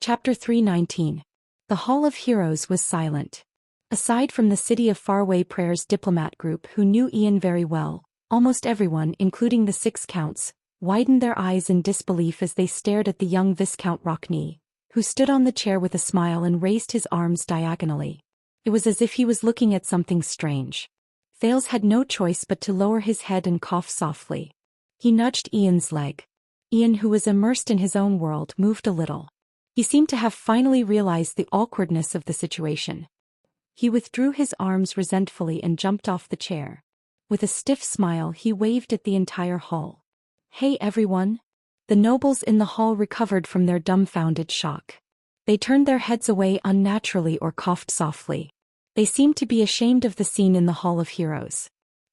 Chapter 319. The Hall of Heroes was silent. Aside from the City of Faraway Prayers diplomat group who knew Ian very well, almost everyone, including the 6 counts, widened their eyes in disbelief as they stared at the young Viscount Rockney, who stood on the chair with a smile and raised his arms diagonally. It was as if he was looking at something strange. Thales had no choice but to lower his head and cough softly. He nudged Ian's leg. Ian, who was immersed in his own world, moved a little. He seemed to have finally realized the awkwardness of the situation. He withdrew his arms resentfully and jumped off the chair. With a stiff smile, he waved at the entire hall. "Hey everyone!" The nobles in the hall recovered from their dumbfounded shock. They turned their heads away unnaturally or coughed softly. They seemed to be ashamed of the scene in the Hall of Heroes.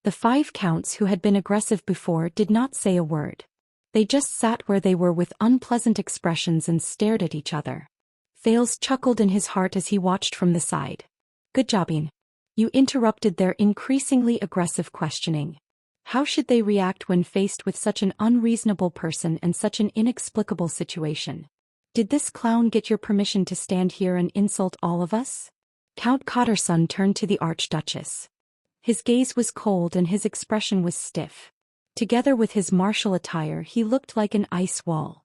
The 5 counts who had been aggressive before did not say a word. They just sat where they were with unpleasant expressions and stared at each other. Thales chuckled in his heart as he watched from the side. "Good job, Ian. You interrupted their increasingly aggressive questioning. How should they react when faced with such an unreasonable person and such an inexplicable situation? Did this clown get your permission to stand here and insult all of us?" Count Cotterson turned to the Archduchess. His gaze was cold and his expression was stiff. Together with his martial attire, he looked like an ice wall.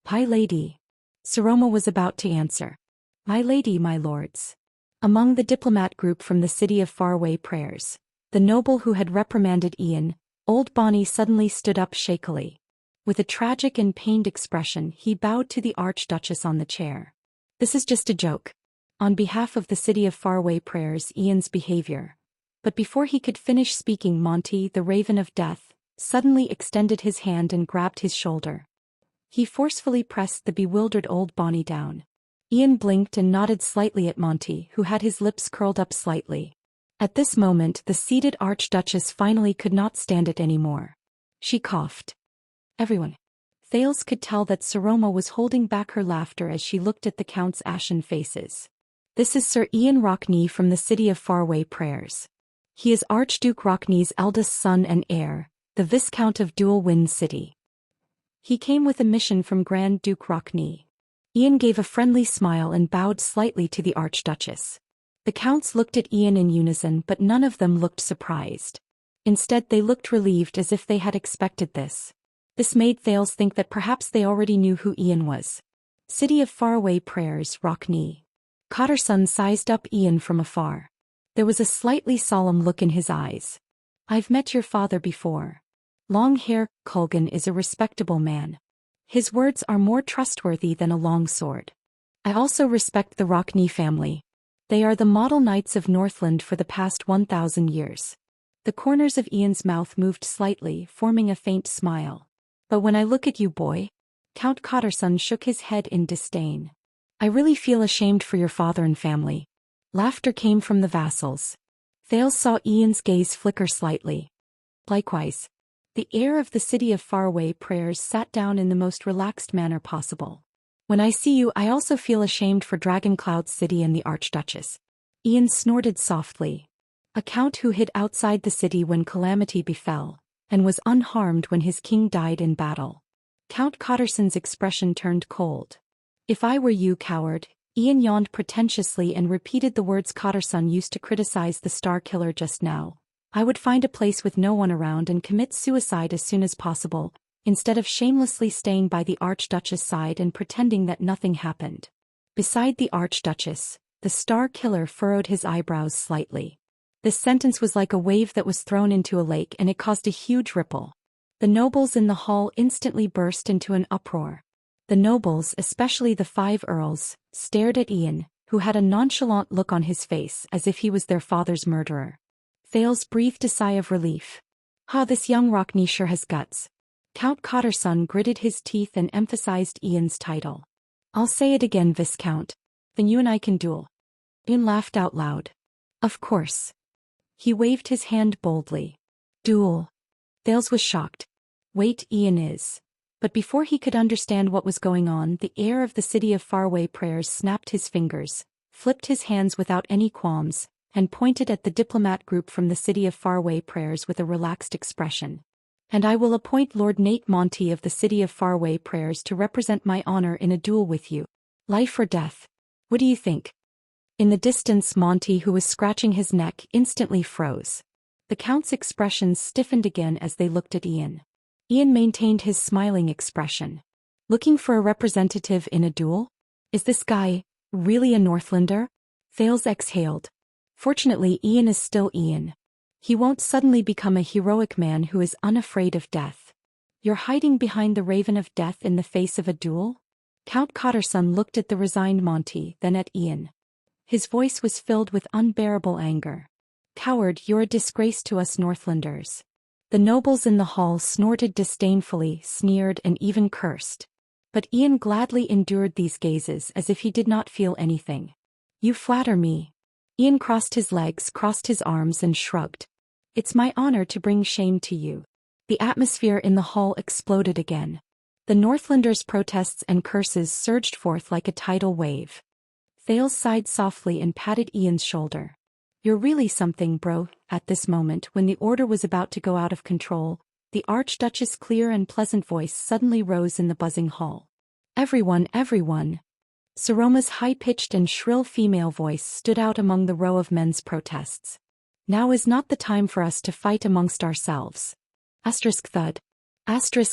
"My lady." Saroma was about to answer. "My lady, my lords." Among the diplomat group from the City of Faraway Prayers, the noble who had reprimanded Ian, Old Bonnie, suddenly stood up shakily. With a tragic and pained expression, he bowed to the Archduchess on the chair. "This is just a joke. On behalf of the City of Faraway Prayers, Ian's behavior." But before he could finish speaking, Monty, the Raven of Death, suddenly extended his hand and grabbed his shoulder. He forcefully pressed the bewildered Old Bonnie down. Ian blinked and nodded slightly at Monty, who had his lips curled up slightly. At this moment, the seated Archduchess finally could not stand it anymore. She coughed. "Everyone." Thales could tell that Saroma was holding back her laughter as she looked at the Count's ashen faces. "This is Sir Ian Rockney from the City of Faraway Prayers. He is Archduke Rockney's eldest son and heir, the Viscount of Dual Wind City. He came with a mission from Grand Duke Rockney." Ian gave a friendly smile and bowed slightly to the Archduchess. The counts looked at Ian in unison, but none of them looked surprised. Instead, they looked relieved, as if they had expected this. This made Thales think that perhaps they already knew who Ian was. "City of Faraway Prayers, Rockney." Cotterson sized up Ian from afar. There was a slightly solemn look in his eyes. "I've met your father before. Long hair. Colgan is a respectable man. His words are more trustworthy than a long sword. I also respect the Rockney family. They are the model knights of Northland for the past 1,000 years. The corners of Ian's mouth moved slightly, forming a faint smile. "But when I look at you, boy..." Count Cotterson shook his head in disdain. "I really feel ashamed for your father and family." Laughter came from the vassals. Thales saw Ian's gaze flicker slightly. Likewise. The heir of the City of Faraway Prayers sat down in the most relaxed manner possible. "When I see you, I also feel ashamed for Dragoncloud City and the Archduchess." Ian snorted softly. A count who hid outside the city when calamity befell, and was unharmed when his king died in battle. Count Cotterson's expression turned cold. "If I were you, coward," Ian yawned pretentiously and repeated the words Cotterson used to criticize the Star Killer just now. "I would find a place with no one around and commit suicide as soon as possible, instead of shamelessly staying by the Archduchess' side and pretending that nothing happened." Beside the Archduchess, the Star Killer furrowed his eyebrows slightly. This sentence was like a wave that was thrown into a lake, and it caused a huge ripple. The nobles in the hall instantly burst into an uproar. The nobles, especially the 5 earls, stared at Ian, who had a nonchalant look on his face as if he was their father's murderer. Thales breathed a sigh of relief. This young Rockney sure has guts." Count Cotterson gritted his teeth and emphasized Ian's title. "I'll say it again, Viscount. Then you and I can duel." Ian laughed out loud. "Of course." He waved his hand boldly. "Duel." Thales was shocked. "Wait, Ian is..." But before he could understand what was going on, the heir of the City of Faraway Prayers snapped his fingers, flipped his hands without any qualms, and pointed at the diplomat group from the City of Faraway Prayers with a relaxed expression. "And I will appoint Lord Nate Monty of the City of Faraway Prayers to represent my honor in a duel with you." Life or death? What do you think? In the distance, Monty, who was scratching his neck, instantly froze. The Count's expressions stiffened again as they looked at Ian. Ian maintained his smiling expression. Looking for a representative in a duel? Is this guy really a Northlander? Thales exhaled. Fortunately, Ian is still Ian. He won't suddenly become a heroic man who is unafraid of death. You're hiding behind the Raven of Death in the face of a duel? Count Cotterson looked at the resigned Monty, then at Ian. His voice was filled with unbearable anger. Coward, you're a disgrace to us Northlanders. The nobles in the hall snorted disdainfully, sneered, and even cursed. But Ian gladly endured these gazes as if he did not feel anything. You flatter me. Ian crossed his legs, crossed his arms, and shrugged. It's my honor to bring shame to you. The atmosphere in the hall exploded again. The Northlanders' protests and curses surged forth like a tidal wave. Thales sighed softly and patted Ian's shoulder. You're really something, bro. At this moment, when the order was about to go out of control, the Archduchess' clear and pleasant voice suddenly rose in the buzzing hall. Everyone, everyone. Saroma's high-pitched and shrill female voice stood out among the row of men's protests. Now is not the time for us to fight amongst ourselves. Thud.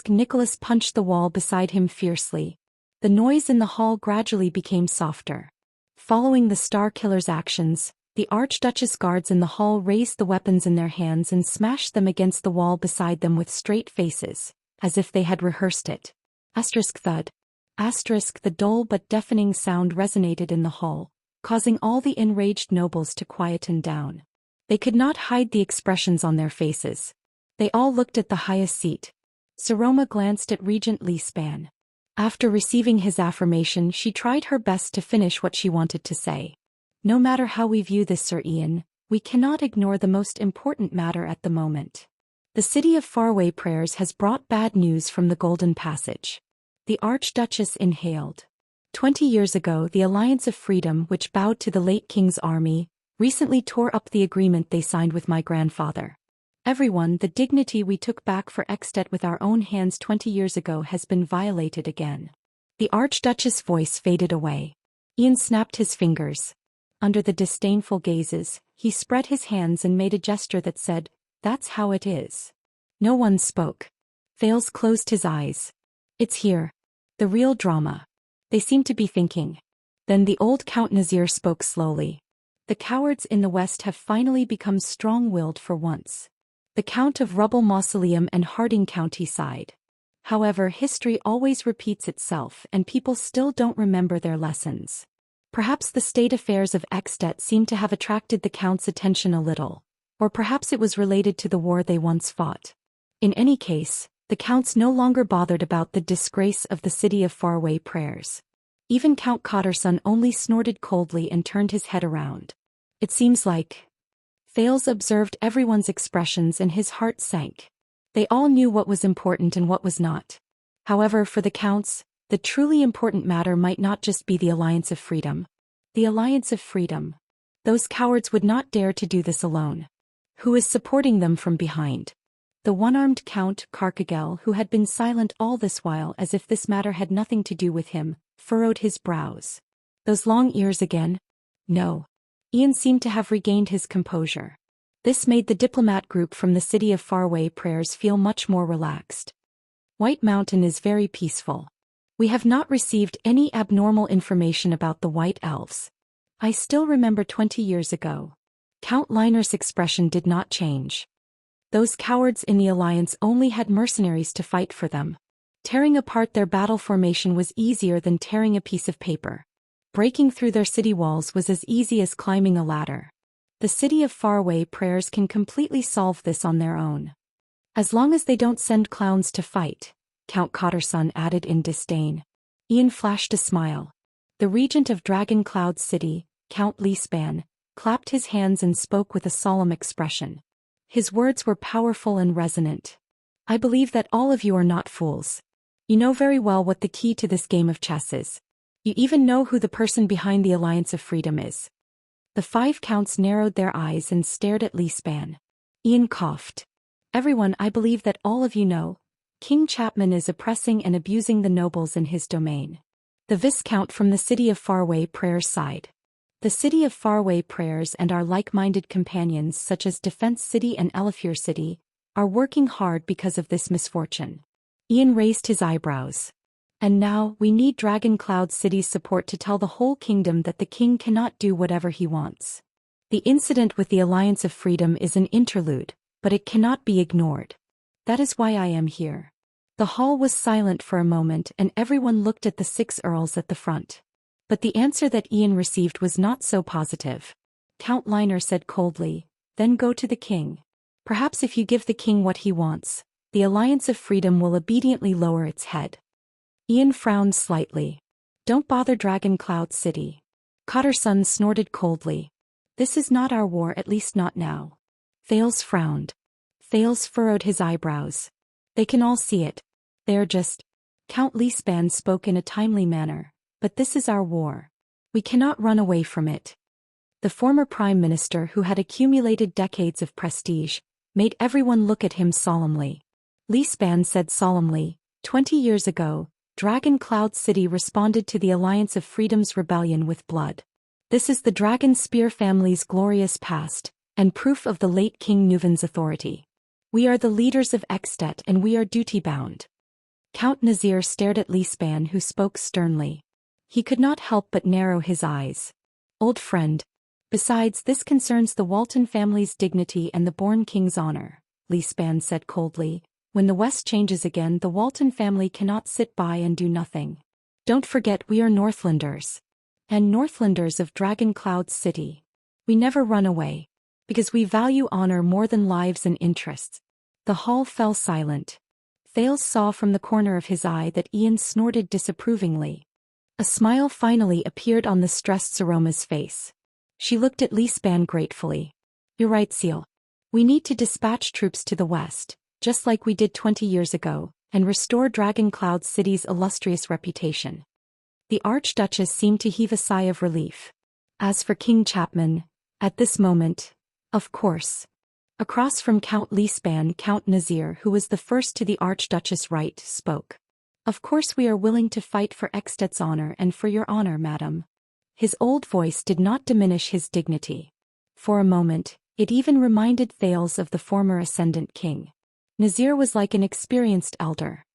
Nicholas punched the wall beside him fiercely. The noise in the hall gradually became softer. Following the Star Killer's actions, the Archduchess guards in the hall raised the weapons in their hands and smashed them against the wall beside them with straight faces, as if they had rehearsed it. Thud. The dull but deafening sound resonated in the hall, causing all the enraged nobles to quieten down. They could not hide the expressions on their faces. They all looked at the highest seat. Saroma glanced at Regent Leespan. After receiving his affirmation, she tried her best to finish what she wanted to say. No matter how we view this, Sir Ian, we cannot ignore the most important matter at the moment. The city of Faraway Prayers has brought bad news from the Golden Passage. The Archduchess inhaled. 20 years ago, the Alliance of Freedom, which bowed to the late king's army, recently tore up the agreement they signed with my grandfather. Everyone, the dignity we took back for Extet with our own hands 20 years ago has been violated again. The Archduchess' voice faded away. Ian snapped his fingers. Under the disdainful gazes, he spread his hands and made a gesture that said, "That's how it is." No one spoke. Thales closed his eyes. It's here. The real drama. They seemed to be thinking. Then the old Count Nazir spoke slowly. The cowards in the West have finally become strong-willed for once. The Count of Rubble Mausoleum and Harding County sighed. However, history always repeats itself and people still don't remember their lessons. Perhaps the state affairs of Extet seem to have attracted the Count's attention a little, or perhaps it was related to the war they once fought. In any case, the Counts no longer bothered about the disgrace of the city of Faraway Prayers. Even Count Cotterson only snorted coldly and turned his head around. It seems like... Thales observed everyone's expressions and his heart sank. They all knew what was important and what was not. However, for the Counts, the truly important matter might not just be the Alliance of Freedom. The Alliance of Freedom. Those cowards would not dare to do this alone. Who is supporting them from behind? The one-armed Count Carcagel, who had been silent all this while as if this matter had nothing to do with him, furrowed his brows. Those long ears again? No. Ian seemed to have regained his composure. This made the diplomat group from the city of Faraway Prayers feel much more relaxed. White Mountain is very peaceful. We have not received any abnormal information about the White Elves. I still remember 20 years ago. Count Liner's expression did not change. Those cowards in the Alliance only had mercenaries to fight for them. Tearing apart their battle formation was easier than tearing a piece of paper. Breaking through their city walls was as easy as climbing a ladder. The city of Faraway Prayers can completely solve this on their own. As long as they don't send clowns to fight, Count Cotterson added in disdain. Ian flashed a smile. The regent of Dragon Cloud City, Count Leespan, clapped his hands and spoke with a solemn expression. His words were powerful and resonant. I believe that all of you are not fools. You know very well what the key to this game of chess is. You even know who the person behind the Alliance of Freedom is. The 5 counts narrowed their eyes and stared at Leespan. Ian coughed. Everyone, I believe that all of you know, King Chapman is oppressing and abusing the nobles in his domain. The Viscount from the City of Faraway Prayers sighed. The City of Faraway Prayers and our like-minded companions such as Defense City and Elefir City are working hard because of this misfortune. Ian raised his eyebrows. And now, we need Dragon Cloud City's support to tell the whole kingdom that the king cannot do whatever he wants. The incident with the Alliance of Freedom is an interlude, but it cannot be ignored. That is why I am here. The hall was silent for a moment and everyone looked at the 6 earls at the front. But the answer that Ian received was not so positive. Count Liner said coldly, "Then go to the king. Perhaps if you give the king what he wants, the Alliance of Freedom will obediently lower its head." Ian frowned slightly. "Don't bother Dragon Cloud City." Cotterson snorted coldly. "This is not our war, at least not now." Thales frowned. Thales furrowed his eyebrows. "They can all see it. They're just..." Count Leespan spoke in a timely manner. "But this is our war. We cannot run away from it." The former prime minister who had accumulated decades of prestige made everyone look at him solemnly. Leespan said solemnly, 20 years ago, Dragon Cloud City responded to the Alliance of Freedom's rebellion with blood. This is the Dragon Spear family's glorious past, and proof of the late King Nuvan's authority. We are the leaders of Extet and we are duty-bound." Count Nazir stared at Leespan who spoke sternly. He could not help but narrow his eyes. "Old friend. Besides, this concerns the Walton family's dignity and the born king's honor," Leespan said coldly. "When the West changes again, the Walton family cannot sit by and do nothing. Don't forget we are Northlanders. And Northlanders of Dragon Cloud City. We never run away. Because we value honor more than lives and interests." The hall fell silent. Thales saw from the corner of his eye that Ian snorted disapprovingly. A smile finally appeared on the stressed Saroma's face. She looked at Leespan gratefully. "You're right, Seal. We need to dispatch troops to the west, just like we did 20 years ago, and restore Dragon Cloud City's illustrious reputation." The Archduchess seemed to heave a sigh of relief. As for King Chapman, at this moment, of course. Across from Count Leespan, Count Nazir, who was the first to the Archduchess' right, spoke. "Of course we are willing to fight for Extet's honor and for your honor, madam." His old voice did not diminish his dignity. For a moment, it even reminded Thales of the former ascendant king. Nazir was like an experienced elder.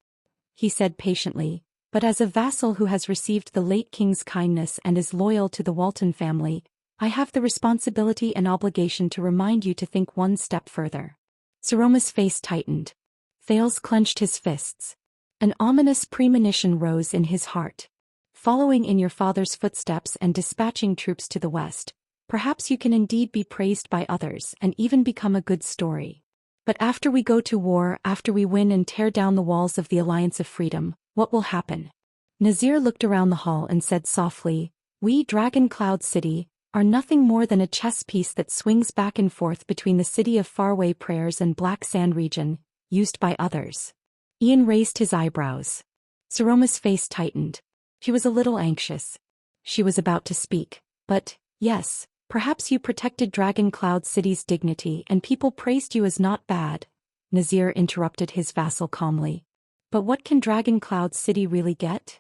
He said patiently, "But as a vassal who has received the late king's kindness and is loyal to the Walton family, I have the responsibility and obligation to remind you to think one step further." Saroma's face tightened. Thales clenched his fists. An ominous premonition rose in his heart. "Following in your father's footsteps and dispatching troops to the west, perhaps you can indeed be praised by others and even become a good story. But after we go to war, after we win and tear down the walls of the Alliance of Freedom, what will happen?" Nazir looked around the hall and said softly, "We, Dragon Cloud City, are nothing more than a chess piece that swings back and forth between the City of Faraway Prayers and Black Sand region, used by others." Ian raised his eyebrows. Saroma's face tightened. She was a little anxious. She was about to speak, but, "Yes, perhaps you protected Dragon Cloud City's dignity and people praised you as not bad," Nazir interrupted his vassal calmly. "But what can Dragon Cloud City really get?"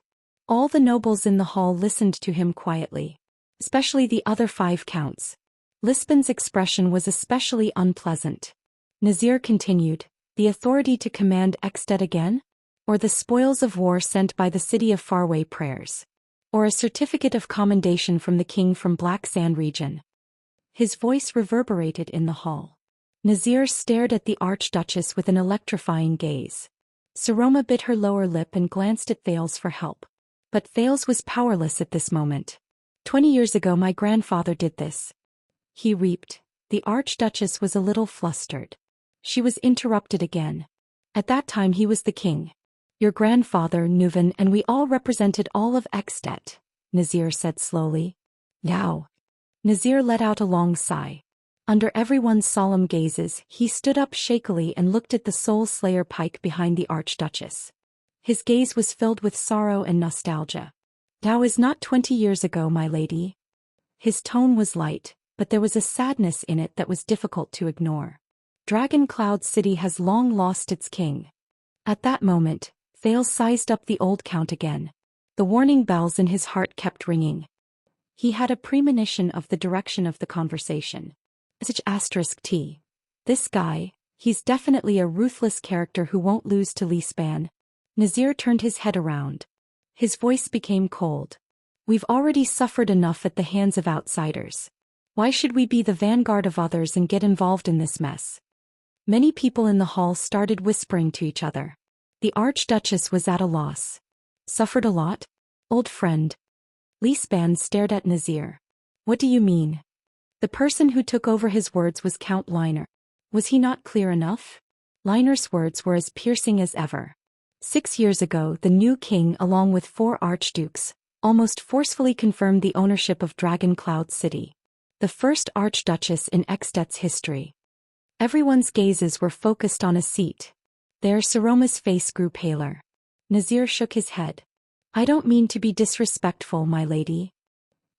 All the nobles in the hall listened to him quietly. Especially the other 5 counts. Lispan's expression was especially unpleasant. Nazir continued, "The authority to command Extet again? Or the spoils of war sent by the City of Faraway Prayers? Or a certificate of commendation from the king from Black Sand region?" His voice reverberated in the hall. Nazir stared at the Archduchess with an electrifying gaze. Saroma bit her lower lip and glanced at Thales for help. But Thales was powerless at this moment. 20 years ago my grandfather did this. He reaped. The Archduchess was a little flustered. She was interrupted again. At that time he was the king. Your grandfather, Nuvan, and we all represented all of Extet, Nazir said slowly. Now. Nazir let out a long sigh. Under everyone's solemn gazes, he stood up shakily and looked at the soul slayer pike behind the Archduchess. His gaze was filled with sorrow and nostalgia. Now is not 20 years ago, my lady. His tone was light, but there was a sadness in it that was difficult to ignore. Dragon Cloud City has long lost its king. At that moment, Thales sized up the old count again. The warning bells in his heart kept ringing. He had a premonition of the direction of the conversation. *T. This guy, he's definitely a ruthless character who won't lose to Li Span. Nazir turned his head around. His voice became cold. We've already suffered enough at the hands of outsiders. Why should we be the vanguard of others and get involved in this mess? Many people in the hall started whispering to each other. The Archduchess was at a loss. Suffered a lot? Old friend. Li Span stared at Nazir. What do you mean? The person who took over his words was Count Liner. Was he not clear enough? Liner's words were as piercing as ever. 6 years ago, the new king, along with 4 archdukes, almost forcefully confirmed the ownership of Dragon Cloud City, the first archduchess in Extet's history. Everyone's gazes were focused on a seat. There Saroma's face grew paler. Nazir shook his head. I don't mean to be disrespectful, my lady.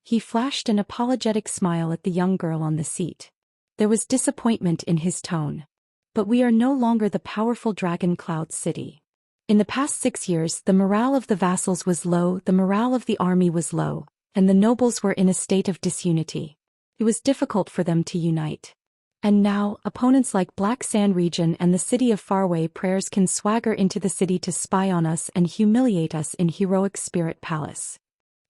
He flashed an apologetic smile at the young girl on the seat. There was disappointment in his tone. But we are no longer the powerful Dragon Cloud City. In the past 6 years, the morale of the vassals was low, the morale of the army was low, and the nobles were in a state of disunity. It was difficult for them to unite. And now, opponents like Black Sand Region and the city of Faraway Prayers can swagger into the city to spy on us and humiliate us in Heroic Spirit Palace.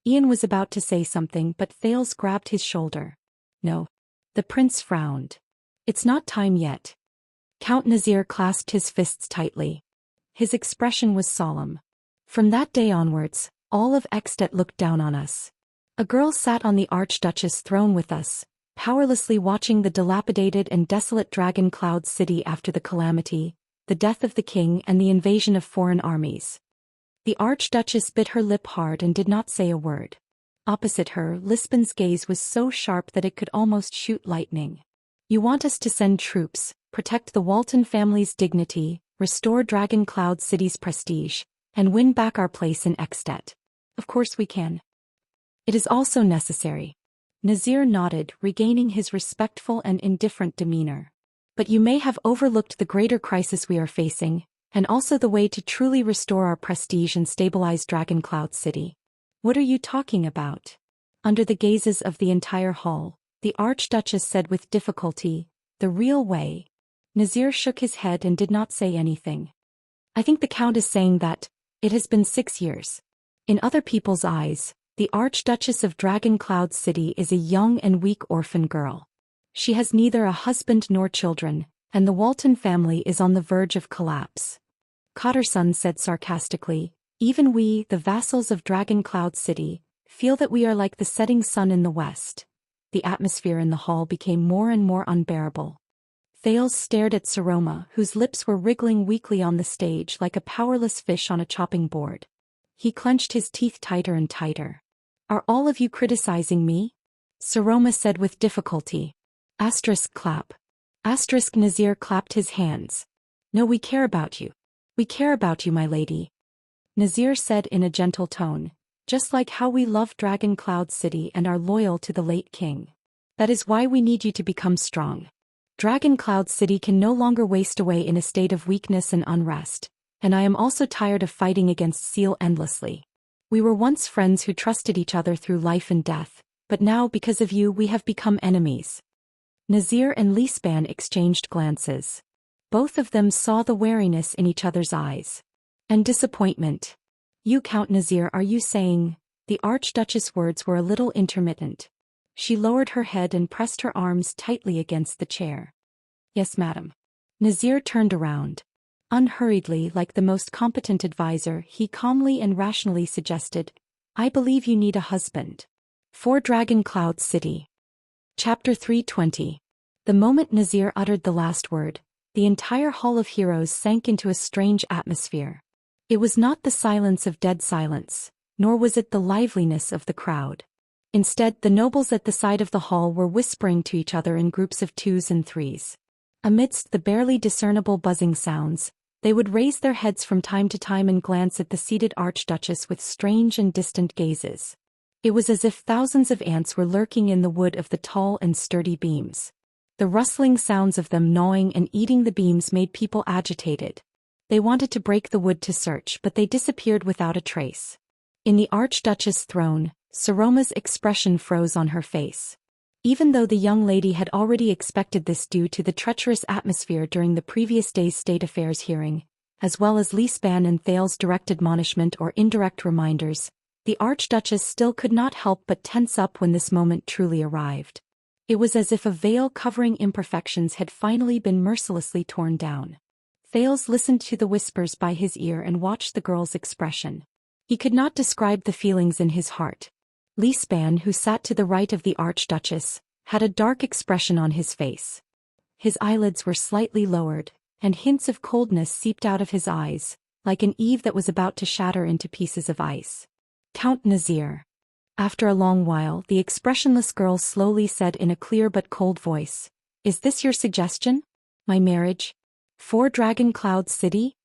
Ian was about to say something, but Thales grabbed his shoulder. No. The prince frowned. It's not time yet. Count Nazir clasped his fists tightly. His expression was solemn. From that day onwards, all of Extet looked down on us. A girl sat on the Archduchess' throne with us, powerlessly watching the dilapidated and desolate Dragon Cloud City after the calamity, the death of the king and the invasion of foreign armies. The Archduchess bit her lip hard and did not say a word. Opposite her, Lispan's gaze was so sharp that it could almost shoot lightning. You want us to send troops, protect the Walton family's dignity, restore Dragon Cloud City's prestige, and win back our place in Extet. Of course we can. It is also necessary. Nazir nodded, regaining his respectful and indifferent demeanor. But you may have overlooked the greater crisis we are facing, and also the way to truly restore our prestige and stabilize Dragon Cloud City. What are you talking about? Under the gazes of the entire hall, the Archduchess said with difficulty, the real way. Nazir shook his head and did not say anything. I think the Count is saying that, it has been 6 years. In other people's eyes, the Archduchess of Dragon Cloud City is a young and weak orphan girl. She has neither a husband nor children, and the Walton family is on the verge of collapse. Cotterson said sarcastically, even we, the vassals of Dragon Cloud City, feel that we are like the setting sun in the west. The atmosphere in the hall became more and more unbearable. Thales stared at Saroma, whose lips were wriggling weakly on the stage like a powerless fish on a chopping board. He clenched his teeth tighter and tighter. Are all of you criticizing me? Saroma said with difficulty. Clap. Nazir clapped his hands. No, we care about you. We care about you, my lady. Nazir said in a gentle tone, just like how we love Dragon Cloud City and are loyal to the late king. That is why we need you to become strong. Dragon Cloud City can no longer waste away in a state of weakness and unrest, and I am also tired of fighting against Seal endlessly. We were once friends who trusted each other through life and death, but now because of you we have become enemies. Nazir and Li Span exchanged glances. Both of them saw the wariness in each other's eyes. And disappointment. You, Count Nazir, are you saying? The Archduchess' words were a little intermittent. She lowered her head and pressed her arms tightly against the chair. Yes, madam. Nazir turned around. Unhurriedly, like the most competent advisor, he calmly and rationally suggested, I believe you need a husband. For Dragon Cloud City. Chapter 320. The moment Nazir uttered the last word, the entire Hall of Heroes sank into a strange atmosphere. It was not the silence of dead silence, nor was it the liveliness of the crowd. Instead, the nobles at the side of the hall were whispering to each other in groups of 2s and 3s. Amidst the barely discernible buzzing sounds, they would raise their heads from time to time and glance at the seated Archduchess with strange and distant gazes. It was as if thousands of ants were lurking in the wood of the tall and sturdy beams. The rustling sounds of them gnawing and eating the beams made people agitated. They wanted to break the wood to search, but they disappeared without a trace. In the Archduchess' throne, Saroma's expression froze on her face. Even though the young lady had already expected this due to the treacherous atmosphere during the previous day's state affairs hearing, as well as Lisban and Thales's direct admonishment or indirect reminders, the Archduchess still could not help but tense up when this moment truly arrived. It was as if a veil covering imperfections had finally been mercilessly torn down. Thales listened to the whispers by his ear and watched the girl's expression. He could not describe the feelings in his heart. Lisban, who sat to the right of the Archduchess, had a dark expression on his face. His eyelids were slightly lowered, and hints of coldness seeped out of his eyes, like an eve that was about to shatter into pieces of ice. Count Nazir. After a long while, the expressionless girl slowly said in a clear but cold voice, "Is this your suggestion? My marriage? For Dragon Cloud City?"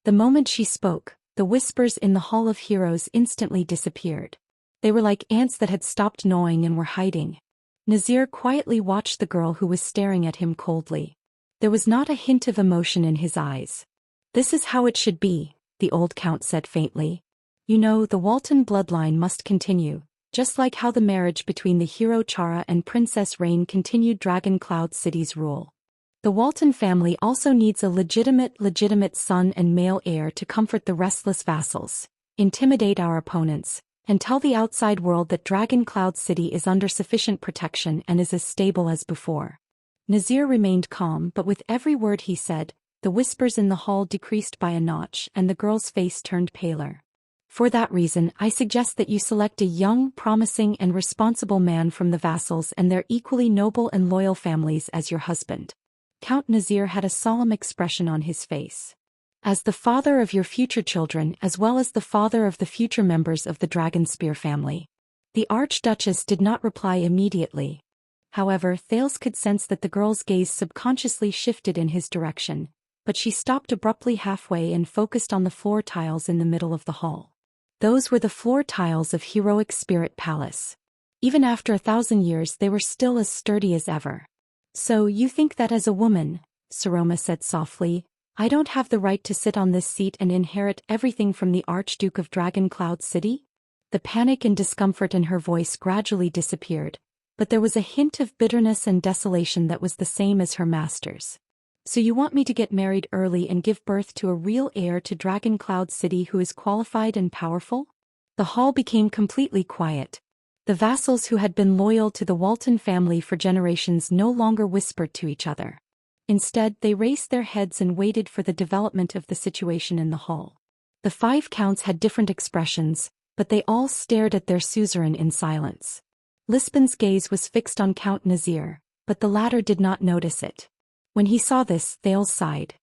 The moment she spoke, the whispers in the Hall of Heroes instantly disappeared. They were like ants that had stopped gnawing and were hiding. Nazir quietly watched the girl who was staring at him coldly. There was not a hint of emotion in his eyes. "This is how it should be," the old count said faintly. "You know, the Walton bloodline must continue, just like how the marriage between the hero Chara and Princess Rain continued Dragon Cloud City's rule. The Walton family also needs a legitimate son and male heir to comfort the restless vassals, intimidate our opponents, and tell the outside world that Dragon Cloud City is under sufficient protection and is as stable as before." Nazir remained calm, but with every word he said, the whispers in the hall decreased by a notch and the girl's face turned paler. "For that reason, I suggest that you select a young, promising and responsible man from the vassals and their equally noble and loyal families as your husband." Count Nazir had a solemn expression on his face. "As the father of your future children as well as the father of the future members of the Dragonspear family." The Archduchess did not reply immediately. However, Thales could sense that the girl's gaze subconsciously shifted in his direction, but she stopped abruptly halfway and focused on the floor tiles in the middle of the hall. Those were the floor tiles of Heroic Spirit Palace. Even after 1,000 years they were still as sturdy as ever. "So you think that as a woman," Saroma said softly, "I don't have the right to sit on this seat and inherit everything from the Archduke of Dragon Cloud City?" The panic and discomfort in her voice gradually disappeared, but there was a hint of bitterness and desolation that was the same as her master's. "So you want me to get married early and give birth to a real heir to Dragon Cloud City who is qualified and powerful?" The hall became completely quiet. The vassals who had been loyal to the Walton family for generations no longer whispered to each other. Instead, they raised their heads and waited for the development of the situation in the hall. The 5 counts had different expressions, but they all stared at their suzerain in silence. Lisbon's gaze was fixed on Count Nazir, but the latter did not notice it. When he saw this, Thales sighed.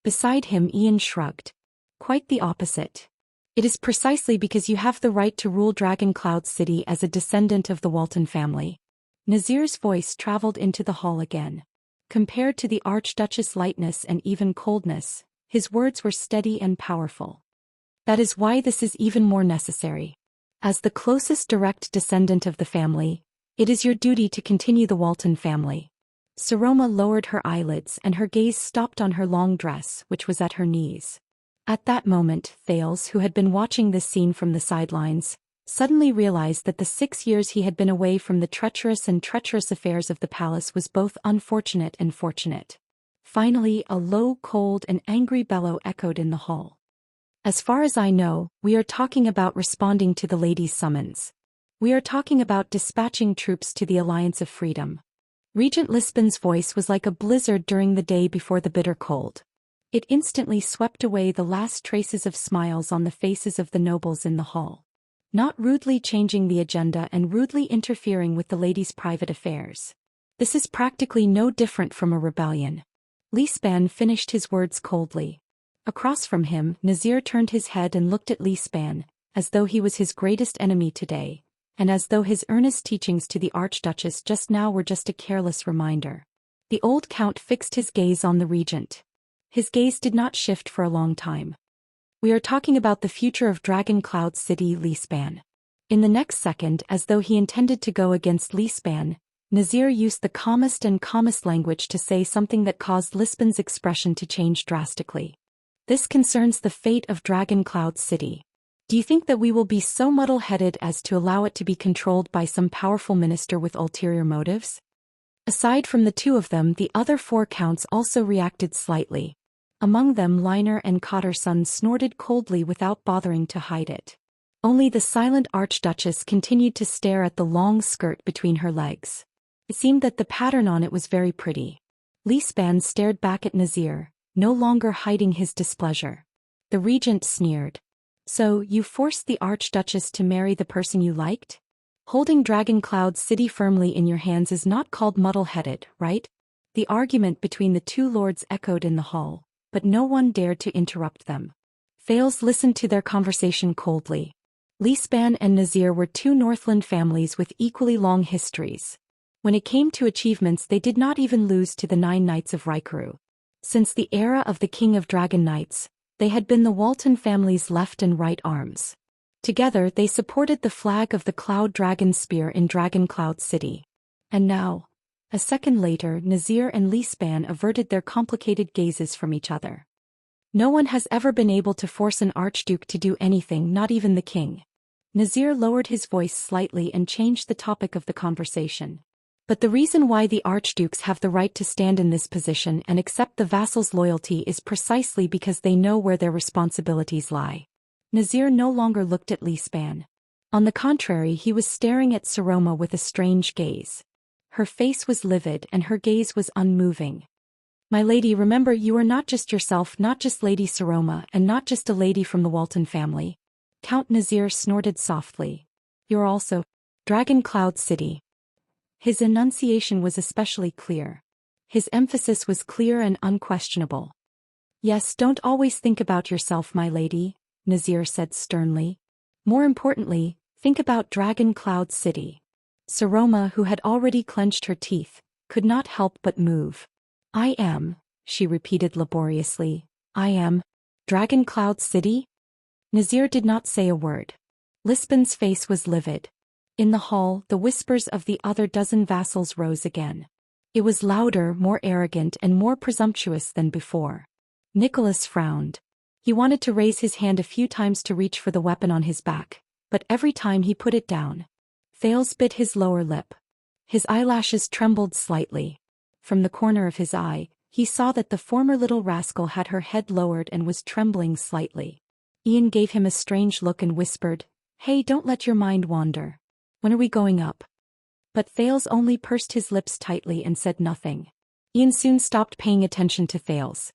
Beside him, Ian shrugged. "Quite the opposite. It is precisely because you have the right to rule Dragon Cloud City as a descendant of the Walton family." Nazir's voice traveled into the hall again. Compared to the Archduchess' lightness and even coldness, his words were steady and powerful. "That is why this is even more necessary. As the closest direct descendant of the family, it is your duty to continue the Walton family." Saroma lowered her eyelids and her gaze stopped on her long dress, which was at her knees. At that moment, Thales, who had been watching this scene from the sidelines, suddenly realized that the 6 years he had been away from the treacherous affairs of the palace was both unfortunate and fortunate. Finally, a low, cold and angry bellow echoed in the hall. "As far as I know, we are talking about responding to the lady's summons. We are talking about dispatching troops to the Alliance of Freedom." Regent Lisbon's voice was like a blizzard during the day before the bitter cold. It instantly swept away the last traces of smiles on the faces of the nobles in the hall. "Not rudely changing the agenda and rudely interfering with the lady's private affairs. This is practically no different from a rebellion." Lisban finished his words coldly. Across from him, Nazir turned his head and looked at Lisban, as though he was his greatest enemy today, and as though his earnest teachings to the Archduchess just now were just a careless reminder. The old count fixed his gaze on the regent. His gaze did not shift for a long time. "We are talking about the future of Dragon Cloud City, Lisban." In the next second, as though he intended to go against Lisban, Nazir used the calmest language to say something that caused Lisban's expression to change drastically. "This concerns the fate of Dragon Cloud City." Do you think that we will be so muddle-headed as to allow it to be controlled by some powerful minister with ulterior motives? Aside from the two of them, the other 4 counts also reacted slightly. Among them, Liner and Cotterson snorted coldly without bothering to hide it. Only the silent Archduchess continued to stare at the long skirt between her legs. It seemed that the pattern on it was very pretty. Lisban stared back at Nazir, no longer hiding his displeasure. The regent sneered. So, you forced the Archduchess to marry the person you liked? Holding Dragon Cloud City firmly in your hands is not called muddle-headed, right? The argument between the two lords echoed in the hall, but no one dared to interrupt them. Thales listened to their conversation coldly. Lisban and Nazir were 2 Northland families with equally long histories. When it came to achievements, they did not even lose to the 9 Knights of Raikuru. Since the era of the King of Dragon Knights, they had been the Walton family's left and right arms. Together they supported the flag of the Cloud Dragon Spear in Dragon Cloud City. And now, a second later, Nazir and Lisban averted their complicated gazes from each other. No one has ever been able to force an archduke to do anything, not even the king. Nazir lowered his voice slightly and changed the topic of the conversation. But the reason why the archdukes have the right to stand in this position and accept the vassal's loyalty is precisely because they know where their responsibilities lie. Nazir no longer looked at Lisban. On the contrary, he was staring at Saroma with a strange gaze. Her face was livid and her gaze was unmoving. My lady, remember, you are not just yourself, not just Lady Saroma, and not just a lady from the Walton family. Count Nazir snorted softly. You're also Dragon Cloud City. His enunciation was especially clear. His emphasis was clear and unquestionable. Yes, don't always think about yourself, my lady, Nazir said sternly. More importantly, think about Dragon Cloud City. Saroma, who had already clenched her teeth, could not help but move. I am, she repeated laboriously, I am. Dragon Cloud City? Nazir did not say a word. Lisban's face was livid. In the hall, the whispers of the other 12 vassals rose again. It was louder, more arrogant, and more presumptuous than before. Nicholas frowned. He wanted to raise his hand a few times to reach for the weapon on his back, but every time he put it down. Thales bit his lower lip. His eyelashes trembled slightly. From the corner of his eye, he saw that the former little rascal had her head lowered and was trembling slightly. Ian gave him a strange look and whispered, Hey, don't let your mind wander. When are we going up? But Thales only pursed his lips tightly and said nothing. Ian soon stopped paying attention to Thales.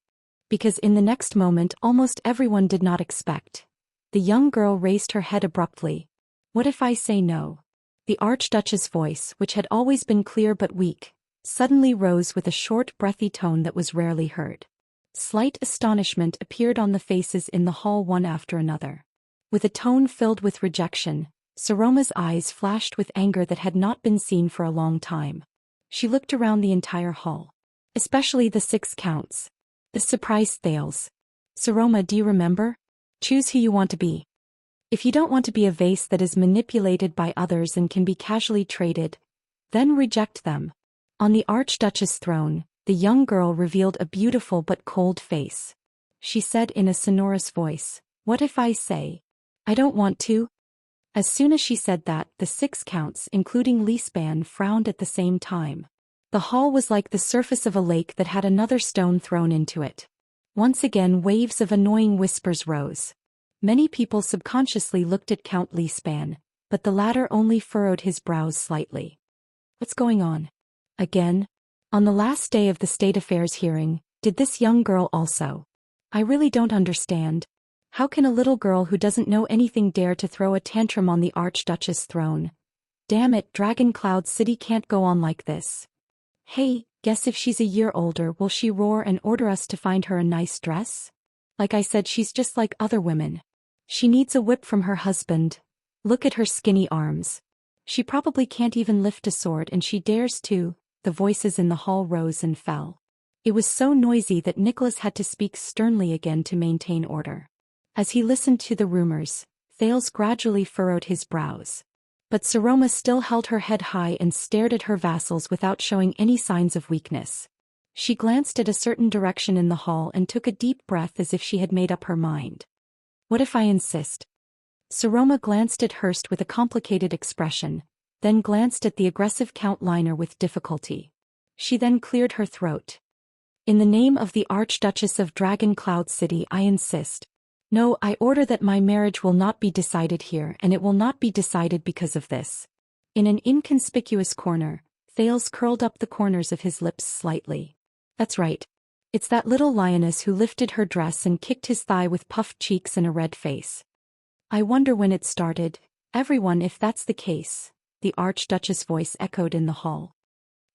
Because in the next moment almost everyone did not expect. The young girl raised her head abruptly. What if I say no? The Archduchess' voice, which had always been clear but weak, suddenly rose with a short, breathy tone that was rarely heard. Slight astonishment appeared on the faces in the hall one after another. With a tone filled with rejection, Saroma's eyes flashed with anger that had not been seen for a long time. She looked around the entire hall. Especially the 6 counts. This surprised Thales. Saroma, do you remember? Choose who you want to be. If you don't want to be a vase that is manipulated by others and can be casually traded, then reject them. On the Archduchess' throne, the young girl revealed a beautiful but cold face. She said in a sonorous voice, What if I say, I don't want to? As soon as she said that, the 6 counts, including Lisban, frowned at the same time. The hall was like the surface of a lake that had another stone thrown into it. Once again, waves of annoying whispers rose. Many people subconsciously looked at Count Lisban, but the latter only furrowed his brows slightly. What's going on? Again? On the last day of the state affairs hearing, did this young girl also? I really don't understand. How can a little girl who doesn't know anything dare to throw a tantrum on the Archduchess' throne? Damn it, Dragon Cloud City can't go on like this. Hey, guess if she's a year older, will she roar and order us to find her a nice dress? Like I said, she's just like other women. She needs a whip from her husband. Look at her skinny arms. She probably can't even lift a sword, and she dares to. The voices in the hall rose and fell. It was so noisy that Nicholas had to speak sternly again to maintain order. As he listened to the rumors, Thales gradually furrowed his brows. But Saroma still held her head high and stared at her vassals without showing any signs of weakness. She glanced at a certain direction in the hall and took a deep breath as if she had made up her mind. What if I insist? Saroma glanced at Hurst with a complicated expression, then glanced at the aggressive Count Liner with difficulty. She then cleared her throat. In the name of the Archduchess of Dragon Cloud City, I insist. No, I order that my marriage will not be decided here, and it will not be decided because of this. In an inconspicuous corner, Thales curled up the corners of his lips slightly. That's right. It's that little lioness who lifted her dress and kicked his thigh with puffed cheeks and a red face. I wonder when it started. Everyone, if that's the case, the Archduchess' voice echoed in the hall.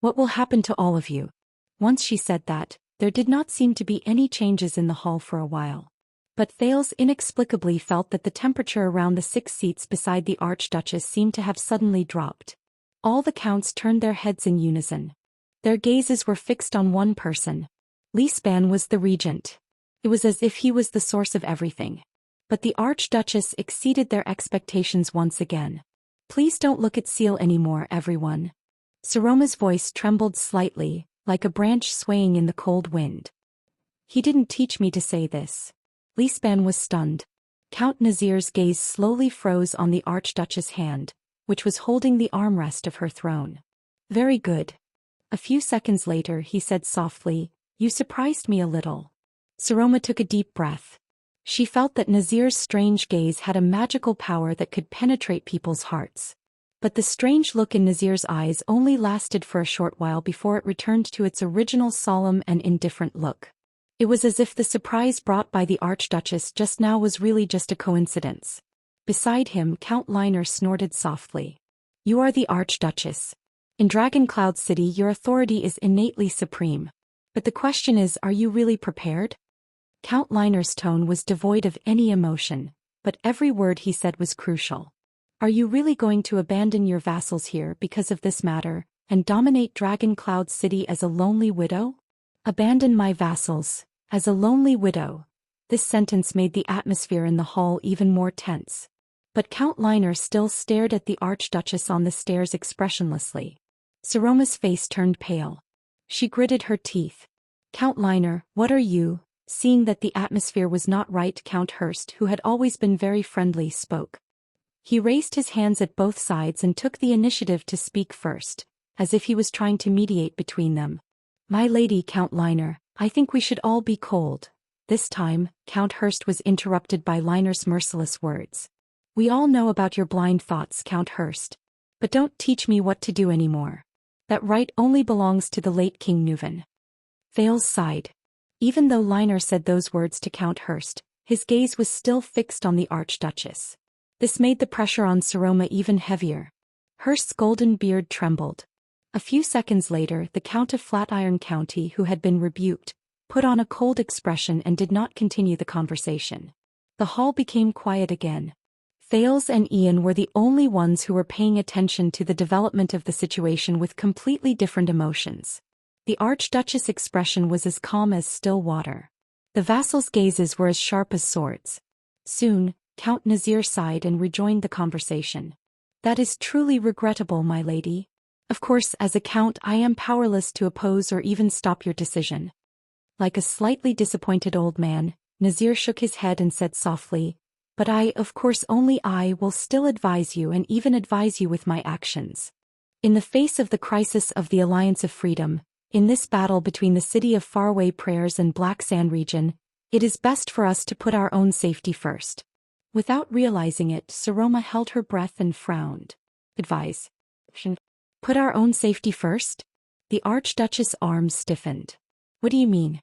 What will happen to all of you? Once she said that, there did not seem to be any changes in the hall for a while. But Thales inexplicably felt that the temperature around the 6 seats beside the Archduchess seemed to have suddenly dropped. All the counts turned their heads in unison. Their gazes were fixed on one person. Xian was the regent. It was as if he was the source of everything. But the Archduchess exceeded their expectations once again. Please don't look at Seal anymore, everyone. Saroma's voice trembled slightly, like a branch swaying in the cold wind. He didn't teach me to say this. Xian was stunned. Count Nazir's gaze slowly froze on the Archduchess' hand, which was holding the armrest of her throne. Very good. A few seconds later he said softly, You surprised me a little. Saroma took a deep breath. She felt that Nazir's strange gaze had a magical power that could penetrate people's hearts. But the strange look in Nazir's eyes only lasted for a short while before it returned to its original solemn and indifferent look. It was as if the surprise brought by the Archduchess just now was really just a coincidence. Beside him, Count Liner snorted softly. You are the Archduchess. In Dragon Cloud City your authority is innately supreme. But the question is, are you really prepared? Count Liner's tone was devoid of any emotion, but every word he said was crucial. Are you really going to abandon your vassals here because of this matter, and dominate Dragon Cloud City as a lonely widow? Abandon my vassals, as a lonely widow. This sentence made the atmosphere in the hall even more tense. But Count Liner still stared at the Archduchess on the stairs expressionlessly. Saroma's face turned pale. She gritted her teeth. Count Liner, what are you? Seeing that the atmosphere was not right, Count Hurst, who had always been very friendly, spoke. He raised his hands at both sides and took the initiative to speak first, as if he was trying to mediate between them. My lady Count Liner, I think we should all be cold. This time, Count Hurst was interrupted by Liner's merciless words. We all know about your blind thoughts, Count Hurst. But don't teach me what to do anymore. That right only belongs to the late King Nuven. Thales sighed. Even though Liner said those words to Count Hurst, his gaze was still fixed on the Archduchess. This made the pressure on Saroma even heavier. Hurst's golden beard trembled. A few seconds later, the Count of Flatiron County, who had been rebuked, put on a cold expression and did not continue the conversation. The hall became quiet again. Thales and Ian were the only ones who were paying attention to the development of the situation with completely different emotions. The Archduchess' expression was as calm as still water. The vassals' gazes were as sharp as swords. Soon, Count Nazir sighed and rejoined the conversation. That is truly regrettable, my lady. Of course, as a count, I am powerless to oppose or even stop your decision. Like a slightly disappointed old man, Nazir shook his head and said softly, But I, of course only I, will still advise you and even advise you with my actions. In the face of the crisis of the Alliance of Freedom, in this battle between the city of Faraway Prayers and Black Sand region, it is best for us to put our own safety first. Without realizing it, Saroma held her breath and frowned. Advise. Put our own safety first? The Archduchess' arms stiffened. What do you mean?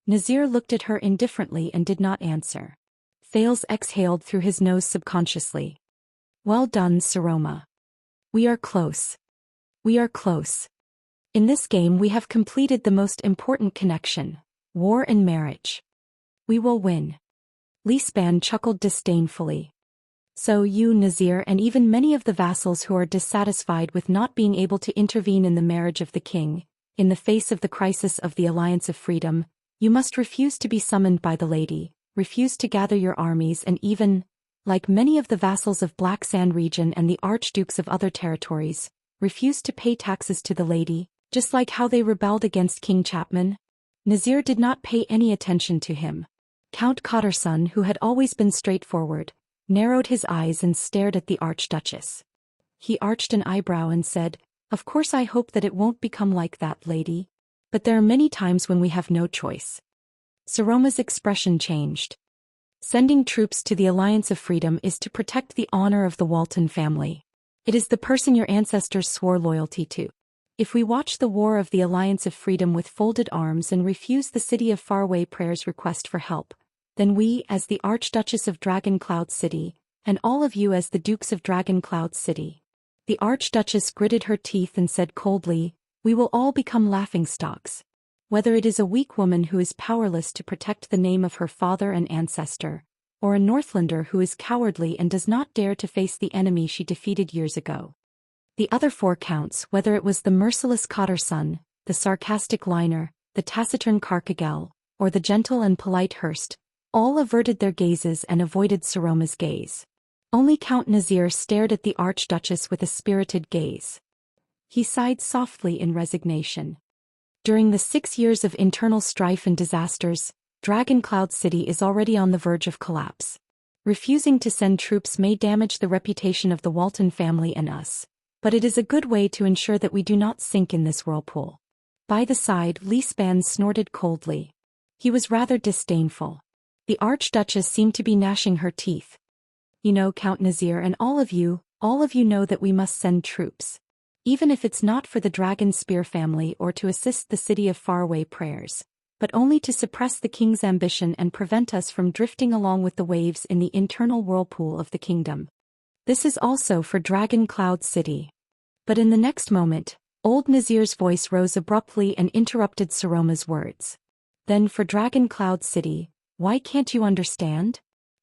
Nazir looked at her indifferently and did not answer. Thales exhaled through his nose subconsciously. Well done, Saroma. We are close. We are close. In this game we have completed the most important connection, war and marriage. We will win. Xian chuckled disdainfully. So you, Nazir, and even many of the vassals who are dissatisfied with not being able to intervene in the marriage of the king, in the face of the crisis of the Alliance of Freedom, you must refuse to be summoned by the lady, refuse to gather your armies and even, like many of the vassals of Black Sand region and the archdukes of other territories, refuse to pay taxes to the lady, just like how they rebelled against King Chapman. Nazir did not pay any attention to him. Count Cotterson, who had always been straightforward, narrowed his eyes and stared at the Archduchess. He arched an eyebrow and said, "Of course I hope that it won't become like that, lady. But there are many times when we have no choice." Saroma's expression changed. Sending troops to the Alliance of Freedom is to protect the honor of the Walton family. It is the person your ancestors swore loyalty to. If we watch the war of the Alliance of Freedom with folded arms and refuse the City of Faraway Prayer's request for help, then we, as the Archduchess of Dragon Cloud City, and all of you as the Dukes of Dragon Cloud City. The Archduchess gritted her teeth and said coldly, "We will all become laughingstocks. Whether it is a weak woman who is powerless to protect the name of her father and ancestor, or a Northlander who is cowardly and does not dare to face the enemy she defeated years ago." The other four counts, whether it was the merciless Cotterson, the sarcastic Liner, the taciturn Carcagel, or the gentle and polite Hurst, all averted their gazes and avoided Saroma's gaze. Only Count Nazir stared at the Archduchess with a spirited gaze. He sighed softly in resignation. During the 6 years of internal strife and disasters, Dragon Cloud City is already on the verge of collapse. Refusing to send troops may damage the reputation of the Walton family and us, but it is a good way to ensure that we do not sink in this whirlpool. By the side, Lispan snorted coldly. He was rather disdainful. The Archduchess seemed to be gnashing her teeth. "You know, Count Nazir, and all of you know that we must send troops. Even if it's not for the Dragon Spear family or to assist the City of Faraway Prayers, but only to suppress the king's ambition and prevent us from drifting along with the waves in the internal whirlpool of the kingdom. This is also for Dragon Cloud City." But in the next moment, old Nazir's voice rose abruptly and interrupted Saroma's words. "Then for Dragon Cloud City, why can't you understand?"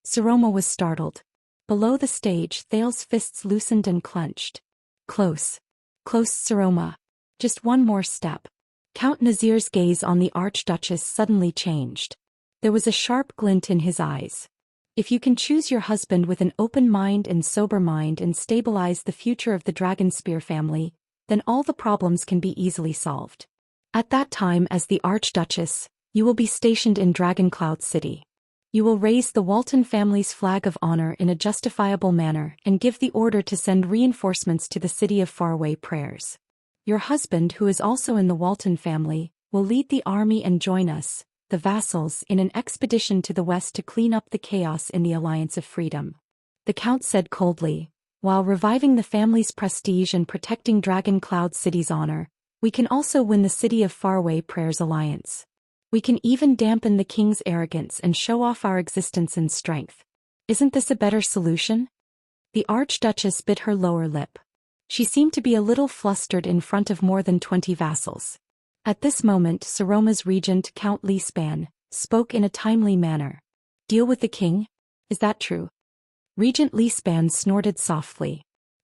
Saroma was startled. Below the stage, Thale's fists loosened and clenched. "Close. Close, Saroma. Just one more step." Count Nazir's gaze on the Archduchess suddenly changed. There was a sharp glint in his eyes. "If you can choose your husband with an open mind and sober mind and stabilize the future of the Dragonspear family, then all the problems can be easily solved. At that time, as the Archduchess, you will be stationed in Dragon Cloud City. You will raise the Walton family's flag of honor in a justifiable manner and give the order to send reinforcements to the City of Faraway Prayers. Your husband, who is also in the Walton family, will lead the army and join us, the vassals, in an expedition to the west to clean up the chaos in the Alliance of Freedom." The Count said coldly, "While reviving the family's prestige and protecting Dragon Cloud City's honor, we can also win the City of Faraway Prayers alliance. We can even dampen the king's arrogance and show off our existence and strength. Isn't this a better solution?" The Archduchess bit her lower lip. She seemed to be a little flustered in front of more than 20 vassals. At this moment, Saroma's regent, Count Lispan, spoke in a timely manner. "Deal with the king? Is that true?" Regent Lispan snorted softly.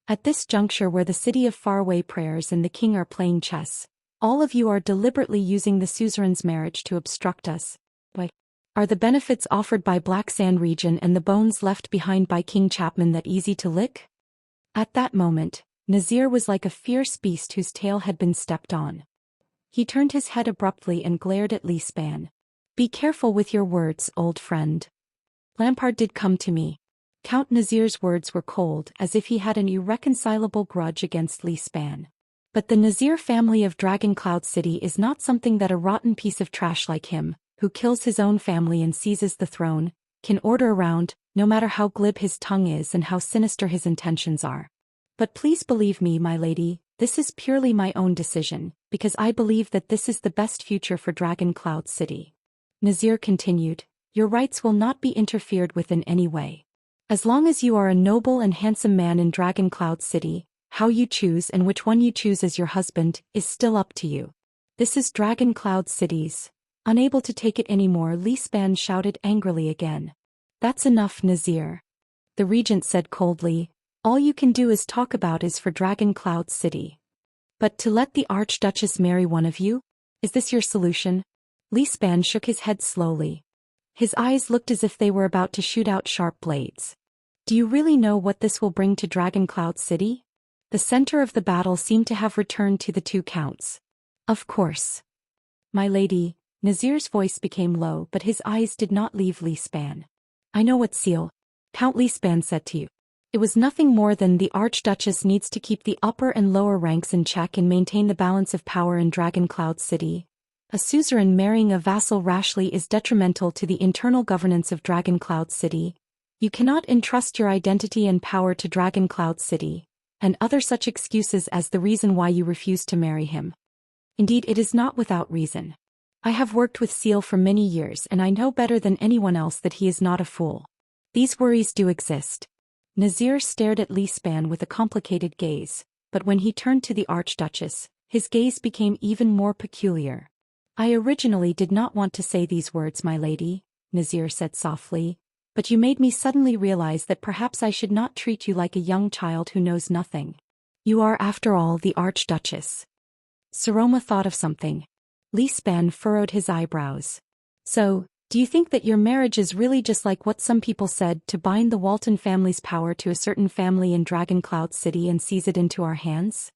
"At this juncture where the City of Faraway Prayers and the king are playing chess, all of you are deliberately using the suzerain's marriage to obstruct us. Why? Are the benefits offered by Black Sand region and the bones left behind by King Chapman that easy to lick?" At that moment, Nazir was like a fierce beast whose tail had been stepped on. He turned his head abruptly and glared at Lispan. "Be careful with your words, old friend. Lampard did come to me." Count Nazir's words were cold, as if he had an irreconcilable grudge against Lispan. But the Nazir family of Dragon Cloud City is not something that a rotten piece of trash like him, who kills his own family and seizes the throne, can order around, no matter how glib his tongue is and how sinister his intentions are. But please believe me, my lady, this is purely my own decision, because I believe that this is the best future for Dragon Cloud City." Nazir continued, "Your rights will not be interfered with in any way. As long as you are a noble and handsome man in Dragon Cloud City, how you choose and which one you choose as your husband is still up to you. This is Dragon Cloud City's." Unable to take it anymore, Lispan shouted angrily again. "That's enough, Nazir." The regent said coldly, "All you can do is talk about is for Dragon Cloud City. But to let the Archduchess marry one of you? Is this your solution?" Lispan shook his head slowly. His eyes looked as if they were about to shoot out sharp blades. "Do you really know what this will bring to Dragon Cloud City?" The center of the battle seemed to have returned to the two counts. "Of course. My lady," Nazir's voice became low but his eyes did not leave Lispan. "I know what seal." Count Lisban said to you. It was nothing more than the Archduchess needs to keep the upper and lower ranks in check and maintain the balance of power in Dragon Cloud City. A suzerain marrying a vassal rashly is detrimental to the internal governance of Dragon Cloud City. You cannot entrust your identity and power to Dragon Cloud City, and other such excuses as the reason why you refuse to marry him. Indeed, it is not without reason. I have worked with Seal for many years and I know better than anyone else that he is not a fool. These worries do exist. Nazir stared at Lisban with a complicated gaze, but when he turned to the Archduchess, his gaze became even more peculiar. I originally did not want to say these words, my lady, Nazir said softly, but you made me suddenly realize that perhaps I should not treat you like a young child who knows nothing. You are, after all, the Archduchess. Saroma thought of something. Lisban furrowed his eyebrows. So, do you think that your marriage is really just like what some people said, to bind the Walton family's power to a certain family in Dragon Cloud City and seize it into our hands?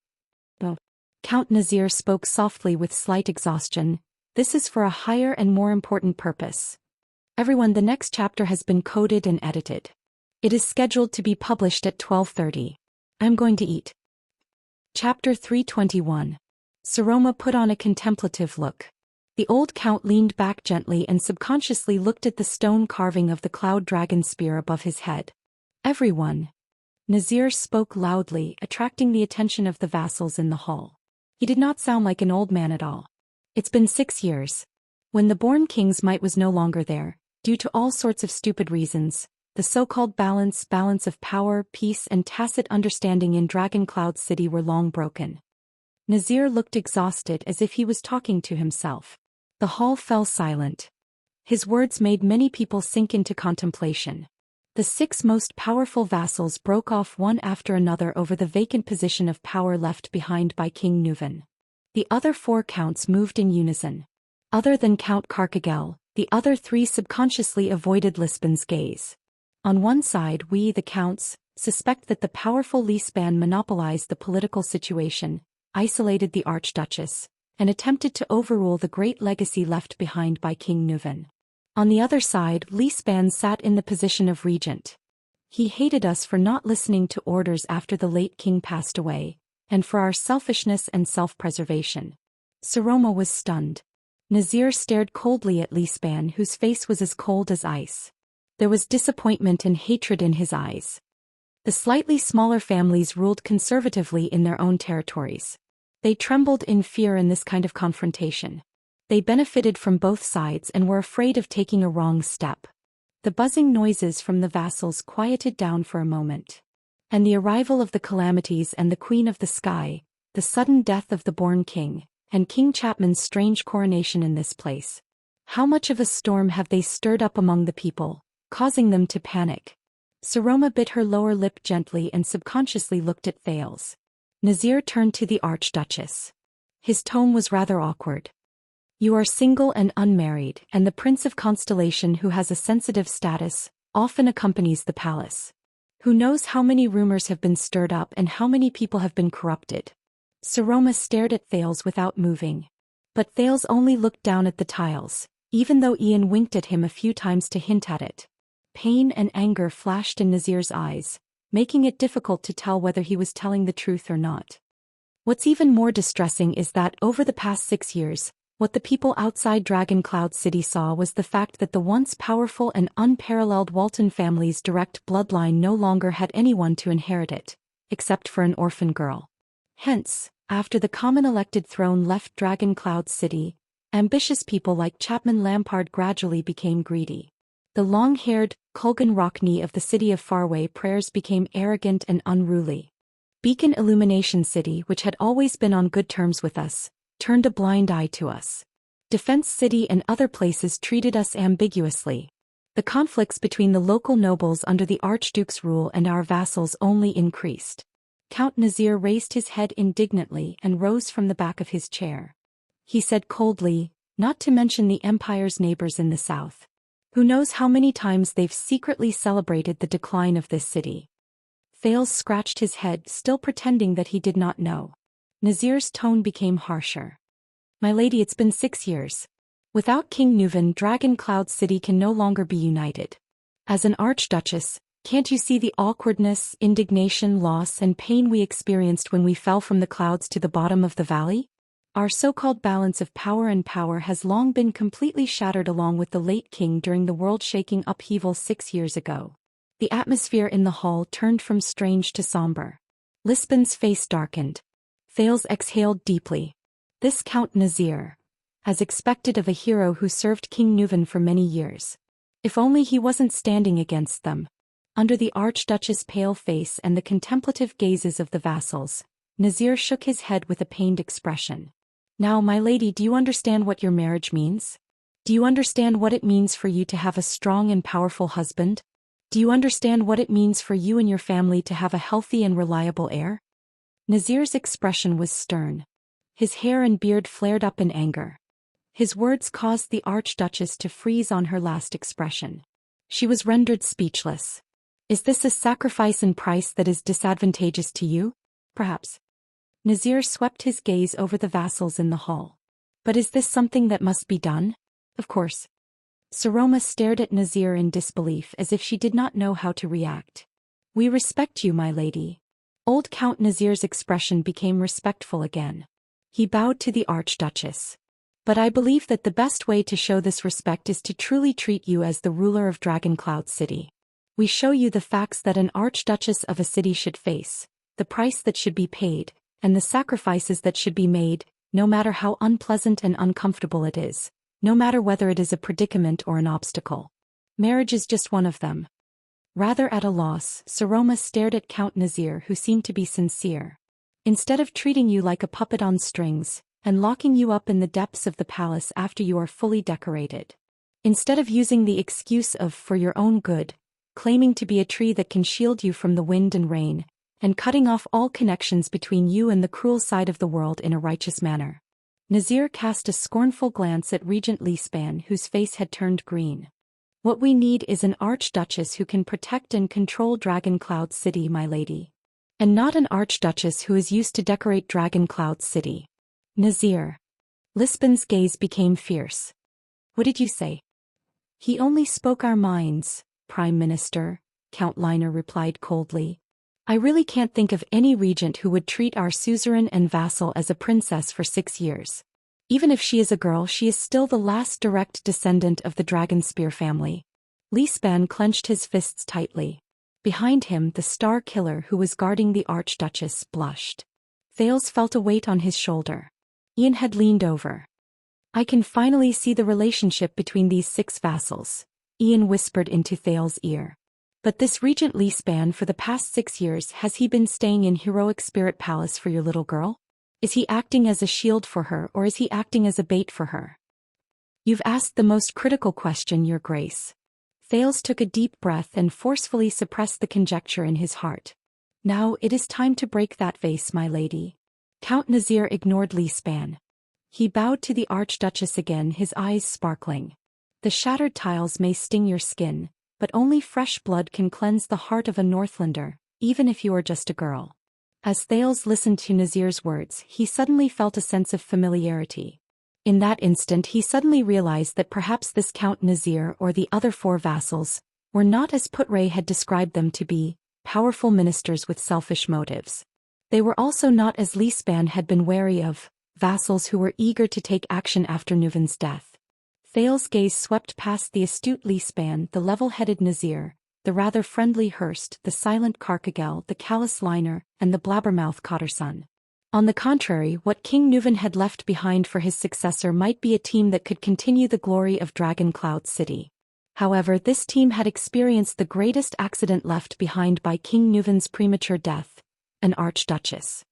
Oh. Count Nazir spoke softly with slight exhaustion. This is for a higher and more important purpose. Everyone, the next chapter has been coded and edited. It is scheduled to be published at 12:30. I'm going to eat. Chapter 321. Saroma put on a contemplative look. The old count leaned back gently and subconsciously looked at the stone carving of the cloud dragon spear above his head. Everyone. Nazir spoke loudly, attracting the attention of the vassals in the hall. He did not sound like an old man at all. It's been 6 years. When the born king's might was no longer there, due to all sorts of stupid reasons, the so-called balance of power, peace and tacit understanding in Dragon Cloud City were long broken. Nazir looked exhausted as if he was talking to himself. The hall fell silent. His words made many people sink into contemplation. The 6 most powerful vassals broke off one after another over the vacant position of power left behind by King Nuvan. The other 4 counts moved in unison. Other than Count Karkagel, the other 3 subconsciously avoided Lisban's gaze. On one side, we, the counts, suspect that the powerful Lisban monopolized the political situation, isolated the Archduchess, and attempted to overrule the great legacy left behind by King Nuvan. On the other side, Lisban sat in the position of regent. He hated us for not listening to orders after the late king passed away, and for our selfishness and self-preservation. Saroma was stunned. Nazir stared coldly at Lisban, whose face was as cold as ice. There was disappointment and hatred in his eyes. The slightly smaller families ruled conservatively in their own territories. They trembled in fear in this kind of confrontation. They benefited from both sides and were afraid of taking a wrong step. The buzzing noises from the vassals quieted down for a moment. And the arrival of the calamities and the Queen of the Sky, the sudden death of the born king, and King Chapman's strange coronation in this place. How much of a storm have they stirred up among the people, causing them to panic? Saroma bit her lower lip gently and subconsciously looked at Thales. Nazir turned to the Archduchess. His tone was rather awkward. You are single and unmarried, and the Prince of Constellation, who has a sensitive status, often accompanies the palace. Who knows how many rumors have been stirred up and how many people have been corrupted? Saroma stared at Thales without moving. But Thales only looked down at the tiles, even though Ian winked at him a few times to hint at it. Pain and anger flashed in Nazir's eyes, making it difficult to tell whether he was telling the truth or not. What's even more distressing is that over the past 6 years, what the people outside Dragon Cloud City saw was the fact that the once powerful and unparalleled Walton family's direct bloodline no longer had anyone to inherit it, except for an orphan girl. Hence, after the common elected throne left Dragon Cloud City, ambitious people like Chapman Lampard gradually became greedy. The long-haired, Kulgan Rockney of the city of Faraway Prayers became arrogant and unruly. Beacon Illumination City, which had always been on good terms with us, turned a blind eye to us. Defense City and other places treated us ambiguously. The conflicts between the local nobles under the Archduke's rule and our vassals only increased. Count Nazir raised his head indignantly and rose from the back of his chair. He said coldly, not to mention the Empire's neighbors in the south. Who knows how many times they've secretly celebrated the decline of this city. Thales scratched his head, still pretending that he did not know. Nazir's tone became harsher. My lady, it's been 6 years. Without King Nuvan, Dragon Cloud City can no longer be united. As an Archduchess, Can't you see the awkwardness, indignation, loss, and pain we experienced when we fell from the clouds to the bottom of the valley? Our so-called balance of power and power has long been completely shattered along with the late king during the world-shaking upheaval 6 years ago. The atmosphere in the hall turned from strange to somber. Lisbon's face darkened. Thales exhaled deeply. This Count Nazir, as expected of a hero who served King Nuvan for many years. If only he wasn't standing against them. Under the Archduchess' pale face and the contemplative gazes of the vassals, Nazir shook his head with a pained expression. Now, my lady, do you understand what your marriage means? Do you understand what it means for you to have a strong and powerful husband? Do you understand what it means for you and your family to have a healthy and reliable heir? Nazir's expression was stern. His hair and beard flared up in anger. His words caused the Archduchess to freeze on her last expression. She was rendered speechless. Is this a sacrifice and price that is disadvantageous to you? Perhaps. Nazir swept his gaze over the vassals in the hall. But is this something that must be done? Of course. Saroma stared at Nazir in disbelief as if she did not know how to react. We respect you, my lady. Old Count Nazir's expression became respectful again. He bowed to the Archduchess. But I believe that the best way to show this respect is to truly treat you as the ruler of Dragoncloud City. We show you the facts that an Archduchess of a city should face, the price that should be paid, and the sacrifices that should be made, no matter how unpleasant and uncomfortable it is, no matter whether it is a predicament or an obstacle. Marriage is just one of them. Rather at a loss, Saroma stared at Count Nazir, who seemed to be sincere. Instead of treating you like a puppet on strings, and locking you up in the depths of the palace after you are fully decorated. Instead of using the excuse of for your own good, claiming to be a tree that can shield you from the wind and rain, and cutting off all connections between you and the cruel side of the world in a righteous manner. Nazir cast a scornful glance at Regent Lisban, whose face had turned green. What we need is an Archduchess who can protect and control Dragoncloud City, my lady. And not an Archduchess who is used to decorate Dragoncloud City. Nazir. Lisban's gaze became fierce. What did you say? He only spoke our minds, Prime Minister, Count Liner replied coldly. I really can't think of any regent who would treat our suzerain and vassal as a princess for 6 years. Even if she is a girl, she is still the last direct descendant of the Dragonspear family. Lisban clenched his fists tightly. Behind him, the star killer who was guarding the Archduchess blushed. Thales felt a weight on his shoulder. Ian had leaned over. I can finally see the relationship between these 6 vassals, Ian whispered into Thales' ear. But this Regent Lisban, for the past 6 years, has he been staying in Heroic Spirit Palace for your little girl? Is he acting as a shield for her, or is he acting as a bait for her? You've asked the most critical question, Your Grace. Thales took a deep breath and forcefully suppressed the conjecture in his heart. Now it is time to break that vase, my lady. Count Nazir ignored Lisban. He bowed to the Archduchess again, his eyes sparkling. The shattered tiles may sting your skin, but only fresh blood can cleanse the heart of a Northlander, even if you are just a girl. As Thales listened to Nazir's words, he suddenly felt a sense of familiarity. In that instant he suddenly realized that perhaps this Count Nazir or the other 4 vassals were not as Putray had described them to be, powerful ministers with selfish motives. They were also not, as Lisban had been wary of, vassals who were eager to take action after Nuvan's death. Thales' gaze swept past the astute Lisban, the level-headed Nazir, the rather friendly Hurst, the silent Carcagel, the callous Liner, and the blabbermouth Cotterson. On the contrary, what King Nuvan had left behind for his successor might be a team that could continue the glory of Dragoncloud City. However, this team had experienced the greatest accident left behind by King Nuvan's premature death, an Archduchess.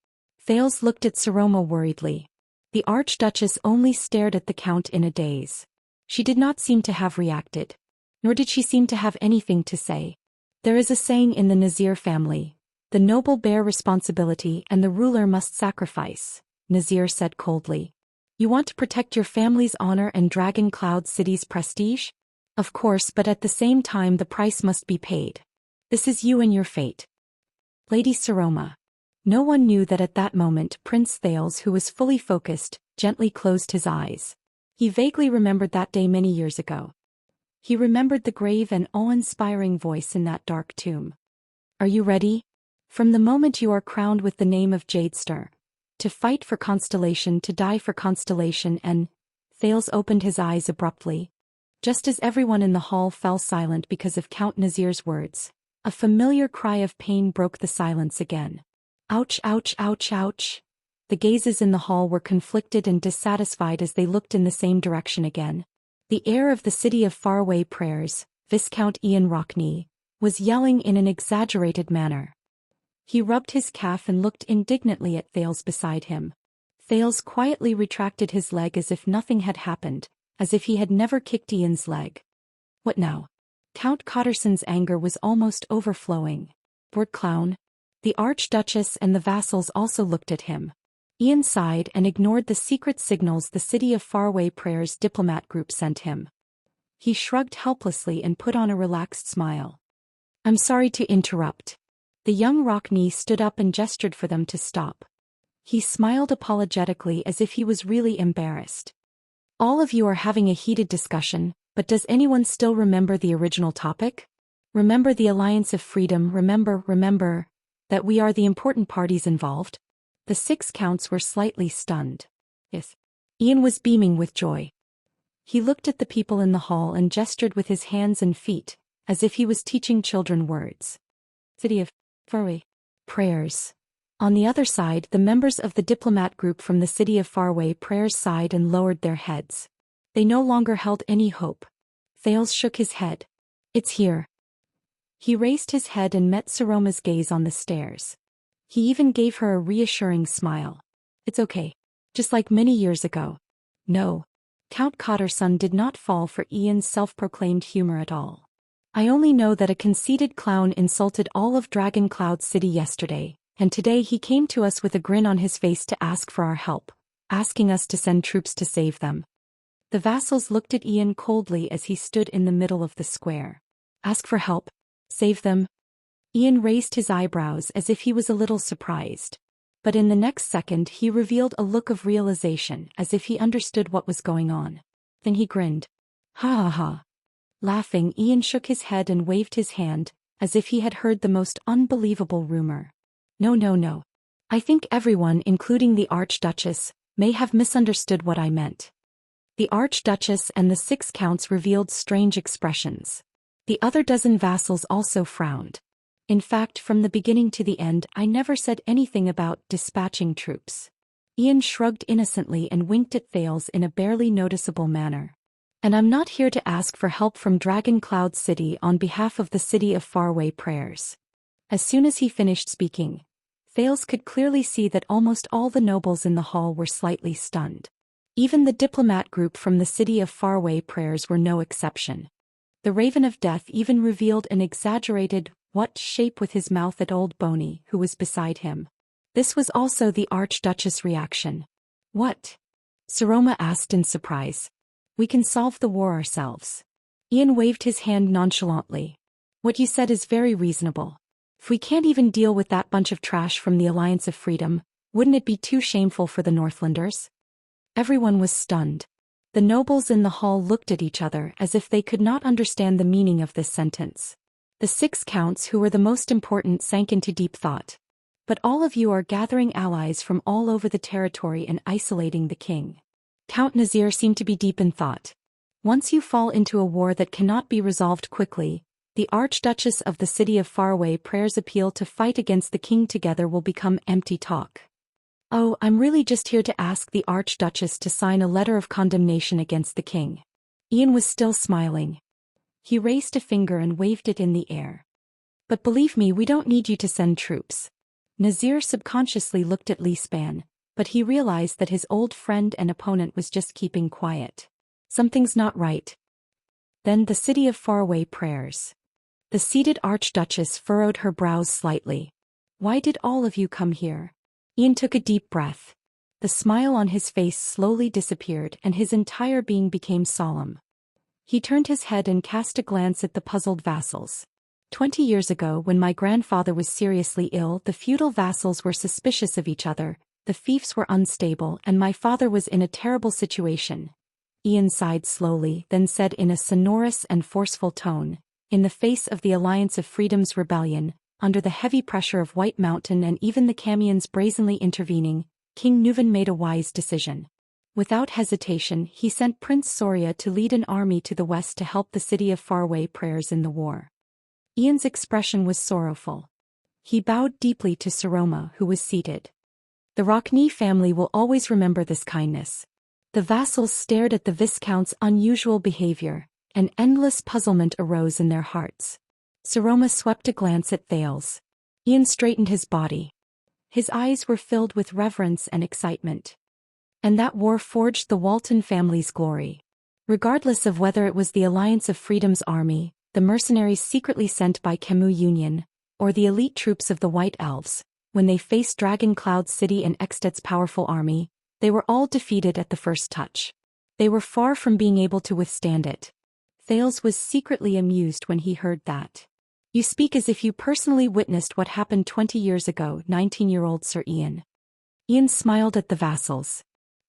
Thales looked at Saroma worriedly. The Archduchess only stared at the Count in a daze. She did not seem to have reacted. Nor did she seem to have anything to say. There is a saying in the Nazir family, the noble bear responsibility and the ruler must sacrifice, Nazir said coldly. You want to protect your family's honor and Dragoncloud City's prestige? Of course, but at the same time the price must be paid. This is you and your fate. Lady Saroma. No one knew that at that moment Prince Thales, who was fully focused, gently closed his eyes. He vaguely remembered that day many years ago. He remembered the grave and awe-inspiring voice in that dark tomb. Are you ready? From the moment you are crowned with the name of Jadester, to fight for Constellation, to die for Constellation, and Thales opened his eyes abruptly. Just as everyone in the hall fell silent because of Count Nazir's words, a familiar cry of pain broke the silence again. Ouch, ouch, ouch, ouch. The gazes in the hall were conflicted and dissatisfied as they looked in the same direction again. The heir of the city of faraway prayers, Viscount Ian Rockney, was yelling in an exaggerated manner. He rubbed his calf and looked indignantly at Thales beside him. Thales quietly retracted his leg as if nothing had happened, as if he had never kicked Ian's leg. What now? Count Cotterson's anger was almost overflowing. Word clown. The Archduchess and the vassals also looked at him. Ian sighed and ignored the secret signals the City of Faraway Prayers diplomat group sent him. He shrugged helplessly and put on a relaxed smile. I'm sorry to interrupt. The young Rockney stood up and gestured for them to stop. He smiled apologetically as if he was really embarrassed. All of you are having a heated discussion, but does anyone still remember the original topic? Remember the Alliance of Freedom, remember that we are the important parties involved? The 6 counts were slightly stunned. Yes. Ian was beaming with joy. He looked at the people in the hall and gestured with his hands and feet, as if he was teaching children words. City of Faraway Prayers. On the other side, the members of the diplomat group from the City of Faraway Prayers sighed and lowered their heads. They no longer held any hope. Thales shook his head. It's here. He raised his head and met Saroma's gaze on the stairs. He even gave her a reassuring smile. It's okay. Just like many years ago. No. Count Cotterson did not fall for Ian's self-proclaimed humor at all. I only know that a conceited clown insulted all of Dragon Cloud City yesterday, and today he came to us with a grin on his face to ask for our help, asking us to send troops to save them. The vassals looked at Ian coldly as he stood in the middle of the square. Ask for help? Save them? Ian raised his eyebrows as if he was a little surprised. But in the next second he revealed a look of realization as if he understood what was going on. Then he grinned. Ha ha ha. Laughing, Ian shook his head and waved his hand, as if he had heard the most unbelievable rumor. No. I think everyone, including the Archduchess, may have misunderstood what I meant. The Archduchess and the 6 counts revealed strange expressions. The other dozen vassals also frowned. In fact, from the beginning to the end, I never said anything about dispatching troops. Ian shrugged innocently and winked at Thales in a barely noticeable manner. And I'm not here to ask for help from Dragon Cloud City on behalf of the City of Faraway Prayers. As soon as he finished speaking, Thales could clearly see that almost all the nobles in the hall were slightly stunned. Even the diplomat group from the City of Faraway Prayers were no exception. The Raven of Death even revealed an exaggerated what shape with his mouth at old Boney, who was beside him. This was also the Archduchess' reaction. What? Saroma asked in surprise. We can solve the war ourselves. Ian waved his hand nonchalantly. What you said is very reasonable. If we can't even deal with that bunch of trash from the Alliance of Freedom, wouldn't it be too shameful for the Northlanders? Everyone was stunned. The nobles in the hall looked at each other as if they could not understand the meaning of this sentence. The 6 counts who were the most important sank into deep thought. But all of you are gathering allies from all over the territory and isolating the king. Count Nazir seemed to be deep in thought. Once you fall into a war that cannot be resolved quickly, the Archduchess of the City of Faraway Prayers' appeal to fight against the king together will become empty talk. Oh, I'm really just here to ask the Archduchess to sign a letter of condemnation against the king. Ian was still smiling. He raised a finger and waved it in the air. But believe me, we don't need you to send troops. Nazir subconsciously looked at Leespan, but he realized that his old friend and opponent was just keeping quiet. Something's not right. Then the City of Faraway Prayers. The seated Archduchess furrowed her brows slightly. Why did all of you come here? Ian took a deep breath. The smile on his face slowly disappeared and his entire being became solemn. He turned his head and cast a glance at the puzzled vassals. 20 years ago, when my grandfather was seriously ill, the feudal vassals were suspicious of each other, the fiefs were unstable, and my father was in a terrible situation. Ian sighed slowly, then said in a sonorous and forceful tone, "In the face of the Alliance of Freedom's rebellion, under the heavy pressure of White Mountain and even the Camions brazenly intervening, King Nuvan made a wise decision. Without hesitation, he sent Prince Soria to lead an army to the west to help the city of Faraway Prayers in the war." Ian's expression was sorrowful. He bowed deeply to Saroma, who was seated. "The Rockney family will always remember this kindness." The vassals stared at the Viscount's unusual behavior, and endless puzzlement arose in their hearts. Saroma swept a glance at Thales. Ian straightened his body. His eyes were filled with reverence and excitement. And that war forged the Walton family's glory. Regardless of whether it was the Alliance of Freedom's army, the mercenaries secretly sent by Khemu Union, or the elite troops of the White Elves, when they faced Dragon Cloud City and Extet's powerful army, they were all defeated at the first touch. They were far from being able to withstand it. Thales was secretly amused when he heard that. "You speak as if you personally witnessed what happened 20 years ago, 19-year-old Sir Ian." Ian smiled at the vassals.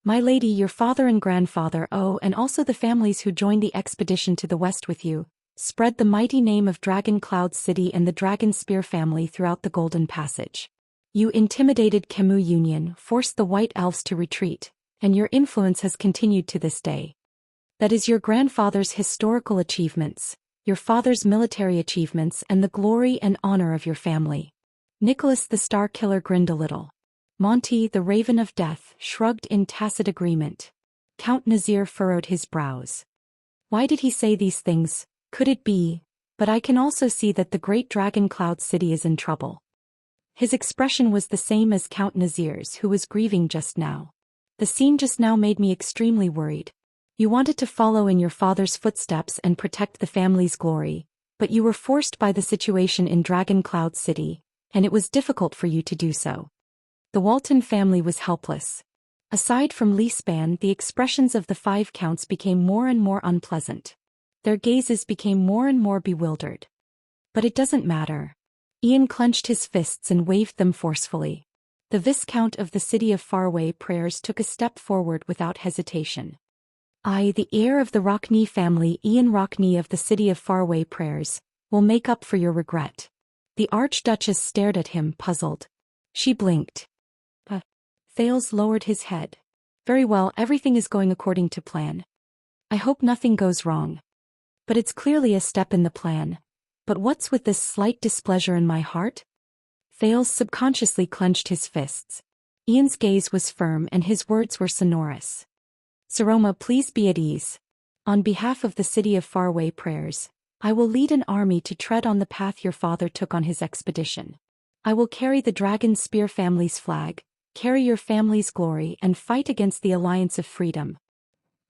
"My lady, your father and grandfather, and also the families who joined the expedition to the west with you, spread the mighty name of Dragon Cloud City and the Dragon Spear family throughout the Golden Passage. You intimidated Khemu Union, forced the White Elves to retreat, and your influence has continued to this day. That is your grandfather's historical achievements, your father's military achievements, and the glory and honor of your family." Nicholas the Star Killer grinned a little. Monty, the Raven of Death, shrugged in tacit agreement. Count Nazir furrowed his brows. Why did he say these things? Could it be? But I can also see that the great Dragon Cloud City is in trouble. His expression was the same as Count Nazir's, who was grieving just now. The scene just now made me extremely worried. You wanted to follow in your father's footsteps and protect the family's glory, but you were forced by the situation in Dragon Cloud City, and it was difficult for you to do so. The Walton family was helpless. Aside from Leespan, the expressions of the 5 counts became more and more unpleasant. Their gazes became more and more bewildered. But it doesn't matter. Ian clenched his fists and waved them forcefully. The Viscount of the city of Faraway Prayers took a step forward without hesitation. "I, the heir of the Rockney family, Ian Rockney of the city of Faraway Prayers, will make up for your regret." The Archduchess stared at him, puzzled. She blinked. Thales lowered his head. "Very well, everything is going according to plan. I hope nothing goes wrong. But it's clearly a step in the plan. But what's with this slight displeasure in my heart?" Thales subconsciously clenched his fists. Ian's gaze was firm and his words were sonorous. "Saroma, please be at ease. On behalf of the city of Faraway Prayers, I will lead an army to tread on the path your father took on his expedition. I will carry the Dragon Spear family's flag, carry your family's glory, and fight against the Alliance of Freedom."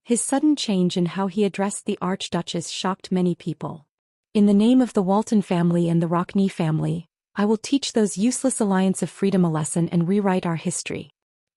His sudden change in how he addressed the Archduchess shocked many people. "In the name of the Walton family and the Rockney family, I will teach those useless Alliance of Freedom a lesson and rewrite our history.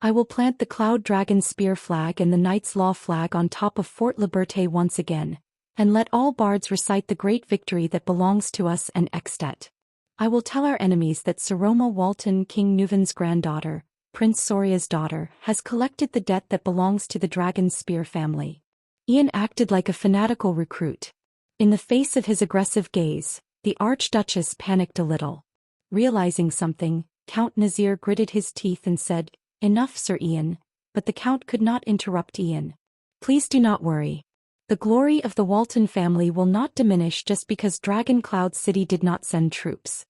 I will plant the Cloud Dragon Spear flag and the Knight's Law flag on top of Fort Liberté once again, and let all bards recite the great victory that belongs to us and Extet. I will tell our enemies that Saroma Walton, King Nuvan's granddaughter, Prince Soria's daughter, has collected the debt that belongs to the Dragon Spear family." Ian acted like a fanatical recruit. In the face of his aggressive gaze, the Archduchess panicked a little. Realizing something, Count Nazir gritted his teeth and said, "Enough, Sir Ian," but the Count could not interrupt Ian. "Please do not worry. The glory of the Walton family will not diminish just because Dragon Cloud City did not send troops."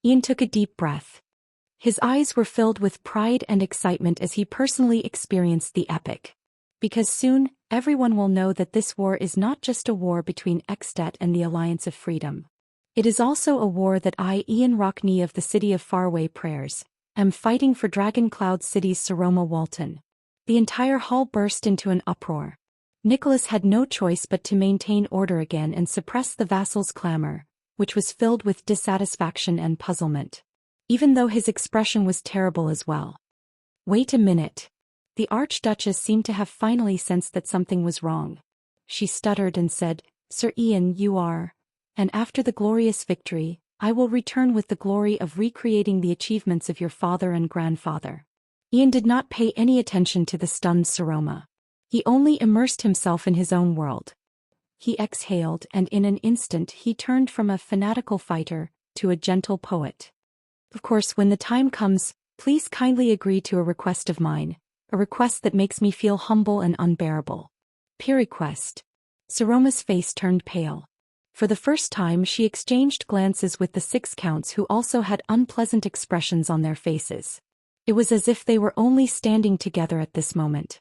Ian took a deep breath. His eyes were filled with pride and excitement as he personally experienced the epic. Because soon, everyone will know that this war is not just a war between Extet and the Alliance of Freedom. It is also a war that I, Ian Rockney of the city of Faraway Prayers, am fighting for Dragon Cloud City's Saroma Walton. The entire hall burst into an uproar. Nicholas had no choice but to maintain order again and suppress the vassals' clamor, which was filled with dissatisfaction and puzzlement. Even though his expression was terrible as well. "Wait a minute." The Archduchess seemed to have finally sensed that something was wrong. She stuttered and said, "Sir Ian, you are. And after the glorious victory, I will return with the glory of recreating the achievements of your father and grandfather." Ian did not pay any attention to the stunned Saroma. He only immersed himself in his own world. He exhaled, and in an instant he turned from a fanatical fighter to a gentle poet. Of course, when the time comes, please kindly agree to a request of mine, a request that makes me feel humble and unbearable. Peer request. Saroma's face turned pale. For the first time she exchanged glances with the 6 counts, who also had unpleasant expressions on their faces. It was as if they were only standing together at this moment.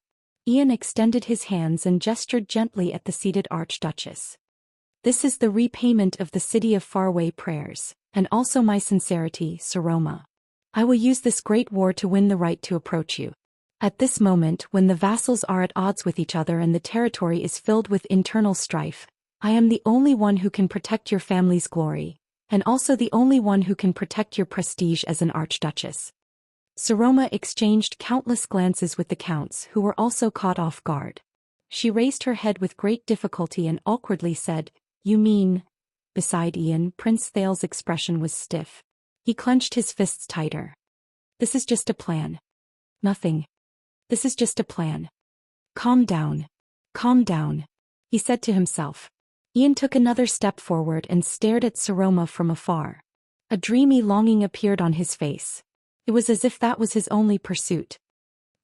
Ian extended his hands and gestured gently at the seated Archduchess. This is the repayment of the City of Faraway prayers, and also my sincerity, Saroma. I will use this great war to win the right to approach you. At this moment, when the vassals are at odds with each other and the territory is filled with internal strife, I am the only one who can protect your family's glory, and also the only one who can protect your prestige as an Archduchess. Saroma exchanged countless glances with the counts, who were also caught off guard. She raised her head with great difficulty and awkwardly said, "You mean?" Beside Ian, Prince Thale's expression was stiff. He clenched his fists tighter. "This is just a plan." "Nothing. This is just a plan." "Calm down. Calm down," he said to himself. Ian took another step forward and stared at Saroma from afar. A dreamy longing appeared on his face. It was as if that was his only pursuit.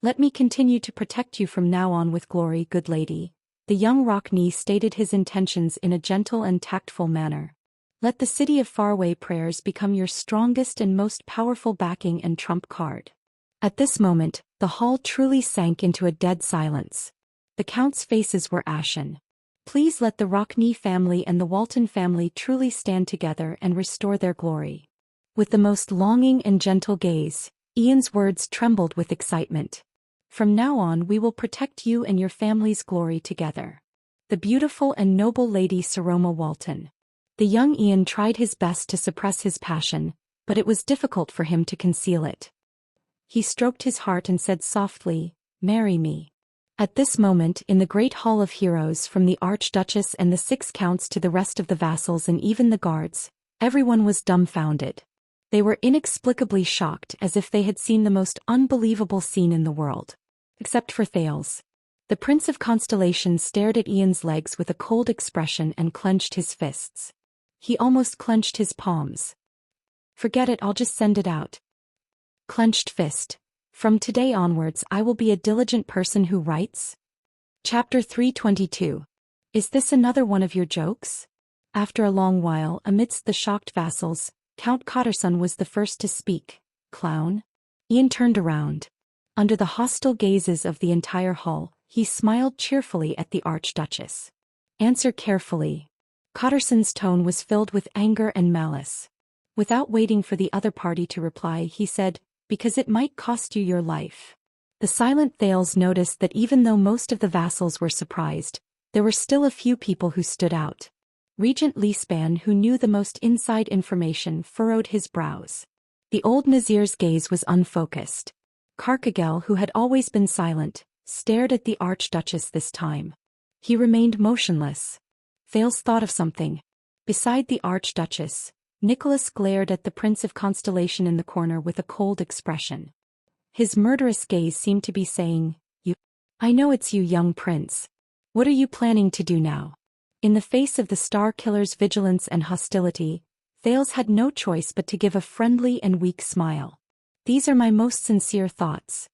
"Let me continue to protect you from now on with glory, good lady." The young Rockney stated his intentions in a gentle and tactful manner. "Let the City of Faraway prayers become your strongest and most powerful backing and trump card." At this moment, the hall truly sank into a dead silence. The counts' faces were ashen. Please let the Rockney family and the Walton family truly stand together and restore their glory. With the most longing and gentle gaze, Ian's words trembled with excitement. "From now on we will protect you and your family's glory together. The beautiful and noble Lady Saroma Walton." The young Ian tried his best to suppress his passion, but it was difficult for him to conceal it. He stroked his heart and said softly, "Marry me." At this moment, in the great hall of heroes, from the Archduchess and the 6 counts to the rest of the vassals and even the guards, everyone was dumbfounded. They were inexplicably shocked, as if they had seen the most unbelievable scene in the world. Except for Thales. The Prince of Constellation stared at Ian's legs with a cold expression and clenched his fists. He almost clenched his palms. "Forget it, I'll just send it out." Clenched fist. "From today onwards I will be a diligent person who writes." Chapter 322. Is this another one of your jokes? After a long while, amidst the shocked vassals, Count Cotterson was the first to speak. "Clown?" Ian turned around. Under the hostile gazes of the entire hall, he smiled cheerfully at the Archduchess. "Answer carefully." Cotterson's tone was filled with anger and malice. Without waiting for the other party to reply, he said, "Because it might cost you your life." The silent Thales noticed that even though most of the vassals were surprised, there were still a few people who stood out. Regent Leespan, who knew the most inside information, furrowed his brows. The old Nazir's gaze was unfocused. Carcagel, who had always been silent, stared at the Archduchess this time. He remained motionless. Thales thought of something. Beside the Archduchess, Nicholas glared at the Prince of Constellation in the corner with a cold expression. His murderous gaze seemed to be saying, "You. I know it's you, young prince. What are you planning to do now?" In the face of the Star Killer's vigilance and hostility, Thales had no choice but to give a friendly and weak smile. "These are my most sincere thoughts."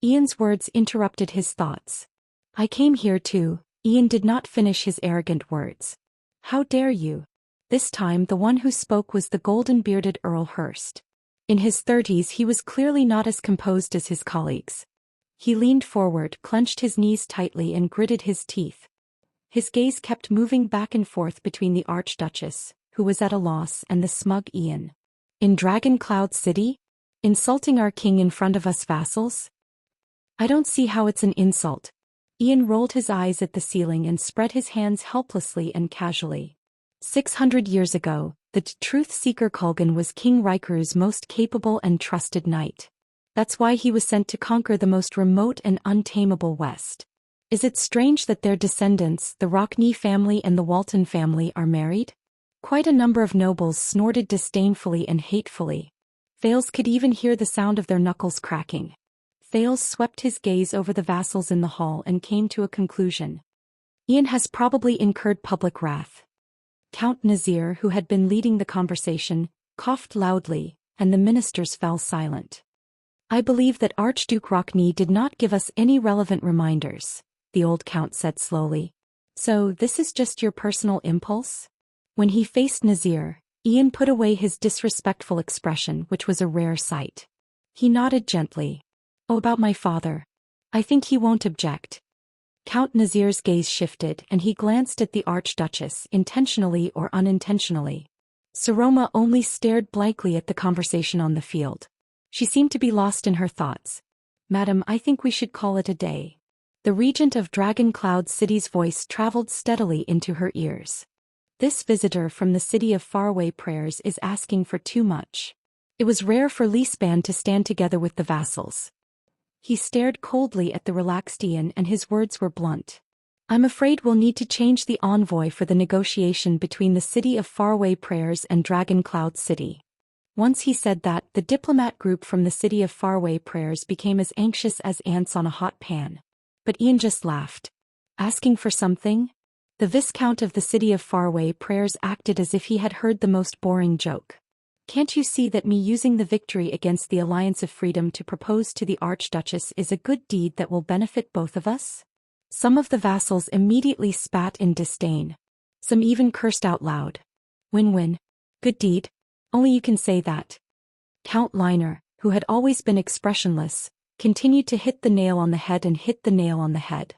Ian's words interrupted his thoughts. "I came here to..." Ian did not finish his arrogant words. "How dare you?" This time the one who spoke was the golden-bearded Earl Hurst. In his 30s he was clearly not as composed as his colleagues. He leaned forward, clenched his knees tightly and gritted his teeth. His gaze kept moving back and forth between the Archduchess, who was at a loss, and the smug Ian. "In Dragon Cloud City? Insulting our king in front of us vassals? I don't see how it's an insult." Ian rolled his eyes at the ceiling and spread his hands helplessly and casually. 600 years ago, the truth-seeker Kulgan was King Rikuru's most capable and trusted knight. That's why he was sent to conquer the most remote and untamable West. Is it strange that their descendants, the Rockney family and the Walton family, are married? Quite a number of nobles snorted disdainfully and hatefully. Thales could even hear the sound of their knuckles cracking. Thales swept his gaze over the vassals in the hall and came to a conclusion. Ian has probably incurred public wrath. Count Nazir, who had been leading the conversation, coughed loudly, and the ministers fell silent. I believe that Archduke Rockney did not give us any relevant reminders, the old count said slowly. So this is just your personal impulse? When he faced Nazir, Ian put away his disrespectful expression, which was a rare sight. He nodded gently. Oh, about my father. I think he won't object. Count Nazir's gaze shifted and he glanced at the Archduchess, intentionally or unintentionally. Saroma only stared blankly at the conversation on the field. She seemed to be lost in her thoughts. Madam, I think we should call it a day. The regent of Dragon Cloud City's voice traveled steadily into her ears. This visitor from the city of faraway prayers is asking for too much. It was rare for Lispan to stand together with the vassals. He stared coldly at the relaxed Ian and his words were blunt. I'm afraid we'll need to change the envoy for the negotiation between the city of faraway prayers and Dragon Cloud City. Once he said that, the diplomat group from the city of faraway prayers became as anxious as ants on a hot pan. But Ian just laughed. Asking for something? The Viscount of the city of faraway prayers acted as if he had heard the most boring joke. Can't you see that me using the victory against the Alliance of Freedom to propose to the Archduchess is a good deed that will benefit both of us? Some of the vassals immediately spat in disdain. Some even cursed out loud. Win-win. Good deed. Only you can say that. Count Liner, who had always been expressionless, continued to hit the nail on the head and hit the nail on the head.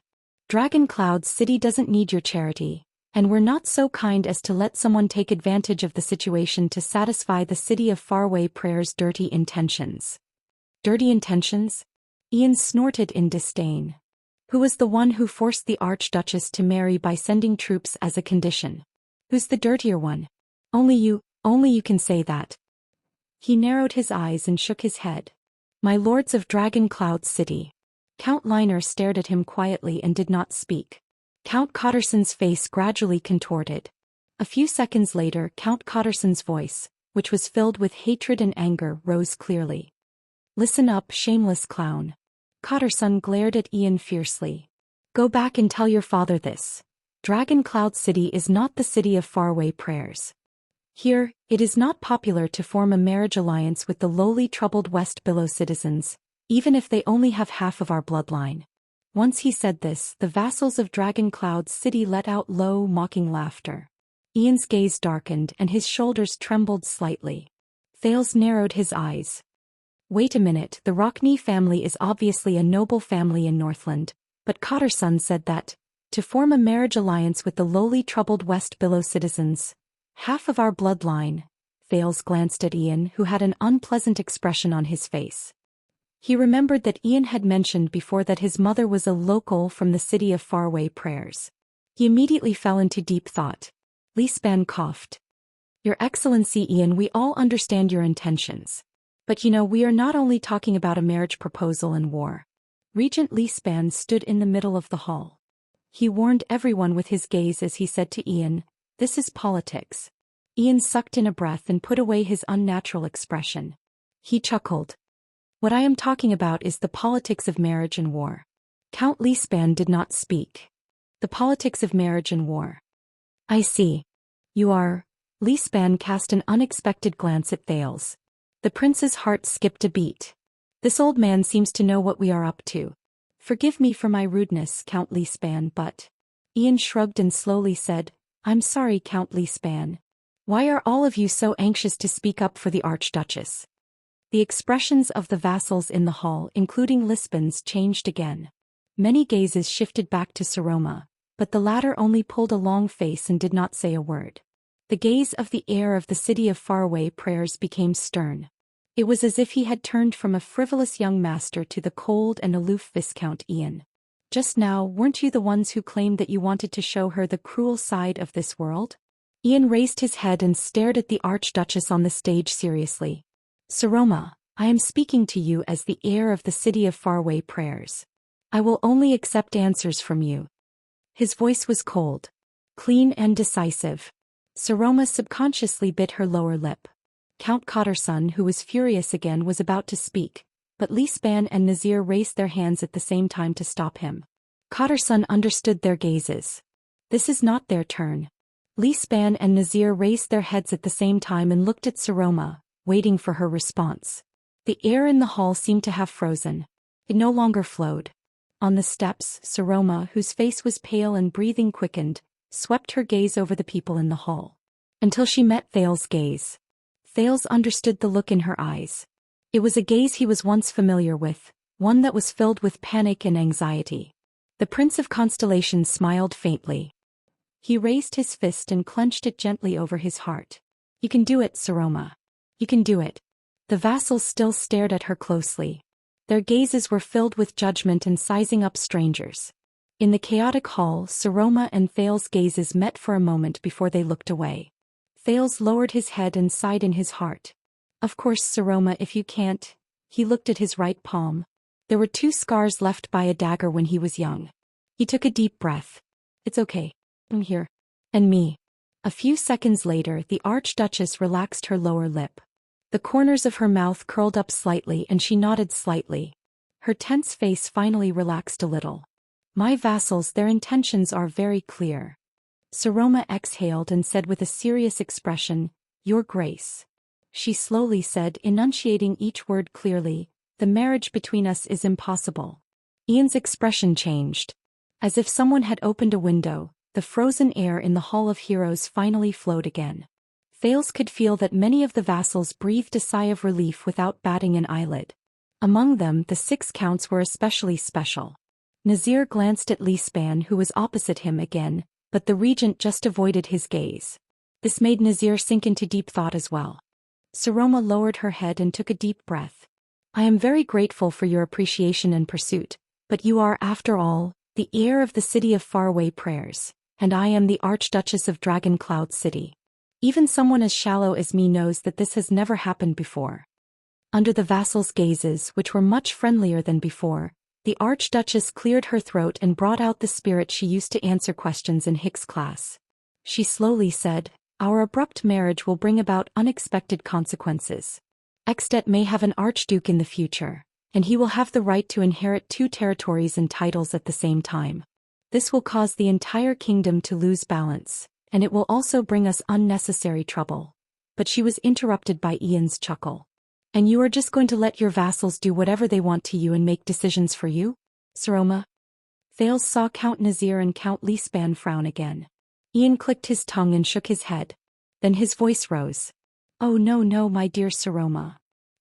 Dragon Cloud City doesn't need your charity, and we're not so kind as to let someone take advantage of the situation to satisfy the city of faraway prayers' dirty intentions. Dirty intentions? Ian snorted in disdain. Who was the one who forced the Archduchess to marry by sending troops as a condition? Who's the dirtier one? Only you can say that. He narrowed his eyes and shook his head. My lords of Dragon Cloud City. Count Liner stared at him quietly and did not speak. Count Cotterson's face gradually contorted. A few seconds later, Count Cotterson's voice, which was filled with hatred and anger, rose clearly. Listen up, shameless clown. Cotterson glared at Ian fiercely. Go back and tell your father this. Dragon Cloud City is not the city of faraway prayers. Here, it is not popular to form a marriage alliance with the lowly troubled West Billow citizens, even if they only have half of our bloodline. Once he said this, the vassals of Dragon Cloud City let out low, mocking laughter. Ian's gaze darkened and his shoulders trembled slightly. Thales narrowed his eyes. Wait a minute, the Rockney family is obviously a noble family in Northland, but Cotterson said that, to form a marriage alliance with the lowly troubled West Billow citizens, half of our bloodline. Thales glanced at Ian, who had an unpleasant expression on his face. He remembered that Ian had mentioned before that his mother was a local from the city of faraway prayers. He immediately fell into deep thought. Lispan coughed. Your Excellency Ian, we all understand your intentions. But we are not only talking about a marriage proposal and war. Regent Lispan stood in the middle of the hall. He warned everyone with his gaze as he said to Ian, this is politics. Ian sucked in a breath and put away his unnatural expression. He chuckled. What I am talking about is the politics of marriage and war. Count Lispan did not speak. The politics of marriage and war. I see. You are. Lispan cast an unexpected glance at Thales. The prince's heart skipped a beat. This old man seems to know what we are up to. Forgive me for my rudeness, Count Lispan, but... Ian shrugged and slowly said, I'm sorry, Count Lispan. Why are all of you so anxious to speak up for the Archduchess? The expressions of the vassals in the hall, including Lispan's, changed again. Many gazes shifted back to Saroma, but the latter only pulled a long face and did not say a word. The gaze of the heir of the city of faraway prayers became stern. It was as if he had turned from a frivolous young master to the cold and aloof Viscount Ian. Just now, weren't you the ones who claimed that you wanted to show her the cruel side of this world? Ian raised his head and stared at the Archduchess on the stage seriously. Saroma, I am speaking to you as the heir of the city of faraway prayers. I will only accept answers from you. His voice was cold, clean and decisive. Saroma subconsciously bit her lower lip. Count Cotterson, who was furious again, was about to speak, but Li Span and Nazir raised their hands at the same time to stop him. Cotter-sun understood their gazes. This is not their turn. Li Span and Nazir raised their heads at the same time and looked at Saroma, waiting for her response. The air in the hall seemed to have frozen. It no longer flowed. On the steps, Saroma, whose face was pale and breathing quickened, swept her gaze over the people in the hall. Until she met Thales's gaze. Thales understood the look in her eyes. It was a gaze he was once familiar with, one that was filled with panic and anxiety. The Prince of Constellations smiled faintly. He raised his fist and clenched it gently over his heart. You can do it, Saroma. You can do it. The vassals still stared at her closely. Their gazes were filled with judgment and sizing up strangers. In the chaotic hall, Saroma and Thales' gazes met for a moment before they looked away. Thales lowered his head and sighed in his heart. Of course, Saroma, if you can't. He looked at his right palm. There were 2 scars left by a dagger when he was young. He took a deep breath. It's okay. I'm here. And me. A few seconds later, the Archduchess relaxed her lower lip. The corners of her mouth curled up slightly and she nodded slightly. Her tense face finally relaxed a little. My vassals, their intentions are very clear. Saroma exhaled and said with a serious expression, Your Grace. She slowly said, enunciating each word clearly, the marriage between us is impossible. Ian's expression changed. As if someone had opened a window, the frozen air in the Hall of Heroes finally flowed again. Thales could feel that many of the vassals breathed a sigh of relief without batting an eyelid. Among them, the 6 counts were especially special. Nazir glanced at Li Span, who was opposite him again, but the regent just avoided his gaze. This made Nazir sink into deep thought as well. Saroma lowered her head and took a deep breath. I am very grateful for your appreciation and pursuit, but you are, after all, the heir of the city of faraway prayers, and I am the Archduchess of Dragon Cloud City. Even someone as shallow as me knows that this has never happened before. Under the vassals' gazes, which were much friendlier than before, the Archduchess cleared her throat and brought out the spirit she used to answer questions in Hicks' class. She slowly said, Our abrupt marriage will bring about unexpected consequences. Extet may have an archduke in the future, and he will have the right to inherit 2 territories and titles at the same time. This will cause the entire kingdom to lose balance, and it will also bring us unnecessary trouble. But she was interrupted by Ian's chuckle. And you are just going to let your vassals do whatever they want to you and make decisions for you? Saroma? Thales saw Count Nazir and Count Li Span frown again. Ian clicked his tongue and shook his head. Then his voice rose. Oh no, my dear Saroma.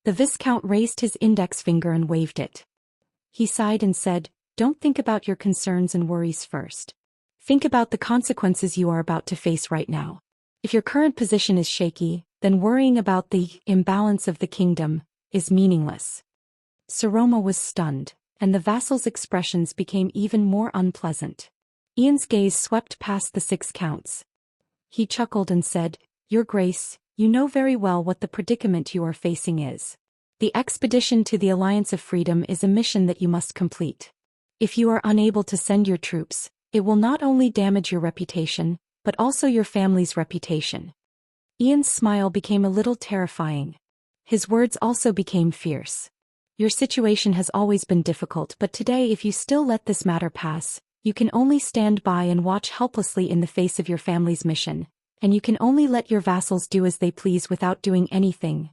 The Viscount raised his index finger and waved it. He sighed and said, Don't think about your concerns and worries first. Think about the consequences you are about to face right now. If your current position is shaky, then worrying about the imbalance of the kingdom is meaningless. Saroma was stunned, and the vassals' expressions became even more unpleasant. Ian's gaze swept past the 6 counts. He chuckled and said, Your Grace, you know very well what the predicament you are facing is. The expedition to the Alliance of Freedom is a mission that you must complete. If you are unable to send your troops, it will not only damage your reputation, but also your family's reputation. Ian's smile became a little terrifying. His words also became fierce. Your situation has always been difficult, but today if you still let this matter pass, you can only stand by and watch helplessly in the face of your family's mission, and you can only let your vassals do as they please without doing anything.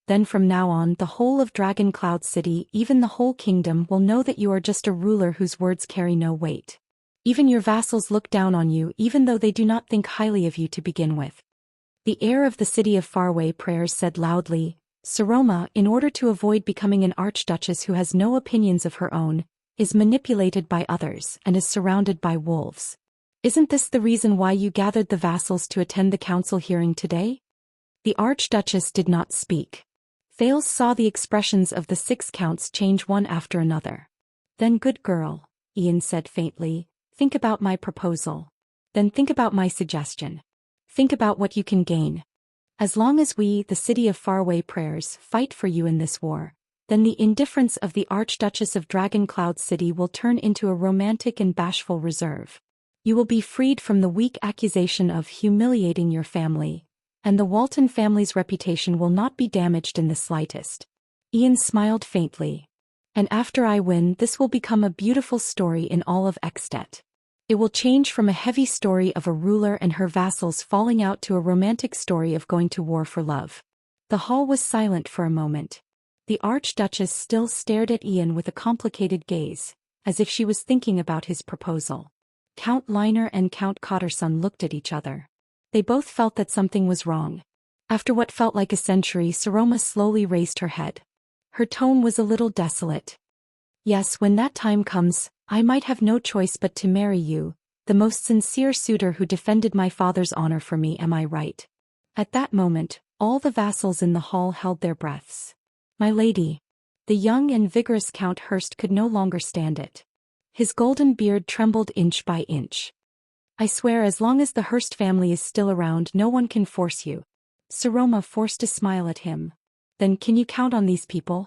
Then from now on, the whole of Dragon Cloud City, even the whole kingdom, will know that you are just a ruler whose words carry no weight. Even your vassals look down on you, even though they do not think highly of you to begin with. The heir of the city of faraway prayers said loudly, Saroma, in order to avoid becoming an archduchess who has no opinions of her own, is manipulated by others and is surrounded by wolves. Isn't this the reason why you gathered the vassals to attend the council hearing today? The Archduchess did not speak. Thales saw the expressions of the 6 counts change one after another. Then good girl, Ian said faintly, think about my proposal. Then think about my suggestion. Think about what you can gain. As long as we, the city of faraway prayers, fight for you in this war, then the indifference of the Archduchess of Dragon Cloud City will turn into a romantic and bashful reserve. You will be freed from the weak accusation of humiliating your family, and the Walton family's reputation will not be damaged in the slightest. Ian smiled faintly. And after I win, this will become a beautiful story in all of Extet. It will change from a heavy story of a ruler and her vassals falling out to a romantic story of going to war for love. The hall was silent for a moment. The Archduchess still stared at Ian with a complicated gaze, as if she was thinking about his proposal. Count Liner and Count Cotterson looked at each other. They both felt that something was wrong. After what felt like a century, Saroma slowly raised her head. Her tone was a little desolate. Yes, when that time comes, I might have no choice but to marry you, the most sincere suitor who defended my father's honor for me, am I right? At that moment, all the vassals in the hall held their breaths. My lady. The young and vigorous Count Hurst could no longer stand it. His golden beard trembled inch by inch. I swear, as long as the Hurst family is still around, no one can force you. Saroma forced a smile at him. Then can you count on these people?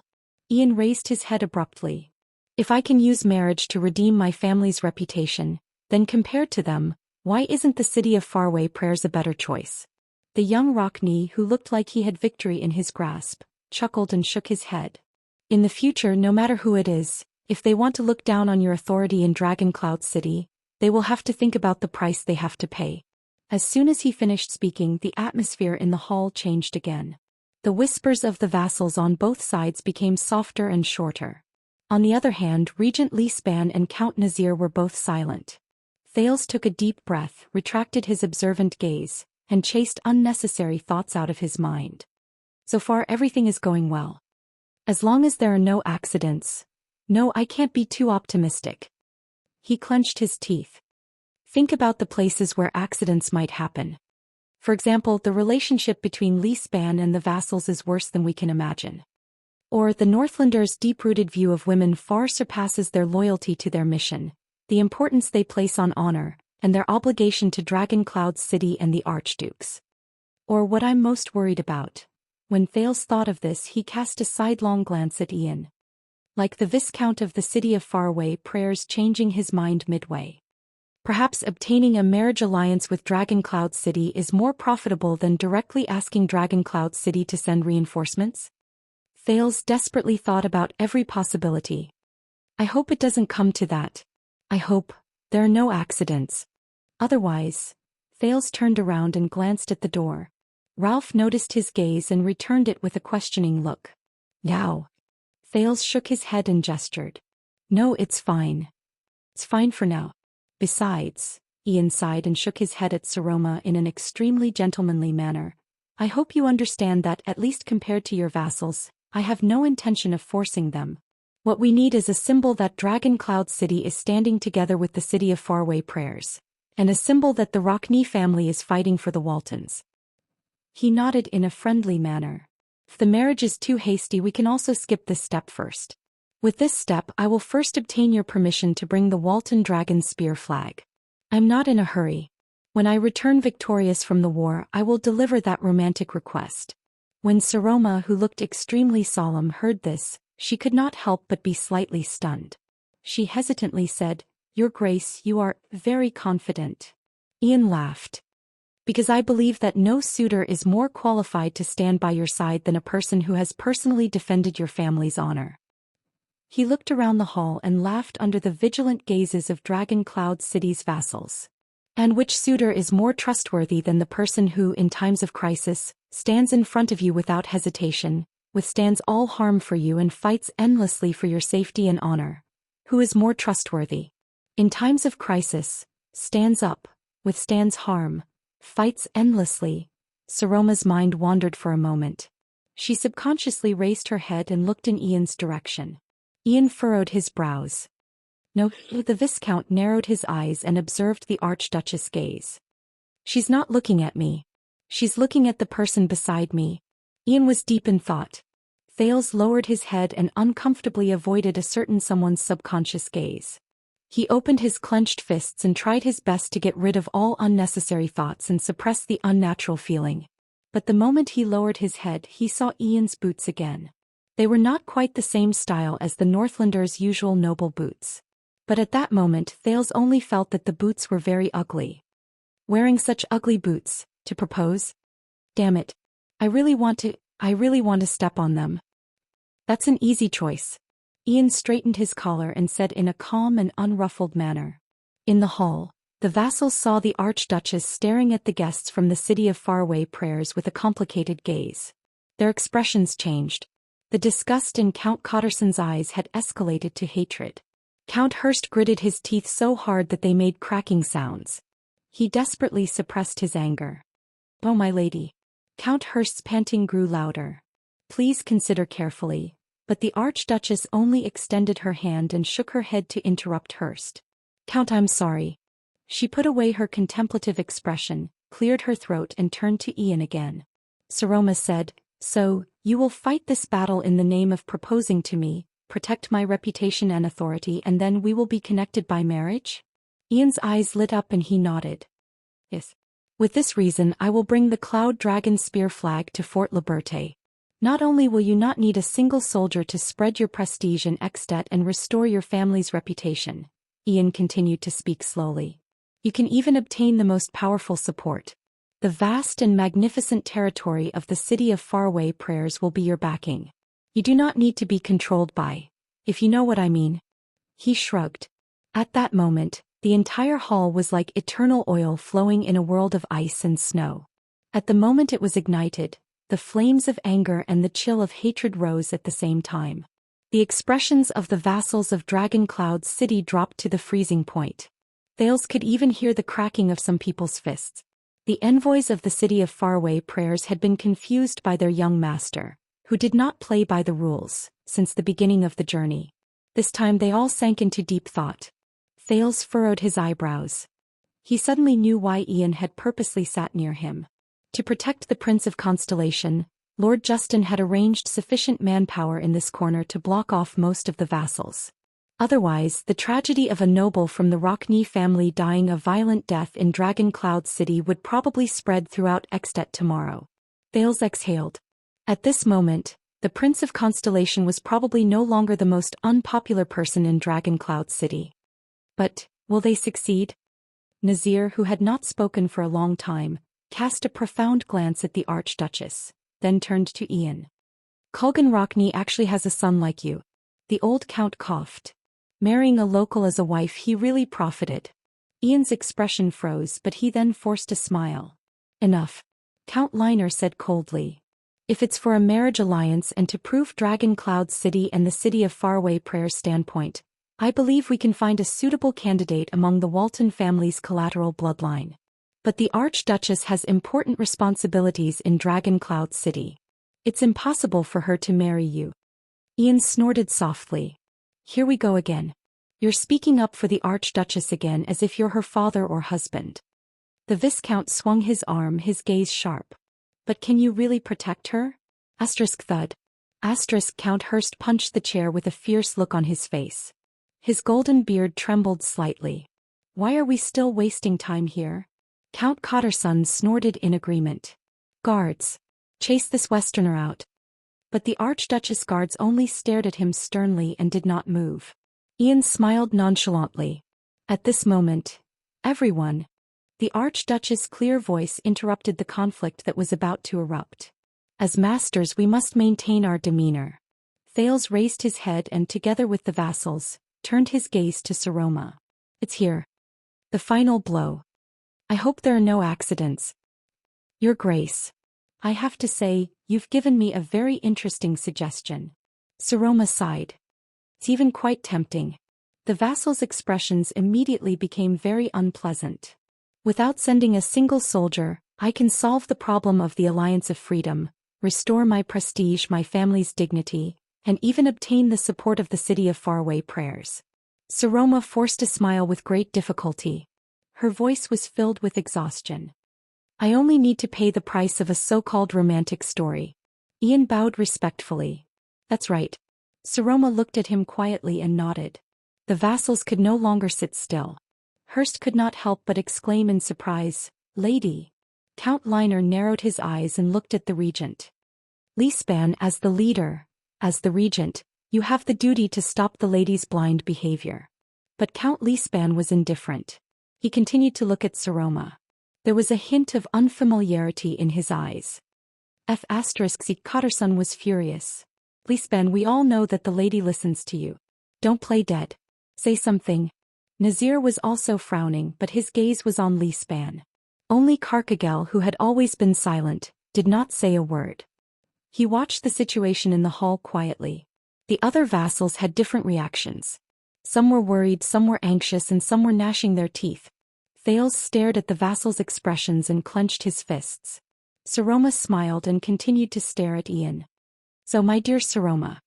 Ian raised his head abruptly. If I can use marriage to redeem my family's reputation, then compared to them, why isn't the city of faraway prayers a better choice? The young Rockney, who looked like he had victory in his grasp, chuckled and shook his head. In the future, no matter who it is, if they want to look down on your authority in Dragon Cloud City, they will have to think about the price they have to pay. As soon as he finished speaking, the atmosphere in the hall changed again. The whispers of the vassals on both sides became softer and shorter. On the other hand, Regent Leespan and Count Nazir were both silent. Thales took a deep breath, retracted his observant gaze, and chased unnecessary thoughts out of his mind. So far everything is going well. As long as there are no accidents. No, I can't be too optimistic. He clenched his teeth. Think about the places where accidents might happen. For example, the relationship between Leespan and the vassals is worse than we can imagine. Or the Northlanders' deep-rooted view of women far surpasses their loyalty to their mission, the importance they place on honor, and their obligation to Dragon Cloud City and the Archdukes. Or what I'm most worried about. When Thales thought of this, he cast a sidelong glance at Ian. Like the Viscount of the City of Faraway Prayers, changing his mind midway. Perhaps obtaining a marriage alliance with Dragon Cloud City is more profitable than directly asking Dragon Cloud City to send reinforcements? Thales desperately thought about every possibility. I hope it doesn't come to that. I hope there are no accidents. Otherwise, Thales turned around and glanced at the door. Ralph noticed his gaze and returned it with a questioning look. Now. Thales shook his head and gestured. No, it's fine. It's fine for now. Besides, Ian sighed and shook his head at Saroma in an extremely gentlemanly manner. I hope you understand that, at least compared to your vassals, I have no intention of forcing them. What we need is a symbol that Dragon Cloud City is standing together with the City of Faraway Prayers, and a symbol that the Rockney family is fighting for the Waltons. He nodded in a friendly manner. If the marriage is too hasty, we can also skip this step first. With this step, I will first obtain your permission to bring the Walton Dragon Spear flag. I'm not in a hurry. When I return victorious from the war, I will deliver that romantic request. When Saroma, who looked extremely solemn, heard this, she could not help but be slightly stunned. She hesitantly said, Your Grace, you are very confident. Ian laughed. Because I believe that no suitor is more qualified to stand by your side than a person who has personally defended your family's honor. He looked around the hall and laughed under the vigilant gazes of Dragon Cloud City's vassals. And which suitor is more trustworthy than the person who, in times of crisis, stands in front of you without hesitation, withstands all harm for you and fights endlessly for your safety and honor? Who is more trustworthy? In times of crisis, stands up, withstands harm, fights endlessly. Saroma's mind wandered for a moment. She subconsciously raised her head and looked in Ian's direction. Ian furrowed his brows. No, the Viscount narrowed his eyes and observed the Archduchess' gaze. She's not looking at me. She's looking at the person beside me. Ian was deep in thought. Thales lowered his head and uncomfortably avoided a certain someone's subconscious gaze. He opened his clenched fists and tried his best to get rid of all unnecessary thoughts and suppress the unnatural feeling. But the moment he lowered his head, he saw Ian's boots again. They were not quite the same style as the Northlanders' usual noble boots. But at that moment, Thales only felt that the boots were very ugly. Wearing such ugly boots, to propose? Damn it. I really want to step on them. That's an easy choice. Ian straightened his collar and said in a calm and unruffled manner. In the hall, the vassals saw the Archduchess staring at the guests from the city of faraway prayers with a complicated gaze. Their expressions changed. The disgust in Count Cotterson's eyes had escalated to hatred. Count Hurst gritted his teeth so hard that they made cracking sounds. He desperately suppressed his anger. "Oh, my lady." Count Hurst's panting grew louder. "Please consider carefully." But the Archduchess only extended her hand and shook her head to interrupt Hurst. "Count, I'm sorry." She put away her contemplative expression, cleared her throat and turned to Ian again. Saroma said, "So, you will fight this battle in the name of proposing to me, protect my reputation and authority, and then we will be connected by marriage?" Ian's eyes lit up and he nodded. "Yes. With this reason I will bring the Cloud Dragon Spear flag to Fort Liberté. Not only will you not need a single soldier to spread your prestige in Extet and restore your family's reputation," Ian continued to speak slowly. "You can even obtain the most powerful support. The vast and magnificent territory of the city of faraway prayers will be your backing. You do not need to be controlled by, if you know what I mean." He shrugged. At that moment, the entire hall was like eternal oil flowing in a world of ice and snow. At the moment it was ignited, the flames of anger and the chill of hatred rose at the same time. The expressions of the vassals of Dragon Cloud City dropped to the freezing point. Thales could even hear the cracking of some people's fists. The envoys of the city of faraway prayers had been confused by their young master, who did not play by the rules, since the beginning of the journey. This time they all sank into deep thought. Thales furrowed his eyebrows. He suddenly knew why Ian had purposely sat near him. To protect the Prince of Constellation, Lord Justin had arranged sufficient manpower in this corner to block off most of the vassals. Otherwise, the tragedy of a noble from the Rockney family dying a violent death in Dragon Cloud City would probably spread throughout Extet tomorrow. Thales exhaled. At this moment, the Prince of Constellation was probably no longer the most unpopular person in Dragon Cloud City. But, will they succeed? Nazir, who had not spoken for a long time, cast a profound glance at the Archduchess, then turned to Ian. "Kulgan Rockney actually has a son like you." The old count coughed. Marrying a local as a wife, he really profited. Ian's expression froze, but he then forced a smile. "Enough," Count Liner said coldly. "If it's for a marriage alliance and to prove Dragon Cloud City and the city of faraway prayers standpoint, I believe we can find a suitable candidate among the Walton family's collateral bloodline. But the Archduchess has important responsibilities in Dragon Cloud City. It's impossible for her to marry you." Ian snorted softly. "Here we go again. You're speaking up for the Archduchess again as if you're her father or husband." The Viscount swung his arm, his gaze sharp. "But can you really protect her?" Thud. Count Hurst punched the chair with a fierce look on his face. His golden beard trembled slightly. "Why are we still wasting time here?" Count Cotterson snorted in agreement. "Guards! Chase this Westerner out." But the Archduchess guards only stared at him sternly and did not move. Ian smiled nonchalantly. At this moment, everyone. The Archduchess' clear voice interrupted the conflict that was about to erupt. "As masters we must maintain our demeanor." Thales raised his head and, together with the vassals, turned his gaze to Saroma. "It's here. The final blow. I hope there are no accidents." "Your Grace. I have to say, you've given me a very interesting suggestion." Saroma sighed. "It's even quite tempting." The vassals' expressions immediately became very unpleasant. "Without sending a single soldier, I can solve the problem of the Alliance of Freedom, restore my prestige, my family's dignity, and even obtain the support of the city of faraway prayers." Saroma forced a smile with great difficulty. Her voice was filled with exhaustion. "I only need to pay the price of a so-called romantic story." Ian bowed respectfully. "That's right." Saroma looked at him quietly and nodded. The vassals could no longer sit still. Hurst could not help but exclaim in surprise, "Lady!" Count Liner narrowed his eyes and looked at the regent. "Lisban, as the leader, as the regent, you have the duty to stop the lady's blind behavior." But Count Lisban was indifferent. He continued to look at Saroma. There was a hint of unfamiliarity in his eyes. Cotterson was furious. Lispen, we all know that the lady listens to you. Don't play dead. Say something. Nazir was also frowning, but his gaze was on Lispen. Only Karkagel, who had always been silent, did not say a word. He watched the situation in the hall quietly. The other vassals had different reactions. Some were worried, some were anxious, and some were gnashing their teeth. Thales stared at the vassals' expressions and clenched his fists. Saroma smiled and continued to stare at Ian. So, my dear Saroma.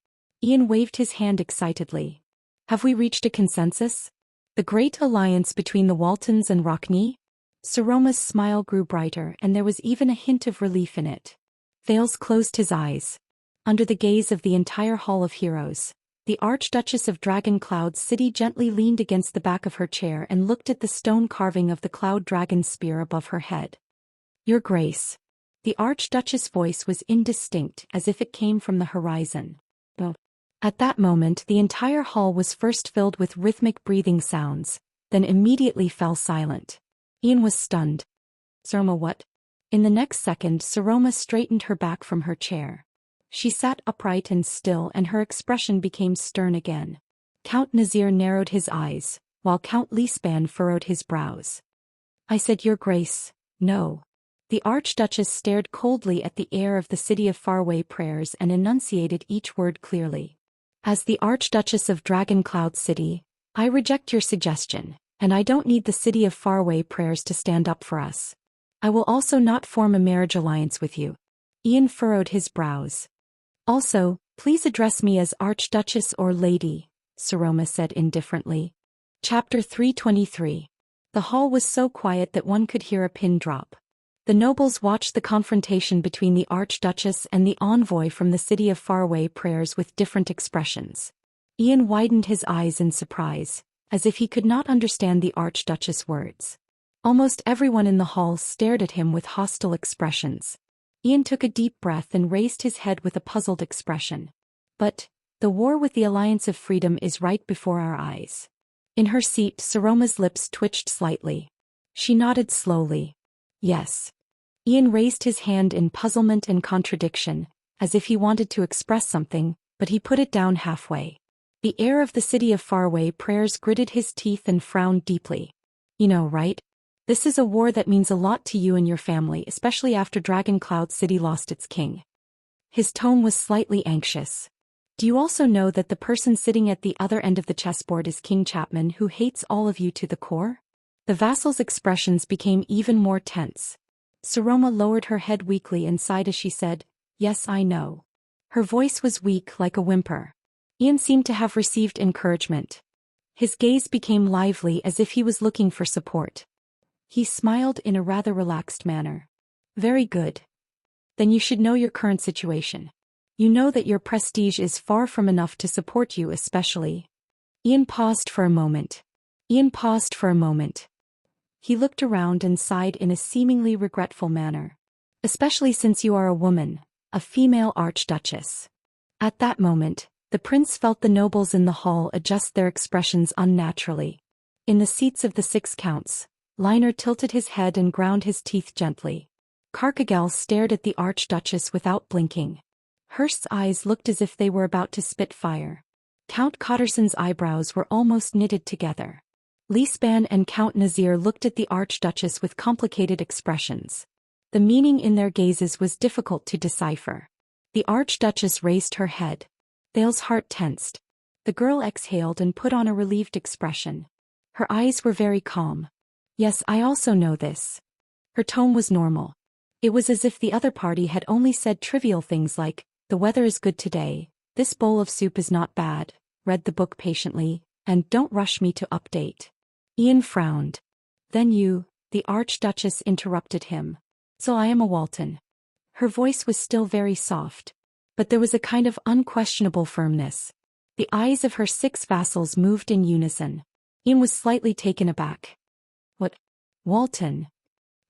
Ian waved his hand excitedly. Have we reached a consensus? The great alliance between the Waltons and Rockney? Saroma's smile grew brighter, and there was even a hint of relief in it. Thales closed his eyes. Under the gaze of the entire Hall of Heroes, the Archduchess of Dragon Cloud's City gently leaned against the back of her chair and looked at the stone carving of the Cloud Dragon spear above her head. Your Grace. The Archduchess' voice was indistinct, as if it came from the horizon. At that moment, the entire hall was first filled with rhythmic breathing sounds, then immediately fell silent. Ian was stunned. Saroma, what? In the next second, Saroma straightened her back from her chair. She sat upright and still, and her expression became stern again. Count Nazir narrowed his eyes, while Count Lispan furrowed his brows. I said, Your Grace, no. The Archduchess stared coldly at the air of the City of Faraway Prayers and enunciated each word clearly. As the Archduchess of Dragon Cloud City, I reject your suggestion, and I don't need the City of Faraway Prayers to stand up for us. I will also not form a marriage alliance with you. Ian furrowed his brows. Also, please address me as Archduchess or Lady, Saroma said indifferently. Chapter 323. The hall was so quiet that one could hear a pin drop. The nobles watched the confrontation between the Archduchess and the envoy from the City of Faraway Prayers with different expressions. Ian widened his eyes in surprise, as if he could not understand the Archduchess' words. Almost everyone in the hall stared at him with hostile expressions. Ian took a deep breath and raised his head with a puzzled expression. But, the war with the Alliance of Freedom is right before our eyes. In her seat, Saroma's lips twitched slightly. She nodded slowly. Yes. Ian raised his hand in puzzlement and contradiction, as if he wanted to express something, but he put it down halfway. The air of the City of Faraway Prayers gritted his teeth and frowned deeply. You know, right? This is a war that means a lot to you and your family, especially after Dragon Cloud City lost its king. His tone was slightly anxious. Do you also know that the person sitting at the other end of the chessboard is King Chapman, who hates all of you to the core? The vassal's expressions became even more tense. Saroma lowered her head weakly and sighed as she said, Yes, I know. Her voice was weak like a whimper. Ian seemed to have received encouragement. His gaze became lively as if he was looking for support. He smiled in a rather relaxed manner. Very good. Then you should know your current situation. You know that your prestige is far from enough to support you especially. Ian paused for a moment. He looked around and sighed in a seemingly regretful manner. Especially since you are a woman, a female archduchess. At that moment, the prince felt the nobles in the hall adjust their expressions unnaturally. In the seats of the 6 counts, Liner tilted his head and ground his teeth gently. Karkagel stared at the archduchess without blinking. Hurst's eyes looked as if they were about to spit fire. Count Cotterson's eyebrows were almost knitted together. Lispan and Count Nazir looked at the Archduchess with complicated expressions. The meaning in their gazes was difficult to decipher. The Archduchess raised her head. Thale's heart tensed. The girl exhaled and put on a relieved expression. Her eyes were very calm. Yes, I also know this. Her tone was normal. It was as if the other party had only said trivial things like, the weather is good today, this bowl of soup is not bad, read the book patiently, and don't rush me to update. Ian frowned. Then you, the Archduchess interrupted him. So I am a Walton. Her voice was still very soft. But there was a kind of unquestionable firmness. The eyes of her 6 vassals moved in unison. Ian was slightly taken aback. What? Walton?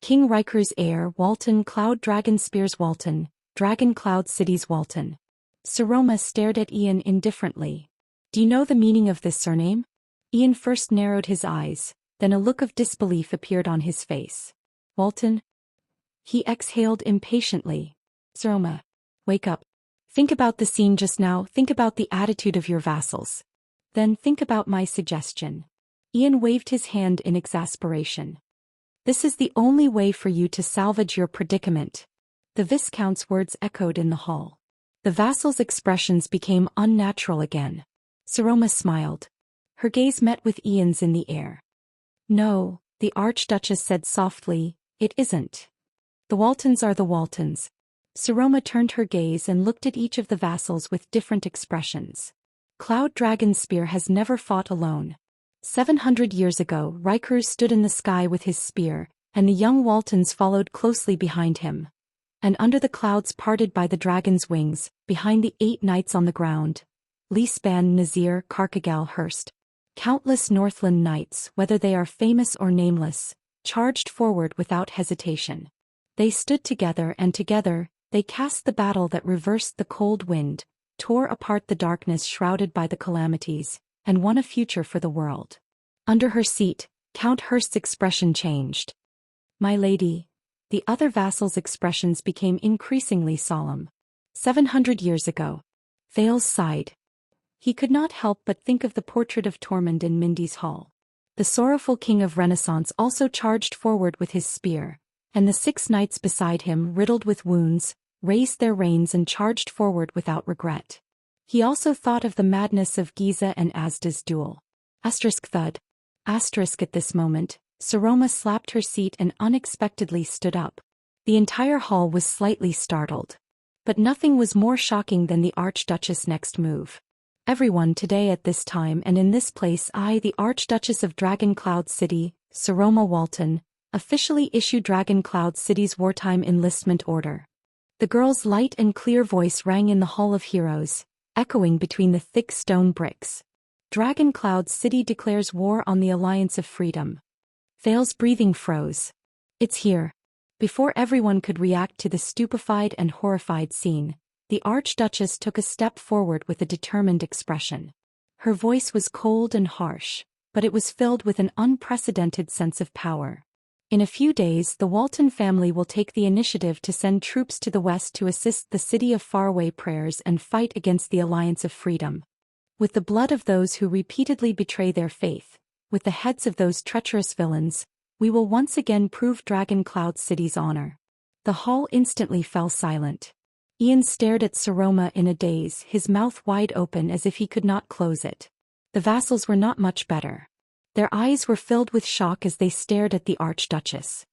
King Riker's heir, Walton, Cloud Dragon Spears Walton, Dragon Cloud City's Walton. Saroma stared at Ian indifferently. Do you know the meaning of this surname? Ian first narrowed his eyes, then a look of disbelief appeared on his face. Walton? He exhaled impatiently. Saroma, wake up. Think about the scene just now, think about the attitude of your vassals. Then think about my suggestion. Ian waved his hand in exasperation. This is the only way for you to salvage your predicament. The Viscount's words echoed in the hall. The vassals' expressions became unnatural again. Saroma smiled. Her gaze met with Ian's in the air. No, the Archduchess said softly, it isn't. The Waltons are the Waltons. Saroma turned her gaze and looked at each of the vassals with different expressions. Cloud Dragon's spear has never fought alone. 700 years ago, Rykers stood in the sky with his spear, and the young Waltons followed closely behind him. And under the clouds parted by the dragon's wings, behind the 8 knights on the ground, Lisban, Nazir, Carcagal, Hurst, countless Northland knights, whether they are famous or nameless, charged forward without hesitation. They stood together and together, they cast the battle that reversed the cold wind, tore apart the darkness shrouded by the calamities, and won a future for the world. Under her seat, Count Hurst's expression changed. My lady. The other vassals' expressions became increasingly solemn. 700 years ago. Thales sighed. He could not help but think of the portrait of Tormund in Mindy's hall. The sorrowful king of Renaissance also charged forward with his spear, and the 6 knights beside him, riddled with wounds, raised their reins and charged forward without regret. He also thought of the madness of Giza and Asda's duel. Thud. At this moment, Saroma slapped her seat and unexpectedly stood up. The entire hall was slightly startled. But nothing was more shocking than the Archduchess' next move. Everyone today at this time and in this place, I, the Archduchess of Dragon Cloud City, Saroma Walton, officially issue Dragon Cloud City's wartime enlistment order. The girl's light and clear voice rang in the Hall of Heroes, echoing between the thick stone bricks. Dragon Cloud City declares war on the Alliance of Freedom. Thale's breathing froze. It's here. Before everyone could react to the stupefied and horrified scene, the Archduchess took a step forward with a determined expression. Her voice was cold and harsh, but it was filled with an unprecedented sense of power. In a few days, the Walton family will take the initiative to send troops to the west to assist the City of Faraway Prayers and fight against the Alliance of Freedom. With the blood of those who repeatedly betray their faith, with the heads of those treacherous villains, we will once again prove Dragon Cloud City's honor. The hall instantly fell silent. Ian stared at Saroma in a daze, his mouth wide open as if he could not close it. The vassals were not much better. Their eyes were filled with shock as they stared at the Archduchess.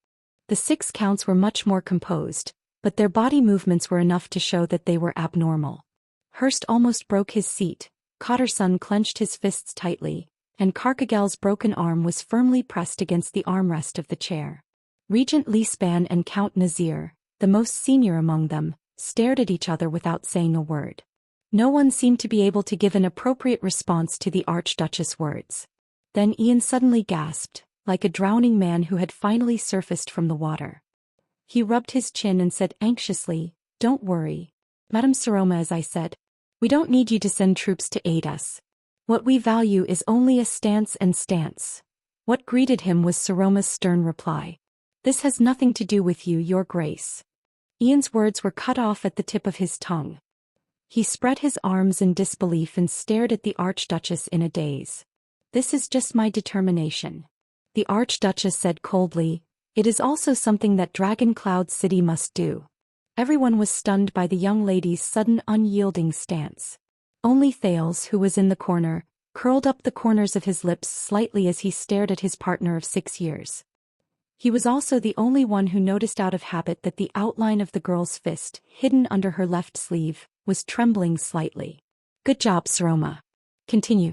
The 6 counts were much more composed, but their body movements were enough to show that they were abnormal. Hurst almost broke his seat, Cotterson clenched his fists tightly, and Carcagal's broken arm was firmly pressed against the armrest of the chair. Regent Lisban and Count Nazir, the most senior among them, stared at each other without saying a word. No one seemed to be able to give an appropriate response to the Archduchess' words. Then Ian suddenly gasped, like a drowning man who had finally surfaced from the water. He rubbed his chin and said anxiously, "Don't worry, Madame Saroma, as I said. We don't need you to send troops to aid us. What we value is only a stance and stance." What greeted him was Saroma's stern reply. "This has nothing to do with you, Your Grace." Ian's words were cut off at the tip of his tongue. He spread his arms in disbelief and stared at the Archduchess in a daze. "This is just my determination," the Archduchess said coldly. "It is also something that Dragon Cloud City must do." Everyone was stunned by the young lady's sudden unyielding stance. Only Thales, who was in the corner, curled up the corners of his lips slightly as he stared at his partner of 6 years. He was also the only one who noticed out of habit that the outline of the girl's fist, hidden under her left sleeve, was trembling slightly. "Good job, Saroma. Continue,"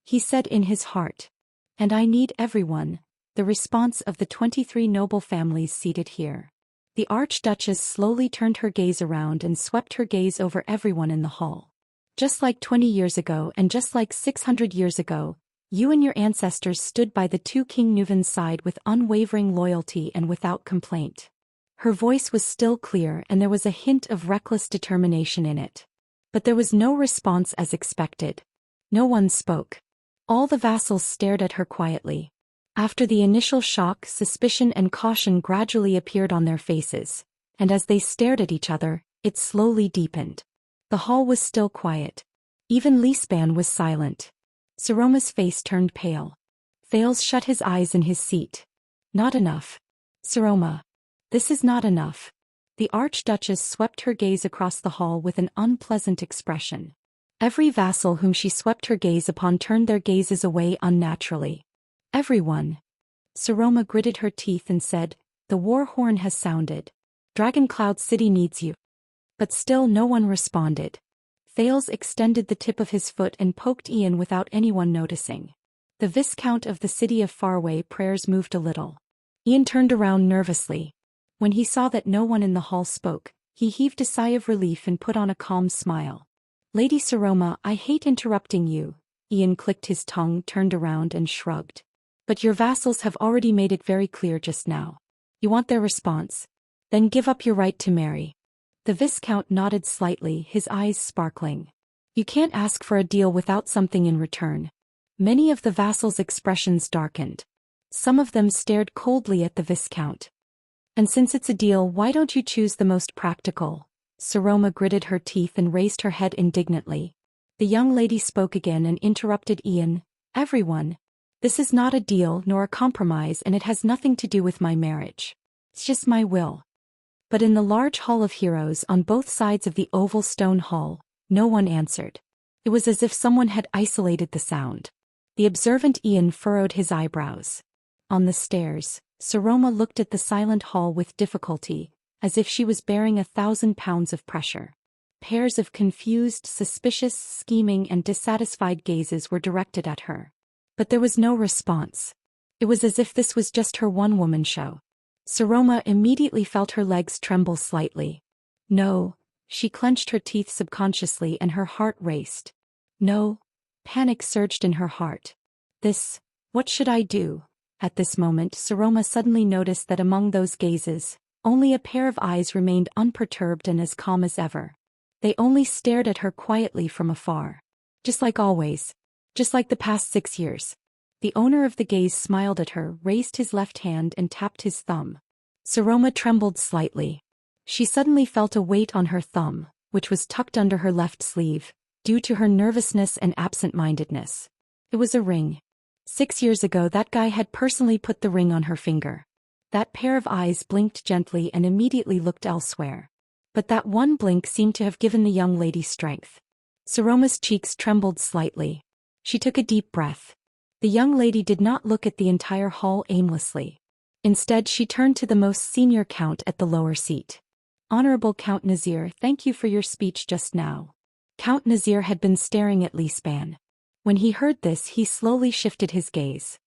he said in his heart. "And I need everyone," the response of the 23 noble families seated here. The Archduchess slowly turned her gaze around and swept her gaze over everyone in the hall. "Just like 20 years ago and just like 600 years ago, you and your ancestors stood by the 2 King Nuvan's side with unwavering loyalty and without complaint." Her voice was still clear and there was a hint of reckless determination in it. But there was no response as expected. No one spoke. All the vassals stared at her quietly. After the initial shock, suspicion and caution gradually appeared on their faces, and as they stared at each other, it slowly deepened. The hall was still quiet. Even Lisban was silent. Saroma's face turned pale. Thales shut his eyes in his seat. Not enough. Saroma. This is not enough. The Archduchess swept her gaze across the hall with an unpleasant expression. Every vassal whom she swept her gaze upon turned their gazes away unnaturally. Everyone. Saroma gritted her teeth and said, "The war horn has sounded. Dragoncloud City needs you." But still no one responded. Thales extended the tip of his foot and poked Ian without anyone noticing. The Viscount of the city of Faraway Prayers moved a little. Ian turned around nervously. When he saw that no one in the hall spoke, he heaved a sigh of relief and put on a calm smile. "Lady Saroma, I hate interrupting you." Ian clicked his tongue, turned around and shrugged. "But your vassals have already made it very clear just now. You want their response? Then give up your right to marry." The Viscount nodded slightly, his eyes sparkling. "You can't ask for a deal without something in return." Many of the vassals' expressions darkened. Some of them stared coldly at the Viscount. "And since it's a deal, why don't you choose the most practical?" Saroma gritted her teeth and raised her head indignantly. The young lady spoke again and interrupted Ian. "Everyone. This is not a deal nor a compromise, and it has nothing to do with my marriage. It's just my will." But in the large hall of heroes on both sides of the oval stone hall, no one answered. It was as if someone had isolated the sound. The observant Ian furrowed his eyebrows. On the stairs, Saroma looked at the silent hall with difficulty, as if she was bearing 1,000 pounds of pressure. Pairs of confused, suspicious, scheming and dissatisfied gazes were directed at her. But there was no response. It was as if this was just her one-woman show. Saroma immediately felt her legs tremble slightly. No, she clenched her teeth subconsciously and her heart raced. No, panic surged in her heart. What should I do? At this moment, Saroma suddenly noticed that among those gazes, only a pair of eyes remained unperturbed and as calm as ever. They only stared at her quietly from afar. Just like always. Just like the past 6 years. The owner of the gaze smiled at her, raised his left hand and tapped his thumb. Saroma trembled slightly. She suddenly felt a weight on her thumb, which was tucked under her left sleeve, due to her nervousness and absent-mindedness. It was a ring. 6 years ago that guy had personally put the ring on her finger. That pair of eyes blinked gently and immediately looked elsewhere. But that one blink seemed to have given the young lady strength. Saroma's cheeks trembled slightly. She took a deep breath. The young lady did not look at the entire hall aimlessly. Instead, she turned to the most senior count at the lower seat. "Honorable Count Nazir, thank you for your speech just now." Count Nazir had been staring at Lisban. When he heard this, he slowly shifted his gaze.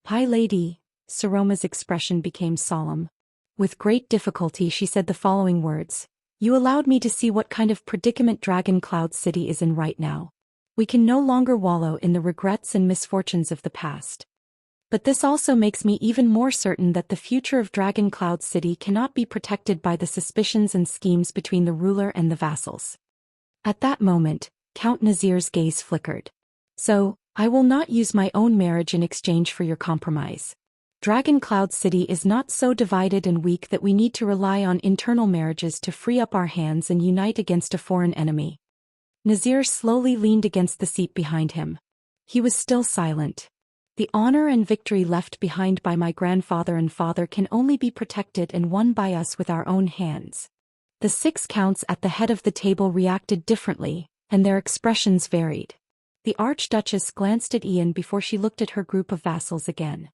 "Hi, lady." Saroma's expression became solemn. With great difficulty she said the following words. "You allowed me to see what kind of predicament Dragoncloud City is in right now. We can no longer wallow in the regrets and misfortunes of the past. But this also makes me even more certain that the future of Dragoncloud City cannot be protected by the suspicions and schemes between the ruler and the vassals." At that moment, Count Nazir's gaze flickered. "So, I will not use my own marriage in exchange for your compromise. Dragoncloud City is not so divided and weak that we need to rely on internal marriages to free up our hands and unite against a foreign enemy." Nazir slowly leaned against the seat behind him. He was still silent. "The honor and victory left behind by my grandfather and father can only be protected and won by us with our own hands." The 6 counts at the head of the table reacted differently, and their expressions varied. The Archduchess glanced at Ian before she looked at her group of vassals again.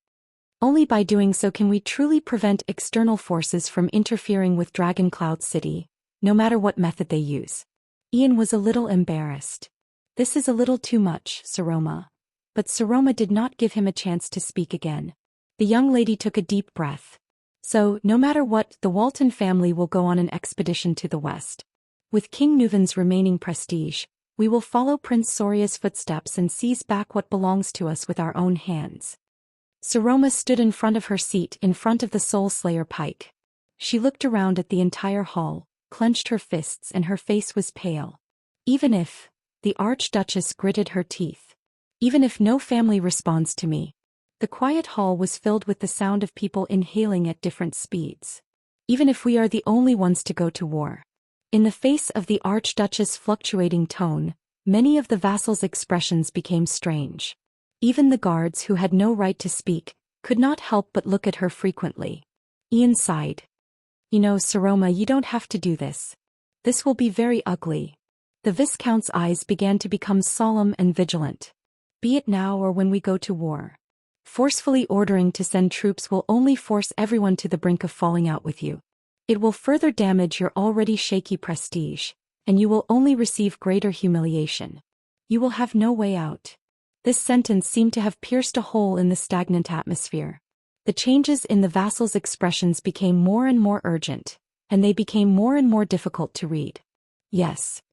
"Only by doing so can we truly prevent external forces from interfering with Dragoncloud City, no matter what method they use." Ian was a little embarrassed. "This is a little too much, Saroma." But Saroma did not give him a chance to speak again. The young lady took a deep breath. "So, no matter what, the Walton family will go on an expedition to the west. With King Nuven's remaining prestige, we will follow Prince Soria's footsteps and seize back what belongs to us with our own hands." Saroma stood in front of her seat in front of the Soul Slayer pike. She looked around at the entire hall, clenched her fists and her face was pale. "Even if," the Archduchess gritted her teeth, "even if no family responds to me." The quiet hall was filled with the sound of people inhaling at different speeds. "Even if we are the only ones to go to war. In the face of the Archduchess' fluctuating tone, many of the vassals' expressions became strange. Even the guards who had no right to speak could not help but look at her frequently. Ian sighed. You know, Saroma, you don't have to do this. This will be very ugly. The Viscount's eyes began to become solemn and vigilant. Be it now or when we go to war. Forcefully ordering to send troops will only force everyone to the brink of falling out with you. It will further damage your already shaky prestige, and you will only receive greater humiliation. You will have no way out. This sentence seemed to have pierced a hole in the stagnant atmosphere. The changes in the vassals' expressions became more and more urgent, and they became more and more difficult to read. Yes.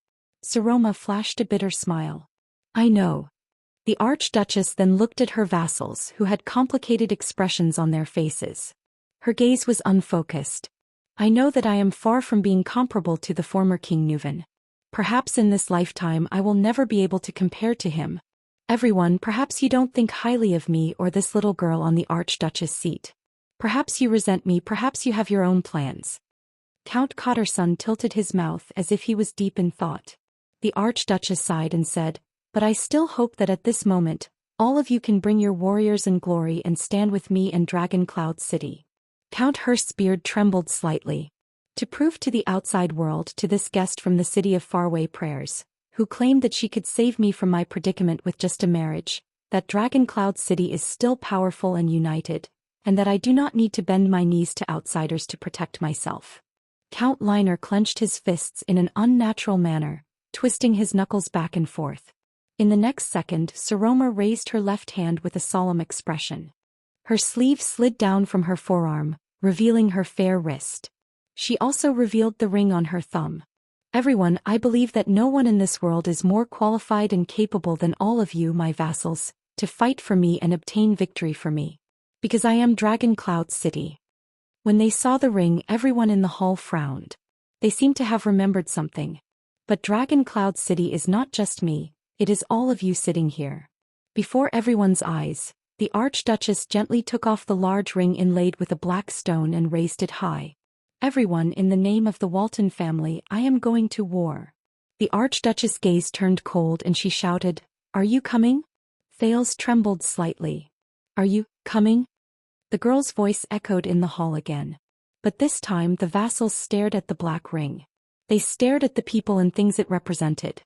Saroma flashed a bitter smile. I know. The Archduchess then looked at her vassals who had complicated expressions on their faces. Her gaze was unfocused. I know that I am far from being comparable to the former King Nuvan. Perhaps in this lifetime I will never be able to compare to him. Everyone, perhaps you don't think highly of me or this little girl on the Archduchess' seat. Perhaps you resent me, perhaps you have your own plans. Count Cotterson tilted his mouth as if he was deep in thought. The Archduchess sighed and said, But I still hope that at this moment, all of you can bring your warriors in glory and stand with me in Dragon Cloud City. Count Hurst's beard trembled slightly. To prove to the outside world, to this guest from the city of faraway prayers, who claimed that she could save me from my predicament with just a marriage, that Dragon Cloud City is still powerful and united, and that I do not need to bend my knees to outsiders to protect myself. Count Liner clenched his fists in an unnatural manner, twisting his knuckles back and forth. In the next second, Saroma raised her left hand with a solemn expression. Her sleeve slid down from her forearm, revealing her fair wrist. She also revealed the ring on her thumb. Everyone, I believe that no one in this world is more qualified and capable than all of you, my vassals, to fight for me and obtain victory for me. Because I am Dragon Cloud City. When they saw the ring, everyone in the hall frowned. They seemed to have remembered something. But Dragon Cloud City is not just me, it is all of you sitting here. Before everyone's eyes, the Archduchess gently took off the large ring inlaid with a black stone and raised it high. Everyone, in the name of the Walton family, I am going to war. The Archduchess' gaze turned cold and she shouted, Are you coming? Thales trembled slightly. Are you coming? The girl's voice echoed in the hall again. But this time the vassals stared at the black ring. They stared at the people and things it represented.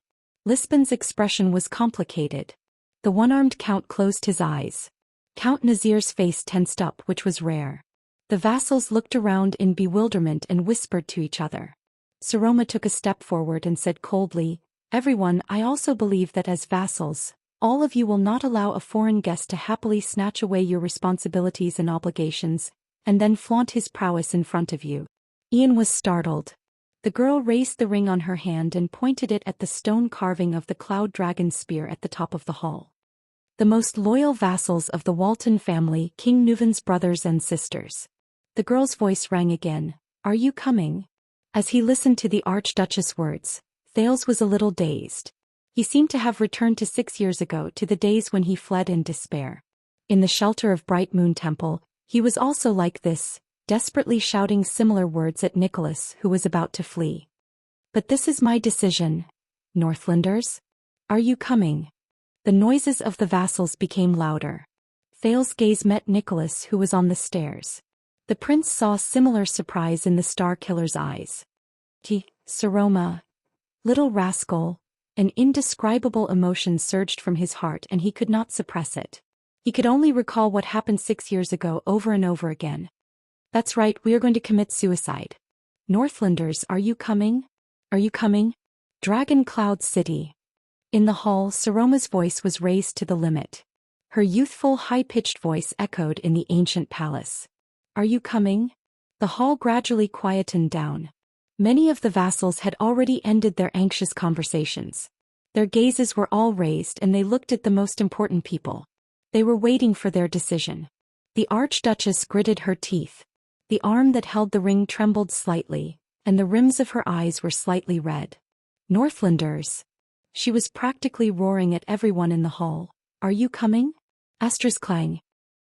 Lisbon's expression was complicated. The one-armed count closed his eyes. Count Nazir's face tensed up, which was rare. The vassals looked around in bewilderment and whispered to each other. Saroma took a step forward and said coldly, Everyone, I also believe that as vassals, all of you will not allow a foreign guest to happily snatch away your responsibilities and obligations, and then flaunt his prowess in front of you. Ian was startled. The girl raised the ring on her hand and pointed it at the stone carving of the cloud dragon spear at the top of the hall. The most loyal vassals of the Walton family, King Nuvan's brothers and sisters. The girl's voice rang again, Are you coming? As he listened to the Archduchess' words, Thales was a little dazed. He seemed to have returned to 6 years ago, to the days when he fled in despair. In the shelter of Bright Moon Temple, he was also like this, desperately shouting similar words at Nicholas, who was about to flee. But this is my decision. Northlanders? Are you coming? The noises of the vassals became louder. Thales' gaze met Nicholas, who was on the stairs. The prince saw similar surprise in the Star Killer's eyes. Saroma. Little rascal. An indescribable emotion surged from his heart and he could not suppress it. He could only recall what happened 6 years ago over and over again. That's right, we are going to commit suicide. Northlanders, are you coming? Are you coming? Dragon Cloud City. In the hall, Saroma's voice was raised to the limit. Her youthful, high-pitched voice echoed in the ancient palace. Are you coming? The hall gradually quietened down. Many of the vassals had already ended their anxious conversations. Their gazes were all raised and they looked at the most important people. They were waiting for their decision. The Archduchess gritted her teeth. The arm that held the ring trembled slightly, and the rims of her eyes were slightly red. Northlanders. She was practically roaring at everyone in the hall. Are you coming? Clang.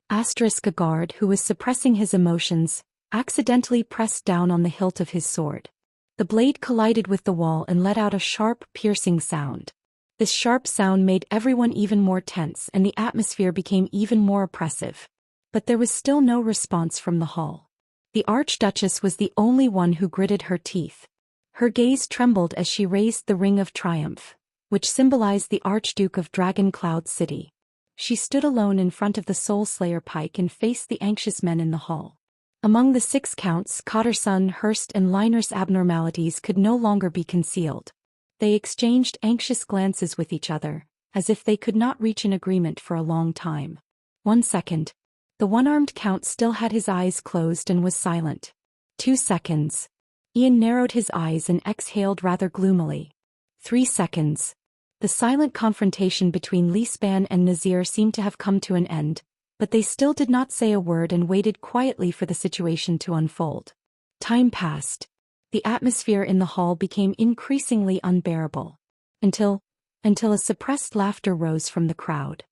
A guard who was suppressing his emotions, accidentally pressed down on the hilt of his sword. The blade collided with the wall and let out a sharp, piercing sound. This sharp sound made everyone even more tense and the atmosphere became even more oppressive. But there was still no response from the hall. The Archduchess was the only one who gritted her teeth. Her gaze trembled as she raised the Ring of Triumph, which symbolized the Archduke of Dragon Cloud City. She stood alone in front of the Soul Slayer pike and faced the anxious men in the hall. Among the 6 counts, Cotterson, Hurst and Liner's abnormalities could no longer be concealed. They exchanged anxious glances with each other, as if they could not reach an agreement for a long time. 1 second. The one-armed count still had his eyes closed and was silent. 2 seconds. Ian narrowed his eyes and exhaled rather gloomily. 3 seconds. The silent confrontation between Lisban and Nazir seemed to have come to an end, but they still did not say a word and waited quietly for the situation to unfold. Time passed. The atmosphere in the hall became increasingly unbearable. Until a suppressed laughter rose from the crowd.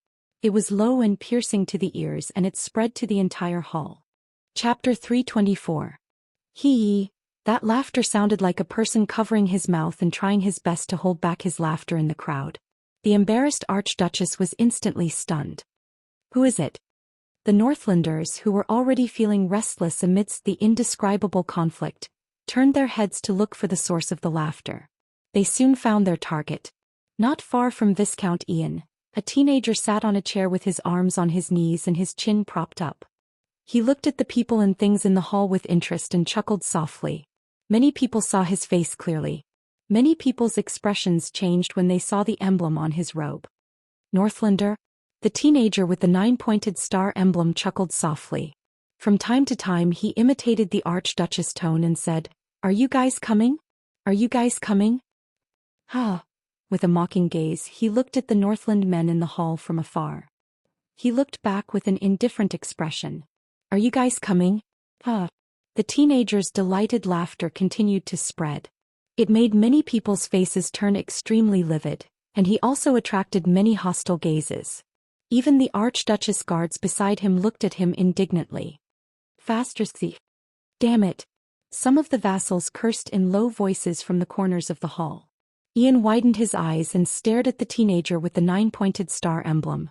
It was low and piercing to the ears and it spread to the entire hall. Chapter 324. Hee. That laughter sounded like a person covering his mouth and trying his best to hold back his laughter in the crowd. The embarrassed Archduchess was instantly stunned. Who is it? The Northlanders, who were already feeling restless amidst the indescribable conflict, turned their heads to look for the source of the laughter. They soon found their target. Not far from Viscount Ian, a teenager sat on a chair with his arms on his knees and his chin propped up. He looked at the people and things in the hall with interest and chuckled softly. Many people saw his face clearly. Many people's expressions changed when they saw the emblem on his robe. Northlander? The teenager with the 9-pointed star emblem chuckled softly. From time to time he imitated the Archduchess' tone and said, "Are you guys coming? Are you guys coming?" With a mocking gaze he looked at the Northland men in the hall from afar. He looked back with an indifferent expression. "Are you guys coming?" The teenager's delighted laughter continued to spread. It made many people's faces turn extremely livid, and he also attracted many hostile gazes. Even the Archduchess guards beside him looked at him indignantly. "Faster thief. Damn it." Some of the vassals cursed in low voices from the corners of the hall. Ian widened his eyes and stared at the teenager with the 9-pointed star emblem.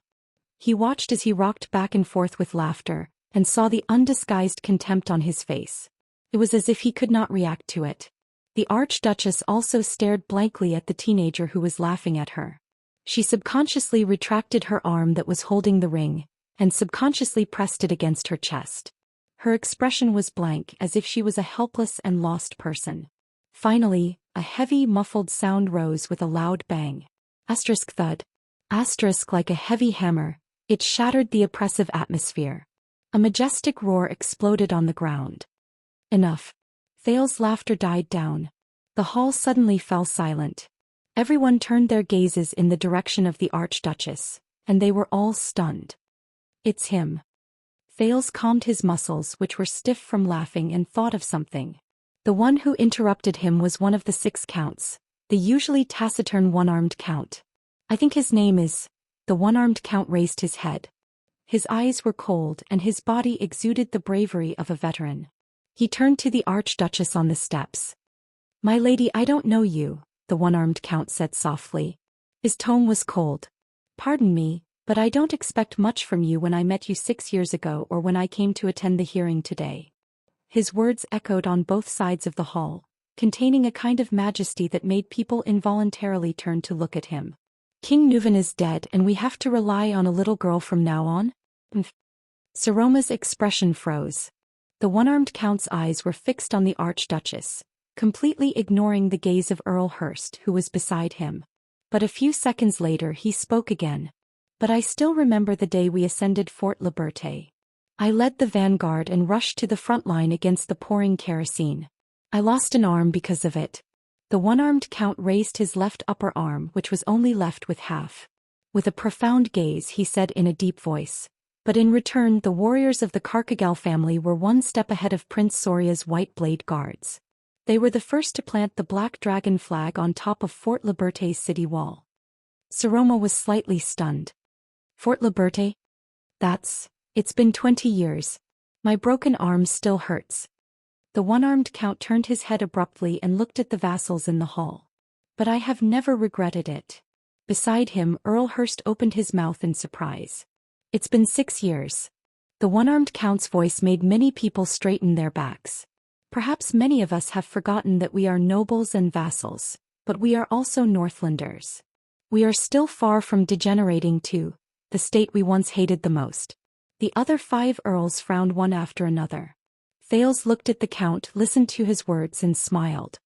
He watched as he rocked back and forth with laughter, and saw the undisguised contempt on his face. It was as if he could not react to it. The Archduchess also stared blankly at the teenager who was laughing at her. She subconsciously retracted her arm that was holding the ring, and subconsciously pressed it against her chest. Her expression was blank, as if she was a helpless and lost person. Finally, a heavy, muffled sound rose with a loud bang. Asterisk thud. Asterisk like a heavy hammer, it shattered the oppressive atmosphere. A majestic roar exploded on the ground. Enough. Thal's laughter died down. The hall suddenly fell silent. Everyone turned their gazes in the direction of the Archduchess, and they were all stunned. "It's him." Thales calmed his muscles, which were stiff from laughing, and thought of something. The one who interrupted him was one of the 6 counts, the usually taciturn one-armed count. "I think his name is..." The one-armed count raised his head. His eyes were cold and his body exuded the bravery of a veteran. He turned to the Archduchess on the steps. "My lady, I don't know you," the one-armed count said softly. His tone was cold. "Pardon me, but I don't expect much from you when I met you 6 years ago or when I came to attend the hearing today." His words echoed on both sides of the hall, containing a kind of majesty that made people involuntarily turn to look at him. "King Nuvan is dead and we have to rely on a little girl from now on?" Saroma's expression froze. The one-armed count's eyes were fixed on the Archduchess, completely ignoring the gaze of Earl Hurst, who was beside him. But a few seconds later he spoke again. "But I still remember the day we ascended Fort Liberté. I led the vanguard and rushed to the front line against the pouring kerosene. I lost an arm because of it." The one-armed count raised his left upper arm, which was only left with half. With a profound gaze he said in a deep voice, "But in return the warriors of the Carcagal family were one step ahead of Prince Soria's White Blade Guards. They were the first to plant the Black Dragon flag on top of Fort Liberté's city wall." Saroma was slightly stunned. "Fort Liberté? It's been 20 years. My broken arm still hurts." The one-armed count turned his head abruptly and looked at the vassals in the hall. But I have never regretted it. Beside him, Earl Hurst opened his mouth in surprise. It's been 6 years. The one-armed count's voice made many people straighten their backs. Perhaps many of us have forgotten that we are nobles and vassals, but we are also Northlanders. We are still far from degenerating to the state we once hated the most. The other 5 earls frowned one after another. Thales looked at the count, listened to his words and smiled.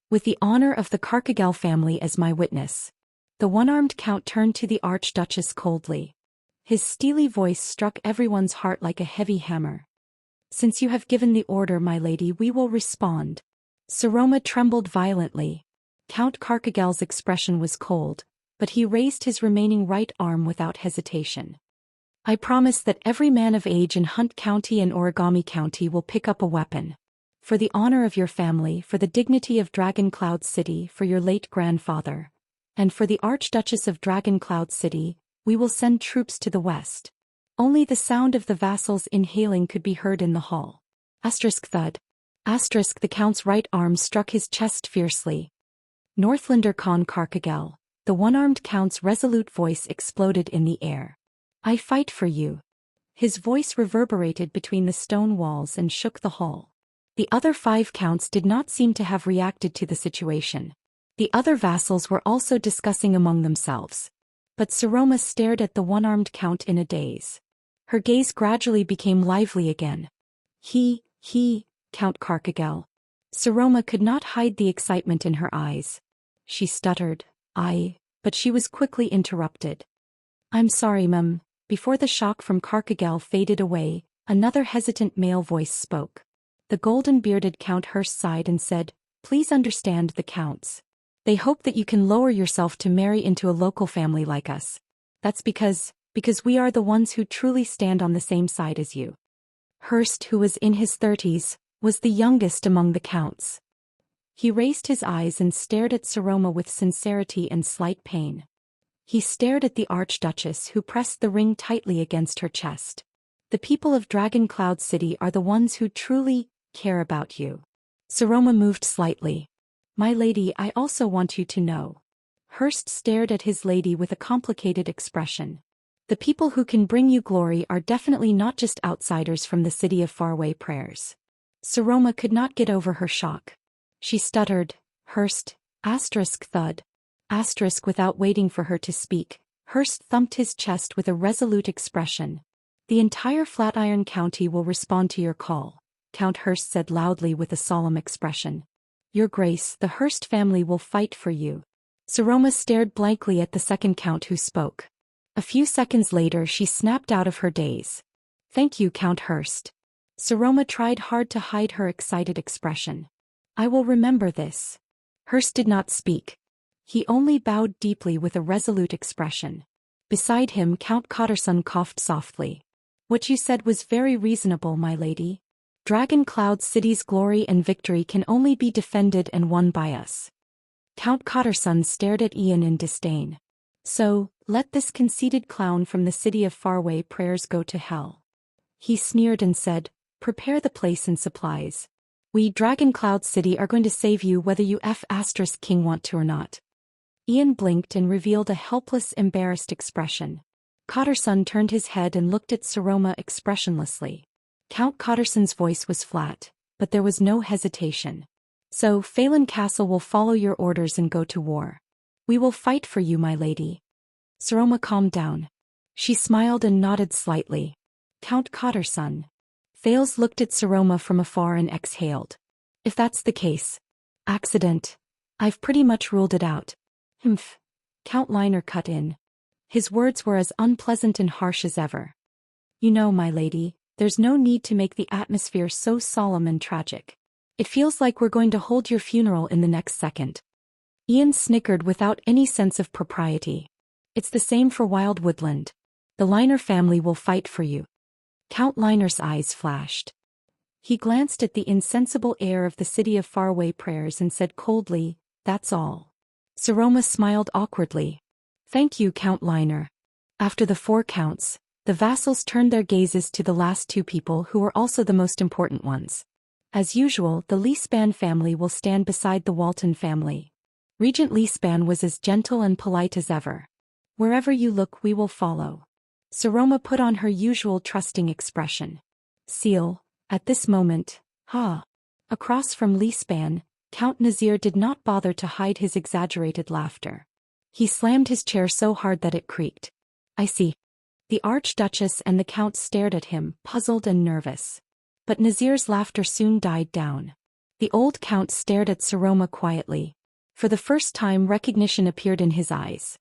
With the honor of the Carcagel family as my witness. The one-armed count turned to the Archduchess coldly. His steely voice struck everyone's heart like a heavy hammer. Since you have given the order, my lady, we will respond. Saroma trembled violently. Count Carcagel's expression was cold, but he raised his remaining right arm without hesitation. I promise that every man of age in Hunt County and Origami County will pick up a weapon. For the honor of your family, for the dignity of Dragon Cloud City, for your late grandfather, and for the Archduchess of Dragon Cloud City, we will send troops to the west. Only the sound of the vassals inhaling could be heard in the hall. Thud. The count's right arm struck his chest fiercely. Northlander Khan Carcagel, the one-armed count's resolute voice exploded in the air. I fight for you. His voice reverberated between the stone walls and shook the hall. The other 5 counts did not seem to have reacted to the situation. The other vassals were also discussing among themselves. But Saroma stared at the one-armed count in a daze. Her gaze gradually became lively again. He, Count Carcagel. Saroma could not hide the excitement in her eyes. She stuttered, but she was quickly interrupted. I'm sorry, ma'am. Before the shock from Carcagel faded away, another hesitant male voice spoke. The golden-bearded Count Hurst sighed and said, Please understand the counts. They hope that you can lower yourself to marry into a local family like us. That's because we are the ones who truly stand on the same side as you. Hurst, who was in his 30s, was the youngest among the counts. He raised his eyes and stared at Saroma with sincerity and slight pain. He stared at the Archduchess, who pressed the ring tightly against her chest. The people of Dragon Cloud City are the ones who truly care about you. Saroma moved slightly. My lady, I also want you to know. Hurst stared at his lady with a complicated expression. The people who can bring you glory are definitely not just outsiders from the city of faraway prayers. Saroma could not get over her shock. She stuttered, Hurst, thud. Without waiting for her to speak, Hurst thumped his chest with a resolute expression. The entire Flatiron County will respond to your call, Count Hurst said loudly with a solemn expression. Your Grace, the Hurst family will fight for you. Saroma stared blankly at the second count who spoke. A few seconds later she snapped out of her daze. Thank you, Count Hurst. Saroma tried hard to hide her excited expression. I will remember this. Hurst did not speak. He only bowed deeply with a resolute expression. Beside him, Count Cotterson coughed softly. What you said was very reasonable, my lady. Dragon Cloud City's glory and victory can only be defended and won by us. Count Cotterson stared at Ian in disdain. So, let this conceited clown from the city of faraway prayers go to hell. He sneered and said, Prepare the place and supplies. We, Dragon Cloud City, are going to save you whether you King want to or not. Ian blinked and revealed a helpless, embarrassed expression. Cotterson turned his head and looked at Saroma expressionlessly. Count Cotterson's voice was flat, but there was no hesitation. So, Phelan Castle will follow your orders and go to war. We will fight for you, my lady. Saroma calmed down. She smiled and nodded slightly. Count Cotterson. Thales looked at Saroma from afar and exhaled. If that's the case. Accident. I've pretty much ruled it out. Humph. Count Liner cut in. His words were as unpleasant and harsh as ever. You know, my lady, there's no need to make the atmosphere so solemn and tragic. It feels like we're going to hold your funeral in the next second. Ian snickered without any sense of propriety. It's the same for Wild Woodland. The Liner family will fight for you. Count Liner's eyes flashed. He glanced at the insensible air of the city of faraway prayers and said coldly, That's all. Saroma smiled awkwardly. Thank you, Count Liner. After the 4 counts, the vassals turned their gazes to the last 2 people who were also the most important ones. As usual, the Lispan family will stand beside the Walton family. Regent Lispan was as gentle and polite as ever. Wherever you look, we will follow. Saroma put on her usual trusting expression. Seal, at this moment, ha. Across from Lispan, Count Nazir did not bother to hide his exaggerated laughter. He slammed his chair so hard that it creaked. I see. The Archduchess and the Count stared at him, puzzled and nervous. But Nazir's laughter soon died down. The old Count stared at Saroma quietly. For the first time, recognition appeared in his eyes.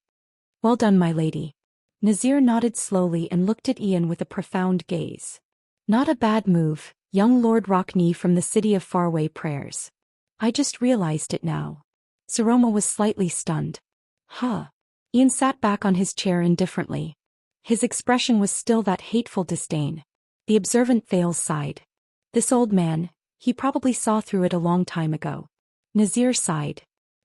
Well done, my lady. Nazir nodded slowly and looked at Ian with a profound gaze. Not a bad move, young Lord Rockney from the city of faraway prayers. I just realized it now. Saroma was slightly stunned. Huh. Ian sat back on his chair indifferently. His expression was still that hateful disdain. The observant Thales sighed. This old man, he probably saw through it a long time ago. Nazir sighed.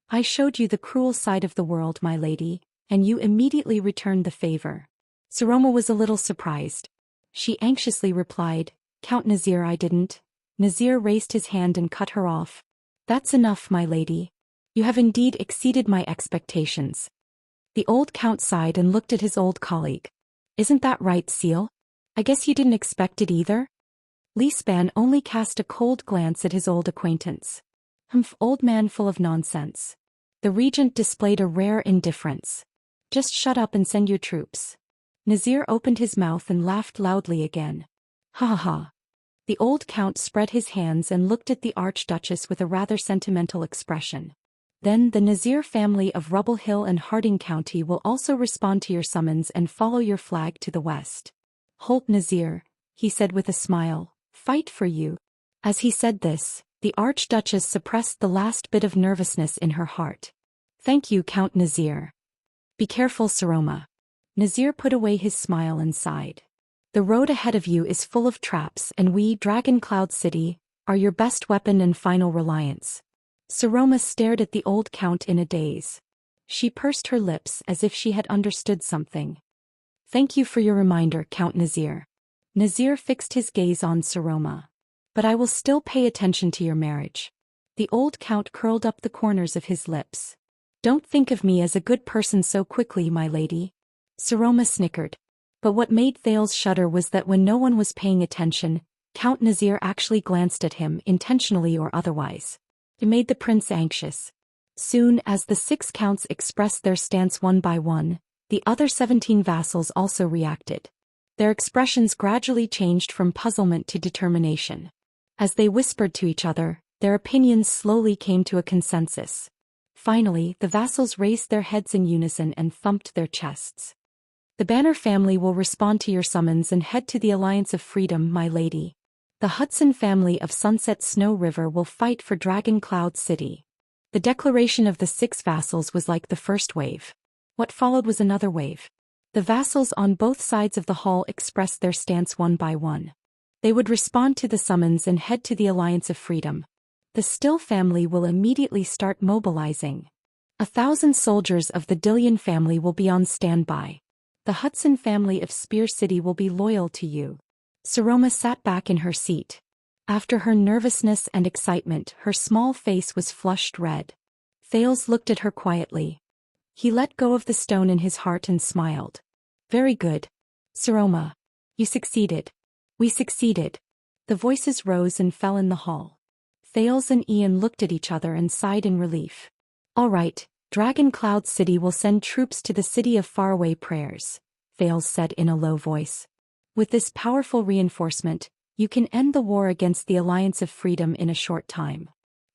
I showed you the cruel side of the world, my lady, and you immediately returned the favor. Saroma was a little surprised. She anxiously replied, Count Nazir, I didn't. Nazir raised his hand and cut her off. That's enough, my lady. You have indeed exceeded my expectations. The old Count sighed and looked at his old colleague. Isn't that right, Seal? I guess you didn't expect it either? Lispan only cast a cold glance at his old acquaintance. Humph, old man full of nonsense. The regent displayed a rare indifference. Just shut up and send your troops. Nazir opened his mouth and laughed loudly again. Ha ha ha. The old Count spread his hands and looked at the Archduchess with a rather sentimental expression. Then the Nazir family of Rubble Hill and Harding County will also respond to your summons and follow your flag to the west. Holt Nazir, he said with a smile, fight for you. As he said this, the Archduchess suppressed the last bit of nervousness in her heart. Thank you, Count Nazir. Be careful, Saroma. Nazir put away his smile and sighed. The road ahead of you is full of traps, and we, Dragon Cloud City, are your best weapon and final reliance. Saroma stared at the old Count in a daze. She pursed her lips as if she had understood something. Thank you for your reminder, Count Nazir. Nazir fixed his gaze on Saroma. But I will still pay attention to your marriage. The old Count curled up the corners of his lips. Don't think of me as a good person so quickly, my lady. Saroma snickered. But what made Thales shudder was that when no one was paying attention, Count Nazir actually glanced at him, intentionally or otherwise. It made the prince anxious. Soon as the 6 counts expressed their stance one by one, the other 17 vassals also reacted. Their expressions gradually changed from puzzlement to determination. As they whispered to each other, their opinions slowly came to a consensus. Finally, the vassals raised their heads in unison and thumped their chests. The Banner family will respond to your summons and head to the Alliance of Freedom, my lady. The Hudson family of Sunset Snow River will fight for Dragon Cloud City. The declaration of the 6 vassals was like the first wave. What followed was another wave. The vassals on both sides of the hall expressed their stance one by one. They would respond to the summons and head to the Alliance of Freedom. The Still family will immediately start mobilizing. 1,000 soldiers of the Dillion family will be on standby. The Hudson family of Spear City will be loyal to you. Saroma sat back in her seat. After her nervousness and excitement, her small face was flushed red. Thales looked at her quietly. He let go of the stone in his heart and smiled. Very good. Saroma. You succeeded. We succeeded. The voices rose and fell in the hall. Thales and Ian looked at each other and sighed in relief. All right, Dragon Cloud City will send troops to the city of faraway prayers, Thales said in a low voice. With this powerful reinforcement, you can end the war against the Alliance of Freedom in a short time.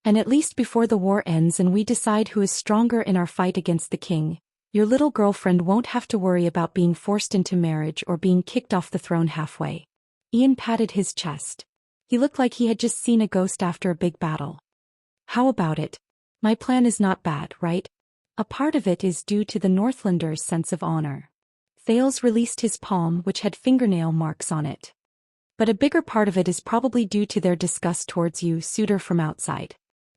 And at least before the war ends and we decide who is stronger in our fight against the king, your little girlfriend won't have to worry about being forced into marriage or being kicked off the throne halfway. Ian patted his chest. He looked like he had just seen a ghost after a big battle. How about it? My plan is not bad, right? A part of it is due to the Northlanders' sense of honor. Thales released his palm, which had fingernail marks on it. But a bigger part of it is probably due to their disgust towards you, suitor from outside.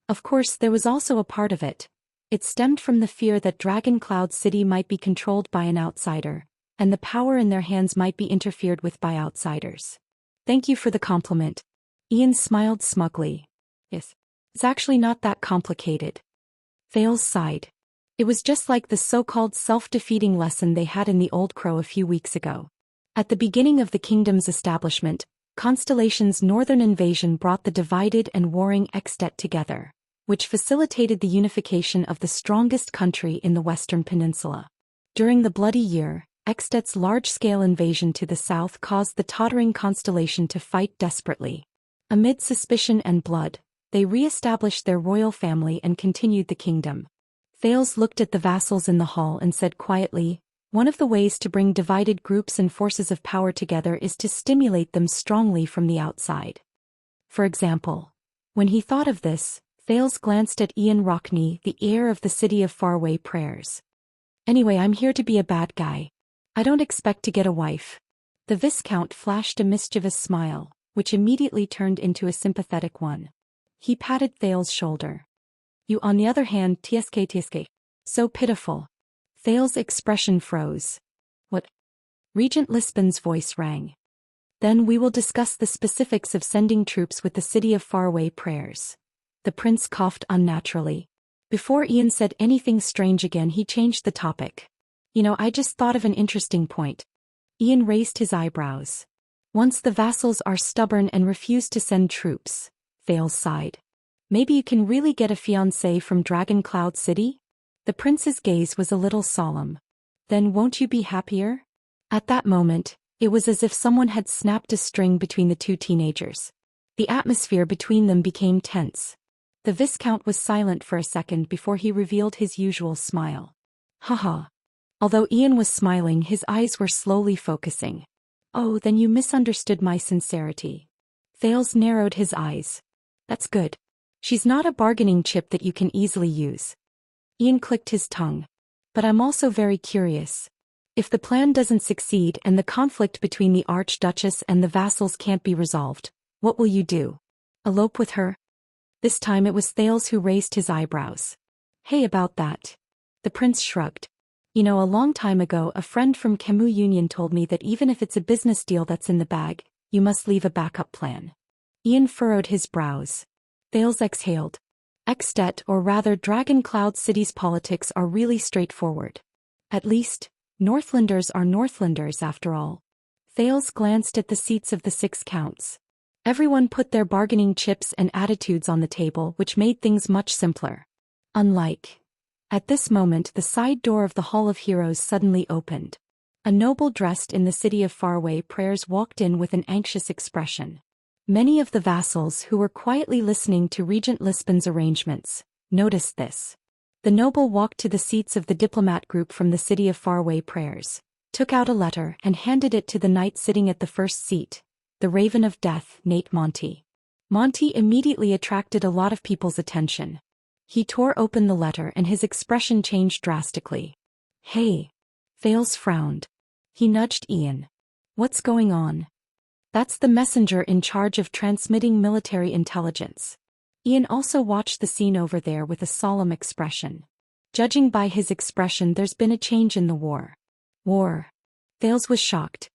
Of course, there was also a part of it. It stemmed from the fear that Dragon Cloud City might be controlled by an outsider, and the power in their hands might be interfered with by outsiders. Thank you for the compliment. Ian smiled smugly. Yes. It's actually not that complicated. Thales sighed. It was just like the so-called self-defeating lesson they had in the Old Crow a few weeks ago. At the beginning of the kingdom's establishment, Constellation's northern invasion brought the divided and warring Extet together, which facilitated the unification of the strongest country in the Western Peninsula. During the Bloody Year, Extet's large-scale invasion to the south caused the tottering Constellation to fight desperately. Amid suspicion and blood, they re-established their royal family and continued the kingdom. Thales looked at the vassals in the hall and said quietly, "One of the ways to bring divided groups and forces of power together is to stimulate them strongly from the outside." For example, when he thought of this, Thales glanced at Ian Rockney, the heir of the city of faraway prayers. "Anyway, I'm here to be a bad guy. I don't expect to get a wife." The Viscount flashed a mischievous smile, which immediately turned into a sympathetic one. He patted Thales' shoulder. "You on the other hand, tsk. So pitiful." Thales' expression froze. "What?" Regent Lisbon's voice rang. "Then we will discuss the specifics of sending troops with the city of faraway prayers." The prince coughed unnaturally. Before Ian said anything strange again, he changed the topic. I just thought of an interesting point." Ian raised his eyebrows. "Once the vassals are stubborn and refuse to send troops," Thales sighed. "Maybe you can really get a fiancé from Dragon Cloud City?" The prince's gaze was a little solemn. "Then won't you be happier?" At that moment, it was as if someone had snapped a string between the two teenagers. The atmosphere between them became tense. The Viscount was silent for a second before he revealed his usual smile. Haha. Although Ian was smiling, his eyes were slowly focusing. "Oh, then you misunderstood my sincerity." Thales narrowed his eyes. "That's good. She's not a bargaining chip that you can easily use." Ian clicked his tongue. "But I'm also very curious. If the plan doesn't succeed and the conflict between the Archduchess and the vassals can't be resolved, what will you do? Elope with her?" This time it was Thales who raised his eyebrows. "Hey, about that." The prince shrugged. A long time ago a friend from Camus Union told me that even if it's a business deal that's in the bag, you must leave a backup plan." Ian furrowed his brows. Thales exhaled. Extet, or rather Dragon Cloud City's politics are really straightforward. At least, Northlanders are Northlanders after all. Thales glanced at the seats of the 6 counts. Everyone put their bargaining chips and attitudes on the table, which made things much simpler. At this moment the side door of the Hall of Heroes suddenly opened. A noble dressed in the city of faraway prayers walked in with an anxious expression. Many of the vassals who were quietly listening to Regent Lisbon's arrangements noticed this. The noble walked to the seats of the diplomat group from the city of faraway prayers, took out a letter and handed it to the knight sitting at the first seat, the Raven of Death, Nate Monty. Monty immediately attracted a lot of people's attention. He tore open the letter and his expression changed drastically. "Hey." Thales frowned. He nudged Ian. "What's going on?" "That's the messenger in charge of transmitting military intelligence." Ian also watched the scene over there with a solemn expression. "Judging by his expression, there's been a change in the war." "War?" Thales was shocked.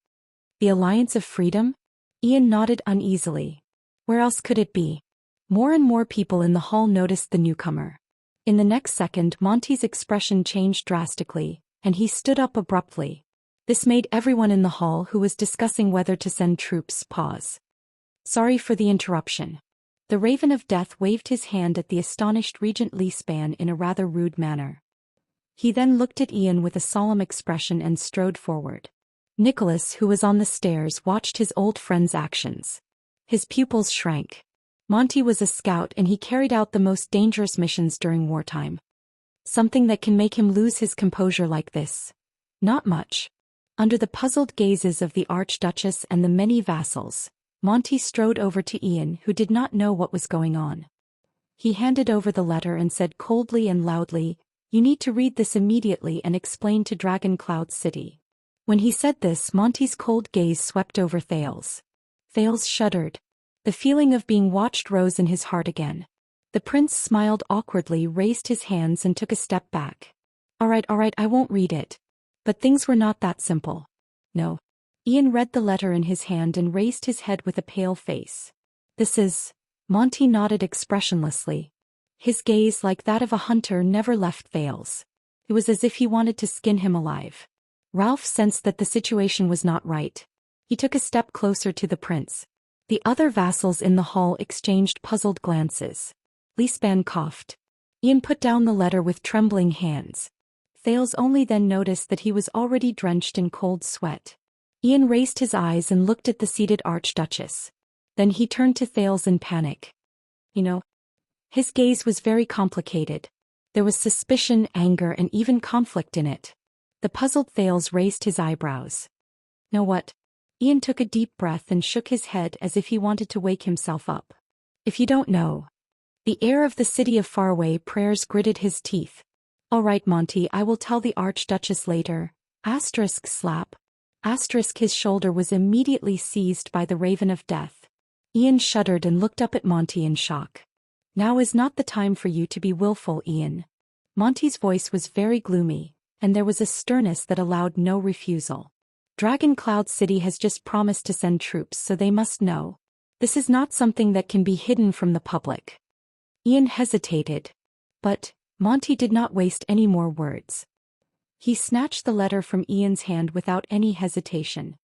"The Alliance of Freedom?" Ian nodded uneasily. "Where else could it be?" More and more people in the hall noticed the newcomer. In the next second, Monty's expression changed drastically, and he stood up abruptly. This made everyone in the hall who was discussing whether to send troops pause. "Sorry for the interruption." The Raven of Death waved his hand at the astonished Regent Lisban in a rather rude manner. He then looked at Ian with a solemn expression and strode forward. Nicholas, who was on the stairs, watched his old friend's actions. His pupils shrank. Monty was a scout and he carried out the most dangerous missions during wartime. Something that can make him lose his composure like this? Not much. Under the puzzled gazes of the Archduchess and the many vassals, Monty strode over to Ian, who did not know what was going on. He handed over the letter and said coldly and loudly, "You need to read this immediately and explain to Dragon Cloud City." When he said this, Monty's cold gaze swept over Thales. Thales shuddered. The feeling of being watched rose in his heart again. The prince smiled awkwardly, raised his hands and took a step back. All right, I won't read it." But things were not that simple. "No." Ian read the letter in his hand and raised his head with a pale face. "This is Monty nodded expressionlessly. His gaze, like that of a hunter, never left Thales. It was as if he wanted to skin him alive. Ralph sensed that the situation was not right. He took a step closer to the prince. The other vassals in the hall exchanged puzzled glances. Lispan coughed. Ian put down the letter with trembling hands. Thales only then noticed that he was already drenched in cold sweat. Ian raised his eyes and looked at the seated Archduchess. Then he turned to Thales in panic. His gaze was very complicated. There was suspicion, anger, and even conflict in it. The puzzled Thales raised his eyebrows. Know what? Ian took a deep breath and shook his head as if he wanted to wake himself up. If you don't know. The air of the city of faraway prayers gritted his teeth. All right, Monty, I will tell the Archduchess later. Slap. His shoulder was immediately seized by the raven of death. Ian shuddered and looked up at Monty in shock. Now is not the time for you to be willful, Ian. Monty's voice was very gloomy, and there was a sternness that allowed no refusal. Dragon Cloud City has just promised to send troops, so they must know. This is not something that can be hidden from the public. Ian hesitated. But Monty did not waste any more words. He snatched the letter from Ian's hand without any hesitation.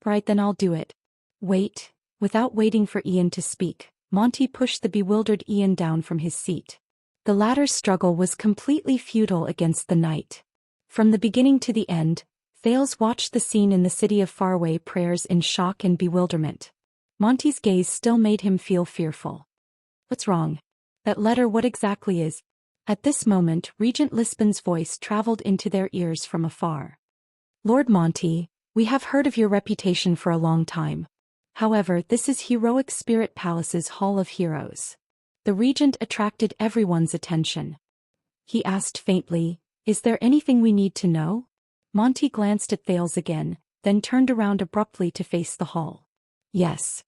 Right, then I'll do it. Wait. Without waiting for Ian to speak, Monty pushed the bewildered Ian down from his seat. The latter's struggle was completely futile against the knight. From the beginning to the end, Thales watched the scene in the city of faraway prayers in shock and bewilderment. Monty's gaze still made him feel fearful. What's wrong? That letter, what exactly is? At this moment, Regent Lisbon's voice traveled into their ears from afar. Lord Monty, we have heard of your reputation for a long time. However, this is Heroic Spirit Palace's Hall of Heroes. The regent attracted everyone's attention. He asked faintly, is there anything we need to know? Monty glanced at Thales again, then turned around abruptly to face the hall. Yes.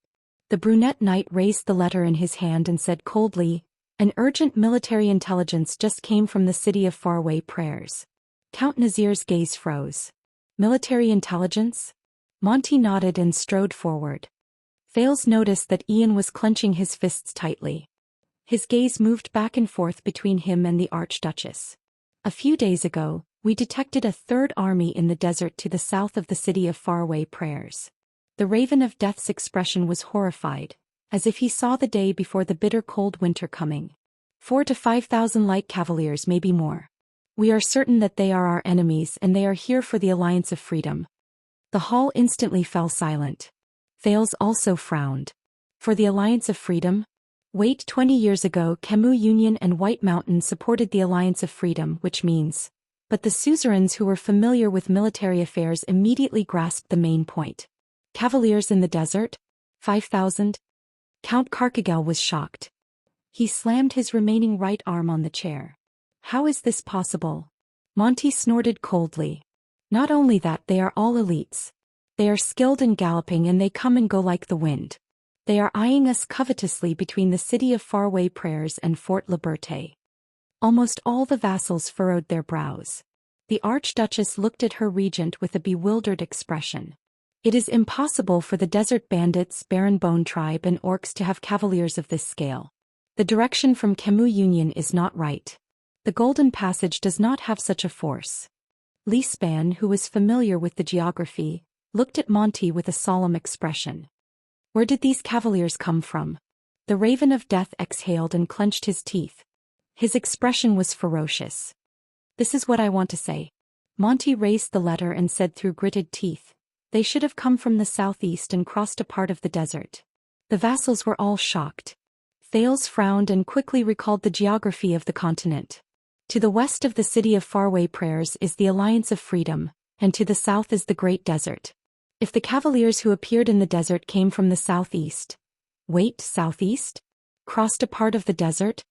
The brunette knight raised the letter in his hand and said coldly, an urgent military intelligence just came from the city of faraway prayers. Count Nazir's gaze froze. Military intelligence? Monty nodded and strode forward. Thales noticed that Ian was clenching his fists tightly. His gaze moved back and forth between him and the Archduchess. A few days ago, we detected a third army in the desert to the south of the city of faraway prayers. The Raven of Death's expression was horrified, as if he saw the day before the bitter cold winter coming. 4,000 to 5,000 light cavaliers, maybe more. We are certain that they are our enemies and they are here for the Alliance of Freedom. The hall instantly fell silent. Thales also frowned. For the Alliance of Freedom? Wait, 20 years ago Khemu Union and White Mountain supported the Alliance of Freedom, which means... But the suzerains who were familiar with military affairs immediately grasped the main point. Cavaliers in the desert? 5,000? Count Carcagel was shocked. He slammed his remaining right arm on the chair. How is this possible? Monty snorted coldly. Not only that, they are all elites. They are skilled in galloping and they come and go like the wind. They are eyeing us covetously between the city of faraway prayers and Fort Liberté. Almost all the vassals furrowed their brows. The Archduchess looked at her regent with a bewildered expression. It is impossible for the desert bandits, Baron Bone tribe and orcs to have cavaliers of this scale. The direction from Khemu Union is not right. The Golden Passage does not have such a force. Lispan, who was familiar with the geography, looked at Monty with a solemn expression. Where did these cavaliers come from? The Raven of Death exhaled and clenched his teeth. His expression was ferocious. This is what I want to say. Monty raised the letter and said through gritted teeth. They should have come from the southeast and crossed a part of the desert. The vassals were all shocked. Thales frowned and quickly recalled the geography of the continent. To the west of the city of faraway prayers is the Alliance of Freedom, and to the south is the Great Desert. If the cavaliers who appeared in the desert came from the southeast... Wait, southeast? Crossed a part of the desert?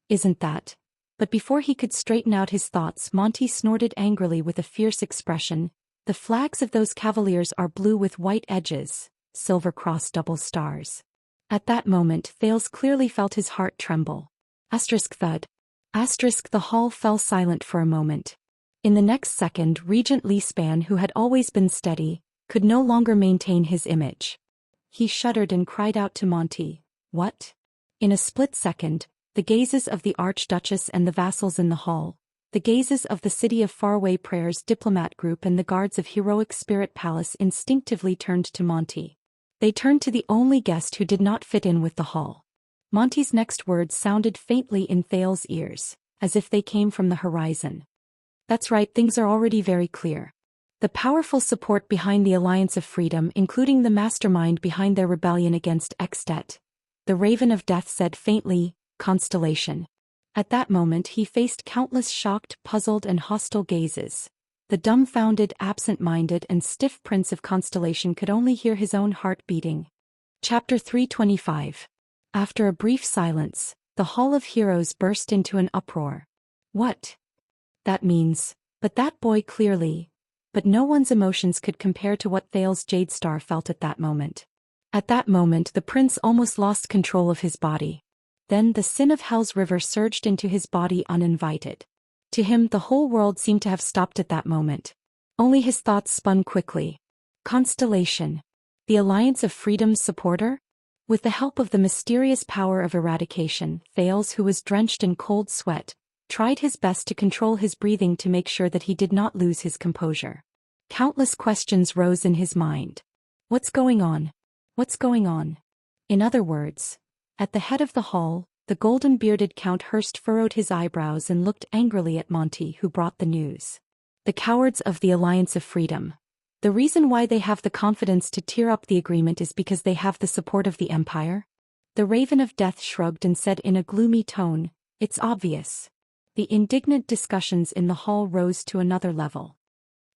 Isn't that? But before he could straighten out his thoughts, Monty snorted angrily with a fierce expression. The flags of those cavaliers are blue with white edges, silver-crossed double stars. At that moment Thales clearly felt his heart tremble. Thud. The hall fell silent for a moment. In the next second Regent Lispan, who had always been steady, could no longer maintain his image. He shuddered and cried out to Monty. What? In a split second, the gazes of the Archduchess and the vassals in the hall, the gazes of the City of Faraway Prayers diplomat group and the guards of Heroic Spirit Palace instinctively turned to Monty. They turned to the only guest who did not fit in with the hall. Monty's next words sounded faintly in Thale's ears, as if they came from the horizon. That's right, things are already very clear. The powerful support behind the Alliance of Freedom, including the mastermind behind their rebellion against Extet, the Raven of Death said faintly, Constellation. At that moment he faced countless shocked, puzzled and hostile gazes. The dumbfounded, absent-minded and stiff Prince of Constellation could only hear his own heart beating. Chapter 325. After a brief silence, the Hall of Heroes burst into an uproar. What? That means, but that boy clearly. But no one's emotions could compare to what Thale's Jadestar felt at that moment. At that moment the prince almost lost control of his body. Then the sin of Hell's river surged into his body uninvited. To him the whole world seemed to have stopped at that moment. Only his thoughts spun quickly. Constellation. The Alliance of Freedom's supporter? With the help of the mysterious power of eradication, Thales, who was drenched in cold sweat, tried his best to control his breathing to make sure that he did not lose his composure. Countless questions rose in his mind. What's going on? What's going on? In other words, at the head of the hall, the golden-bearded Count Hurst furrowed his eyebrows and looked angrily at Monty, who brought the news. The cowards of the Alliance of Freedom. The reason why they have the confidence to tear up the agreement is because they have the support of the Empire? The Raven of Death shrugged and said in a gloomy tone, It's obvious. The indignant discussions in the hall rose to another level.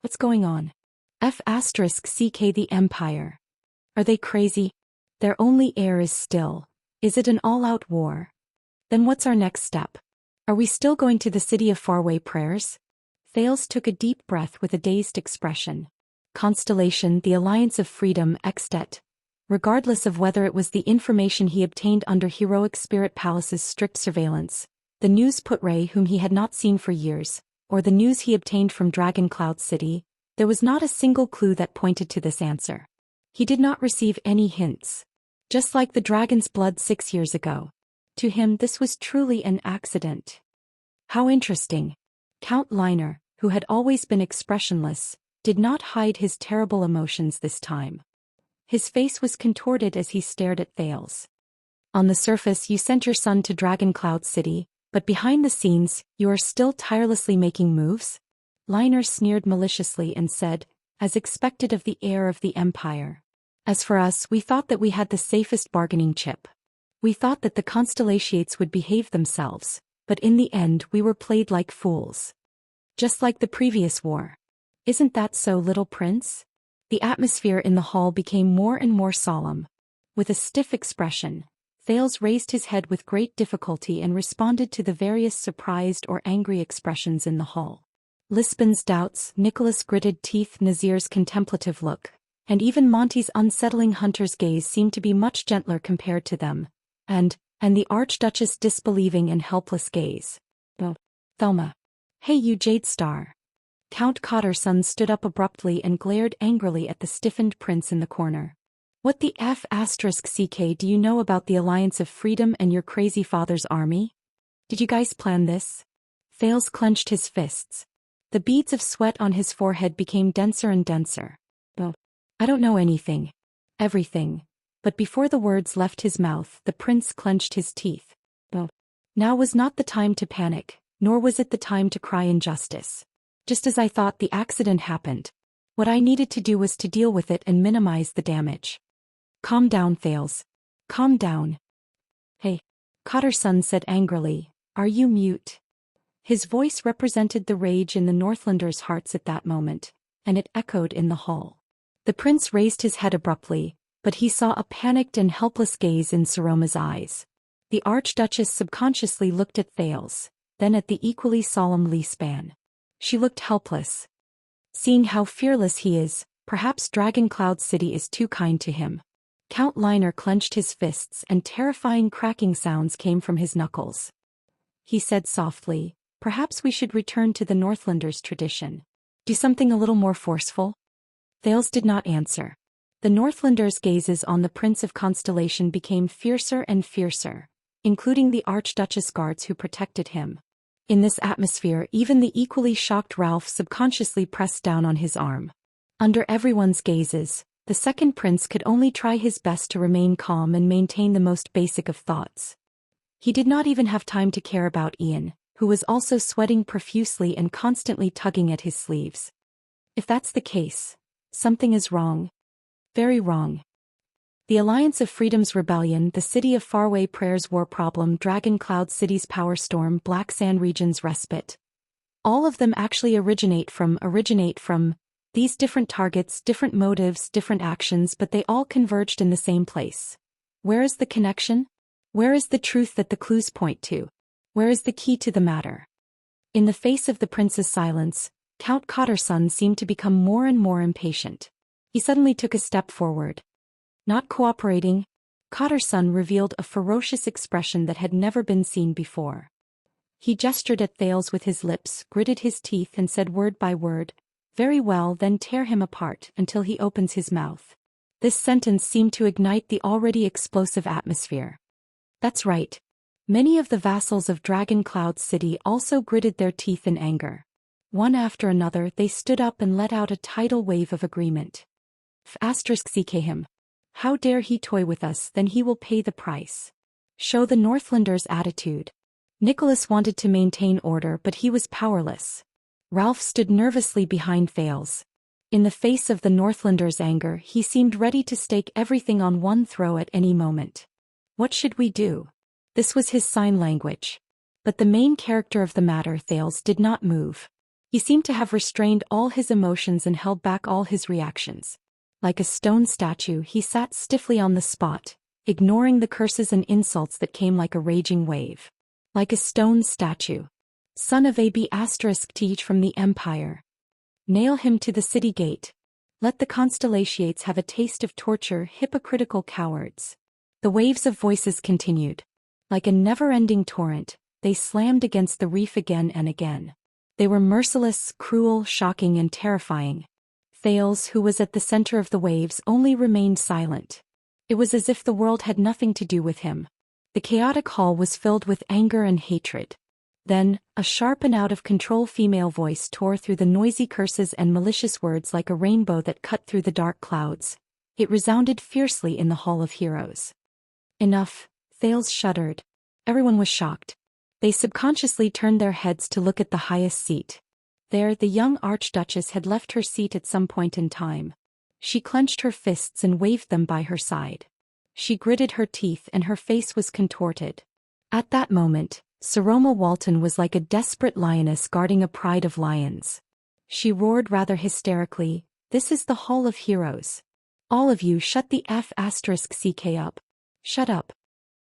What's going on? F***CK the Empire. Are they crazy? Their only heir is still. Is it an all-out war? Then what's our next step? Are we still going to the City of Faraway Prayers? Thales took a deep breath with a dazed expression. Constellation, the Alliance of Freedom, Extet. Regardless of whether it was the information he obtained under Heroic Spirit Palace's strict surveillance, the news put Ray, whom he had not seen for years, or the news he obtained from Dragon Cloud City, there was not a single clue that pointed to this answer. He did not receive any hints. Just like the dragon's blood 6 years ago. To him this was truly an accident. How interesting. Count Liner, who had always been expressionless, did not hide his terrible emotions this time. His face was contorted as he stared at Thales. On the surface you sent your son to Dragon Cloud City, but behind the scenes, you are still tirelessly making moves? Liner sneered maliciously and said, as expected of the heir of the Empire. As for us, we thought that we had the safest bargaining chip. We thought that the Constellations would behave themselves, but in the end we were played like fools. Just like the previous war. Isn't that so, little prince? The atmosphere in the hall became more and more solemn. With a stiff expression, Thales raised his head with great difficulty and responded to the various surprised or angry expressions in the hall. Lisbon's doubts, Nicholas' gritted teeth, Nazir's contemplative look, and even Monty's unsettling hunter's gaze seemed to be much gentler compared to them, and the Archduchess' disbelieving and helpless gaze. Oh, Thelma. Hey you Jadestar. Count Cotterson stood up abruptly and glared angrily at the stiffened prince in the corner. What the F***CK do you know about the Alliance of Freedom and your crazy father's army? Did you guys plan this? Thales clenched his fists. The beads of sweat on his forehead became denser and denser. Oh, I don't know anything. Everything. But before the words left his mouth, the prince clenched his teeth. Oh. Now was not the time to panic, nor was it the time to cry injustice. Just as I thought, the accident happened. What I needed to do was to deal with it and minimize the damage. Calm down, Thales. Calm down. Hey. Cotterson said angrily, are you mute? His voice represented the rage in the Northlanders' hearts at that moment, and it echoed in the hall. The prince raised his head abruptly, but he saw a panicked and helpless gaze in Saroma's eyes. The Archduchess subconsciously looked at Thales, then at the equally solemn Lisban. She looked helpless. Seeing how fearless he is, perhaps Dragon Cloud City is too kind to him. Count Liner clenched his fists and terrifying cracking sounds came from his knuckles. He said softly, perhaps we should return to the Northlanders' tradition. Do something a little more forceful? Thales did not answer. The Northlanders' gazes on the Prince of Constellation became fiercer and fiercer, including the Archduchess guards who protected him. In this atmosphere, even the equally shocked Ralph subconsciously pressed down on his arm. Under everyone's gazes, the second prince could only try his best to remain calm and maintain the most basic of thoughts. He did not even have time to care about Ian, who was also sweating profusely and constantly tugging at his sleeves. If that's the case, something is wrong. Very wrong. The Alliance of Freedom's rebellion, the City of Faraway Prayer's war problem, Dragon Cloud City's power storm, Black Sand region's respite. All of them actually originate from these different targets, different motives, different actions, but they all converged in the same place. Where is the connection? Where is the truth that the clues point to? Where is the key to the matter? In the face of the prince's silence, Count Cotterson seemed to become more and more impatient. He suddenly took a step forward. Not cooperating, Cotterson revealed a ferocious expression that had never been seen before. He gestured at Thales with his lips, gritted his teeth and said word by word, "Very well, then tear him apart until he opens his mouth." This sentence seemed to ignite the already explosive atmosphere. That's right. Many of the vassals of Dragon Cloud City also gritted their teeth in anger. One after another they stood up and let out a tidal wave of agreement. *CK him. How dare he toy with us, then he will pay the price. Show the Northlanders' attitude. Nicholas wanted to maintain order but he was powerless. Ralph stood nervously behind Thales. In the face of the Northlanders' anger he seemed ready to stake everything on one throw at any moment. What should we do? This was his sign language. But the main character of the matter, Thales, did not move. He seemed to have restrained all his emotions and held back all his reactions. Like a stone statue, he sat stiffly on the spot, ignoring the curses and insults that came like a raging wave. Like a stone statue. Son of AB** from the Empire. Nail him to the city gate. Let the Constellations have a taste of torture, hypocritical cowards. The waves of voices continued. Like a never-ending torrent, they slammed against the reef again and again. They were merciless, cruel, shocking and terrifying. Thales, who was at the center of the waves, only remained silent. It was as if the world had nothing to do with him. The chaotic hall was filled with anger and hatred. Then, a sharp and out-of-control female voice tore through the noisy curses and malicious words like a rainbow that cut through the dark clouds. It resounded fiercely in the Hall of Heroes. Enough, Thales shuddered. Everyone was shocked. They subconsciously turned their heads to look at the highest seat. There, the young Archduchess had left her seat at some point in time. She clenched her fists and waved them by her side. She gritted her teeth and her face was contorted. At that moment, Saroma Walton was like a desperate lioness guarding a pride of lions. She roared rather hysterically, "This is the Hall of Heroes. All of you shut the *CK up. Shut up."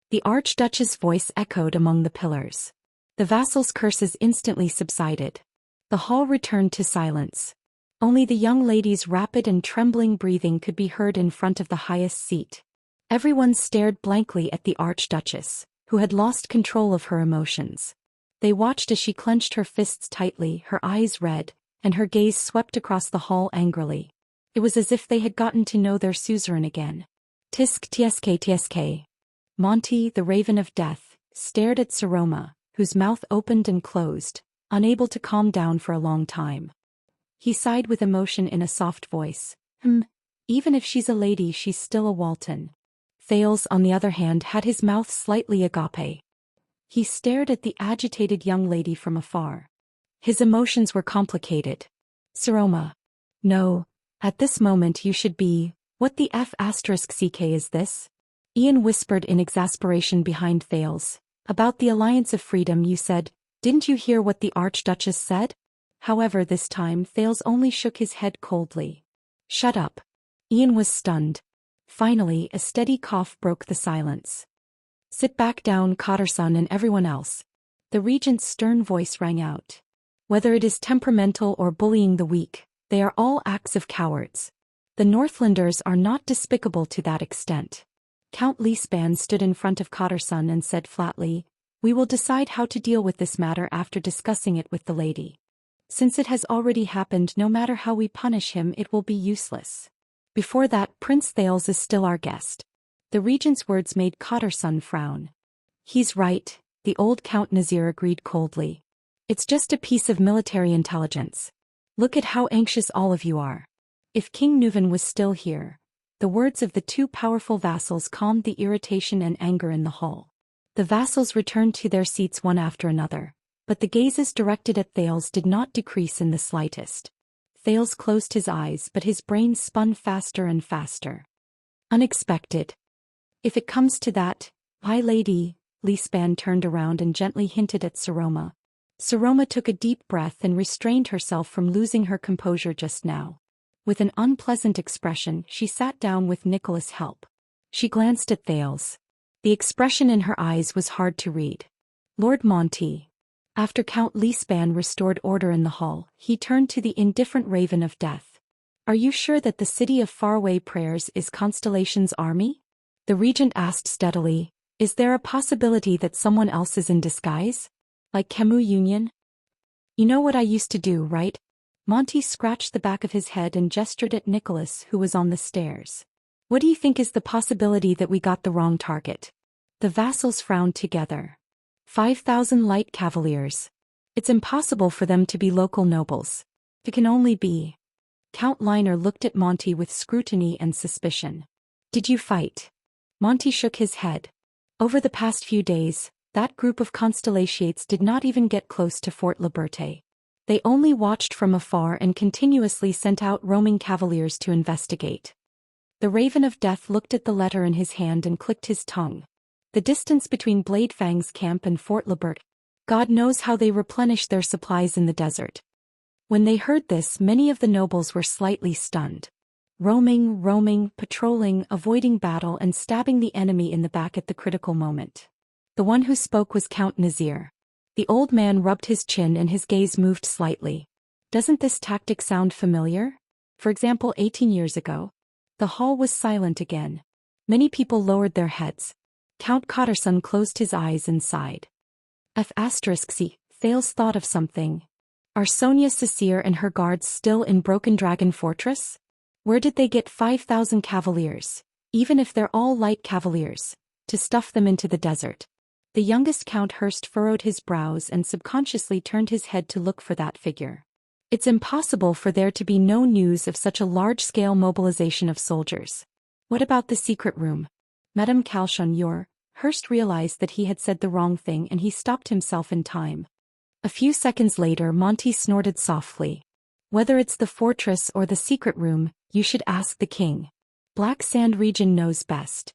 The Archduchess' voice echoed among the pillars. The vassals' curses instantly subsided. The hall returned to silence. Only the young lady's rapid and trembling breathing could be heard in front of the highest seat. Everyone stared blankly at the Archduchess, who had lost control of her emotions. They watched as she clenched her fists tightly, her eyes red, and her gaze swept across the hall angrily. It was as if they had gotten to know their suzerain again. Tsk. Monty, the Raven of Death, stared at Saroma, whose mouth opened and closed, unable to calm down for a long time. He sighed with emotion in a soft voice. Even if she's a lady, she's still a Walton. Thales, on the other hand, had his mouth slightly agape. He stared at the agitated young lady from afar. His emotions were complicated. Saroma. No, at this moment you should be, what the *CK is this? Ian whispered in exasperation behind Thales. About the Alliance of Freedom you said, didn't you hear what the Archduchess said? However, this time Thales only shook his head coldly. Shut up. Ian was stunned. Finally, a steady cough broke the silence. Sit back down, Cotterson and everyone else. The regent's stern voice rang out. Whether it is temperamental or bullying the weak, they are all acts of cowards. The Northlanders are not despicable to that extent. Count Leespan stood in front of Cotterson and said flatly, "We will decide how to deal with this matter after discussing it with the lady. Since it has already happened, no matter how we punish him, it will be useless. Before that, Prince Thales is still our guest." The regent's words made Cotterson frown. He's right, the old Count Nazir agreed coldly. It's just a piece of military intelligence. Look at how anxious all of you are. If King Nuvan was still here, the words of the two powerful vassals calmed the irritation and anger in the hall. The vassals returned to their seats one after another, but the gazes directed at Thales did not decrease in the slightest. Thales closed his eyes, but his brain spun faster and faster. Unexpected. If it comes to that, my lady, Lispan turned around and gently hinted at Saroma. Saroma took a deep breath and restrained herself from losing her composure just now. With an unpleasant expression, she sat down with Nicholas' help. She glanced at Thales. The expression in her eyes was hard to read. Lord Monty. After Count Lispan restored order in the hall, he turned to the indifferent Raven of Death. Are you sure that the city of faraway prayers is Constellation's army? The regent asked steadily. Is there a possibility that someone else is in disguise? Like Kemu Union? You know what I used to do, right? Monty scratched the back of his head and gestured at Nicholas, who was on the stairs. What do you think is the possibility that we got the wrong target? The vassals frowned together. 5,000 light cavaliers. It's impossible for them to be local nobles. It can only be. Count Liner looked at Monty with scrutiny and suspicion. Did you fight? Monty shook his head. Over the past few days, that group of Constellations did not even get close to Fort Liberté. They only watched from afar and continuously sent out roaming cavaliers to investigate. The Raven of Death looked at the letter in his hand and clicked his tongue. The distance between Bladefang's camp and Fort Liberté. God knows how they replenished their supplies in the desert. When they heard this, many of the nobles were slightly stunned. Roaming, patrolling, avoiding battle and stabbing the enemy in the back at the critical moment. The one who spoke was Count Nazir. The old man rubbed his chin and his gaze moved slightly. Doesn't this tactic sound familiar? For example, 18 years ago. The hall was silent again. Many people lowered their heads. Count Kotterson closed his eyes and sighed. C. Thales thought of something. Are Sonia Cecire and her guards still in Broken Dragon Fortress? Where did they get 5,000 cavaliers, even if they're all light cavaliers, to stuff them into the desert? The youngest Count Hurst furrowed his brows and subconsciously turned his head to look for that figure. It's impossible for there to be no news of such a large-scale mobilization of soldiers. What about the secret room? Madame Calchon, Hurst realized that he had said the wrong thing and he stopped himself in time. A few seconds later, Monty snorted softly. Whether it's the fortress or the secret room, you should ask the king. Black Sand region knows best.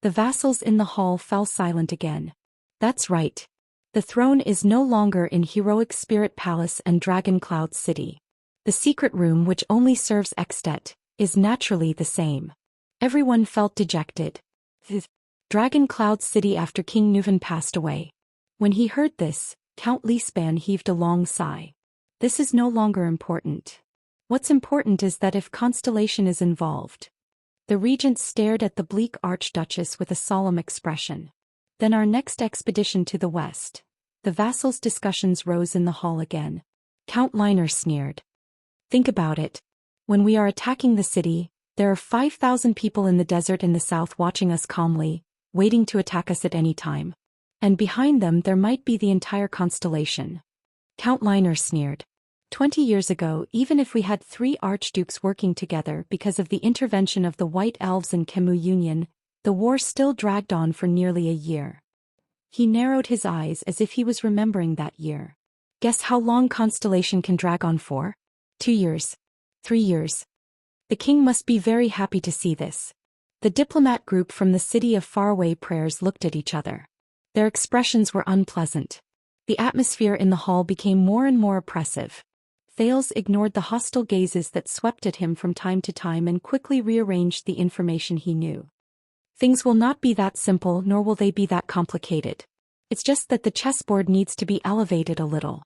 The vassals in the hall fell silent again. That's right. The throne is no longer in Heroic Spirit Palace and Dragon Cloud City. The secret room, which only serves Extet, is naturally the same. Everyone felt dejected. Dragon Cloud City after King Nuvan passed away. When he heard this, Count Lispan heaved a long sigh. This is no longer important. What's important is that if Constellation is involved. The regent stared at the bleak Archduchess with a solemn expression. Then our next expedition to the west. The vassals' discussions rose in the hall again. Count Liner sneered. Think about it. When we are attacking the city, there are 5,000 people in the desert in the south watching us calmly, waiting to attack us at any time. And behind them there might be the entire constellation. Count Liner sneered. 20 years ago, even if we had 3 archdukes working together because of the intervention of the White Elves and Kemu Union, the war still dragged on for nearly a year. He narrowed his eyes as if he was remembering that year. Guess how long Constellation can drag on for? 2 years. 3 years. The king must be very happy to see this. The diplomat group from the city of faraway prayers looked at each other. Their expressions were unpleasant. The atmosphere in the hall became more and more oppressive. Thales ignored the hostile gazes that swept at him from time to time and quickly rearranged the information he knew. Things will not be that simple, nor will they be that complicated. It's just that the chessboard needs to be elevated a little.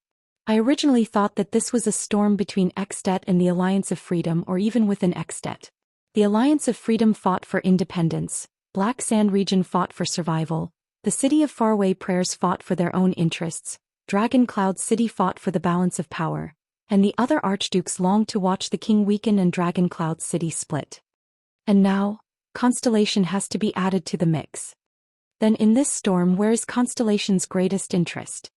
I originally thought that this was a storm between Extet and the Alliance of Freedom, or even within Extet. The Alliance of Freedom fought for independence, Black Sand region fought for survival, the city of faraway prayers fought for their own interests, Dragon Cloud City fought for the balance of power, and the other archdukes longed to watch the king weaken and Dragon Cloud City split. And now, Constellation has to be added to the mix. Then in this storm, where is Constellation's greatest interest?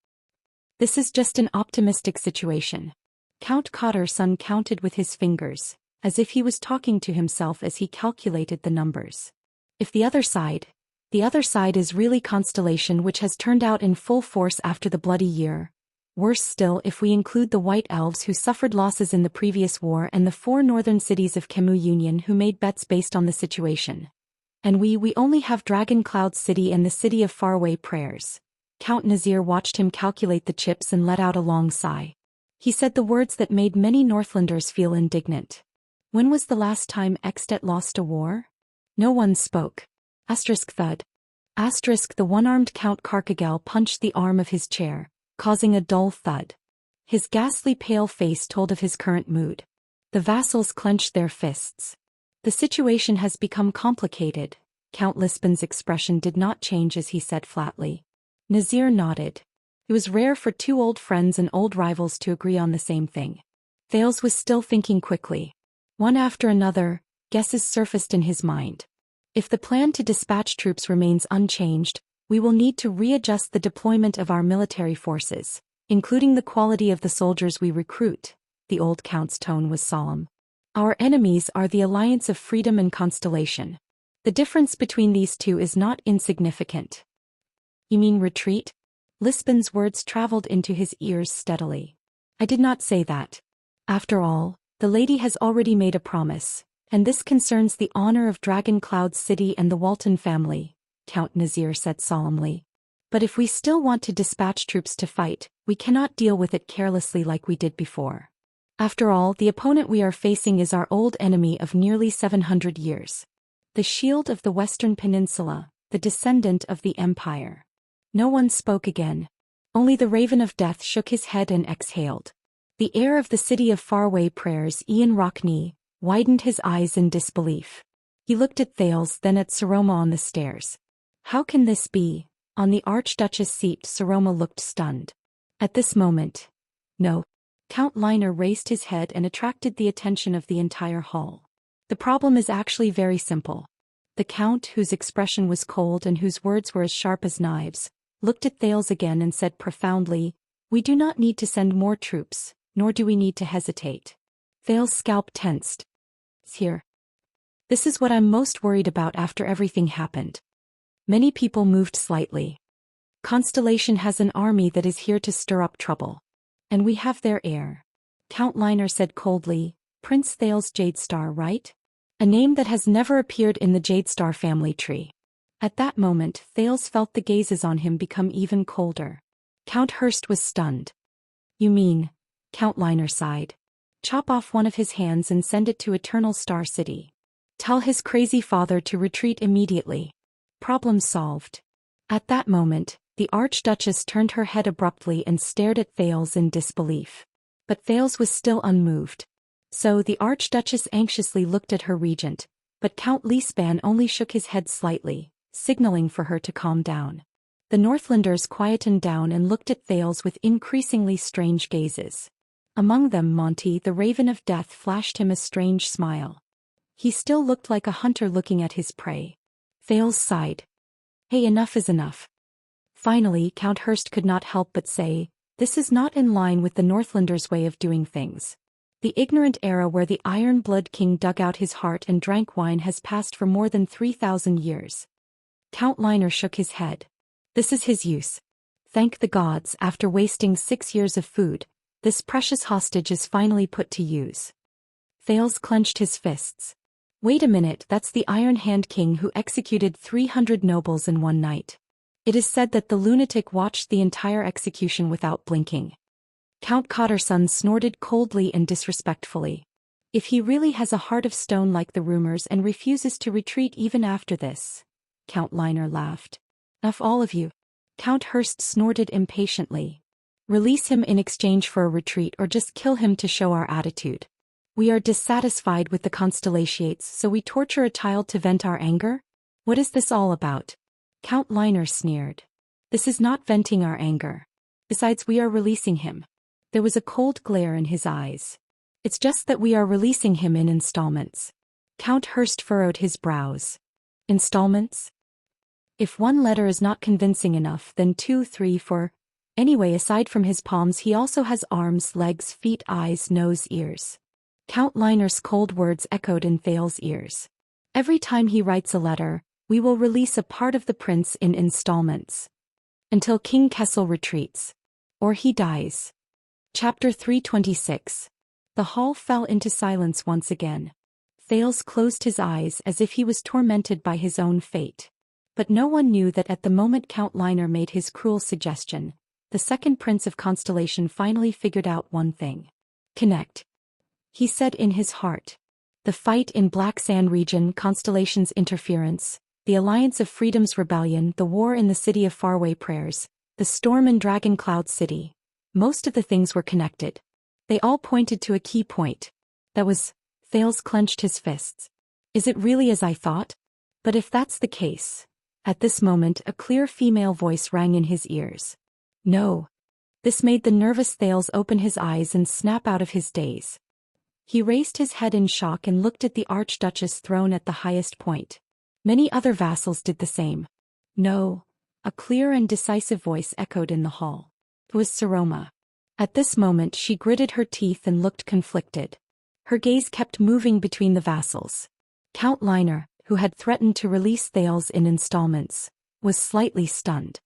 This is just an optimistic situation. Count Cotterson counted with his fingers, as if he was talking to himself as he calculated the numbers. If the other side is really Constellation, which has turned out in full force after the bloody year. Worse still if we include the White Elves who suffered losses in the previous war and the 4 northern cities of Kemu Union who made bets based on the situation. And we only have Dragon Cloud City and the City of Faraway Prayers. Count Nazir watched him calculate the chips and let out a long sigh. He said the words that made many Northlanders feel indignant. When was the last time Extet lost a war? No one spoke. Thud. The one-armed Count Karkagel punched the arm of his chair, causing a dull thud. His ghastly pale face told of his current mood. The vassals clenched their fists. The situation has become complicated. Count Lisbon's expression did not change as he said flatly. Nazir nodded. It was rare for 2 old friends and old rivals to agree on the same thing. Thales was still thinking quickly. One after another, guesses surfaced in his mind. If the plan to dispatch troops remains unchanged, we will need to readjust the deployment of our military forces, including the quality of the soldiers we recruit. The old count's tone was solemn. Our enemies are the Alliance of Freedom and Constellation. The difference between these two is not insignificant. You mean retreat? Lisbon's words traveled into his ears steadily. I did not say that. After all, the lady has already made a promise, and this concerns the honor of Dragon Cloud City and the Walton family, Count Nazir said solemnly. But if we still want to dispatch troops to fight, we cannot deal with it carelessly like we did before. After all, the opponent we are facing is our old enemy of nearly 700 years. The Shield of the Western Peninsula, the descendant of the Empire. No one spoke again. Only the Raven of Death shook his head and exhaled. The heir of the City of Faraway Prayers, Ian Rockney, widened his eyes in disbelief. He looked at Thales, then at Saroma on the stairs. How can this be? On the Archduchess' seat, Saroma looked stunned. At this moment. No. Count Liner raised his head and attracted the attention of the entire hall. The problem is actually very simple. The Count, whose expression was cold and whose words were as sharp as knives, looked at Thales again and said profoundly, "We do not need to send more troops, nor do we need to hesitate." Thales' scalp tensed. Here. This is what I'm most worried about after everything happened. Many people moved slightly. Constellation has an army that is here to stir up trouble. And we have their heir. Count Liner said coldly, Prince Thales Jadestar, right? A name that has never appeared in the Jadestar family tree. At that moment, Thales felt the gazes on him become even colder. Count Hurst was stunned. You mean? Count Liner sighed. Chop off one of his hands and send it to Eternal Star City. Tell his crazy father to retreat immediately. Problem solved. At that moment, the Archduchess turned her head abruptly and stared at Thales in disbelief. But Thales was still unmoved. So the Archduchess anxiously looked at her regent, but Count Lisban only shook his head slightly, signaling for her to calm down. The Northlanders quietened down and looked at Thales with increasingly strange gazes. Among them Monty, the Raven of Death, flashed him a strange smile. He still looked like a hunter looking at his prey. Thales sighed. Hey, enough is enough. Finally, Count Hurst could not help but say, this is not in line with the Northlanders' way of doing things. The ignorant era where the Iron Blood King dug out his heart and drank wine has passed for more than 3,000 years. Count Liner shook his head. This is his use. Thank the gods, after wasting 6 years of food, this precious hostage is finally put to use. Thales clenched his fists. Wait a minute, that's the Iron Hand King who executed 300 nobles in one night. It is said that the lunatic watched the entire execution without blinking. Count Cotterson snorted coldly and disrespectfully. If he really has a heart of stone like the rumors and refuses to retreat even after this. Count Liner laughed. Enough, all of you. Count Hurst snorted impatiently. Release him in exchange for a retreat or just kill him to show our attitude. We are dissatisfied with the Constellations, so we torture a child to vent our anger? What is this all about? Count Liner sneered. This is not venting our anger. Besides, we are releasing him. There was a cold glare in his eyes. It's just that we are releasing him in installments. Count Hurst furrowed his brows. Installments? If one letter is not convincing enough, then 2, 3, 4. Anyway, aside from his palms, he also has arms, legs, feet, eyes, nose, ears. Count Liner's cold words echoed in Thales's ears. Every time he writes a letter, we will release a part of the prince in installments. Until King Kessel retreats. Or he dies. Chapter 326. The hall fell into silence once again. Thales closed his eyes as if he was tormented by his own fate. But no one knew that at the moment Count Liner made his cruel suggestion, the second prince of Constellation finally figured out one thing. Connect. He said in his heart. The fight in Black Sand region, Constellation's interference, the Alliance of Freedom's rebellion, the war in the city of Faraway Prayers, the storm in Dragon Cloud City. Most of the things were connected. They all pointed to a key point. That was, Thales clenched his fists. Is it really as I thought? But if that's the case. At this moment a clear female voice rang in his ears. No. This made the nervous Thales open his eyes and snap out of his daze. He raised his head in shock and looked at the Archduchess throne at the highest point. Many other vassals did the same. No. A clear and decisive voice echoed in the hall. It was Saroma. At this moment she gritted her teeth and looked conflicted. Her gaze kept moving between the vassals. Count Liner, who had threatened to release Thales in installments, was slightly stunned.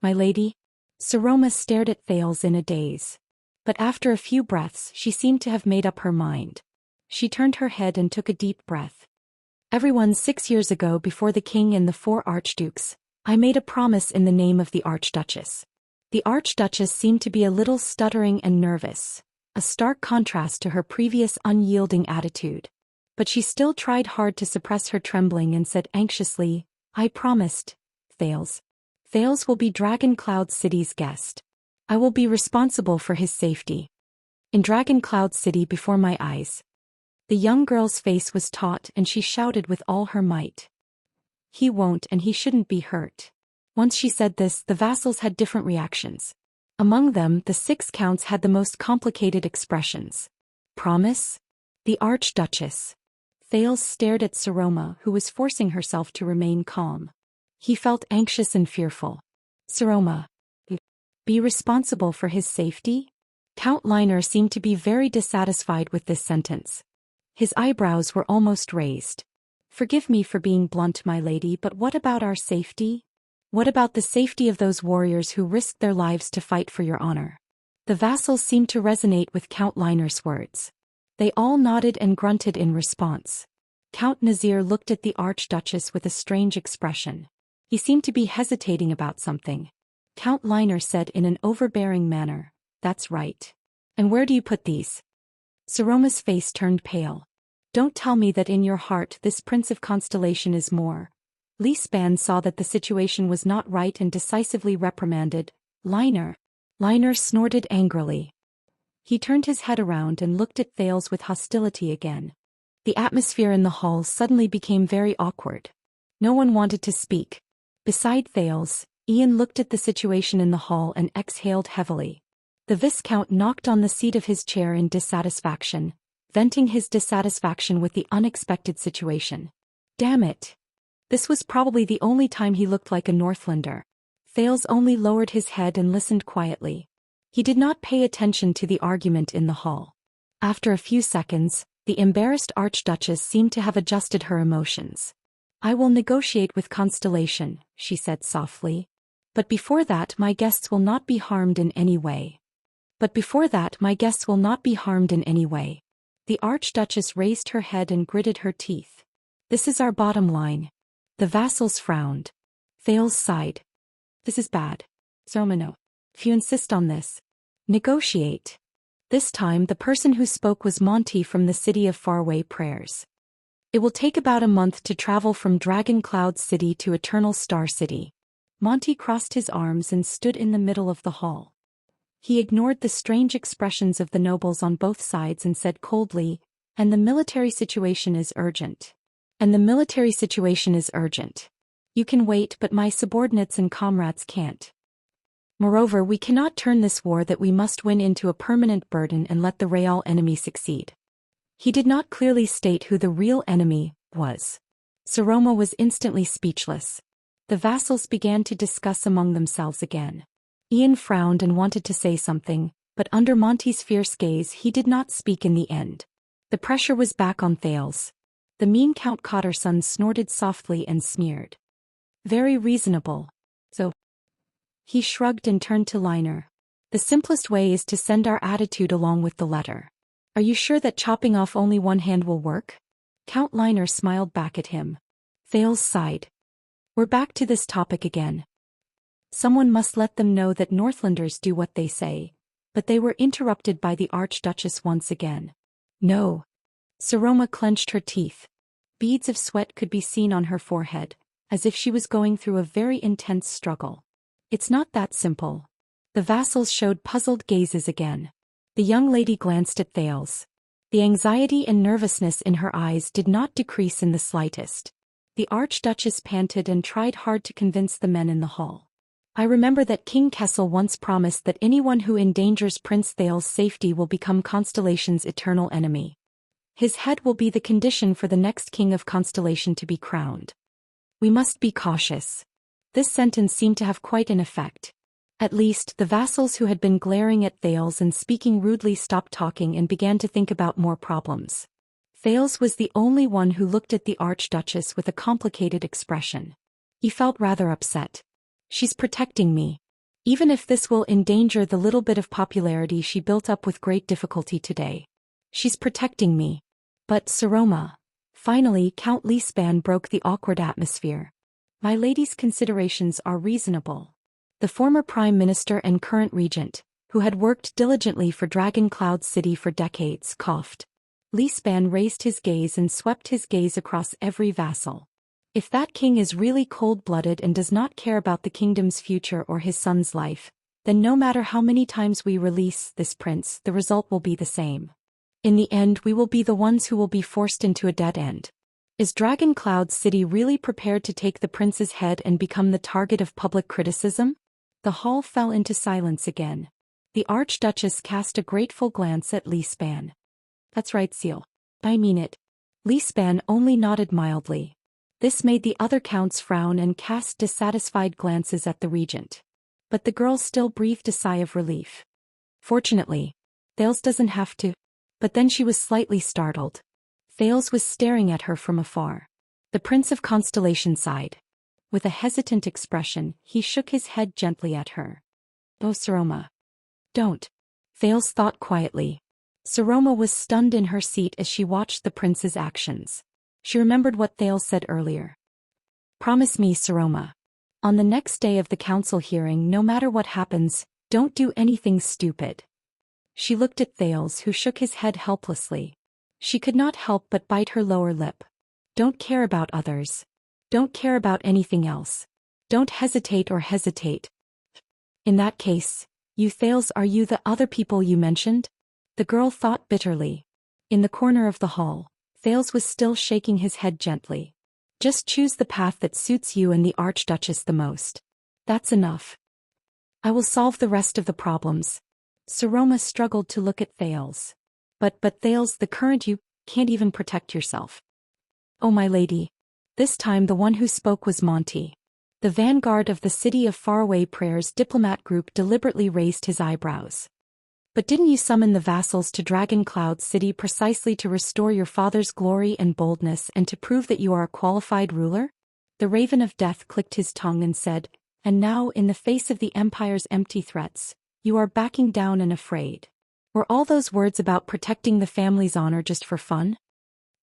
My lady? Saroma stared at Thales in a daze. But after a few breaths she seemed to have made up her mind. She turned her head and took a deep breath. Everyone, 6 years ago, before the king and the 4 archdukes, I made a promise in the name of the Archduchess. The Archduchess seemed to be a little stuttering and nervous, a stark contrast to her previous unyielding attitude. But she still tried hard to suppress her trembling and said anxiously, I promised, Thales. Thales will be Dragon Cloud City's guest. I will be responsible for his safety. In Dragon Cloud City before my eyes. The young girl's face was taut and she shouted with all her might. He won't, and he shouldn't be hurt. Once she said this, the vassals had different reactions. Among them, the 6 counts had the most complicated expressions. Promise? The Archduchess. Thales stared at Saroma, who was forcing herself to remain calm. He felt anxious and fearful. Saroma. Be responsible for his safety? Count Liner seemed to be very dissatisfied with this sentence. His eyebrows were almost raised. Forgive me for being blunt, my lady, but what about our safety? What about the safety of those warriors who risked their lives to fight for your honor? The vassals seemed to resonate with Count Liner's words. They all nodded and grunted in response. Count Nazir looked at the Archduchess with a strange expression. He seemed to be hesitating about something. Count Liner said in an overbearing manner, That's right. And where do you put these? Saroma's face turned pale. Don't tell me that in your heart this Prince of Constellation is more. Lisban saw that the situation was not right and decisively reprimanded. Liner. Liner snorted angrily. He turned his head around and looked at Thales with hostility again. The atmosphere in the hall suddenly became very awkward. No one wanted to speak. Beside Thales, Ian looked at the situation in the hall and exhaled heavily. The Viscount knocked on the seat of his chair in dissatisfaction, venting his dissatisfaction with the unexpected situation. Damn it. This was probably the only time he looked like a Northlander. Thales only lowered his head and listened quietly. He did not pay attention to the argument in the hall. After a few seconds, the embarrassed Archduchess seemed to have adjusted her emotions. I will negotiate with Constellation, she said softly. But before that my guests will not be harmed in any way. The Archduchess raised her head and gritted her teeth. This is our bottom line. The vassals frowned. Thales sighed. This is bad. Zomano. If you insist on this. Negotiate. This time the person who spoke was Monty from the city of Faraway Prayers. It will take about a month to travel from Dragon Cloud City to Eternal Star City. Monty crossed his arms and stood in the middle of the hall. He ignored the strange expressions of the nobles on both sides and said coldly, And the military situation is urgent. You can wait, but my subordinates and comrades can't. Moreover, we cannot turn this war that we must win into a permanent burden and let the real enemy succeed. He did not clearly state who the real enemy was. Saroma was instantly speechless. The vassals began to discuss among themselves again. Ian frowned and wanted to say something, but under Monty's fierce gaze he did not speak in the end. The pressure was back on Thales. The mean Count Cotterson snorted softly and sneered. Very reasonable. So? He shrugged and turned to Liner. The simplest way is to send our attitude along with the letter. Are you sure that chopping off only one hand will work? Count Liner smiled back at him. Thales sighed. We're back to this topic again. Someone must let them know that Northlanders do what they say, but they were interrupted by the Archduchess once again. No. Saroma clenched her teeth. Beads of sweat could be seen on her forehead, as if she was going through a very intense struggle. It's not that simple. The vassals showed puzzled gazes again. The young lady glanced at Thales. The anxiety and nervousness in her eyes did not decrease in the slightest. The Archduchess panted and tried hard to convince the men in the hall. I remember that King Kessel once promised that anyone who endangers Prince Thales' safety will become Constellation's eternal enemy. His head will be the condition for the next king of Constellation to be crowned. We must be cautious. This sentence seemed to have quite an effect. At least, the vassals who had been glaring at Thales and speaking rudely stopped talking and began to think about more problems. Thales was the only one who looked at the Archduchess with a complicated expression. He felt rather upset. She's protecting me. Even if this will endanger the little bit of popularity she built up with great difficulty today. She's protecting me. But Saroma. Finally, Count Lisban broke the awkward atmosphere. My lady's considerations are reasonable. The former Prime Minister and current regent, who had worked diligently for Dragon Cloud City for decades, coughed. Lisban raised his gaze and swept his gaze across every vassal. If that king is really cold-blooded and does not care about the kingdom's future or his son's life, then no matter how many times we release this prince, the result will be the same. In the end, we will be the ones who will be forced into a dead end. Is Dragon Cloud City really prepared to take the prince's head and become the target of public criticism? The hall fell into silence again. The Archduchess cast a grateful glance at Lisban. That's right, Seal. I mean it. Lisban only nodded mildly. This made the other counts frown and cast dissatisfied glances at the regent. But the girl still breathed a sigh of relief. Fortunately, Thales doesn't have to. But then she was slightly startled. Thales was staring at her from afar. The Prince of Constellation sighed. With a hesitant expression, he shook his head gently at her. Oh, Saroma. Don't. Thales thought quietly. Saroma was stunned in her seat as she watched the prince's actions. She remembered what Thales said earlier. Promise me, Saroma. On the next day of the council hearing, no matter what happens, don't do anything stupid. She looked at Thales, who shook his head helplessly. She could not help but bite her lower lip. Don't care about others. Don't care about anything else. Don't hesitate or hesitate. In that case, you Thales, are you the other people you mentioned? The girl thought bitterly. In the corner of the hall, Thales was still shaking his head gently. Just choose the path that suits you and the Archduchess the most. That's enough. I will solve the rest of the problems. Saroma struggled to look at Thales. But Thales, the current, you can't even protect yourself. Oh, my lady. This time the one who spoke was Monty. The vanguard of the City of Faraway Prayers diplomat group deliberately raised his eyebrows. But didn't you summon the vassals to Dragon Cloud City precisely to restore your father's glory and boldness and to prove that you are a qualified ruler? The Raven of Death clicked his tongue and said, and now, in the face of the Empire's empty threats, you are backing down and afraid. Were all those words about protecting the family's honor just for fun?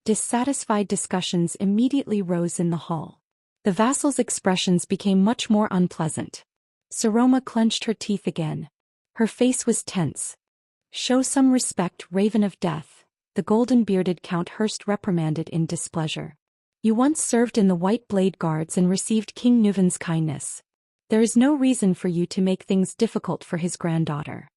Dissatisfied discussions immediately rose in the hall. The vassals' expressions became much more unpleasant. Saroma clenched her teeth again. Her face was tense. Show some respect, Raven of Death, the golden-bearded Count Hurst reprimanded in displeasure. You once served in the White Blade Guards and received King Nuven's kindness. There is no reason for you to make things difficult for his granddaughter.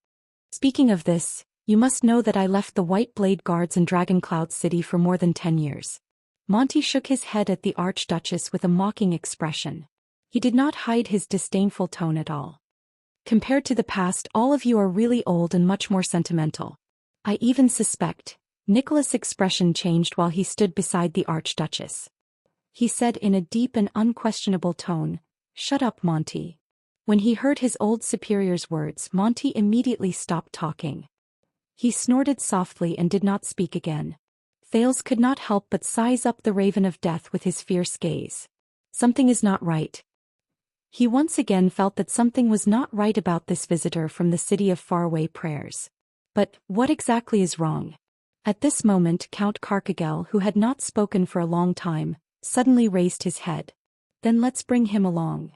Speaking of this, you must know that I left the White Blade Guards in Dragon Cloud City for more than 10 years. Monty shook his head at the Archduchess with a mocking expression. He did not hide his disdainful tone at all. Compared to the past, all of you are really old and much more sentimental. I even suspect. Nicholas' expression changed while he stood beside the Archduchess. He said in a deep and unquestionable tone, "Shut up, Monty." When he heard his old superior's words, Monty immediately stopped talking. He snorted softly and did not speak again. Thales could not help but size up the Raven of Death with his fierce gaze. Something is not right. He once again felt that something was not right about this visitor from the city of faraway prayers. But what exactly is wrong? At this moment Count Carcagel, who had not spoken for a long time, suddenly raised his head. "Then let's bring him along,"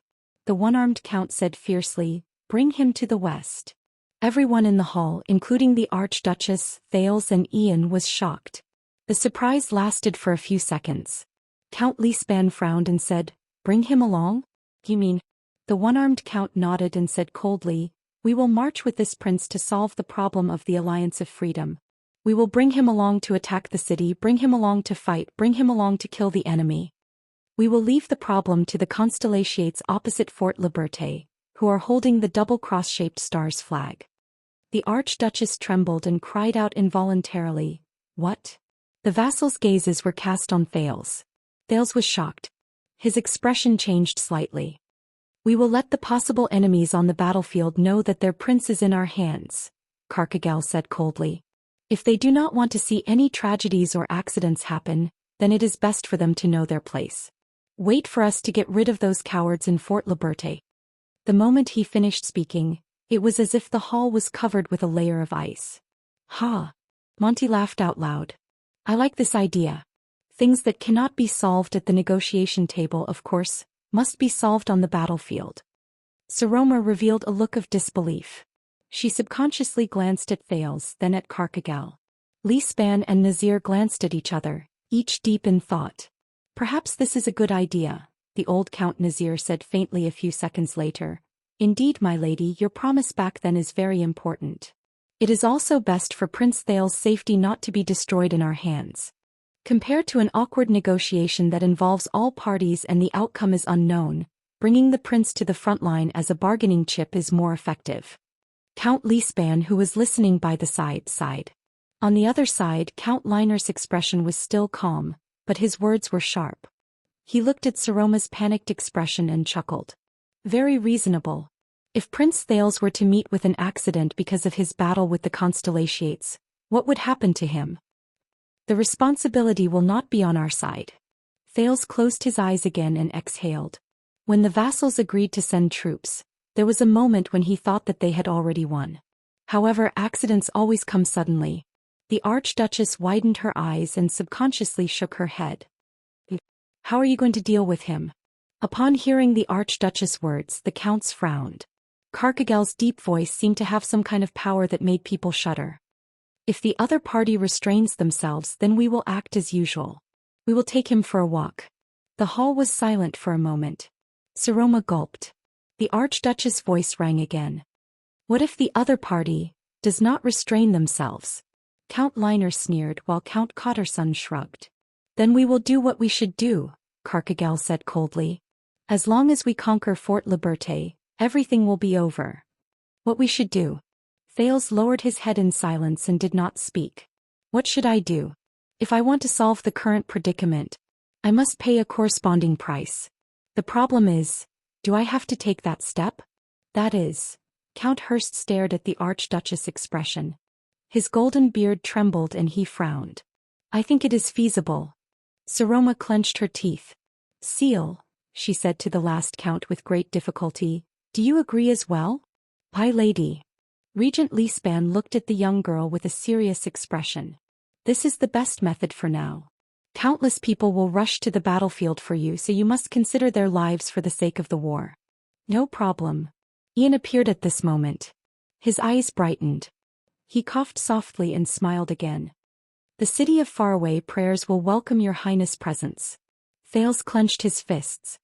the one-armed count said fiercely. "Bring him to the west." Everyone in the hall, including the Archduchess, Thales and Ian, was shocked. The surprise lasted for a few seconds. Count Xian frowned and said, "Bring him along? You mean?" The one-armed count nodded and said coldly, "We will march with this prince to solve the problem of the Alliance of Freedom. We will bring him along to attack the city, bring him along to fight, bring him along to kill the enemy. We will leave the problem to the Constellations opposite Fort Liberté, who are holding the double cross-shaped stars flag." The Archduchess trembled and cried out involuntarily, "What?" The vassals' gazes were cast on Thales. Thales was shocked. His expression changed slightly. "We will let the possible enemies on the battlefield know that their prince is in our hands," Carcagel said coldly. "If they do not want to see any tragedies or accidents happen, then it is best for them to know their place. Wait for us to get rid of those cowards in Fort Liberté." The moment he finished speaking, it was as if the hall was covered with a layer of ice. "Ha!" Monty laughed out loud. "I like this idea. Things that cannot be solved at the negotiation table, of course, must be solved on the battlefield." Saroma revealed a look of disbelief. She subconsciously glanced at Thales, then at Carcagel. Xian and Nazir glanced at each other, each deep in thought. "Perhaps this is a good idea," the old Count Nazir said faintly a few seconds later. "Indeed, my lady, your promise back then is very important. It is also best for Prince Thales' safety not to be destroyed in our hands. Compared to an awkward negotiation that involves all parties and the outcome is unknown, bringing the prince to the front line as a bargaining chip is more effective." Count Xian, who was listening by the side, sighed. On the other side, Count Liner's expression was still calm, but his words were sharp. He looked at Saroma's panicked expression and chuckled. "Very reasonable. If Prince Thales were to meet with an accident because of his battle with the Constellations, what would happen to him? The responsibility will not be on our side." Thales closed his eyes again and exhaled. When the vassals agreed to send troops, there was a moment when he thought that they had already won. However, accidents always come suddenly. The Archduchess widened her eyes and subconsciously shook her head. "How are you going to deal with him?" Upon hearing the Archduchess' words, the counts frowned. Carcagel's deep voice seemed to have some kind of power that made people shudder. "If the other party restrains themselves, then we will act as usual. We will take him for a walk." The hall was silent for a moment. Saroma gulped. The Archduchess' voice rang again. "What if the other party does not restrain themselves?" Count Liner sneered while Count Cotterson shrugged. "Then we will do what we should do," Carcagel said coldly. "As long as we conquer Fort Liberté, everything will be over." "What we should do?" Thales lowered his head in silence and did not speak. "What should I do? If I want to solve the current predicament, I must pay a corresponding price. The problem is, do I have to take that step? That is." Count Hurst stared at the Archduchess' expression. His golden beard trembled and he frowned. "I think it is feasible." Saroma clenched her teeth. "Seal," she said to the last count with great difficulty, "do you agree as well?" "My lady." Regent Xian looked at the young girl with a serious expression. "This is the best method for now. Countless people will rush to the battlefield for you, so you must consider their lives for the sake of the war." "No problem." Ian appeared at this moment. His eyes brightened. He coughed softly and smiled again. "The city of faraway prayers will welcome your highness' presence." Thales clenched his fists.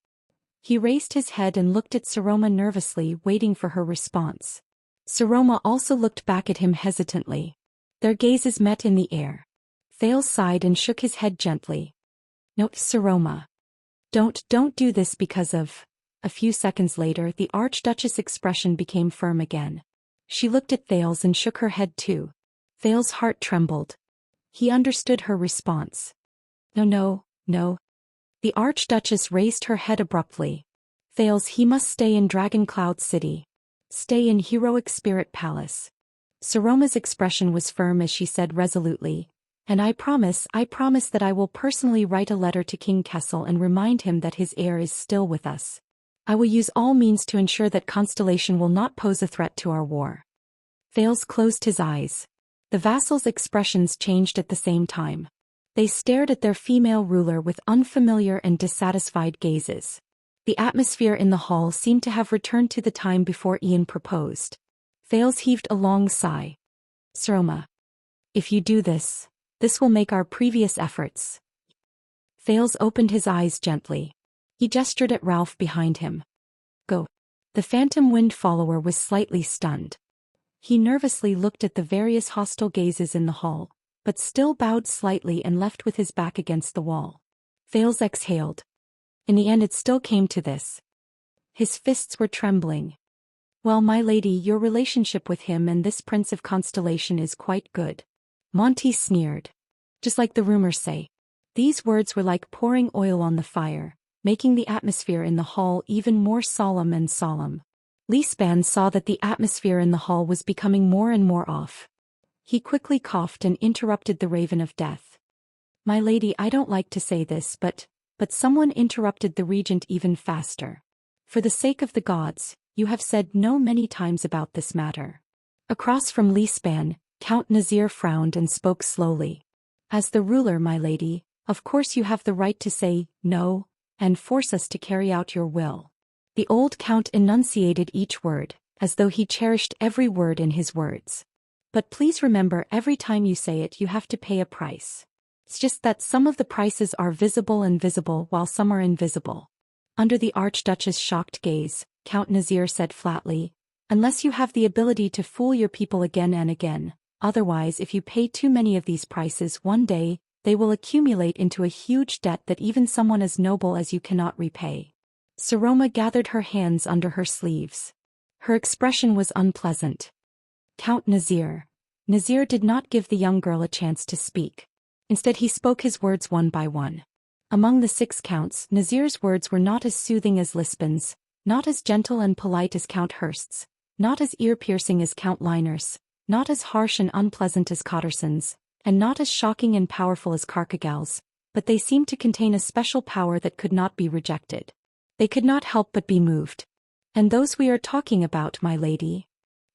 He raised his head and looked at Saroma nervously, waiting for her response. Saroma also looked back at him hesitantly. Their gazes met in the air. Thales sighed and shook his head gently. "No, Saroma. Don't do this because of..." A few seconds later, the Archduchess' expression became firm again. She looked at Thales and shook her head too. Thales' heart trembled. He understood her response. No. The Archduchess raised her head abruptly. Fails, he must stay in Dragon Cloud City. Stay in Heroic Spirit Palace. Saroma's expression was firm as she said resolutely, and I promise that I will personally write a letter to King Kessel and remind him that his heir is still with us. I will use all means to ensure that Constellation will not pose a threat to our war. Fails closed his eyes. The vassals' expressions changed at the same time. They stared at their female ruler with unfamiliar and dissatisfied gazes. The atmosphere in the hall seemed to have returned to the time before Ian proposed. Fails heaved a long sigh. Saroma. If you do this will make our previous efforts. Fails opened his eyes gently. He gestured at Ralph behind him. Go. The Phantom Wind follower was slightly stunned. He nervously looked at the various hostile gazes in the hall, but still bowed slightly and left with his back against the wall. Fails exhaled. In the end it still came to this. His fists were trembling. Well, my lady, your relationship with him and this Prince of Constellation is quite good. Monty sneered. Just like the rumors say. These words were like pouring oil on the fire, making the atmosphere in the hall even more solemn and solemn. Lispan saw that the atmosphere in the hall was becoming more and more off. He quickly coughed and interrupted the Raven of Death. My lady, I don't like to say this, but someone interrupted the regent even faster. For the sake of the gods, you have said no many times about this matter. Across from Lispan, Count Nazir frowned and spoke slowly. As the ruler, my lady, of course you have the right to say no, and force us to carry out your will. The old count enunciated each word, as though he cherished every word in his words. But please remember, every time you say it you have to pay a price. It's just that some of the prices are visible and visible while some are invisible. Under the Archduchess' shocked gaze, Count Nazir said flatly, unless you have the ability to fool your people again and again, otherwise if you pay too many of these prices one day, they will accumulate into a huge debt that even someone as noble as you cannot repay. Saroma gathered her hands under her sleeves. Her expression was unpleasant. Count Nazir did not give the young girl a chance to speak. Instead he spoke his words one by one. Among the 6 counts, Nazir's words were not as soothing as Lispan's, not as gentle and polite as Count Hurst's, not as ear-piercing as Count Liners, not as harsh and unpleasant as Cotterson's, and not as shocking and powerful as Carcagal's, but they seemed to contain a special power that could not be rejected. They could not help but be moved. And those we are talking about, my lady?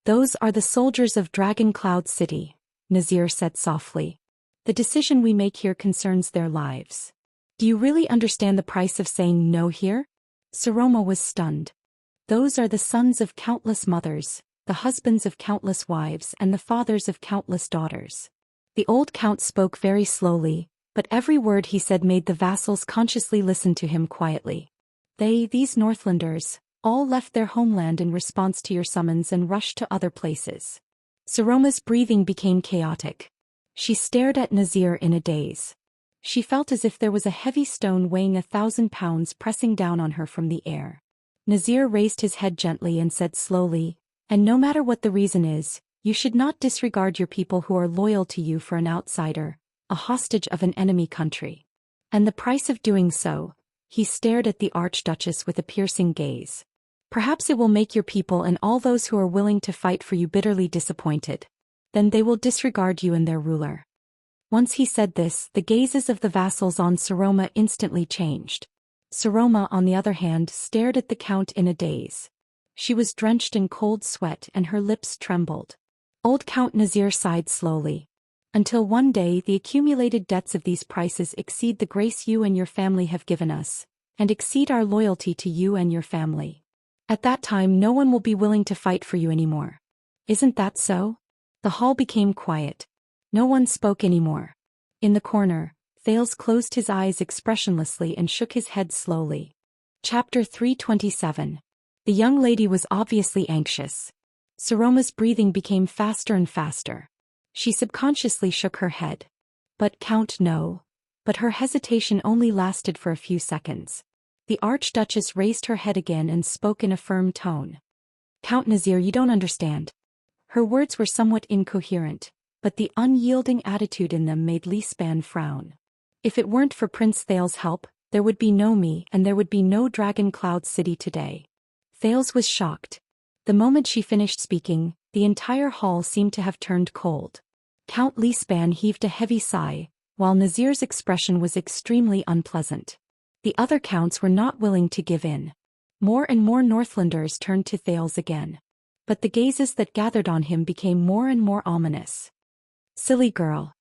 Those are the soldiers of Dragon Cloud City, Nazir said softly. The decision we make here concerns their lives. Do you really understand the price of saying no here? Saroma was stunned. Those are the sons of countless mothers, the husbands of countless wives and the fathers of countless daughters. The old count spoke very slowly, but every word he said made the vassals consciously listen to him quietly. These Northlanders, all left their homeland in response to your summons and rushed to other places. Saroma's breathing became chaotic. She stared at Nazir in a daze. She felt as if there was a heavy stone weighing 1,000 pounds pressing down on her from the air. Nazir raised his head gently and said slowly, and no matter what the reason is, you should not disregard your people who are loyal to you for an outsider, a hostage of an enemy country. And the price of doing so, he stared at the Archduchess with a piercing gaze. Perhaps it will make your people and all those who are willing to fight for you bitterly disappointed. Then they will disregard you and their ruler. Once he said this, the gazes of the vassals on Saroma instantly changed. Saroma, on the other hand, stared at the count in a daze. She was drenched in cold sweat and her lips trembled. Old Count Nazir sighed slowly. Until one day the accumulated debts of these prices exceed the grace you and your family have given us, and exceed our loyalty to you and your family. At that time no one will be willing to fight for you anymore. Isn't that so? The hall became quiet. No one spoke anymore. In the corner, Thales closed his eyes expressionlessly and shook his head slowly. Chapter 327. The young lady was obviously anxious. Saroma's breathing became faster and faster. She subconsciously shook her head. But Count, no. But her hesitation only lasted for a few seconds. The Archduchess raised her head again and spoke in a firm tone. Count Nazir, you don't understand. Her words were somewhat incoherent, but the unyielding attitude in them made Lispan frown. If it weren't for Prince Thale's help, There would be no me and there would be no Dragon Cloud City today. Thales was shocked. The moment she finished speaking, the entire hall seemed to have turned cold. Count Lispan heaved a heavy sigh, while Nazir's expression was extremely unpleasant. The other counts were not willing to give in. More and more Northlanders turned to Thales again. But the gazes that gathered on him became more and more ominous. Silly girl.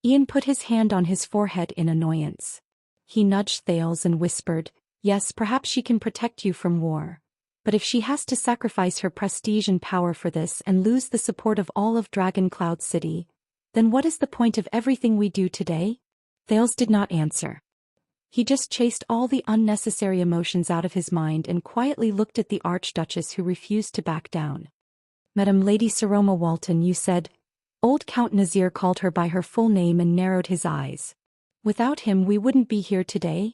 Ian put his hand on his forehead in annoyance. He nudged Thales and whispered, yes, perhaps she can protect you from war. But if she has to sacrifice her prestige and power for this and lose the support of all of Dragon Cloud City, then what is the point of everything we do today? Thales did not answer. He just chased all the unnecessary emotions out of his mind and quietly looked at the Archduchess, who refused to back down. Madam Lady Saroma Walton, you said. Old Count Nazir called her by her full name and narrowed his eyes. Without him we wouldn't be here today?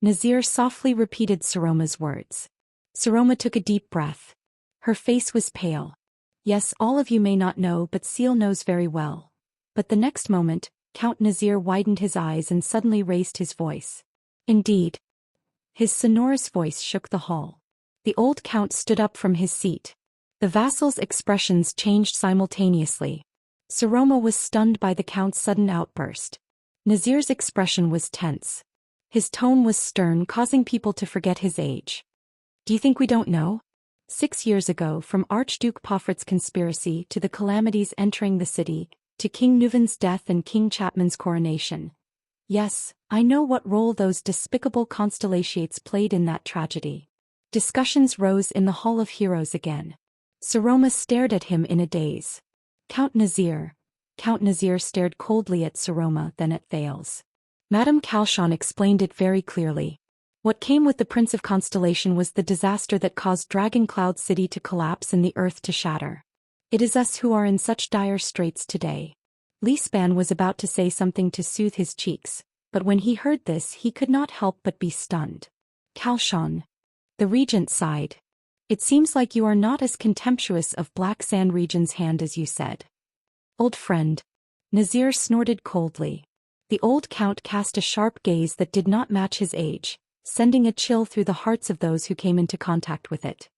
Nazir softly repeated Saroma's words. Saroma took a deep breath. Her face was pale. Yes, all of you may not know, but Seal knows very well. But the next moment, Count Nazir widened his eyes and suddenly raised his voice. Indeed. His sonorous voice shook the hall. The old count stood up from his seat. The vassals' expressions changed simultaneously. Saroma was stunned by the count's sudden outburst. Nazir's expression was tense. His tone was stern, causing people to forget his age. Do you think we don't know? 6 years ago, from Archduke Pofrit's conspiracy to the calamities entering the city, to King Nuven's death and King Chapman's coronation. Yes, I know what role those despicable constellations played in that tragedy. Discussions rose in the Hall of Heroes again. Saroma stared at him in a daze. Count Nazir stared coldly at Saroma, then at Thales. Madame Calchon explained it very clearly. What came with the Prince of Constellation was the disaster that caused Dragon Cloud City to collapse and the earth to shatter. It is us who are in such dire straits today. Lispan was about to say something to soothe his cheeks, but when he heard this he could not help but be stunned. Calchon. The regent sighed. It seems like you are not as contemptuous of Black Sand Region's hand as you said. Old friend. Nazir snorted coldly. The old count cast a sharp gaze that did not match his age, sending a chill through the hearts of those who came into contact with it.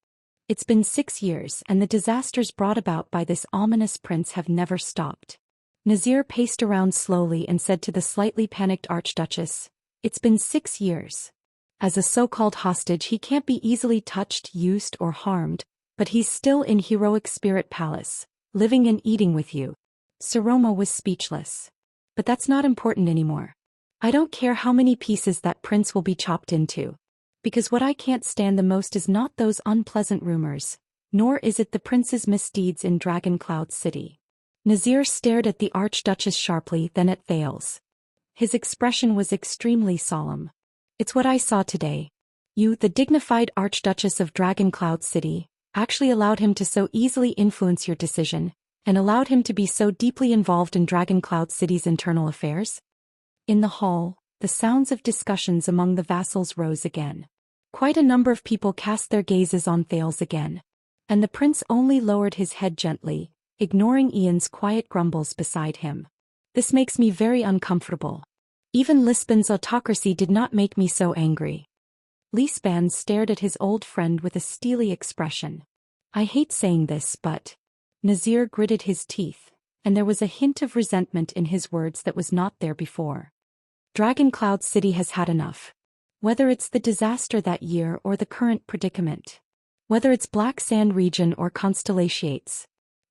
It's been 6 years and the disasters brought about by this ominous prince have never stopped. Nazir paced around slowly and said to the slightly panicked Archduchess, it's been 6 years. As a so-called hostage he can't be easily touched, used or harmed, but he's still in Heroic Spirit Palace, living and eating with you. Saroma was speechless. But that's not important anymore. I don't care how many pieces that prince will be chopped into. Because what I can't stand the most is not those unpleasant rumors, nor is it the prince's misdeeds in Dragon Cloud City. Nazir stared at the Archduchess sharply, then at Thales. His expression was extremely solemn. It's what I saw today. You, the dignified Archduchess of Dragon Cloud City, actually allowed him to so easily influence your decision, and allowed him to be so deeply involved in Dragon Cloud City's internal affairs? In the hall, the sounds of discussions among the vassals rose again. Quite a number of people cast their gazes on Thales again. And the prince only lowered his head gently, ignoring Ian's quiet grumbles beside him. This makes me very uncomfortable. Even Lispan's autocracy did not make me so angry. Lispan stared at his old friend with a steely expression. I hate saying this, but... Nazir gritted his teeth, and there was a hint of resentment in his words that was not there before. Dragon Cloud City has had enough. Whether it's the disaster that year or the current predicament. Whether it's Black Sand Region or Constellations.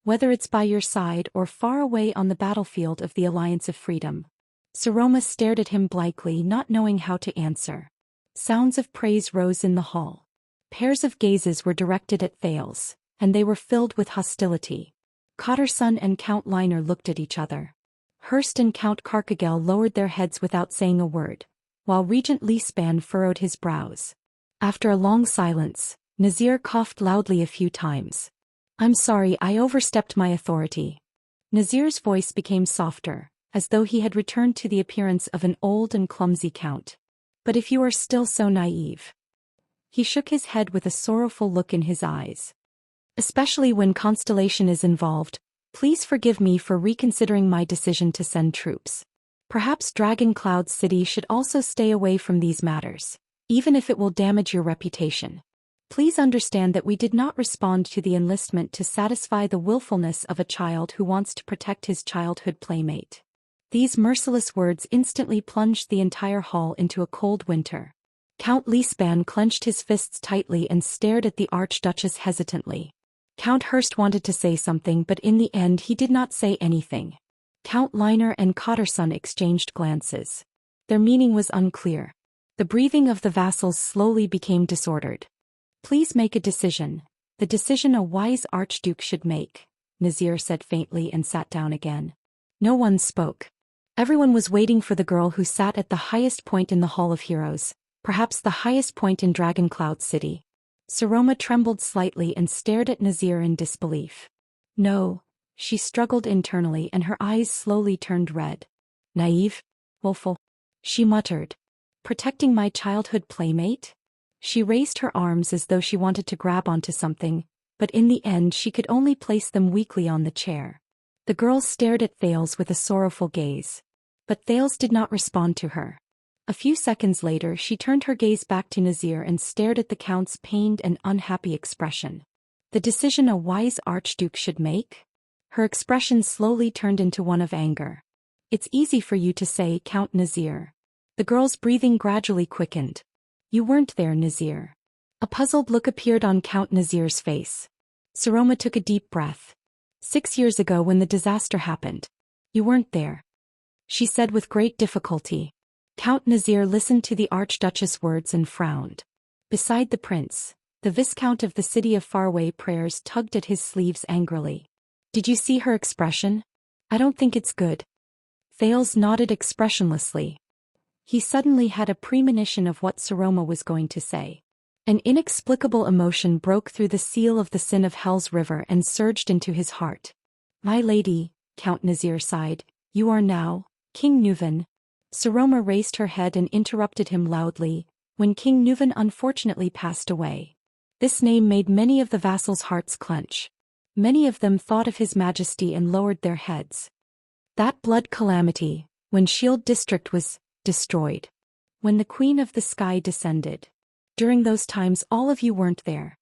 Whether it's by your side or far away on the battlefield of the Alliance of Freedom. Saroma stared at him blankly, not knowing how to answer. Sounds of praise rose in the hall. Pairs of gazes were directed at Thales, and they were filled with hostility. Cotterson and Count Liner looked at each other. Hurst and Count Carcagel lowered their heads without saying a word, while Regent Lispan furrowed his brows. After a long silence, Nazir coughed loudly a few times. I'm sorry, I overstepped my authority. Nazir's voice became softer, as though he had returned to the appearance of an old and clumsy count. But if you are still so naive. He shook his head with a sorrowful look in his eyes. Especially when Constellation is involved, please forgive me for reconsidering my decision to send troops. Perhaps Dragon Cloud City should also stay away from these matters, even if it will damage your reputation. Please understand that we did not respond to the enlistment to satisfy the willfulness of a child who wants to protect his childhood playmate. These merciless words instantly plunged the entire hall into a cold winter. Count Xian clenched his fists tightly and stared at the Archduchess hesitantly. Count Hurst wanted to say something, but in the end he did not say anything. Count Liner and Cotterson exchanged glances. Their meaning was unclear. The breathing of the vassals slowly became disordered. Please make a decision, the decision a wise archduke should make, Nazir said faintly and sat down again. No one spoke. Everyone was waiting for the girl who sat at the highest point in the Hall of Heroes, perhaps the highest point in Dragon Cloud City. Saroma trembled slightly and stared at Nazir in disbelief. No, she struggled internally and her eyes slowly turned red. Naive? Woeful? She muttered. Protecting my childhood playmate? She raised her arms as though she wanted to grab onto something, but in the end she could only place them weakly on the chair. The girl stared at Thales with a sorrowful gaze. But Thales did not respond to her. A few seconds later she turned her gaze back to Nazir and stared at the Count's pained and unhappy expression. The decision a wise archduke should make? Her expression slowly turned into one of anger. It's easy for you to say, Count Nazir. The girl's breathing gradually quickened. You weren't there, Nazir. A puzzled look appeared on Count Nazir's face. Saroma took a deep breath. 6 years ago when the disaster happened. You weren't there, she said with great difficulty. Count Nazir listened to the Archduchess' words and frowned. Beside the prince, the Viscount of the city of Faraway Prayers tugged at his sleeves angrily. Did you see her expression? I don't think it's good. Thales nodded expressionlessly. He suddenly had a premonition of what Saroma was going to say. An inexplicable emotion broke through the seal of the sin of Hell's river and surged into his heart. My lady, Count Nazir sighed, you are now King Nuvan. Saroma raised her head and interrupted him loudly, when King Nuvan unfortunately passed away. This name made many of the vassals' hearts clench. Many of them thought of His Majesty and lowered their heads. That blood calamity, when Shield District was destroyed. When the Queen of the Sky descended. During those times all of you weren't there.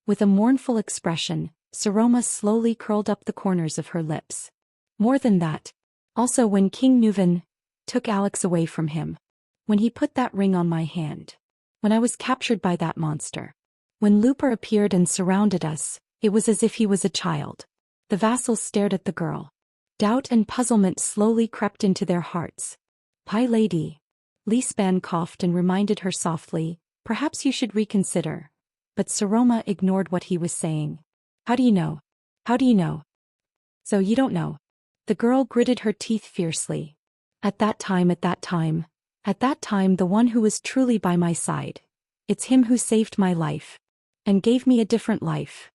With a mournful expression, Saroma slowly curled up the corners of her lips. More than that. Also when King Nuvan took Alex away from him. When he put that ring on my hand. When I was captured by that monster. When Looper appeared and surrounded us, it was as if he was a child. The vassals stared at the girl. Doubt and puzzlement slowly crept into their hearts. My lady. Xian coughed and reminded her softly, perhaps you should reconsider. But Saroma ignored what he was saying. How do you know? How do you know? So you don't know. The girl gritted her teeth fiercely. At that time the one who was truly by my side. It's him who saved my life. And gave me a different life.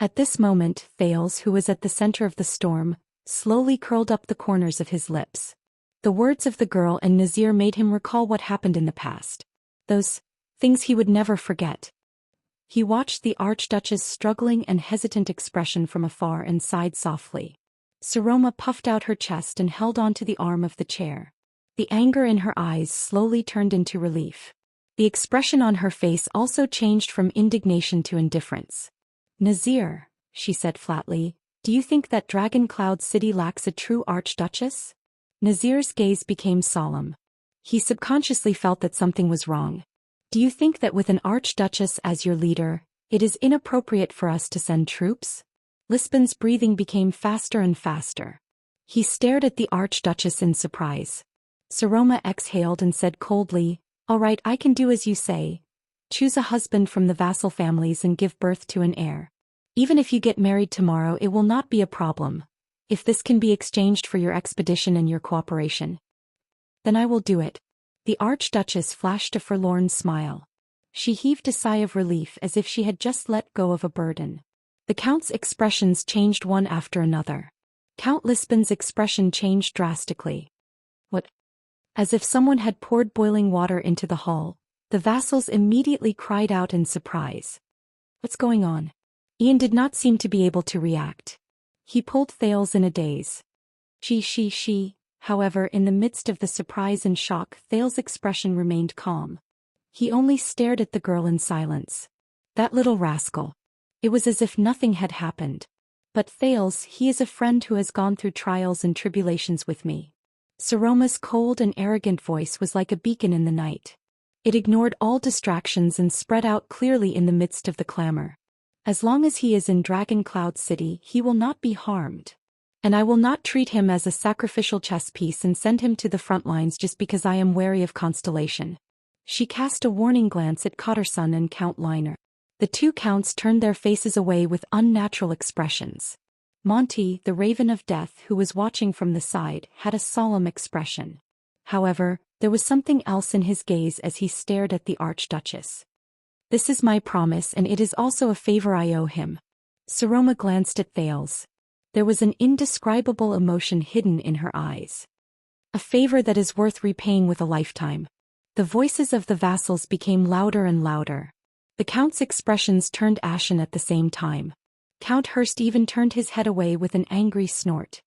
At this moment, Thales, who was at the center of the storm, slowly curled up the corners of his lips. The words of the girl and Nazir made him recall what happened in the past. Those things he would never forget. He watched the Archduchess' struggling and hesitant expression from afar and sighed softly. Saroma puffed out her chest and held onto the arm of the chair. The anger in her eyes slowly turned into relief. The expression on her face also changed from indignation to indifference. Nazir, she said flatly, do you think that Dragon Cloud City lacks a true Archduchess? Nazir's gaze became solemn. He subconsciously felt that something was wrong. Do you think that with an Archduchess as your leader, it is inappropriate for us to send troops? Lisbon's breathing became faster and faster. He stared at the Archduchess in surprise. Saroma exhaled and said coldly, all right, I can do as you say. Choose a husband from the vassal families and give birth to an heir. Even if you get married tomorrow, it will not be a problem. If this can be exchanged for your expedition and your cooperation, then I will do it. The Archduchess flashed a forlorn smile. She heaved a sigh of relief as if she had just let go of a burden. The Count's expressions changed one after another. Count Lisbon's expression changed drastically. What? As if someone had poured boiling water into the hall, the vassals immediately cried out in surprise. What's going on? Ian did not seem to be able to react. He pulled Thales in a daze. She, However, in the midst of the surprise and shock, Thales' expression remained calm. He only stared at the girl in silence. That little rascal. It was as if nothing had happened. But Thales, he is a friend who has gone through trials and tribulations with me. Saroma's cold and arrogant voice was like a beacon in the night. It ignored all distractions and spread out clearly in the midst of the clamor. As long as he is in Dragon Cloud City, he will not be harmed. And I will not treat him as a sacrificial chess piece and send him to the front lines just because I am wary of Constellation. She cast a warning glance at Cotterson and Count Liner. The two counts turned their faces away with unnatural expressions. Monty, the Raven of Death, who was watching from the side, had a solemn expression. However, there was something else in his gaze as he stared at the Archduchess. This is my promise, and it is also a favor I owe him. Saroma glanced at Thales. There was an indescribable emotion hidden in her eyes. A favor that is worth repaying with a lifetime. The voices of the vassals became louder and louder. The Count's expressions turned ashen at the same time. Count Hurst even turned his head away with an angry snort.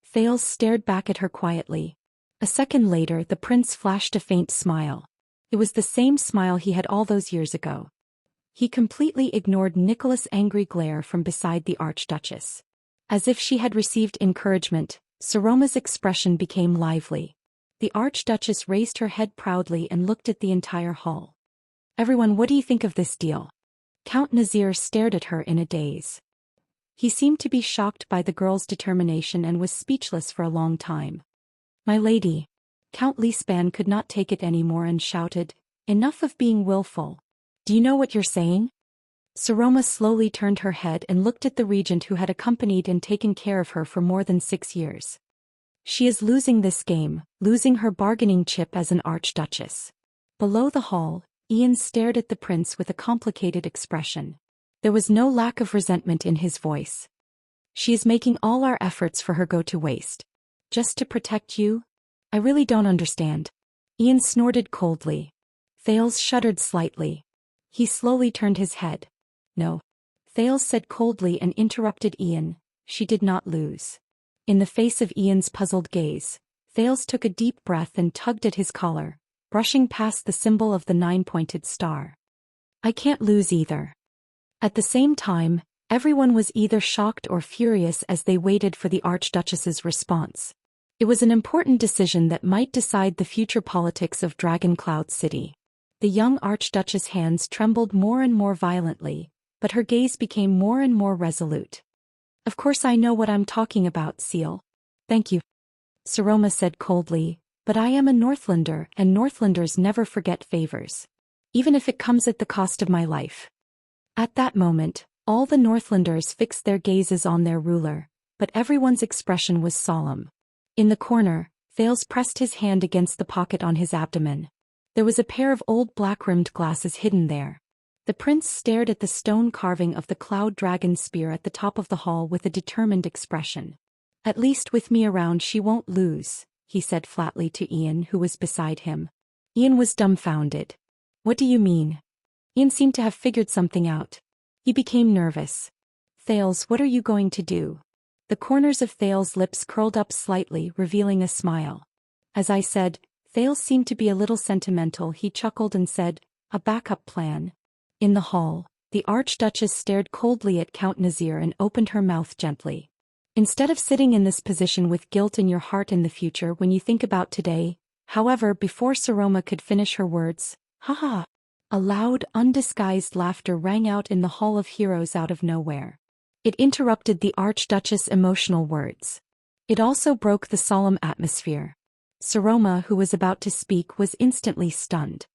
Thales stared back at her quietly. A second later, the prince flashed a faint smile. It was the same smile he had all those years ago. He completely ignored Nicholas' angry glare from beside the Archduchess. As if she had received encouragement, Saroma's expression became lively. The Archduchess raised her head proudly and looked at the entire hall. Everyone, what do you think of this deal? Count Nazir stared at her in a daze. He seemed to be shocked by the girl's determination and was speechless for a long time. My lady. Count Lisban could not take it anymore and shouted, enough of being willful. Do you know what you're saying? Saroma slowly turned her head and looked at the regent who had accompanied and taken care of her for more than 6 years. She is losing this game, losing her bargaining chip as an archduchess. Below the hall, Ian stared at the prince with a complicated expression. There was no lack of resentment in his voice. She is making all our efforts for her go to waste. Just to protect you? I really don't understand. Ian snorted coldly. Thales shuddered slightly. He slowly turned his head. No. Thales said coldly and interrupted Ian. She did not lose. In the face of Ian's puzzled gaze, Thales took a deep breath and tugged at his collar, brushing past the symbol of the 9-pointed star. I can't lose either. At the same time, everyone was either shocked or furious as they waited for the Archduchess's response. It was an important decision that might decide the future politics of Dragon Cloud City. The young Archduchess' hands trembled more and more violently, but her gaze became more and more resolute. Of course I know what I'm talking about, Seal. Thank you. Saroma said coldly, but I am a Northlander and Northlanders never forget favors. Even if it comes at the cost of my life. At that moment, all the Northlanders fixed their gazes on their ruler, but everyone's expression was solemn. In the corner, Thales pressed his hand against the pocket on his abdomen. There was a pair of old black-rimmed glasses hidden there. The prince stared at the stone carving of the cloud dragon spear at the top of the hall with a determined expression. At least with me around she won't lose, he said flatly to Ian, who was beside him. Ian was dumbfounded. What do you mean? Ian seemed to have figured something out. He became nervous. Thales, what are you going to do? The corners of Thales' lips curled up slightly, revealing a smile. As I said, Thales seemed to be a little sentimental. He chuckled and said, a backup plan. In the hall, the Archduchess stared coldly at Count Nazir and opened her mouth gently. Instead of sitting in this position with guilt in your heart in the future when you think about today, however, before Saroma could finish her words, ha! A loud, undisguised laughter rang out in the Hall of Heroes out of nowhere. It interrupted the Archduchess' emotional words. It also broke the solemn atmosphere. Saroma, who was about to speak, was instantly stunned.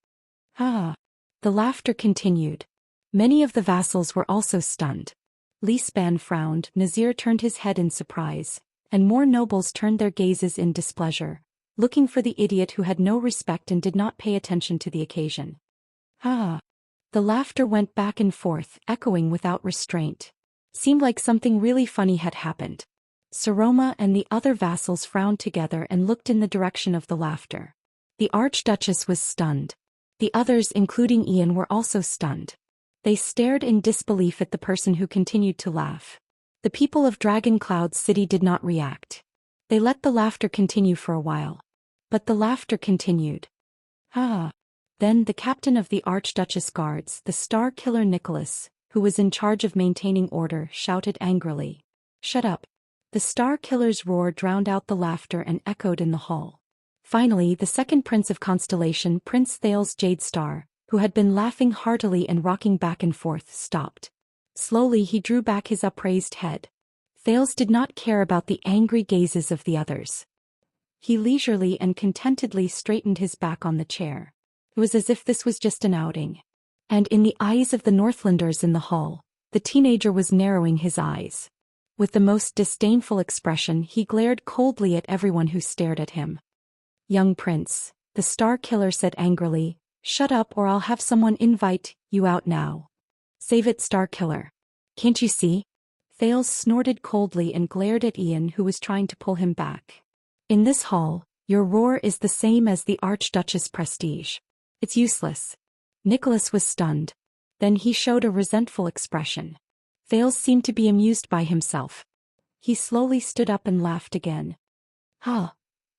Ah! The laughter continued. Many of the vassals were also stunned. Lisban frowned, Nazir turned his head in surprise, and more nobles turned their gazes in displeasure, looking for the idiot who had no respect and did not pay attention to the occasion. Ah! The laughter went back and forth, echoing without restraint. Seemed like something really funny had happened. Saroma and the other vassals frowned together and looked in the direction of the laughter. The Archduchess was stunned. The others, including Ian, were also stunned. They stared in disbelief at the person who continued to laugh. The people of Dragon Cloud City did not react. They let the laughter continue for a while. But the laughter continued. Ah. Then the captain of the Archduchess Guards, the star killer Nicholas, who was in charge of maintaining order, shouted angrily. Shut up. The star killer's roar drowned out the laughter and echoed in the hall. Finally, the second prince of Constellation, Prince Thales Jade Star, who had been laughing heartily and rocking back and forth, stopped. Slowly he drew back his upraised head. Thales did not care about the angry gazes of the others. He leisurely and contentedly straightened his back on the chair. It was as if this was just an outing. And in the eyes of the Northlanders in the hall, the teenager was narrowing his eyes. With the most disdainful expression, he glared coldly at everyone who stared at him. Young prince, the star killer said angrily, shut up or I'll have someone invite you out now. Save it, star killer. Can't you see? Thales snorted coldly and glared at Ian, who was trying to pull him back. In this hall, your roar is the same as the Archduchess' prestige. It's useless. Nicholas was stunned. Then he showed a resentful expression. Thales seemed to be amused by himself. He slowly stood up and laughed again.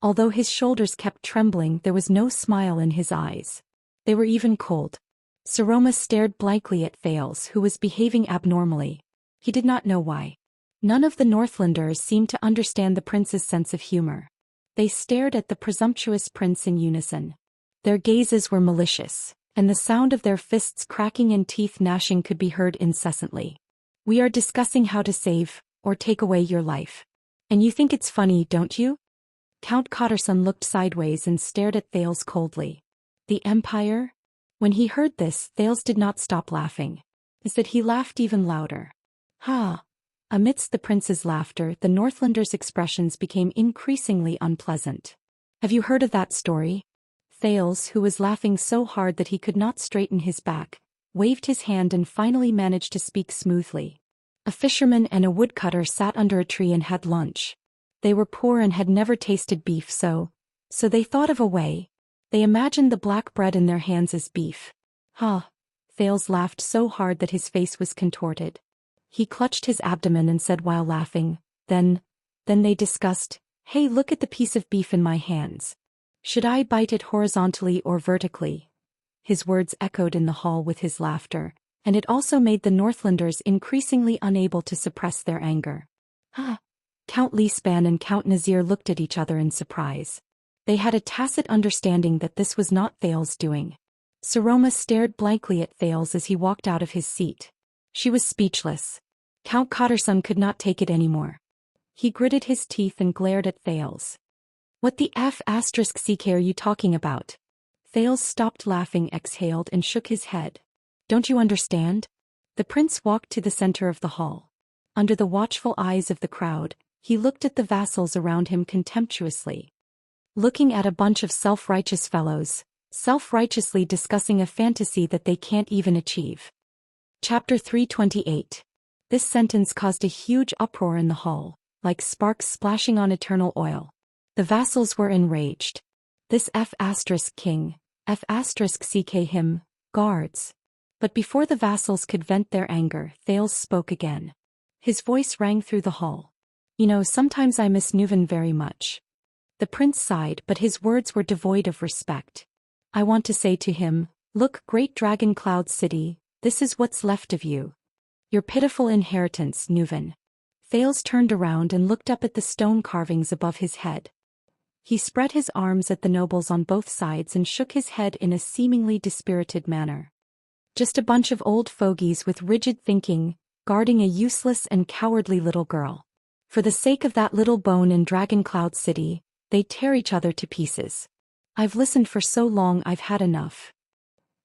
Although his shoulders kept trembling, there was no smile in his eyes. They were even cold. Saroma stared blankly at Thales, who was behaving abnormally. He did not know why. None of the Northlanders seemed to understand the prince's sense of humor. They stared at the presumptuous prince in unison. Their gazes were malicious, and the sound of their fists cracking and teeth gnashing could be heard incessantly. We are discussing how to save, or take away your life. And you think it's funny, don't you? Count Cotterson looked sideways and stared at Thales coldly. The Empire? When he heard this, Thales did not stop laughing. Instead he laughed even louder. Amidst the prince's laughter, the Northlanders' expressions became increasingly unpleasant. Have you heard of that story? Thales, who was laughing so hard that he could not straighten his back, waved his hand and finally managed to speak smoothly. A fisherman and a woodcutter sat under a tree and had lunch. They were poor and had never tasted beef, so they thought of a way. They imagined the black bread in their hands as beef. Thales laughed so hard that his face was contorted. He clutched his abdomen and said while laughing, Then they discussed, hey, look at the piece of beef in my hands. Should I bite it horizontally or vertically? His words echoed in the hall with his laughter, and it also made the Northlanders increasingly unable to suppress their anger. Count Leespan and Count Nazir looked at each other in surprise. They had a tacit understanding that this was not Thales' doing. Saroma stared blankly at Thales as he walked out of his seat. She was speechless. Count Cotterson could not take it anymore. He gritted his teeth and glared at Thales. What the F***ck are you talking about? Thales stopped laughing, exhaled and shook his head. Don't you understand? The prince walked to the center of the hall. Under the watchful eyes of the crowd, he looked at the vassals around him contemptuously. Looking at a bunch of self-righteous fellows, self-righteously discussing a fantasy that they can't even achieve. Chapter 328. This sentence caused a huge uproar in the hall, like sparks splashing on eternal oil. The vassals were enraged. This F***king, F***ck him, guards. But before the vassals could vent their anger, Thales spoke again. His voice rang through the hall. Sometimes I miss Nuven very much. The prince sighed, but his words were devoid of respect. I want to say to him, look, great dragon cloud city, this is what's left of you. Your pitiful inheritance, Nuven. Thales turned around and looked up at the stone carvings above his head. He spread his arms at the nobles on both sides and shook his head in a seemingly dispirited manner. Just a bunch of old fogies with rigid thinking, guarding a useless and cowardly little girl. For the sake of that little bone in Dragon Cloud City, they'd tear each other to pieces. I've listened for so long, I've had enough.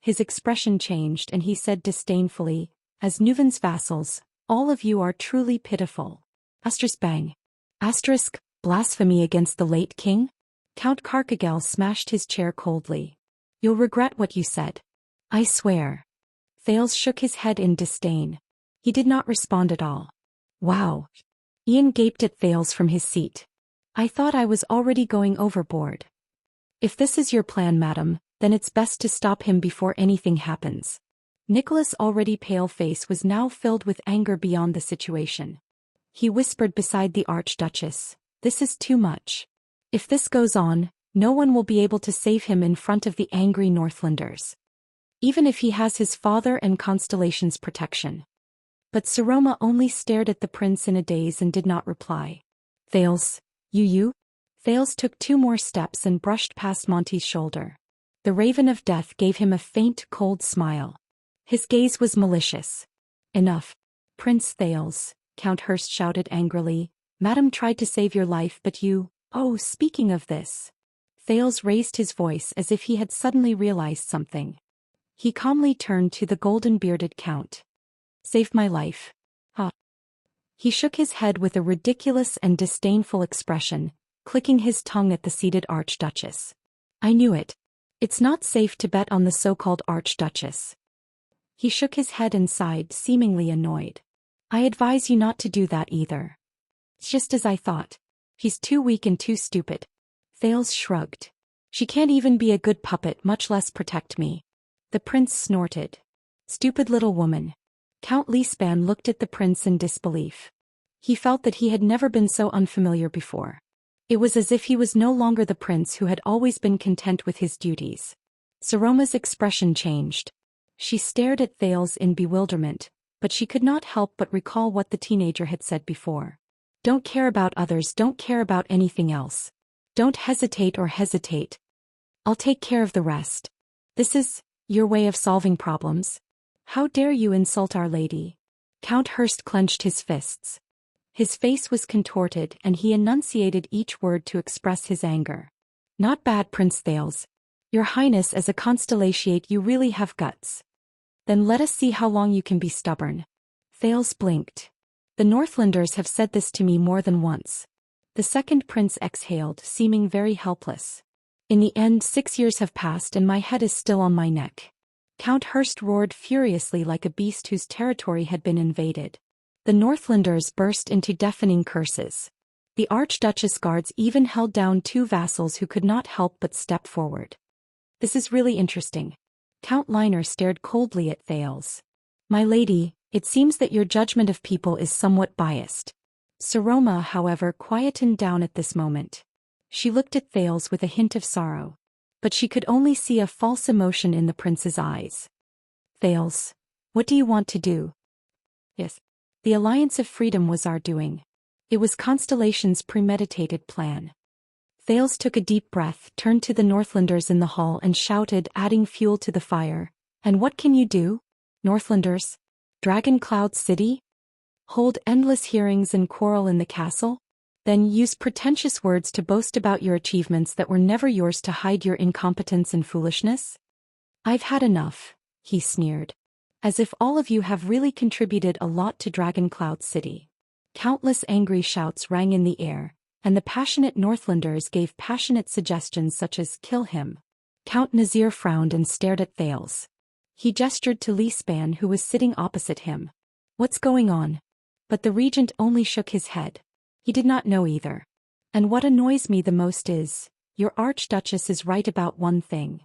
His expression changed and he said disdainfully, as Nuven's vassals, all of you are truly pitiful. Bang. Blasphemy against the late king? Count Karkagel smashed his chair coldly. You'll regret what you said. I swear. Thales shook his head in disdain. He did not respond at all. Wow. Ian gaped at Thales from his seat. I thought I was already going overboard. If this is your plan, madam, then it's best to stop him before anything happens. Nicholas' already pale face was now filled with anger beyond the situation. He whispered beside the Archduchess, This is too much. If this goes on, no one will be able to save him in front of the angry Northlanders. Even if he has his father and Constellation's protection. But Saroma only stared at the prince in a daze and did not reply. Thales, you? Thales took 2 more steps and brushed past Monty's shoulder. The Raven of Death gave him a faint, cold smile. His gaze was malicious. Enough. Prince Thales, Count Hurst shouted angrily. Madam tried to save your life but you— Oh, speaking of this. Thales raised his voice as if he had suddenly realized something. He calmly turned to the golden-bearded count. Saved my life. Ah. He shook his head with a ridiculous and disdainful expression, clicking his tongue at the seated Archduchess. I knew it. It's not safe to bet on the so-called Archduchess. He shook his head and sighed, seemingly annoyed. I advise you not to do that either. It's just as I thought. She's too weak and too stupid. Thales shrugged. She can't even be a good puppet, much less protect me. The prince snorted. Stupid little woman. Count Lispan looked at the prince in disbelief. He felt that he had never been so unfamiliar before. It was as if he was no longer the prince who had always been content with his duties. Saroma's expression changed. She stared at Thales in bewilderment, but she could not help but recall what the teenager had said before. Don't care about others, don't care about anything else. Don't hesitate or hesitate. I'll take care of the rest. This is your way of solving problems. How dare you insult Our Lady? Count Hurst clenched his fists. His face was contorted and he enunciated each word to express his anger. Not bad, Prince Thales. Your Highness, as a constellatiate you really have guts. Then let us see how long you can be stubborn. Thales blinked. The Northlanders have said this to me more than once. The second prince exhaled, seeming very helpless. In the end 6 years have passed and my head is still on my neck. Count Hurst roared furiously like a beast whose territory had been invaded. The Northlanders burst into deafening curses. The Archduchess guards even held down 2 vassals who could not help but step forward. This is really interesting. Count Liner stared coldly at Thales. My lady, it seems that your judgment of people is somewhat biased. Saroma, however, quietened down at this moment. She looked at Thales with a hint of sorrow. But she could only see a false emotion in the prince's eyes. Thales, what do you want to do? Yes. The Alliance of Freedom was our doing. It was Constellation's premeditated plan. Thales took a deep breath, turned to the Northlanders in the hall and shouted, adding fuel to the fire. And what can you do? Northlanders? Dragon Cloud City? Hold endless hearings and quarrel in the castle? Then use pretentious words to boast about your achievements that were never yours to hide your incompetence and foolishness? I've had enough, he sneered. As if all of you have really contributed a lot to Dragon Cloud City. Countless angry shouts rang in the air, and the passionate Northlanders gave passionate suggestions such as kill him. Count Nazir frowned and stared at Thales. He gestured to Lispan who was sitting opposite him. What's going on? But the regent only shook his head. He did not know either. And what annoys me the most is, your Archduchess is right about one thing.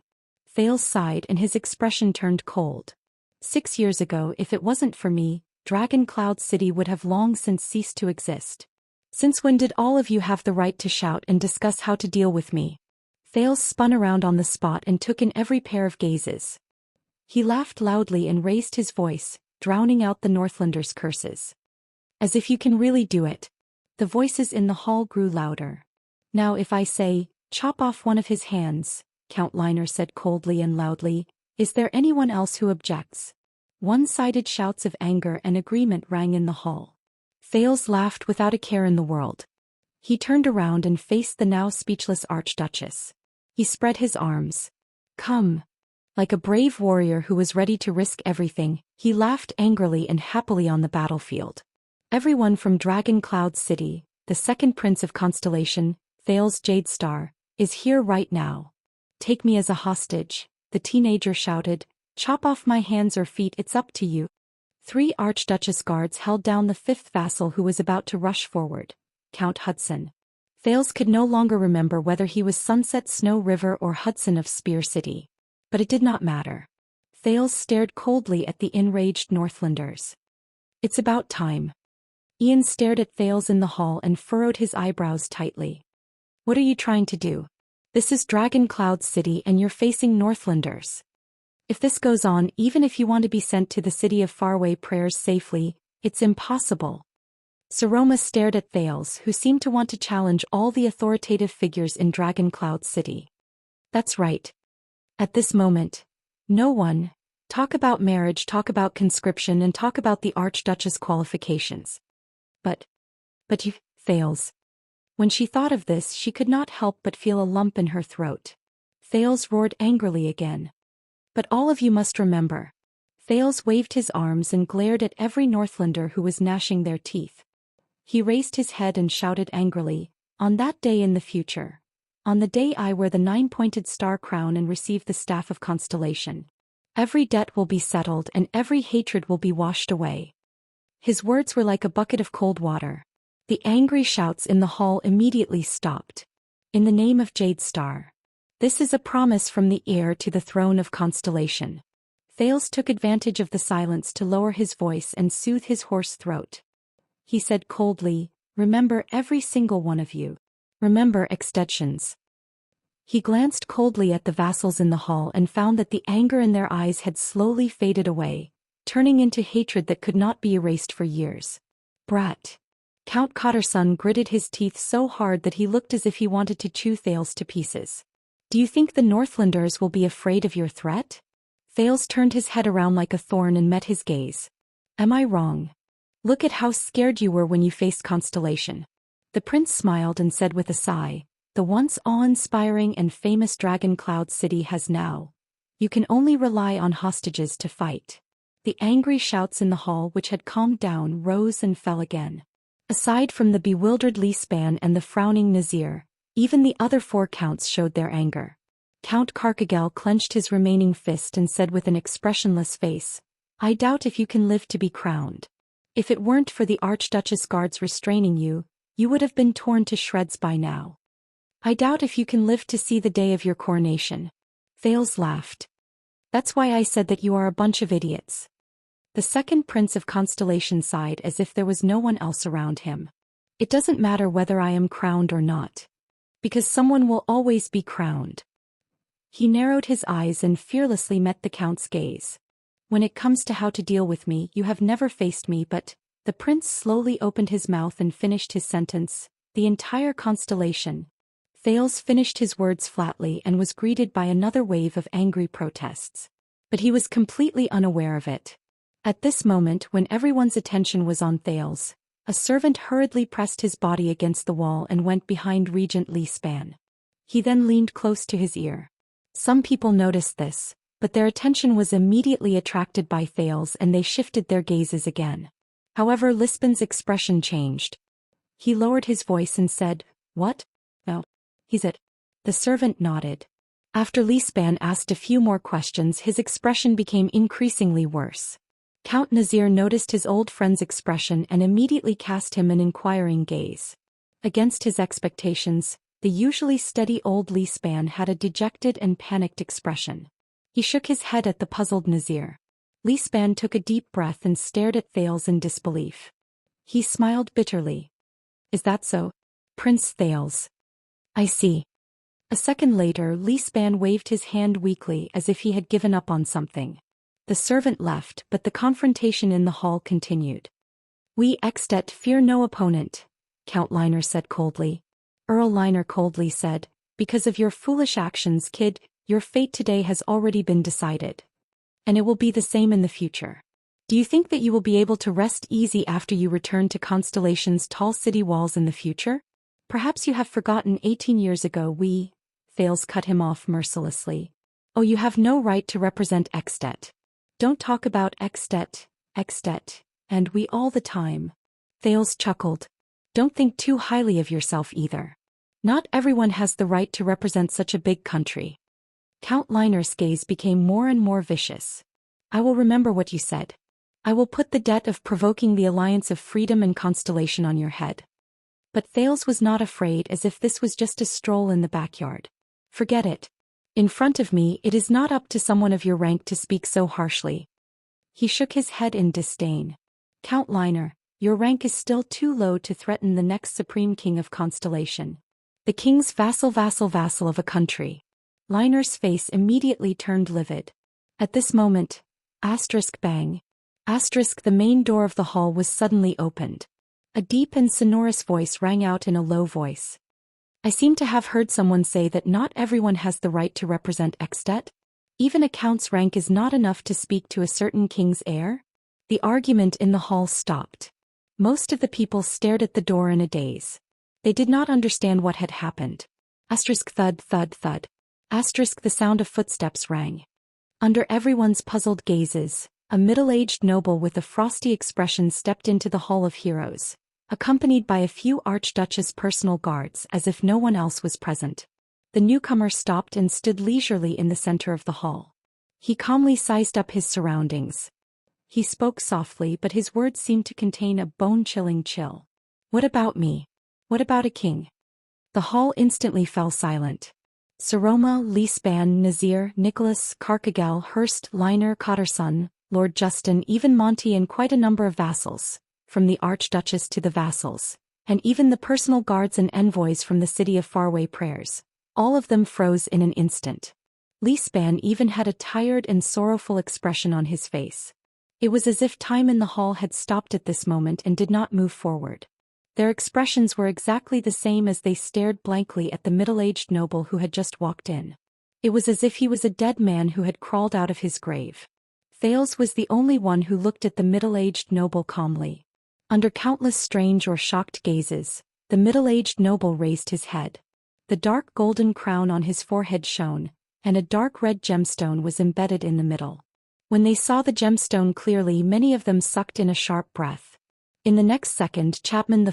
Thales sighed and his expression turned cold. 6 years ago, if it wasn't for me, Dragon Cloud City would have long since ceased to exist. Since when did all of you have the right to shout and discuss how to deal with me? Thales spun around on the spot and took in every pair of gazes. He laughed loudly and raised his voice, drowning out the Northlanders' curses. As if you can really do it. The voices in the hall grew louder. Now if I say, chop off one of his hands, Count Liner said coldly and loudly, is there anyone else who objects? One-sided shouts of anger and agreement rang in the hall. Thales laughed without a care in the world. He turned around and faced the now speechless Archduchess. He spread his arms. Come. Like a brave warrior who was ready to risk everything, he laughed angrily and happily on the battlefield. Everyone from Dragon Cloud City, the second prince of Constellation, Thales Jadestar, is here right now. Take me as a hostage, the teenager shouted. Chop off my hands or feet, it's up to you. 3 Archduchess guards held down the 5th vassal who was about to rush forward, Count Hudson. Thales could no longer remember whether he was Sunset Snow River or Hudson of Spear City. But it did not matter. Thales stared coldly at the enraged Northlanders. It's about time. Ian stared at Thales in the hall and furrowed his eyebrows tightly. What are you trying to do? This is Dragon Cloud City and you're facing Northlanders. If this goes on, even if you want to be sent to the city of faraway prayers safely, it's impossible. Saroma stared at Thales, who seemed to want to challenge all the authoritative figures in Dragon Cloud City. That's right. At this moment, no one, talk about marriage, talk about conscription, and talk about the Archduchess qualifications. But you, Thales. When she thought of this, she could not help but feel a lump in her throat. Thales roared angrily again. But all of you must remember. Thales waved his arms and glared at every Northlander who was gnashing their teeth. He raised his head and shouted angrily, on that day in the future. On the day I wear the 9-pointed star crown and receive the staff of constellation. Every debt will be settled and every hatred will be washed away. His words were like a bucket of cold water. The angry shouts in the hall immediately stopped. In the name of Jade Star. This is a promise from the heir to the throne of constellation. Thales took advantage of the silence to lower his voice and soothe his hoarse throat. He said coldly, remember every single one of you. Remember extensions. He glanced coldly at the vassals in the hall and found that the anger in their eyes had slowly faded away, turning into hatred that could not be erased for years. Brat. Count Cotterson gritted his teeth so hard that he looked as if he wanted to chew Thales to pieces. Do you think the Northlanders will be afraid of your threat? Thales turned his head around like a thorn and met his gaze. Am I wrong? Look at how scared you were when you faced Constellation. The prince smiled and said with a sigh, the once awe-inspiring and famous Dragon Cloud City has now. You can only rely on hostages to fight. The angry shouts in the hall, which had calmed down, rose and fell again. Aside from the bewildered Lispan and the frowning Nazir, even the other 4 counts showed their anger. Count Karkagel clenched his remaining fist and said with an expressionless face, I doubt if you can live to be crowned. If it weren't for the Archduchess guards restraining you, you would have been torn to shreds by now. I doubt if you can live to see the day of your coronation. Thales laughed. That's why I said that you are a bunch of idiots. The second prince of Constellation sighed as if there was no one else around him. It doesn't matter whether I am crowned or not. Because someone will always be crowned. He narrowed his eyes and fearlessly met the count's gaze. When it comes to how to deal with me, you have never faced me, but... The prince slowly opened his mouth and finished his sentence, the entire constellation. Thales finished his words flatly and was greeted by another wave of angry protests. But he was completely unaware of it. At this moment, when everyone's attention was on Thales, a servant hurriedly pressed his body against the wall and went behind Regent Lispan. He then leaned close to his ear. Some people noticed this, but their attention was immediately attracted by Thales and they shifted their gazes again. However, Lispan's expression changed. He lowered his voice and said, What? Oh, he's it. The servant nodded. After Lispan asked a few more questions, his expression became increasingly worse. Count Nazir noticed his old friend's expression and immediately cast him an inquiring gaze. Against his expectations, the usually steady old Lispan had a dejected and panicked expression. He shook his head at the puzzled Nazir. Lispan took a deep breath and stared at Thales in disbelief. He smiled bitterly. Is that so? Prince Thales. I see. A second later, Lispan waved his hand weakly as if he had given up on something. The servant left, but the confrontation in the hall continued. We Extet fear no opponent, Count Liner said coldly. Earl Liner coldly said, because of your foolish actions, kid, your fate today has already been decided. And it will be the same in the future. Do you think that you will be able to rest easy after you return to Constellation's tall city walls in the future? Perhaps you have forgotten 18 years ago Thales cut him off mercilessly. Oh, you have no right to represent Extet. Don't talk about Extet, and we all the time. Thales chuckled. Don't think too highly of yourself either. Not everyone has the right to represent such a big country. Count Liner's gaze became more and more vicious. I will remember what you said. I will put the debt of provoking the alliance of freedom and Constellation on your head. But Thales was not afraid, as if this was just a stroll in the backyard. Forget it. In front of me, it is not up to someone of your rank to speak so harshly. He shook his head in disdain. Count Liner, Your rank is still too low to threaten the next supreme king of Constellation. The king's vassal of a country. Liner's face immediately turned livid. At this moment, bang. The main door of the hall was suddenly opened. A deep and sonorous voice rang out in a low voice. I seem to have heard someone say that not everyone has the right to represent Extet. Even a count's rank is not enough to speak to a certain king's heir? The argument in the hall stopped. Most of the people stared at the door in a daze. They did not understand what had happened. Thud, thud, thud. The sound of footsteps rang. Under everyone's puzzled gazes, a middle-aged noble with a frosty expression stepped into the Hall of Heroes, accompanied by a few Archduchess' personal guards as if no one else was present. The newcomer stopped and stood leisurely in the center of the hall. He calmly sized up his surroundings. He spoke softly, but his words seemed to contain a bone-chilling chill. What about me? What about a king? The hall instantly fell silent. Saroma, Lisban, Nazir, Nicholas, Carcagel, Hurst, Liner, Cotterson, Lord Justin, even Monty, and quite a number of vassals, from the Archduchess to the vassals, and even the personal guards and envoys from the city of faraway prayers, all of them froze in an instant. Lisban even had a tired and sorrowful expression on his face. It was as if time in the hall had stopped at this moment and did not move forward. Their expressions were exactly the same as they stared blankly at the middle-aged noble who had just walked in. It was as if he was a dead man who had crawled out of his grave. Thales was the only one who looked at the middle-aged noble calmly. Under countless strange or shocked gazes, the middle-aged noble raised his head. The dark golden crown on his forehead shone, and a dark red gemstone was embedded in the middle. When they saw the gemstone clearly, many of them sucked in a sharp breath. In the next second, Chapman I,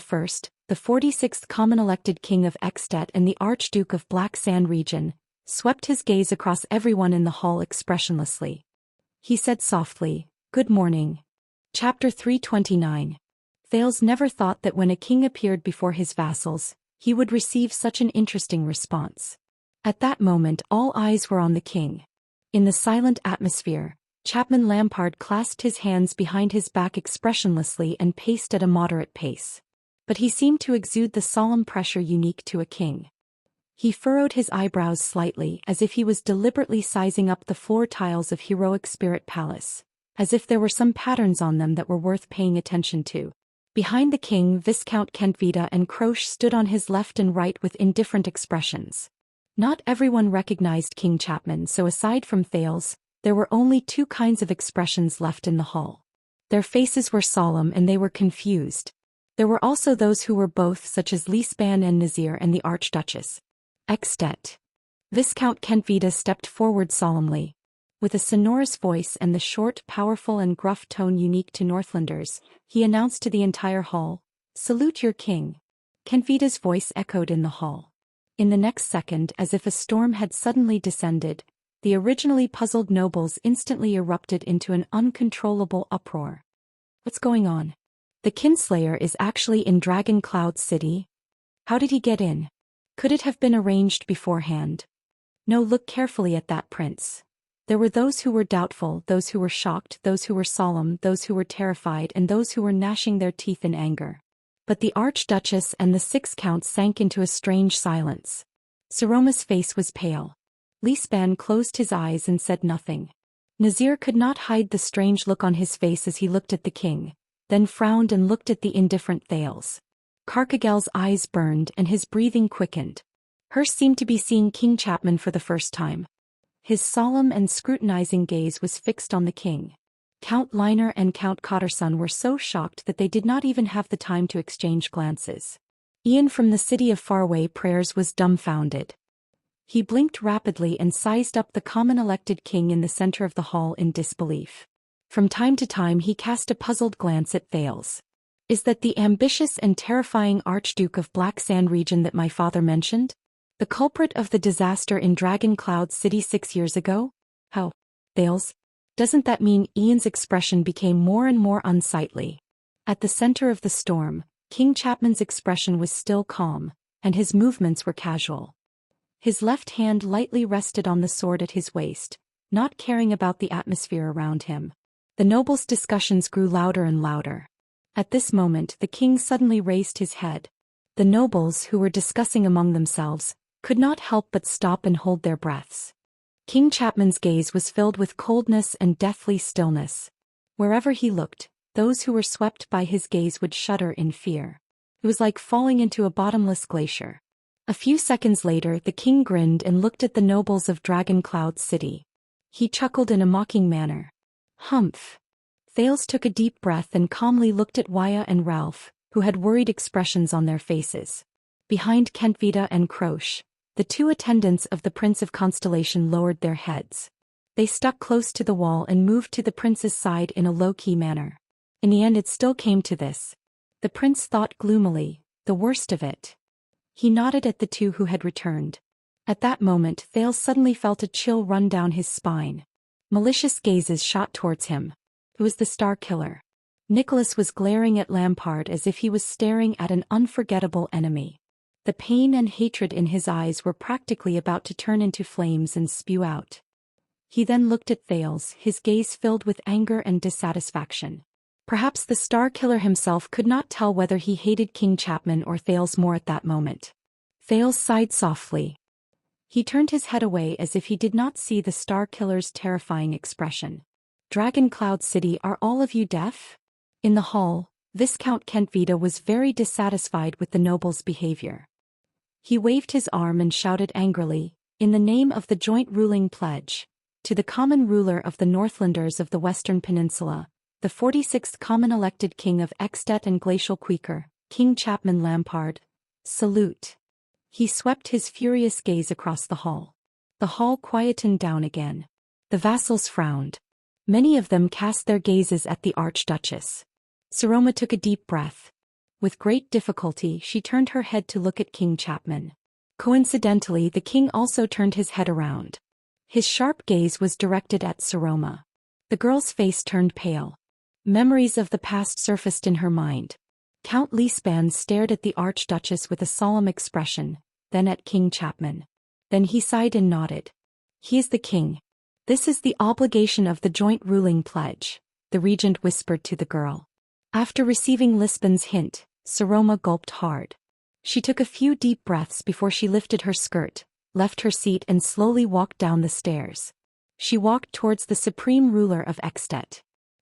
the 46th common elected king of Extet and the Archduke of Black Sand region, swept his gaze across everyone in the hall expressionlessly. He said softly, "Good morning." Chapter 329. Thales never thought that when a king appeared before his vassals, he would receive such an interesting response. At that moment, all eyes were on the king. In the silent atmosphere, Chapman Lampard clasped his hands behind his back expressionlessly and paced at a moderate pace. But he seemed to exude the solemn pressure unique to a king. He furrowed his eyebrows slightly as if he was deliberately sizing up the floor tiles of Heroic Spirit Palace, as if there were some patterns on them that were worth paying attention to. Behind the king, Viscount Kentvita and Croce stood on his left and right with indifferent expressions. Not everyone recognized King Chapman, so aside from Thales, there were only two kinds of expressions left in the hall. Their faces were solemn and they were confused. There were also those who were both, such as Lisban and Nazir and the Archduchess. Extet. Viscount Kentvita stepped forward solemnly. With a sonorous voice and the short, powerful and gruff tone unique to Northlanders, he announced to the entire hall, "Salute your king." Kentvita's voice echoed in the hall. In the next second, as if a storm had suddenly descended, the originally puzzled nobles instantly erupted into an uncontrollable uproar. What's going on? The Kinslayer is actually in Dragon Cloud City? How did he get in? Could it have been arranged beforehand? No, look carefully at that prince. There were those who were doubtful, those who were shocked, those who were solemn, those who were terrified, and those who were gnashing their teeth in anger. But the Archduchess and the 6 counts sank into a strange silence. Saroma's face was pale. Lisban closed his eyes and said nothing. Nazir could not hide the strange look on his face as he looked at the king, then frowned and looked at the indifferent Thales. Carcagel's eyes burned and his breathing quickened. Hurst seemed to be seeing King Chapman for the first time. His solemn and scrutinizing gaze was fixed on the king. Count Liner and Count Cotterson were so shocked that they did not even have the time to exchange glances. Ian from the city of faraway prayers was dumbfounded. He blinked rapidly and sized up the common elected king in the center of the hall in disbelief. From time to time he cast a puzzled glance at Thales. Is that the ambitious and terrifying Archduke of Black Sand region that my father mentioned? The culprit of the disaster in Dragon Cloud City 6 years ago? How? Thales? Doesn't that mean Ian's expression became more and more unsightly? At the center of the storm, King Chapman's expression was still calm, and his movements were casual. His left hand lightly rested on the sword at his waist, not caring about the atmosphere around him. The nobles' discussions grew louder and louder. At this moment the king suddenly raised his head. The nobles, who were discussing among themselves, could not help but stop and hold their breaths. King Chapman's gaze was filled with coldness and deathly stillness. Wherever he looked, those who were swept by his gaze would shudder in fear. It was like falling into a bottomless glacier. A few seconds later the king grinned and looked at the nobles of Dragon Cloud City. He chuckled in a mocking manner. Humph. Thales took a deep breath and calmly looked at Waya and Ralph, who had worried expressions on their faces. Behind Kentvita and Croche, the two attendants of the Prince of Constellation lowered their heads. They stuck close to the wall and moved to the prince's side in a low-key manner. In the end it still came to this. The prince thought gloomily, the worst of it. He nodded at the two who had returned. At that moment Thales suddenly felt a chill run down his spine. Malicious gazes shot towards him. It was the Star Killer. Nicholas was glaring at Lampard as if he was staring at an unforgettable enemy. The pain and hatred in his eyes were practically about to turn into flames and spew out. He then looked at Thales, his gaze filled with anger and dissatisfaction. Perhaps the Star Killer himself could not tell whether he hated King Chapman or Thales more at that moment. Thales sighed softly. He turned his head away as if he did not see the Star Killer's terrifying expression. Dragon Cloud City, are all of you deaf? In the hall, Viscount Kentvita was very dissatisfied with the noble's behavior. He waved his arm and shouted angrily, in the name of the joint ruling pledge, to the common ruler of the Northlanders of the Western Peninsula, the 46th common elected king of Extet and Glacial Queeker, King Chapman Lampard, salute. He swept his furious gaze across the hall. The hall quietened down again. The vassals frowned. Many of them cast their gazes at the Archduchess. Saroma took a deep breath. With great difficulty she turned her head to look at King Chapman. Coincidentally the king also turned his head around. His sharp gaze was directed at Saroma. The girl's face turned pale. Memories of the past surfaced in her mind. Count Leespan stared at the Archduchess with a solemn expression, then at King Chapman. Then he sighed and nodded. He is the king. This is the obligation of the joint ruling pledge, the regent whispered to the girl. After receiving Lispan's hint, Saroma gulped hard. She took a few deep breaths before she lifted her skirt, left her seat and slowly walked down the stairs. She walked towards the supreme ruler of Extet.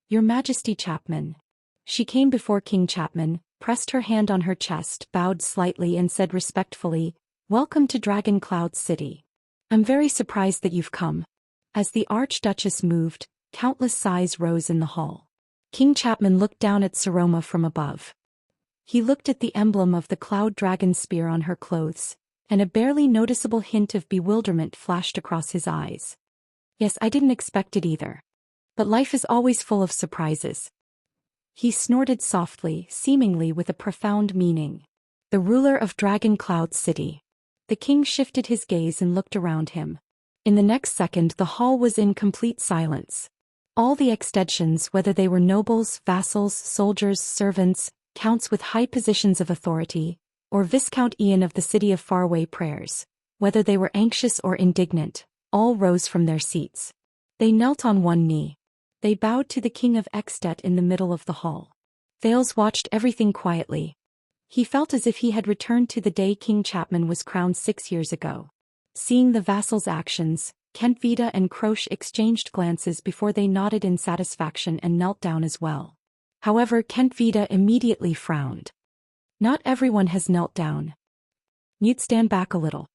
Your Majesty Chapman. She came before King Chapman, pressed her hand on her chest, bowed slightly and said respectfully, Welcome to Dragon Cloud City. I'm very surprised that you've come. As the Archduchess moved, countless sighs rose in the hall. King Chapman looked down at Saroma from above. He looked at the emblem of the cloud dragon spear on her clothes, and a barely noticeable hint of bewilderment flashed across his eyes. Yes, I didn't expect it either. But life is always full of surprises. He snorted softly, seemingly with a profound meaning. The ruler of Dragon Cloud City. The king shifted his gaze and looked around him. In the next second the hall was in complete silence. All the extensions, whether they were nobles, vassals, soldiers, servants, counts with high positions of authority, or Viscount Ian of the City of Faraway Prayers, whether they were anxious or indignant, all rose from their seats. They knelt on one knee. They bowed to the king of Extet in the middle of the hall. Thales watched everything quietly. He felt as if he had returned to the day King Chapman was crowned 6 years ago. Seeing the vassals' actions, Kentvita and Croche exchanged glances before they nodded in satisfaction and knelt down as well. However, Kentvita immediately frowned. Not everyone has knelt down. You'd stand back a little.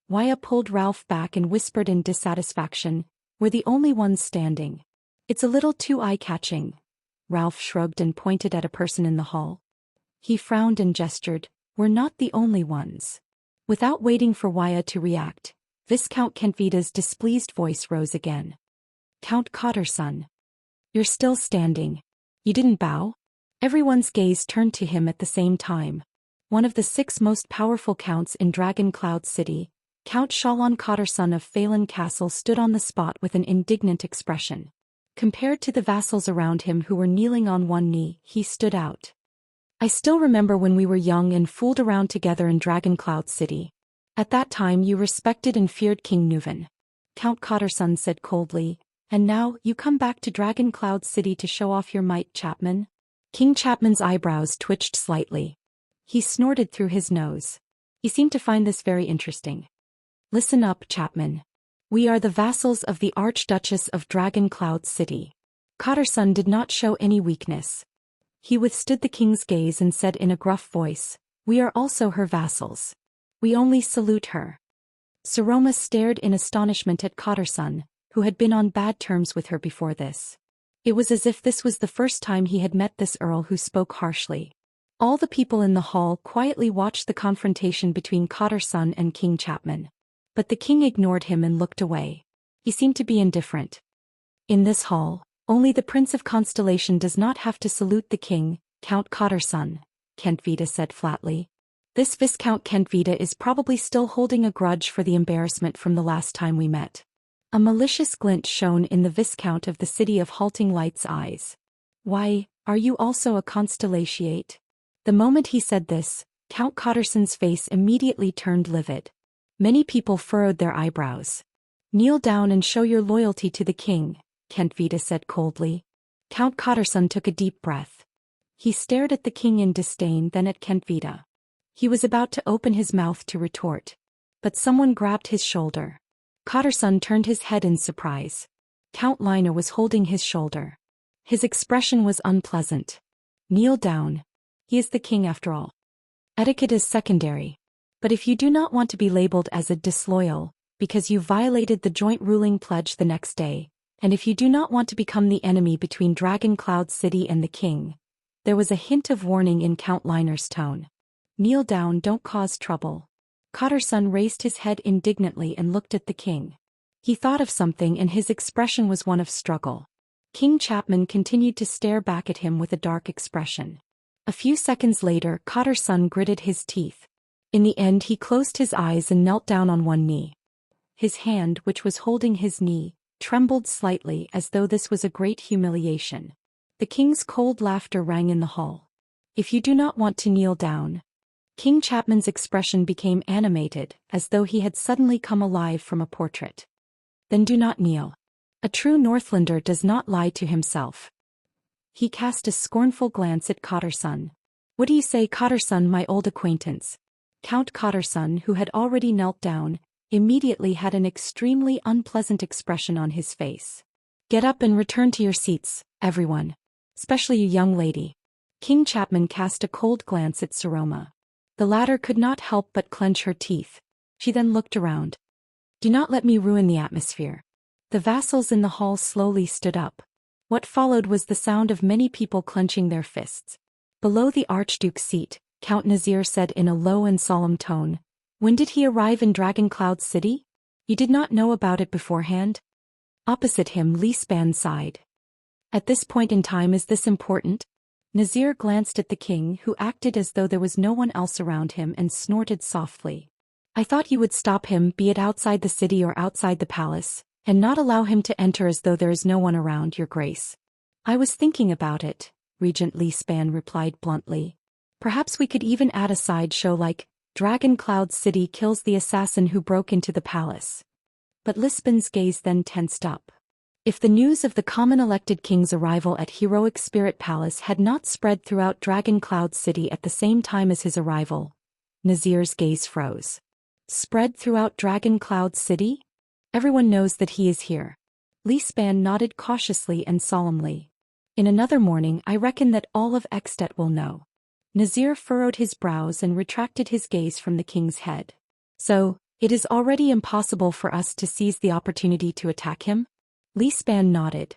Waya pulled Ralph back and whispered in dissatisfaction, We're the only ones standing. It's a little too eye-catching. Ralph shrugged and pointed at a person in the hall. He frowned and gestured, We're not the only ones. Without waiting for Waya to react, Viscount Kentvita's displeased voice rose again. Count Cotterson. You're still standing. You didn't bow? Everyone's gaze turned to him at the same time. One of the 6 most powerful counts in Dragon Cloud City, Count Shalon Cotterson of Phelan Castle stood on the spot with an indignant expression. Compared to the vassals around him who were kneeling on one knee, he stood out. I still remember when we were young and fooled around together in Dragon Cloud City. At that time you respected and feared King Nuven. Count Cotterson said coldly, And now, you come back to Dragon Cloud City to show off your might, Chapman? King Chapman's eyebrows twitched slightly. He snorted through his nose. He seemed to find this very interesting. Listen up, Chapman. We are the vassals of the Archduchess of Dragon Cloud City. Cotterson did not show any weakness. He withstood the king's gaze and said in a gruff voice, "We are also her vassals. We only salute her." Saroma stared in astonishment at Cotterson, who had been on bad terms with her before this. It was as if this was the first time he had met this earl who spoke harshly. All the people in the hall quietly watched the confrontation between Cotterson and King Chapman. But the king ignored him and looked away. He seemed to be indifferent. In this hall, only the Prince of Constellation does not have to salute the king, Count Cotterson, Kentvita said flatly. This Viscount Kentvita is probably still holding a grudge for the embarrassment from the last time we met. A malicious glint shone in the Viscount of the City of Halting Light's eyes. Why, are you also a Constellatiate? The moment he said this, Count Cotterson's face immediately turned livid. Many people furrowed their eyebrows. Kneel down and show your loyalty to the king, Kentvita said coldly. Count Cotterson took a deep breath. He stared at the king in disdain, then at Kentvita. He was about to open his mouth to retort. But someone grabbed his shoulder. Cotterson turned his head in surprise. Count Lina was holding his shoulder. His expression was unpleasant. Kneel down. He is the king after all. Etiquette is secondary. But if you do not want to be labeled as a disloyal, because you violated the joint ruling pledge the next day, and if you do not want to become the enemy between Dragon Cloud City and the king, there was a hint of warning in Count Liner's tone. Kneel down, don't cause trouble. Cotterson raised his head indignantly and looked at the king. He thought of something and his expression was one of struggle. King Chapman continued to stare back at him with a dark expression. A few seconds later, Cotterson gritted his teeth. In the end, he closed his eyes and knelt down on one knee. His hand, which was holding his knee, trembled slightly as though this was a great humiliation. The king's cold laughter rang in the hall. If you do not want to kneel down. King Chapman's expression became animated, as though he had suddenly come alive from a portrait. Then do not kneel. A true Northlander does not lie to himself. He cast a scornful glance at Cotterson. What do you say, Cotterson, my old acquaintance? Count Cotterson, who had already knelt down, immediately had an extremely unpleasant expression on his face. Get up and return to your seats, everyone. Especially you young lady. King Chapman cast a cold glance at Saroma. The latter could not help but clench her teeth. She then looked around. Do not let me ruin the atmosphere. The vassals in the hall slowly stood up. What followed was the sound of many people clenching their fists. Below the Archduke's seat, Count Nazir said in a low and solemn tone, "When did he arrive in Dragon Cloud City? You did not know about it beforehand?" Opposite him, Li Span sighed. At this point in time, is this important? Nazir glanced at the king, who acted as though there was no one else around him, and snorted softly. I thought you would stop him, be it outside the city or outside the palace, and not allow him to enter as though there is no one around, your grace. I was thinking about it, Regent Li Span replied bluntly. Perhaps we could even add a sideshow like, Dragon Cloud City kills the assassin who broke into the palace. But Lispan's gaze then tensed up. If the news of the common elected king's arrival at Heroic Spirit Palace had not spread throughout Dragon Cloud City at the same time as his arrival, Nazir's gaze froze. Spread throughout Dragon Cloud City? Everyone knows that he is here. Li Span nodded cautiously and solemnly. In another morning, I reckon that all of Extet will know. Nazir furrowed his brows and retracted his gaze from the king's head. So, it is already impossible for us to seize the opportunity to attack him? Li Span nodded.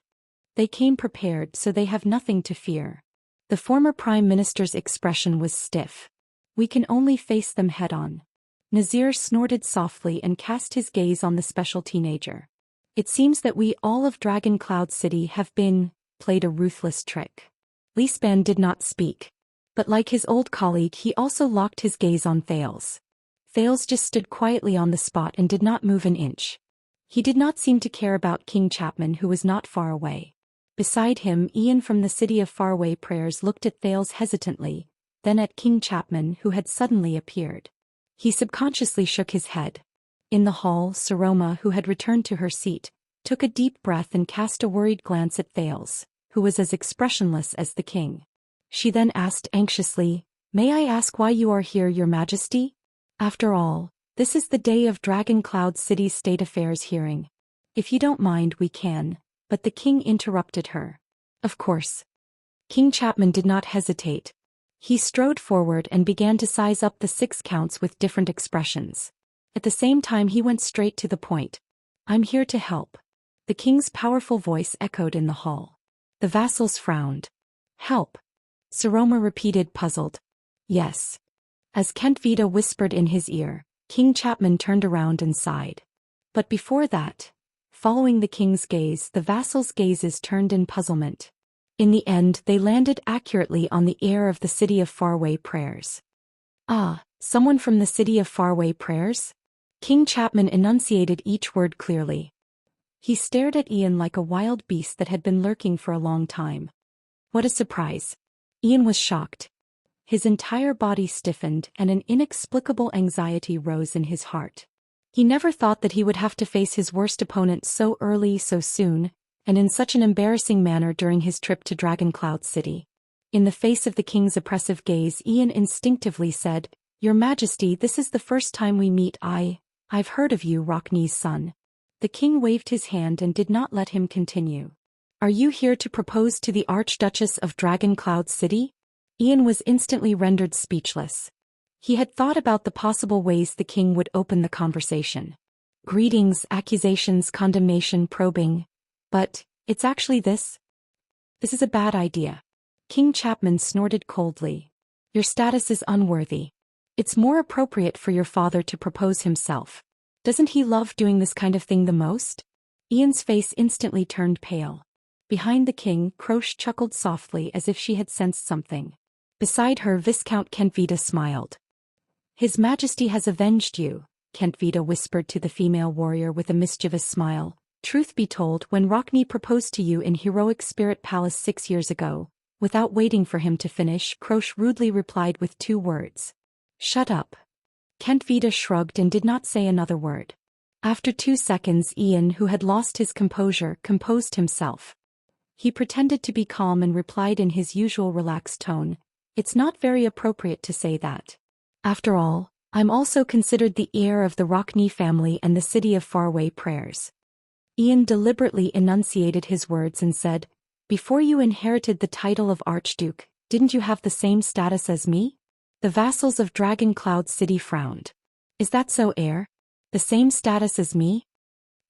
They came prepared, so they have nothing to fear. The former prime minister's expression was stiff. We can only face them head-on. Nazir snorted softly and cast his gaze on the special teenager. It seems that we all of Dragon Cloud City have played a ruthless trick. Li Span did not speak. But like his old colleague, he also locked his gaze on Thales. Thales just stood quietly on the spot and did not move an inch. He did not seem to care about King Chapman, who was not far away. Beside him, Ian from the City of Faraway Prayers looked at Thales hesitantly, then at King Chapman, who had suddenly appeared. He subconsciously shook his head. In the hall, Saroma, who had returned to her seat, took a deep breath and cast a worried glance at Thales, who was as expressionless as the king. She then asked anxiously, "May I ask why you are here, Your Majesty? After all, this is the day of Dragon Cloud City's state affairs hearing. If you don't mind, we can," but the king interrupted her. Of course. King Chapman did not hesitate. He strode forward and began to size up the 6 counts with different expressions. At the same time he went straight to the point. "I'm here to help." The king's powerful voice echoed in the hall. The vassals frowned. "Help?" Saroma repeated, puzzled. "Yes." As Kent Vida whispered in his ear, King Chapman turned around and sighed. But before that, following the king's gaze, the vassals' gazes turned in puzzlement. In the end, they landed accurately on the heir of the City of Faraway Prayers. "Ah, someone from the City of Faraway Prayers?" King Chapman enunciated each word clearly. He stared at Ian like a wild beast that had been lurking for a long time. What a surprise. Ian was shocked. His entire body stiffened and an inexplicable anxiety rose in his heart. He never thought that he would have to face his worst opponent so early, so soon, and in such an embarrassing manner during his trip to Dragon Cloud City. In the face of the king's oppressive gaze, Ian instinctively said, "Your Majesty, this is the first time we meet. I've heard of you, Rocknee's son." The king waved his hand and did not let him continue. "Are you here to propose to the Archduchess of Dragon Cloud City?" Ian was instantly rendered speechless. He had thought about the possible ways the king would open the conversation. Greetings, accusations, condemnation, probing. But, it's actually this? This is a bad idea. King Chapman snorted coldly. "Your status is unworthy. It's more appropriate for your father to propose himself. Doesn't he love doing this kind of thing the most?" Ian's face instantly turned pale. Behind the king, Croche chuckled softly as if she had sensed something. Beside her, Viscount Kentvita smiled. "His Majesty has avenged you," Kentvita whispered to the female warrior with a mischievous smile. "Truth be told, when Rockney proposed to you in Heroic Spirit Palace 6 years ago, without waiting for him to finish, Croche rudely replied with 2 words. Shut up." Kentvita shrugged and did not say another word. After 2 seconds, Ian, who had lost his composure, composed himself. He pretended to be calm and replied in his usual relaxed tone, "It's not very appropriate to say that. After all, I'm also considered the heir of the Rockney family and the City of Faraway Prayers." Ian deliberately enunciated his words and said, "Before you inherited the title of Archduke, didn't you have the same status as me?" The vassals of Dragon Cloud City frowned. "Is that so, heir? The same status as me?"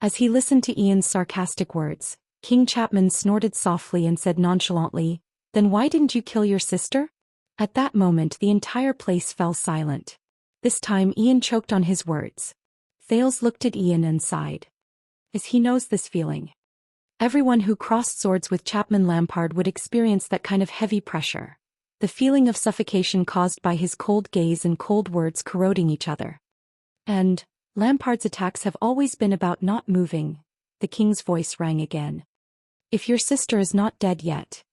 As he listened to Ian's sarcastic words, King Chapman snorted softly and said nonchalantly, "Then why didn't you kill your sister?" At that moment the entire place fell silent. This time Ian choked on his words. Thales looked at Ian and sighed. As he knows this feeling. Everyone who crossed swords with Chapman Lampard would experience that kind of heavy pressure. The feeling of suffocation caused by his cold gaze and cold words corroding each other. And Lampard's attacks have always been about not moving. The king's voice rang again. "If your sister is not dead yet."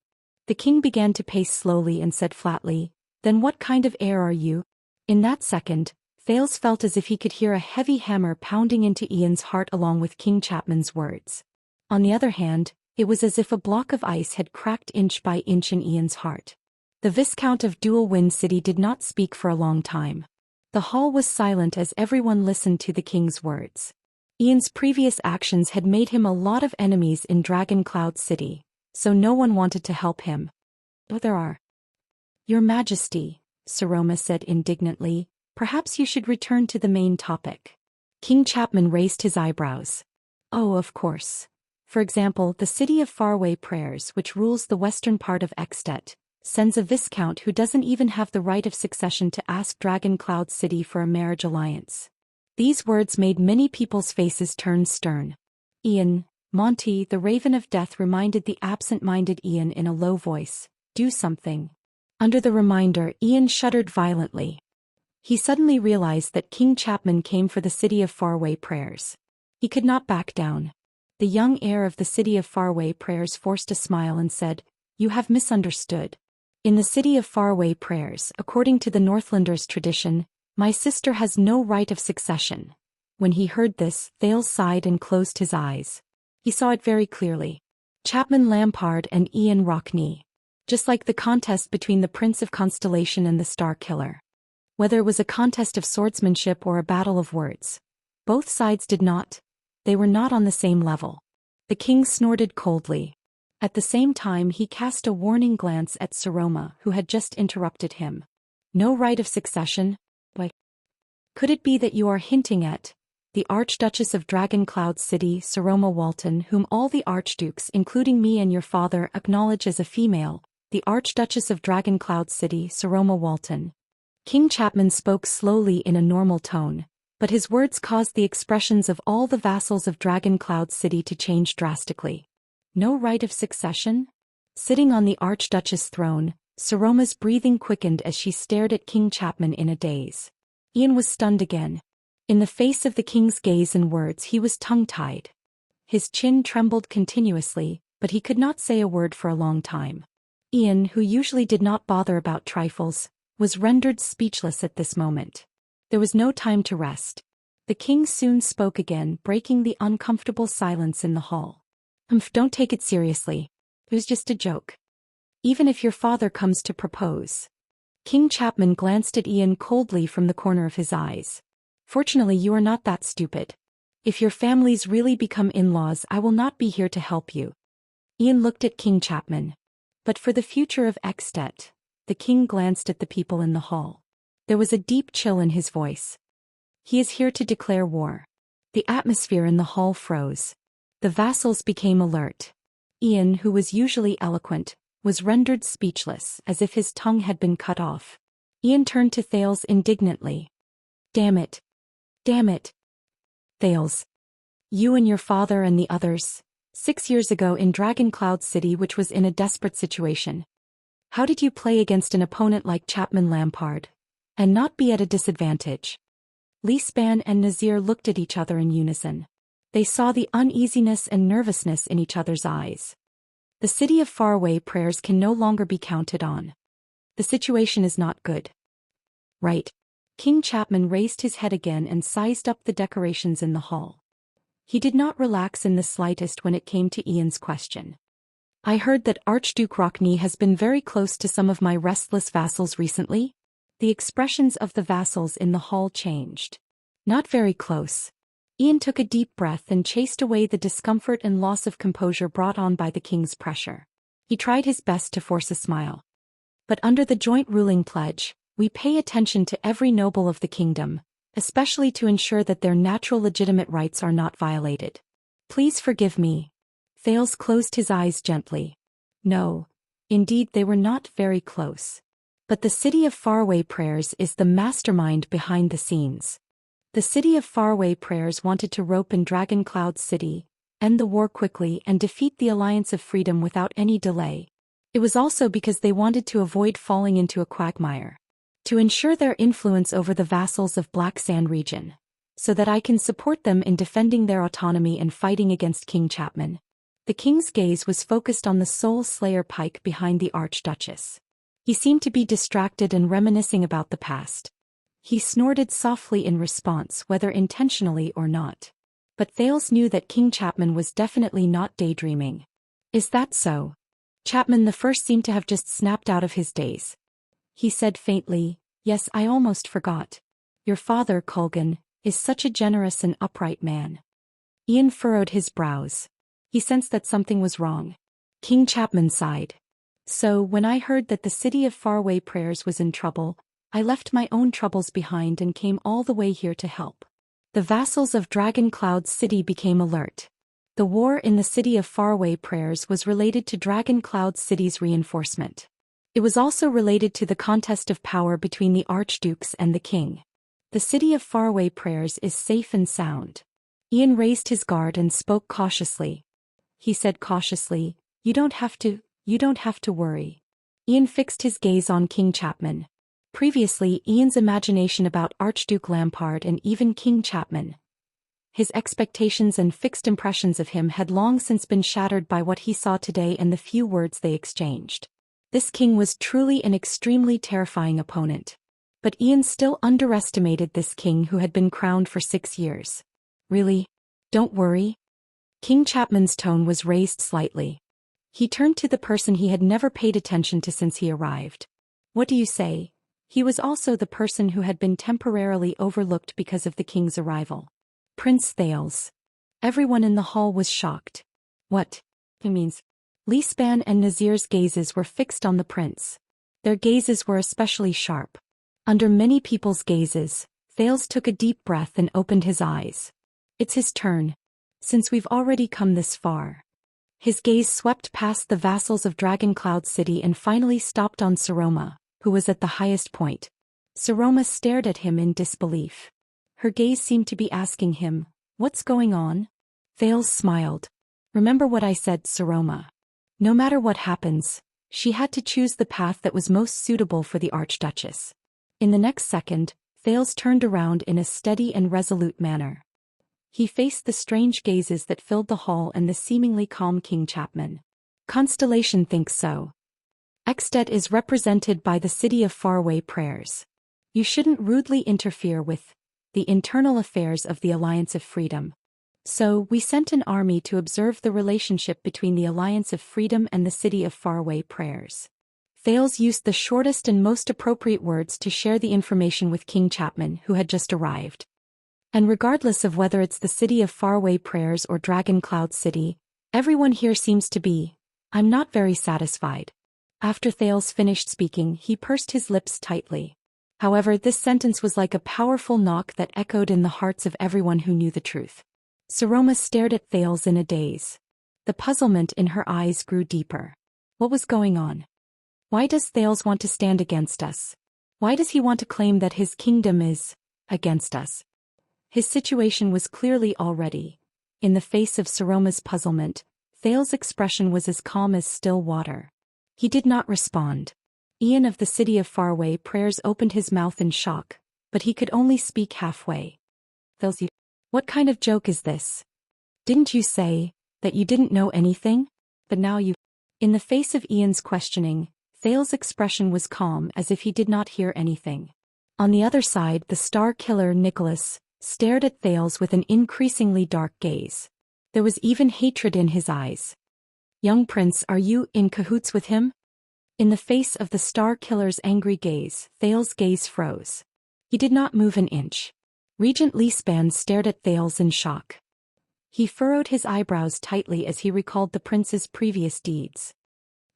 The king began to pace slowly and said flatly, "Then what kind of heir are you?" In that second, Thales felt as if he could hear a heavy hammer pounding into Ian's heart along with King Chapman's words. On the other hand, it was as if a block of ice had cracked inch by inch in Ian's heart. The Viscount of Dual Wind City did not speak for a long time. The hall was silent as everyone listened to the king's words. Ian's previous actions had made him a lot of enemies in Dragon Cloud City, so no one wanted to help him. But there are. "Your Majesty," Saroma said indignantly, "perhaps you should return to the main topic." King Chapman raised his eyebrows. "Oh, of course. For example, the City of Faraway Prayers, which rules the western part of Extet, sends a viscount who doesn't even have the right of succession to ask Dragon Cloud City for a marriage alliance." These words made many people's faces turn stern. Ian, Monty, the Raven of Death, reminded the absent-minded Ian in a low voice, "Do something." Under the reminder, Ian shuddered violently. He suddenly realized that King Chapman came for the City of Faraway Prayers. He could not back down. The young heir of the City of Faraway Prayers forced a smile and said, "You have misunderstood. In the City of Faraway Prayers, according to the Northlanders' tradition, my sister has no right of succession." When he heard this, Thales sighed and closed his eyes. He saw it very clearly. Chapman Lampard and Ian Rockney. just like the contest between the Prince of Constellation and the Star Killer. Whether it was a contest of swordsmanship or a battle of words, both sides they were not on the same level. The king snorted coldly. At the same time he cast a warning glance at Saroma, who had just interrupted him. No right of succession? Why? Could it be that you are hinting at the Archduchess of Dragon Cloud City, Saroma Walton, whom all the archdukes, including me and your father, acknowledge as a female, the Archduchess of Dragon Cloud City, Saroma Walton? King Chapman spoke slowly in a normal tone, but his words caused the expressions of all the vassals of Dragon Cloud City to change drastically. No right of succession? Sitting on the Archduchess' throne, Saroma's breathing quickened as she stared at King Chapman in a daze. Ian was stunned again. In the face of the king's gaze and words he was tongue-tied. His chin trembled continuously, but he could not say a word for a long time. Ian, who usually did not bother about trifles, was rendered speechless at this moment. There was no time to rest. The king soon spoke again, breaking the uncomfortable silence in the hall. Don't take it seriously. It was just a joke. Even if your father comes to propose. King Chapman glanced at Ian coldly from the corner of his eyes. Fortunately, you are not that stupid. If your families really become in-laws, I will not be here to help you. Ian looked at King Chapman. But for the future of Extet, the king glanced at the people in the hall. There was a deep chill in his voice. He is here to declare war. The atmosphere in the hall froze. The vassals became alert. Ian, who was usually eloquent, was rendered speechless, as if his tongue had been cut off. Ian turned to Thales indignantly. Damn it. Damn it. Thales. You and your father and the others, 6 years ago in Dragon Cloud City, which was in a desperate situation. How did you play against an opponent like Chapman Lampard, and not be at a disadvantage? Lisban and Nazir looked at each other in unison. They saw the uneasiness and nervousness in each other's eyes. The city of faraway prayers can no longer be counted on. The situation is not good. Right. King Chapman raised his head again and sized up the decorations in the hall. He did not relax in the slightest when it came to Ian's question. I heard that Archduke Rockney has been very close to some of my restless vassals recently. The expressions of the vassals in the hall changed. Not very close. Ian took a deep breath and chased away the discomfort and loss of composure brought on by the king's pressure. He tried his best to force a smile. But under the joint ruling pledge, we pay attention to every noble of the kingdom, especially to ensure that their natural legitimate rights are not violated. Please forgive me. Thales closed his eyes gently. No, indeed they were not very close. But the city of faraway prayers is the mastermind behind the scenes. The city of faraway prayers wanted to rope in Dragon Cloud City, end the war quickly and defeat the Alliance of Freedom without any delay. It was also because they wanted to avoid falling into a quagmire. To ensure their influence over the vassals of Black Sand region, so that I can support them in defending their autonomy and fighting against King Chapman. The king's gaze was focused on the soul slayer pike behind the Archduchess. He seemed to be distracted and reminiscing about the past. He snorted softly in response, whether intentionally or not. But Thales knew that King Chapman was definitely not daydreaming. Is that so? Chapman the First seemed to have just snapped out of his daze. He said faintly, yes, I almost forgot. Your father, Kulgan, is such a generous and upright man. Ian furrowed his brows. He sensed that something was wrong. King Chapman sighed. So, when I heard that the city of faraway prayers was in trouble, I left my own troubles behind and came all the way here to help. The vassals of Dragon Cloud City became alert. The war in the city of faraway prayers was related to Dragon Cloud City's reinforcement. It was also related to the contest of power between the archdukes and the king. The city of faraway prayers is safe and sound. Ian raised his guard and spoke cautiously. He said cautiously, You don't have to worry. Ian fixed his gaze on King Chapman. Previously, Ian's imagination about Archduke Lampard and even King Chapman, his expectations and fixed impressions of him had long since been shattered by what he saw today and the few words they exchanged. This king was truly an extremely terrifying opponent. But Ian still underestimated this king who had been crowned for 6 years. Really? Don't worry? King Chapman's tone was raised slightly. He turned to the person he had never paid attention to since he arrived. What do you say? He was also the person who had been temporarily overlooked because of the king's arrival. Prince Thales. Everyone in the hall was shocked. What? It means. Li Span and Nazir's gazes were fixed on the prince. Their gazes were especially sharp. Under many people's gazes, Thales took a deep breath and opened his eyes. It's his turn. Since we've already come this far. His gaze swept past the vassals of Dragon Cloud City and finally stopped on Saroma, who was at the highest point. Saroma stared at him in disbelief. Her gaze seemed to be asking him, "What's going on?" Thales smiled. "Remember what I said, Saroma. No matter what happens, she had to choose the path that was most suitable for the Archduchess." In the next second, Thales turned around in a steady and resolute manner. He faced the strange gazes that filled the hall and the seemingly calm King Chapman. Constellation thinks so. Extet is represented by the city of faraway prayers. You shouldn't rudely interfere with the internal affairs of the Alliance of Freedom. So, we sent an army to observe the relationship between the Alliance of Freedom and the city of faraway prayers. Thales used the shortest and most appropriate words to share the information with King Chapman, who had just arrived. And regardless of whether it's the city of faraway prayers or Dragon Cloud City, everyone here seems to be. I'm not very satisfied. After Thales finished speaking, he pursed his lips tightly. However, this sentence was like a powerful knock that echoed in the hearts of everyone who knew the truth. Saroma stared at Thales in a daze. The puzzlement in her eyes grew deeper. What was going on? Why does Thales want to stand against us? Why does he want to claim that his kingdom is against us? His situation was clearly already. In the face of Saroma's puzzlement, Thales' expression was as calm as still water. He did not respond. Ian of the city of faraway prayers opened his mouth in shock, but he could only speak halfway. Thales, what kind of joke is this? Didn't you say that you didn't know anything? But now you... In the face of Ian's questioning, Thales' expression was calm as if he did not hear anything. On the other side, the star killer Nicholas stared at Thales with an increasingly dark gaze. There was even hatred in his eyes. Young prince, are you in cahoots with him? In the face of the star killer's angry gaze, Thales' gaze froze. He did not move an inch. Regent Li Span stared at Thales in shock. He furrowed his eyebrows tightly as he recalled the prince's previous deeds.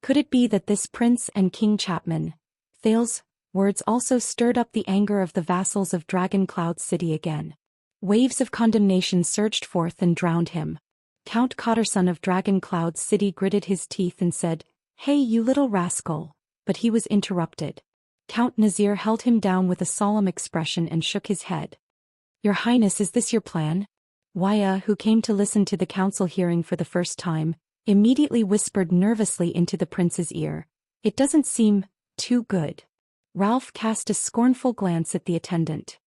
Could it be that this prince and King Chapman, Thales' words also stirred up the anger of the vassals of Dragon Cloud City again? Waves of condemnation surged forth and drowned him. Count Cotterson of Dragon Cloud City gritted his teeth and said, "Hey, you little rascal," but he was interrupted. Count Nazir held him down with a solemn expression and shook his head. "Your Highness, is this your plan?" Wuxia, who came to listen to the council hearing for the first time, immediately whispered nervously into the prince's ear, "It doesn't seem too good." Ralph cast a scornful glance at the attendant.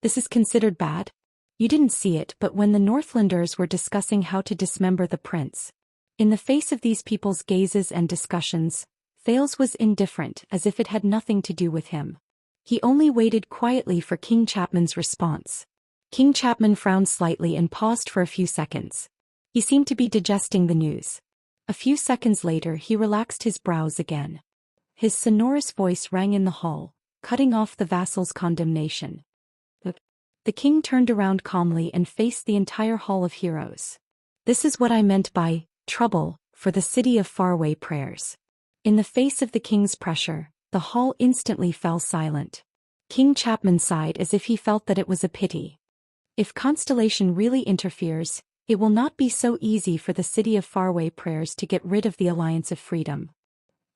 "This is considered bad? You didn't see it, but when the Northlanders were discussing how to dismember the prince. In the face of these people's gazes and discussions, Thales was indifferent, as if it had nothing to do with him. He only waited quietly for King Chapman's response. King Chapman frowned slightly and paused for a few seconds. He seemed to be digesting the news. A few seconds later he relaxed his brows again. His sonorous voice rang in the hall, cutting off the vassal's condemnation. The king turned around calmly and faced the entire hall of heroes. "This is what I meant by trouble for the city of faraway prayers." In the face of the king's pressure, the hall instantly fell silent. King Chapman sighed as if he felt that it was a pity. If Constellation really interferes, it will not be so easy for the city of faraway prayers to get rid of the Alliance of Freedom.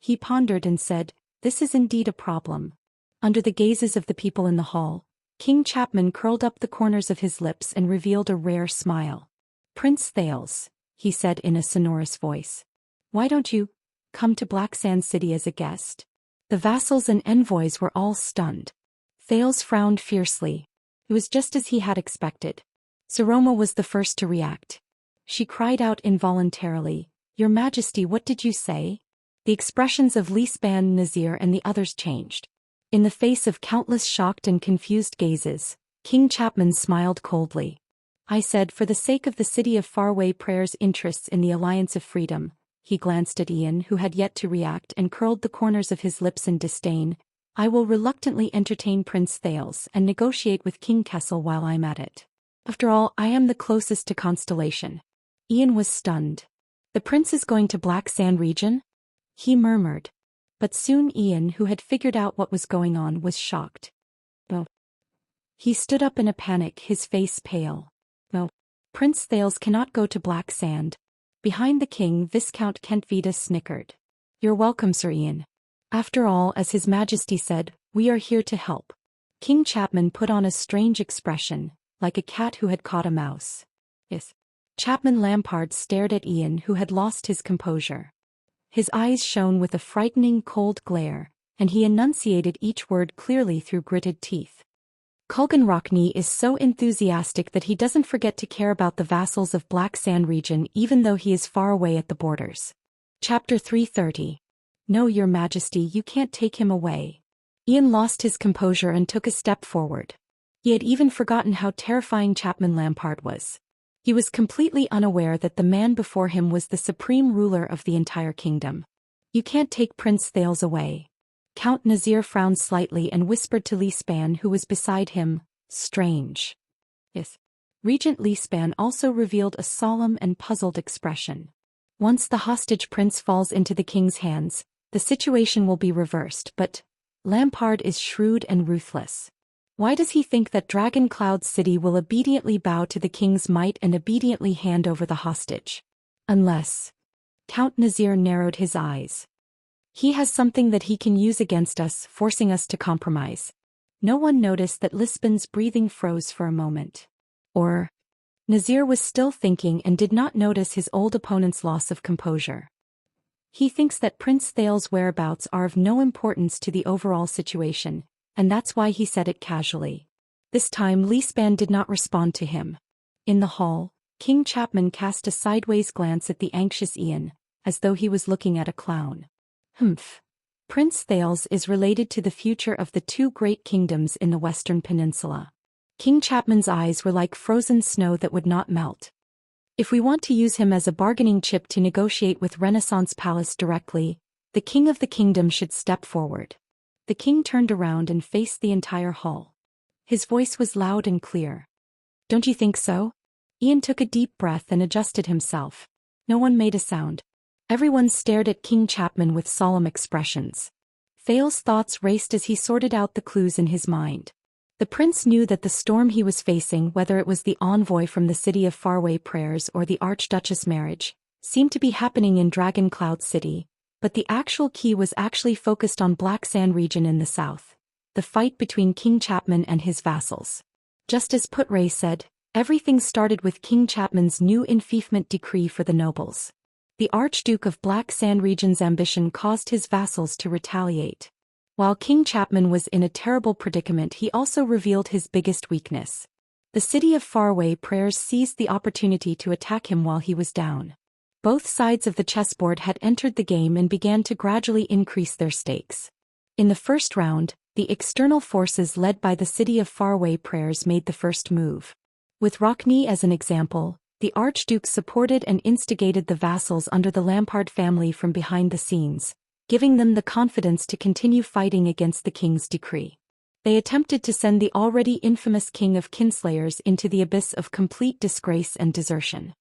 He pondered and said, "This is indeed a problem." Under the gazes of the people in the hall, King Chapman curled up the corners of his lips and revealed a rare smile. "Prince Thales," he said in a sonorous voice, "why don't you come to Black Sand City as a guest?" The vassals and envoys were all stunned. Thales frowned fiercely. It was just as he had expected. Saroma was the first to react. She cried out involuntarily, "Your Majesty, what did you say?" The expressions of Li Span, Nazir and the others changed. In the face of countless shocked and confused gazes, King Chapman smiled coldly. "I said, for the sake of the city of faraway prayers' interests in the Alliance of Freedom," He glanced at Ian, who had yet to react, and curled the corners of his lips in disdain. I will reluctantly entertain Prince Thales and negotiate with King Kessel while I'm at it. After all, I am the closest to Constellation. Ian was stunned. The prince is going to Black Sand region? He murmured. But soon Ian, who had figured out what was going on, was shocked. Oh. He stood up in a panic, his face pale. Oh. Prince Thales cannot go to Black Sand. Behind the king, Viscount Kentvita snickered. You're welcome, Sir Ian. After all, as His Majesty said, we are here to help. King Chapman put on a strange expression, like a cat who had caught a mouse. Yes. Chapman Lampard stared at Ian, who had lost his composure. His eyes shone with a frightening cold glare, and he enunciated each word clearly through gritted teeth. Kulgan Rockney is so enthusiastic that he doesn't forget to care about the vassals of Black Sand region even though he is far away at the borders. Chapter 330. No, Your Majesty, you can't take him away. Ian lost his composure and took a step forward. He had even forgotten how terrifying Chapman Lampard was. He was completely unaware that the man before him was the supreme ruler of the entire kingdom. You can't take Prince Thales away. Count Nazir frowned slightly and whispered to Lispan, who was beside him, strange. Yes. Regent Lispan also revealed a solemn and puzzled expression. Once the hostage prince falls into the king's hands, the situation will be reversed, but Lampard is shrewd and ruthless. Why does he think that Dragon Cloud City will obediently bow to the king's might and obediently hand over the hostage? Unless... Count Nazir narrowed his eyes. He has something that he can use against us, forcing us to compromise. No one noticed that Lispan's breathing froze for a moment. Or... Nazir was still thinking and did not notice his old opponent's loss of composure. He thinks that Prince Thales' whereabouts are of no importance to the overall situation, and that's why he said it casually. This time Lispan did not respond to him. In the hall, King Chapman cast a sideways glance at the anxious Ian, as though he was looking at a clown. Humph. Prince Thales is related to the future of the two great kingdoms in the Western Peninsula. King Chapman's eyes were like frozen snow that would not melt. If we want to use him as a bargaining chip to negotiate with Renaissance Palace directly, the king of the kingdom should step forward. The king turned around and faced the entire hall. His voice was loud and clear. Don't you think so? Ian took a deep breath and adjusted himself. No one made a sound. Everyone stared at King Chapman with solemn expressions. Thales' thoughts raced as he sorted out the clues in his mind. The prince knew that the storm he was facing, whether it was the envoy from the city of faraway prayers or the Archduchess marriage, seemed to be happening in Dragon Cloud City, but the actual key was actually focused on Black Sand region in the south, the fight between King Chapman and his vassals. Just as Putray said, everything started with King Chapman's new enfeoffment decree for the nobles. The Archduke of Black Sand region's ambition caused his vassals to retaliate. While King Chapman was in a terrible predicament, he also revealed his biggest weakness. The city of faraway prayers seized the opportunity to attack him while he was down. Both sides of the chessboard had entered the game and began to gradually increase their stakes. In the first round, the external forces led by the city of faraway prayers made the first move. With Rockney as an example, the Archduke supported and instigated the vassals under the Lampard family from behind the scenes, giving them the confidence to continue fighting against the king's decree. They attempted to send the already infamous king of kinslayers into the abyss of complete disgrace and desertion.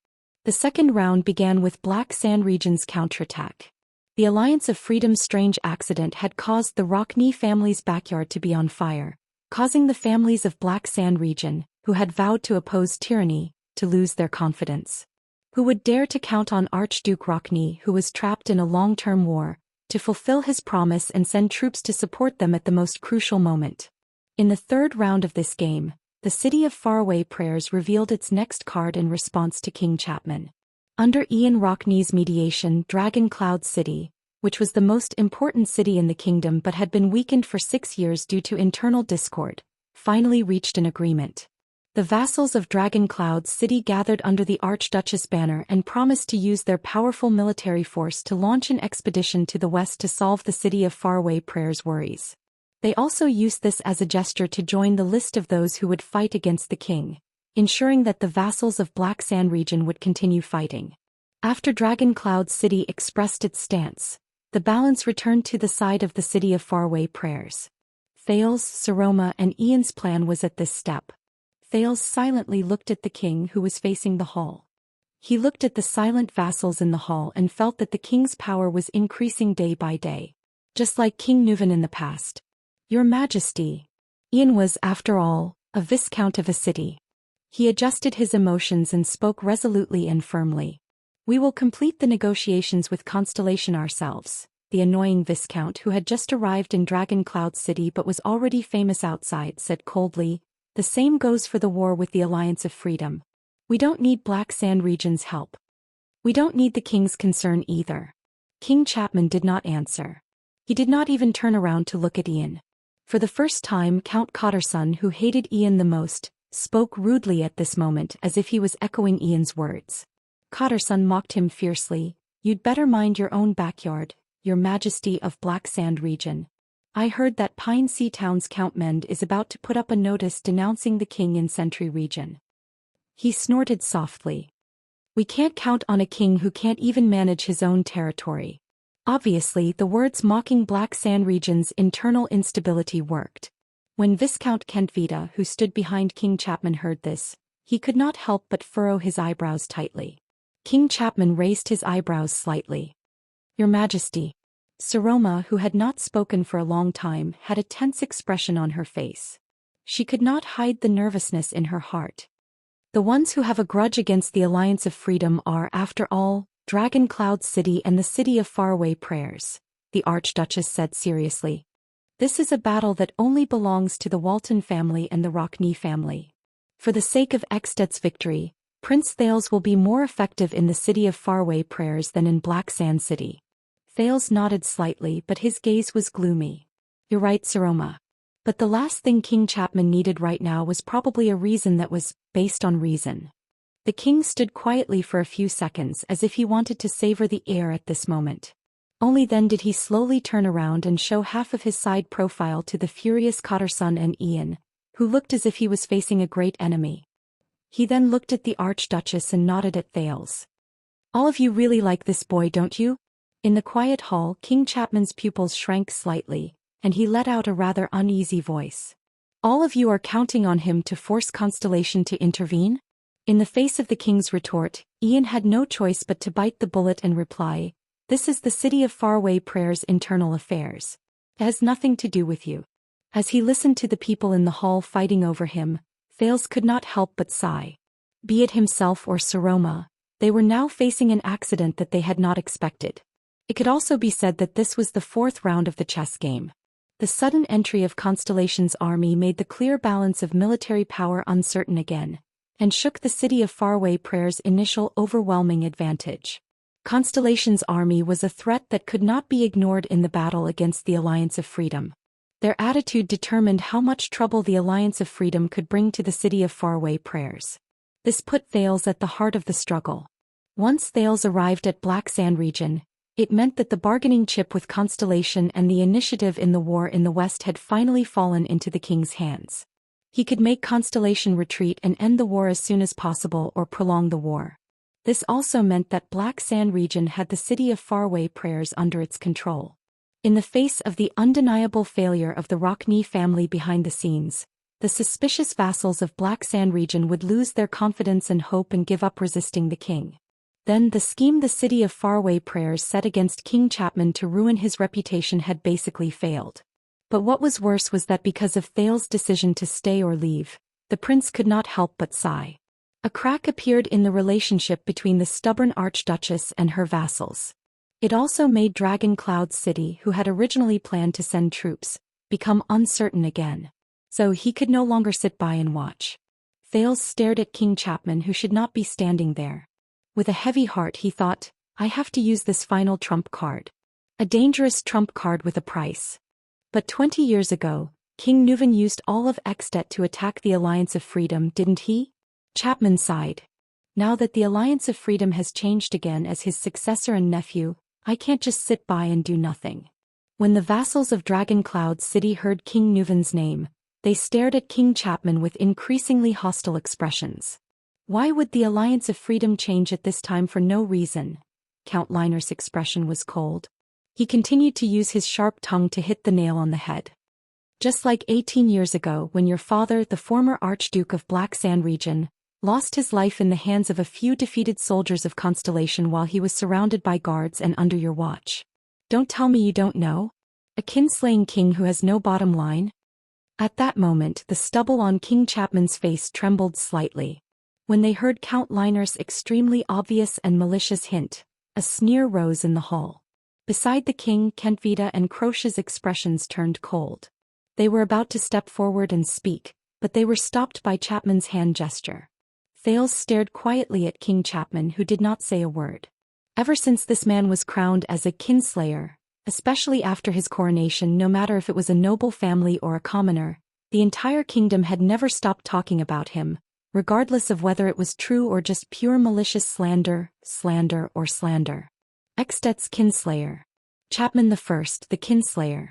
The second round began with Black Sand region's counterattack. The Alliance of Freedom's strange accident had caused the Rockney family's backyard to be on fire, causing the families of Black Sand region, who had vowed to oppose tyranny, to lose their confidence. Who would dare to count on Archduke Rockney, who was trapped in a long-term war, to fulfill his promise and send troops to support them at the most crucial moment? In the third round of this game, the city of faraway prayers revealed its next card in response to King Chapman. Under Ian Rockney's mediation, Dragon Cloud City, which was the most important city in the kingdom but had been weakened for 6 years due to internal discord, finally reached an agreement. The vassals of Dragon Cloud City gathered under the Archduchess banner and promised to use their powerful military force to launch an expedition to the west to solve the city of faraway prayers' worries. They also used this as a gesture to join the list of those who would fight against the king, ensuring that the vassals of Black Sand region would continue fighting. After Dragon Cloud City expressed its stance, the balance returned to the side of the City of Faraway Prayers. Thales, Saroma and Ian's plan was at this step. Thales silently looked at the king who was facing the hall. He looked at the silent vassals in the hall and felt that the king's power was increasing day by day. Just like King Nuvan in the past. Your Majesty. Ian was, after all, a viscount of a city. He adjusted his emotions and spoke resolutely and firmly. We will complete the negotiations with Constellation ourselves. The annoying viscount who had just arrived in Dragon Cloud City but was already famous outside said coldly, the same goes for the war with the Alliance of Freedom. We don't need Black Sand Region's help. We don't need the king's concern either. King Chapman did not answer. He did not even turn around to look at Ian. For the first time, Count Cotterson, who hated Ian the most, spoke rudely at this moment as if he was echoing Ian's words. Cotterson mocked him fiercely, you'd better mind your own backyard, Your Majesty of Black Sand Region. I heard that Pine Sea Town's Count Mend is about to put up a notice denouncing the king in Sentry Region. He snorted softly. We can't count on a king who can't even manage his own territory. Obviously, the words mocking Black Sand Region's internal instability worked. When Viscount Kentvita, who stood behind King Chapman, heard this, he could not help but furrow his eyebrows tightly. King Chapman raised his eyebrows slightly. Your Majesty. Saroma, who had not spoken for a long time, had a tense expression on her face. She could not hide the nervousness in her heart. The ones who have a grudge against the Alliance of Freedom are, after all, Dragon Cloud City and the City of Faraway Prayers, the Archduchess said seriously. This is a battle that only belongs to the Walton family and the Rockney family. For the sake of Eksted's victory, Prince Thales will be more effective in the City of Faraway Prayers than in Black Sand City. Thales nodded slightly, but his gaze was gloomy. You're right, Saroma. But the last thing King Chapman needed right now was probably a reason that was based on reason. The king stood quietly for a few seconds as if he wanted to savor the air at this moment. Only then did he slowly turn around and show half of his side profile to the furious Cotterson and Ian, who looked as if he was facing a great enemy. He then looked at the Archduchess and nodded at Thales. All of you really like this boy, don't you? In the quiet hall, King Chapman's pupils shrank slightly, and he let out a rather uneasy voice. All of you are counting on him to force Constellation to intervene? In the face of the king's retort, Ian had no choice but to bite the bullet and reply, this is the City of Faraway Prayers' internal affairs. It has nothing to do with you. As he listened to the people in the hall fighting over him, Thales could not help but sigh. Be it himself or Saroma, they were now facing an accident that they had not expected. It could also be said that this was the fourth round of the chess game. The sudden entry of Constellation's army made the clear balance of military power uncertain again, and shook the City of Faraway Prayers' initial overwhelming advantage. Constellation's army was a threat that could not be ignored in the battle against the Alliance of Freedom. Their attitude determined how much trouble the Alliance of Freedom could bring to the City of Faraway Prayers. This put Thales at the heart of the struggle. Once Thales arrived at Black Sand Region, it meant that the bargaining chip with Constellation and the initiative in the war in the West had finally fallen into the king's hands. He could make Constellation retreat and end the war as soon as possible or prolong the war. This also meant that Black Sand Region had the City of Faraway Prayers under its control. In the face of the undeniable failure of the Rockney family behind the scenes, the suspicious vassals of Black Sand Region would lose their confidence and hope and give up resisting the king. Then the scheme the City of Faraway Prayers set against King Chapman to ruin his reputation had basically failed. But what was worse was that because of Thales' decision to stay or leave, the prince could not help but sigh. A crack appeared in the relationship between the stubborn Archduchess and her vassals. It also made Dragon Cloud City, who had originally planned to send troops, become uncertain again. So he could no longer sit by and watch. Thales stared at King Chapman, who should not be standing there. With a heavy heart he thought, I have to use this final trump card. A dangerous trump card with a price. But 20 years ago, King Nuvan used all of Ekstet to attack the Alliance of Freedom, didn't he? Chapman sighed. Now that the Alliance of Freedom has changed again as his successor and nephew, I can't just sit by and do nothing. When the vassals of Dragon Cloud City heard King Nuvan's name, they stared at King Chapman with increasingly hostile expressions. Why would the Alliance of Freedom change at this time for no reason? Count Liner's expression was cold. He continued to use his sharp tongue to hit the nail on the head. Just like 18 years ago when your father, the former Archduke of Black Sand region, lost his life in the hands of a few defeated soldiers of Constellation while he was surrounded by guards and under your watch. Don't tell me you don't know? A kinslaying king who has no bottom line? At that moment the stubble on King Chapman's face trembled slightly. When they heard Count Liner's extremely obvious and malicious hint, a sneer rose in the hall. Beside the king, Kentvita and Croce's expressions turned cold. They were about to step forward and speak, but they were stopped by Chapman's hand gesture. Thales stared quietly at King Chapman, who did not say a word. Ever since this man was crowned as a kinslayer, especially after his coronation, no matter if it was a noble family or a commoner, the entire kingdom had never stopped talking about him, regardless of whether it was true or just pure malicious slander, or slander. Extet's kinslayer. Chapman I, the kinslayer.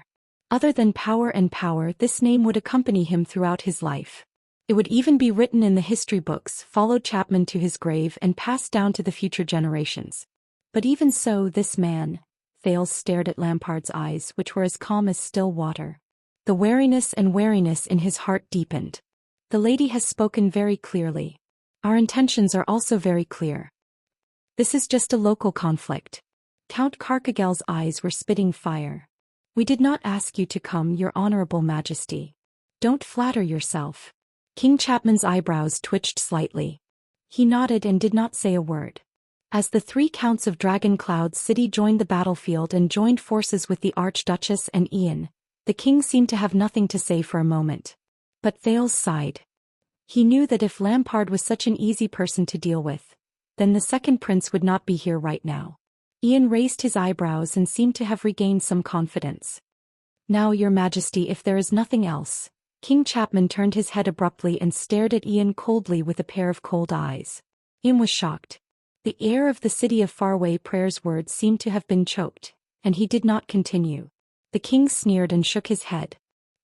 Other than power and power, this name would accompany him throughout his life. It would even be written in the history books, followed Chapman to his grave and passed down to the future generations. But even so, this man, Thales stared at Lampard's eyes, which were as calm as still water. The wariness in his heart deepened. The lady has spoken very clearly. Our intentions are also very clear. This is just a local conflict. Count Carcagel's eyes were spitting fire. We did not ask you to come, your honorable majesty. Don't flatter yourself. King Chapman's eyebrows twitched slightly. He nodded and did not say a word. As the 3 counts of Dragon Cloud City joined the battlefield and joined forces with the Archduchess and Ian, the king seemed to have nothing to say for a moment. But Thales sighed. He knew that if Lampard was such an easy person to deal with, then the second prince would not be here right now. Ian raised his eyebrows and seemed to have regained some confidence. Now, your majesty, if there is nothing else. King Chapman turned his head abruptly and stared at Ian coldly with a pair of cold eyes. Ian was shocked. The air of the city of faraway prayer's words seemed to have been choked, and he did not continue. The king sneered and shook his head.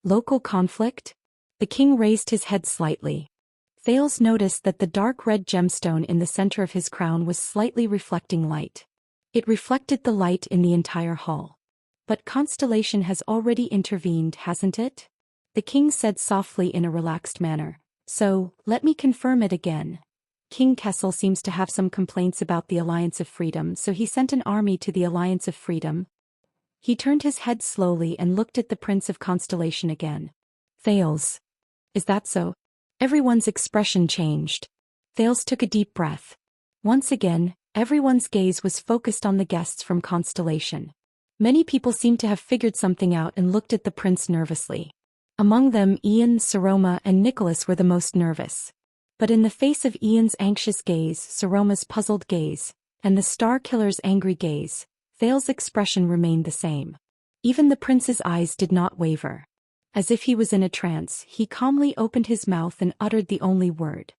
Local conflict? The king raised his head slightly. Thales noticed that the dark red gemstone in the center of his crown was slightly reflecting light. It reflected the light in the entire hall. But Constellation has already intervened, hasn't it? The king said softly in a relaxed manner. So, let me confirm it again. King Kessel seems to have some complaints about the Alliance of Freedom, so he sent an army to the Alliance of Freedom. He turned his head slowly and looked at the Prince of Constellation again. Thales. Is that so? Everyone's expression changed. Thales took a deep breath. Once again, everyone's gaze was focused on the guests from Constellation. Many people seemed to have figured something out and looked at the prince nervously. Among them, Ian, Saroma, and Nicholas were the most nervous. But in the face of Ian's anxious gaze, Saroma's puzzled gaze, and the Star Killer's angry gaze, Thales' expression remained the same. Even the prince's eyes did not waver. As if he was in a trance, he calmly opened his mouth and uttered the only word.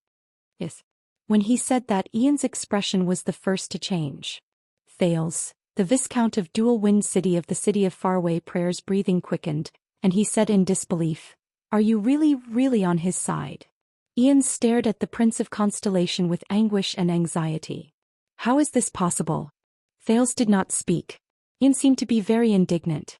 Yes. When he said that, Ian's expression was the first to change. Thales, the Viscount of Dual Wind City of the City of Faraway Prayer's breathing quickened, and he said in disbelief, "Are you really on his side?" Ian stared at the Prince of Constellation with anguish and anxiety. How is this possible? Thales did not speak. Ian seemed to be very indignant.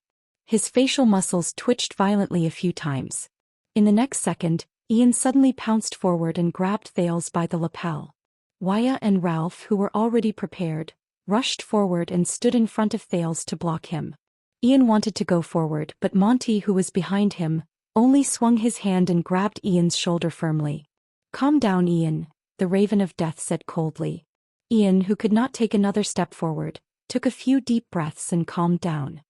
His facial muscles twitched violently a few times. In the next second, Ian suddenly pounced forward and grabbed Thales by the lapel. Waya and Ralph, who were already prepared, rushed forward and stood in front of Thales to block him. Ian wanted to go forward, but Monty, who was behind him, only swung his hand and grabbed Ian's shoulder firmly. "Calm down, Ian," the Raven of Death said coldly. Ian, who could not take another step forward, took a few deep breaths and calmed down.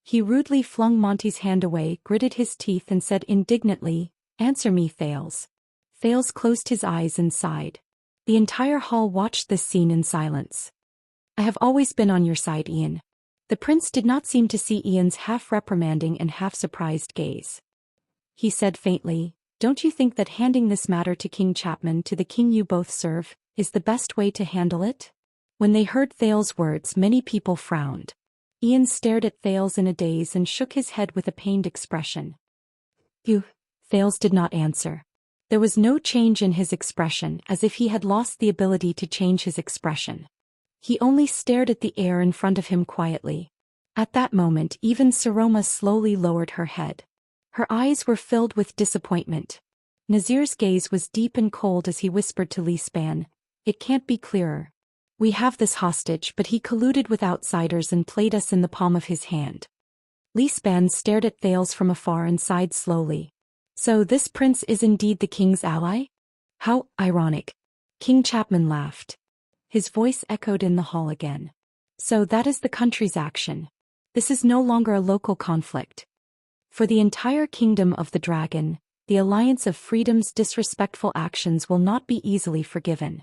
He rudely flung Monty's hand away, gritted his teeth and said indignantly, "Answer me, Thales." Thales closed his eyes and sighed. The entire hall watched this scene in silence. "I have always been on your side, Ian." The prince did not seem to see Ian's half-reprimanding and half-surprised gaze. He said faintly, "Don't you think that handing this matter to King Chapman, to the king you both serve, is the best way to handle it?" When they heard Thales' words, many people frowned. Ian stared at Thales in a daze and shook his head with a pained expression. "You..." Thales did not answer. There was no change in his expression, as if he had lost the ability to change his expression. He only stared at the air in front of him quietly. At that moment even Saroma slowly lowered her head. Her eyes were filled with disappointment. Nazir's gaze was deep and cold as he whispered to Li Span, "It can't be clearer. We have this hostage, but he colluded with outsiders and played us in the palm of his hand." Li Span stared at Thales from afar and sighed slowly. "So this prince is indeed the king's ally? How ironic." King Chapman laughed. His voice echoed in the hall again. "So that is the country's action. This is no longer a local conflict. For the entire kingdom of the dragon, the Alliance of Freedom's disrespectful actions will not be easily forgiven."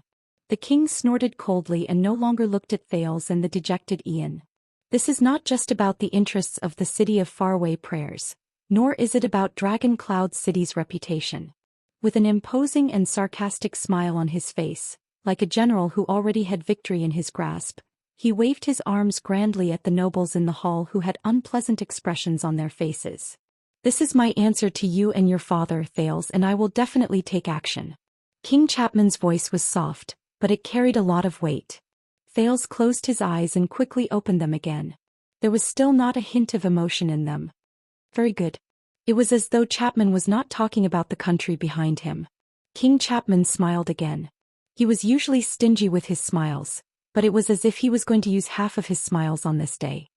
The king snorted coldly and no longer looked at Thales and the dejected Ian. "This is not just about the interests of the city of faraway prayers, nor is it about Dragon Cloud City's reputation." With an imposing and sarcastic smile on his face, like a general who already had victory in his grasp, he waved his arms grandly at the nobles in the hall who had unpleasant expressions on their faces. "This is my answer to you and your father, Thales, and I will definitely take action." King Chapman's voice was soft, but it carried a lot of weight. Thales closed his eyes and quickly opened them again. There was still not a hint of emotion in them. "Very good." It was as though Chapman was not talking about the country behind him. King Chapman smiled again. He was usually stingy with his smiles, but it was as if he was going to use half of his smiles on this day.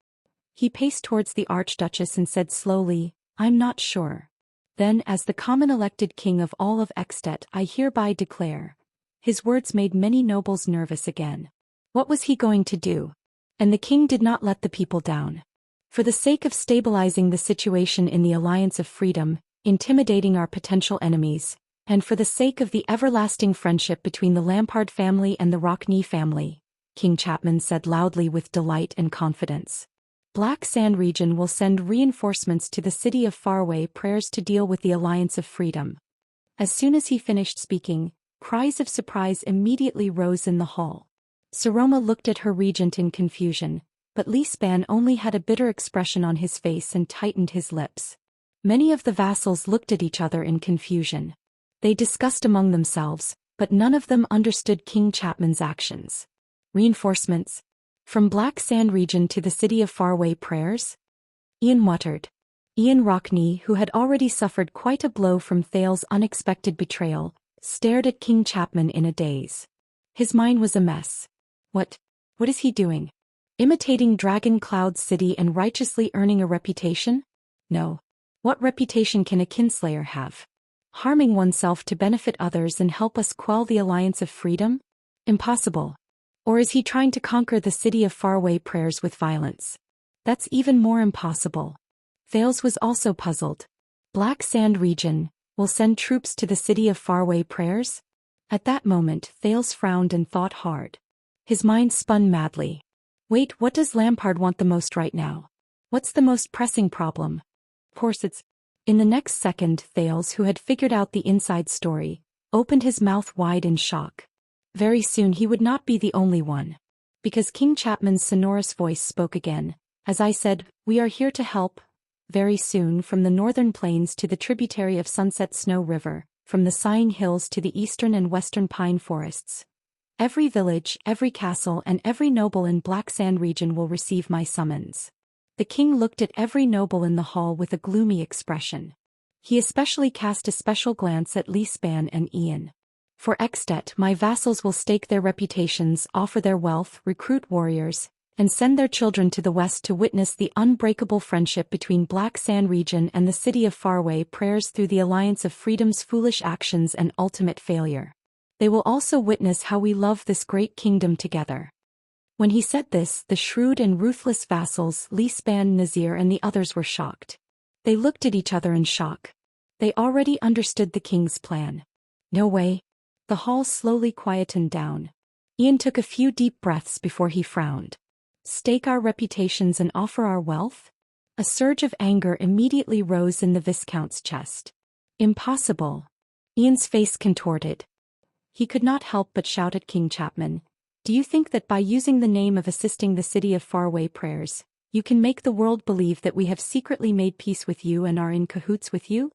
He paced towards the Archduchess and said slowly, "I'm not sure." Then, as the common elected king of all of Extet, I hereby declare. His words made many nobles nervous again. What was he going to do? And the king did not let the people down. For the sake of stabilizing the situation in the Alliance of Freedom, intimidating our potential enemies, and for the sake of the everlasting friendship between the Lampard family and the Rockney family, King Chapman said loudly with delight and confidence. Black Sand region will send reinforcements to the city of Faraway Prayers to deal with the Alliance of Freedom. As soon as he finished speaking, cries of surprise immediately rose in the hall. Saroma looked at her regent in confusion, but Li Span only had a bitter expression on his face and tightened his lips. Many of the vassals looked at each other in confusion. They discussed among themselves, but none of them understood King Chapman's actions. Reinforcements? From Black Sand region to the city of Faraway Prayers? Ian muttered. Ian Rockney, who had already suffered quite a blow from Thales' unexpected betrayal, stared at King Chapman in a daze. His mind was a mess. What is he doing? Imitating Dragon Cloud City and righteously earning a reputation? No. What reputation can a kinslayer have? Harming oneself to benefit others and help us quell the Alliance of Freedom? Impossible. Or is he trying to conquer the city of Faraway Prayers with violence? That's even more impossible. Thales was also puzzled. Black Sand region will send troops to the city of Faraway Prayers? At that moment Thales frowned and thought hard. His mind spun madly. Wait, what does Lampard want the most right now? What's the most pressing problem? Of course it's... In the next second Thales, who had figured out the inside story, opened his mouth wide in shock. Very soon he would not be the only one. Because King Chapman's sonorous voice spoke again. As I said, we are here to help. Very soon, from the northern plains to the tributary of Sunset Snow River, from the Sighing Hills to the eastern and western pine forests. Every village, every castle and every noble in Black Sand region will receive my summons. The king looked at every noble in the hall with a gloomy expression. He especially cast a special glance at Li Span and Ian. For Extet, my vassals will stake their reputations, offer their wealth, recruit warriors, and send their children to the west to witness the unbreakable friendship between Black Sand region and the city of Faraway Prayers through the Alliance of Freedom's foolish actions and ultimate failure. They will also witness how we love this great kingdom together. When he said this, the shrewd and ruthless vassals, Li Span, Nazir and the others were shocked. They looked at each other in shock. They already understood the king's plan. No way. The hall slowly quietened down. Ian took a few deep breaths before he frowned. Stake our reputations and offer our wealth? A surge of anger immediately rose in the Viscount's chest. Impossible. Ian's face contorted. He could not help but shout at King Chapman. Do you think that by using the name of assisting the city of Faraway Prayers, you can make the world believe that we have secretly made peace with you and are in cahoots with you?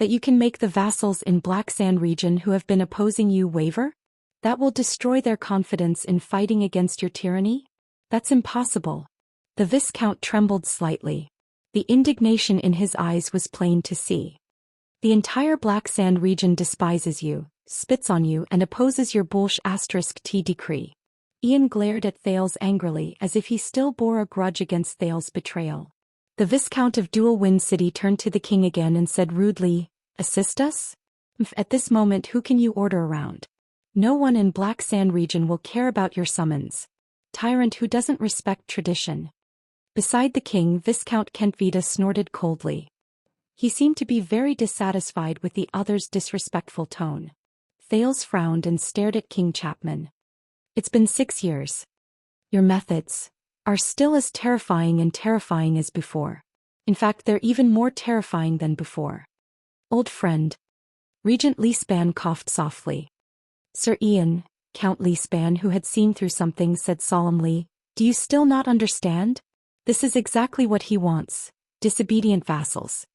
That you can make the vassals in Black Sand region who have been opposing you waver? That will destroy their confidence in fighting against your tyranny? That's impossible. The Viscount trembled slightly. The indignation in his eyes was plain to see. The entire Black Sand region despises you, spits on you and opposes your *T decree. Ian glared at Thales angrily as if he still bore a grudge against Thales' betrayal. The Viscount of Dual Wind City turned to the king again and said rudely, "Assist us? At this moment who can you order around? No one in Black Sand region will care about your summons. Tyrant who doesn't respect tradition." Beside the king, Viscount Kentvita snorted coldly. He seemed to be very dissatisfied with the other's disrespectful tone. Thales frowned and stared at King Chapman. "It's been 6 years. Your methods are still as terrifying as before. In fact, they're even more terrifying than before." "Old friend." Regent Leespan coughed softly. "Sir Ian," Count Leespan, who had seen through something, said solemnly, "do you still not understand? This is exactly what he wants, disobedient vassals."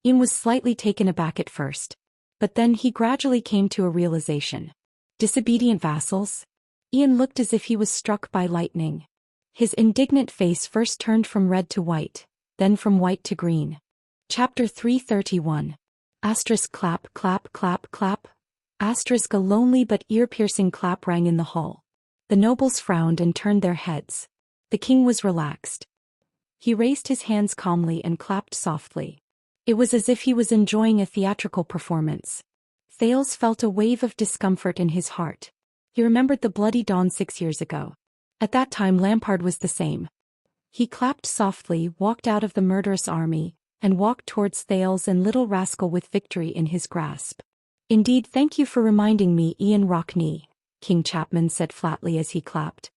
Ian was slightly taken aback at first, but then he gradually came to a realization. Disobedient vassals? Ian looked as if he was struck by lightning. His indignant face first turned from red to white, then from white to green. Chapter 331. Asterisk clap clap clap clap. Asterisk a lonely but ear-piercing clap rang in the hall. The nobles frowned and turned their heads. The king was relaxed. He raised his hands calmly and clapped softly. It was as if he was enjoying a theatrical performance. Thales felt a wave of discomfort in his heart. He remembered the bloody dawn 6 years ago. At that time Lampard was the same. He clapped softly, walked out of the murderous army, and walked towards Thales and Little Rascal with victory in his grasp. "Indeed, thank you for reminding me, Ian Rockney," King Chapman said flatly as he clapped.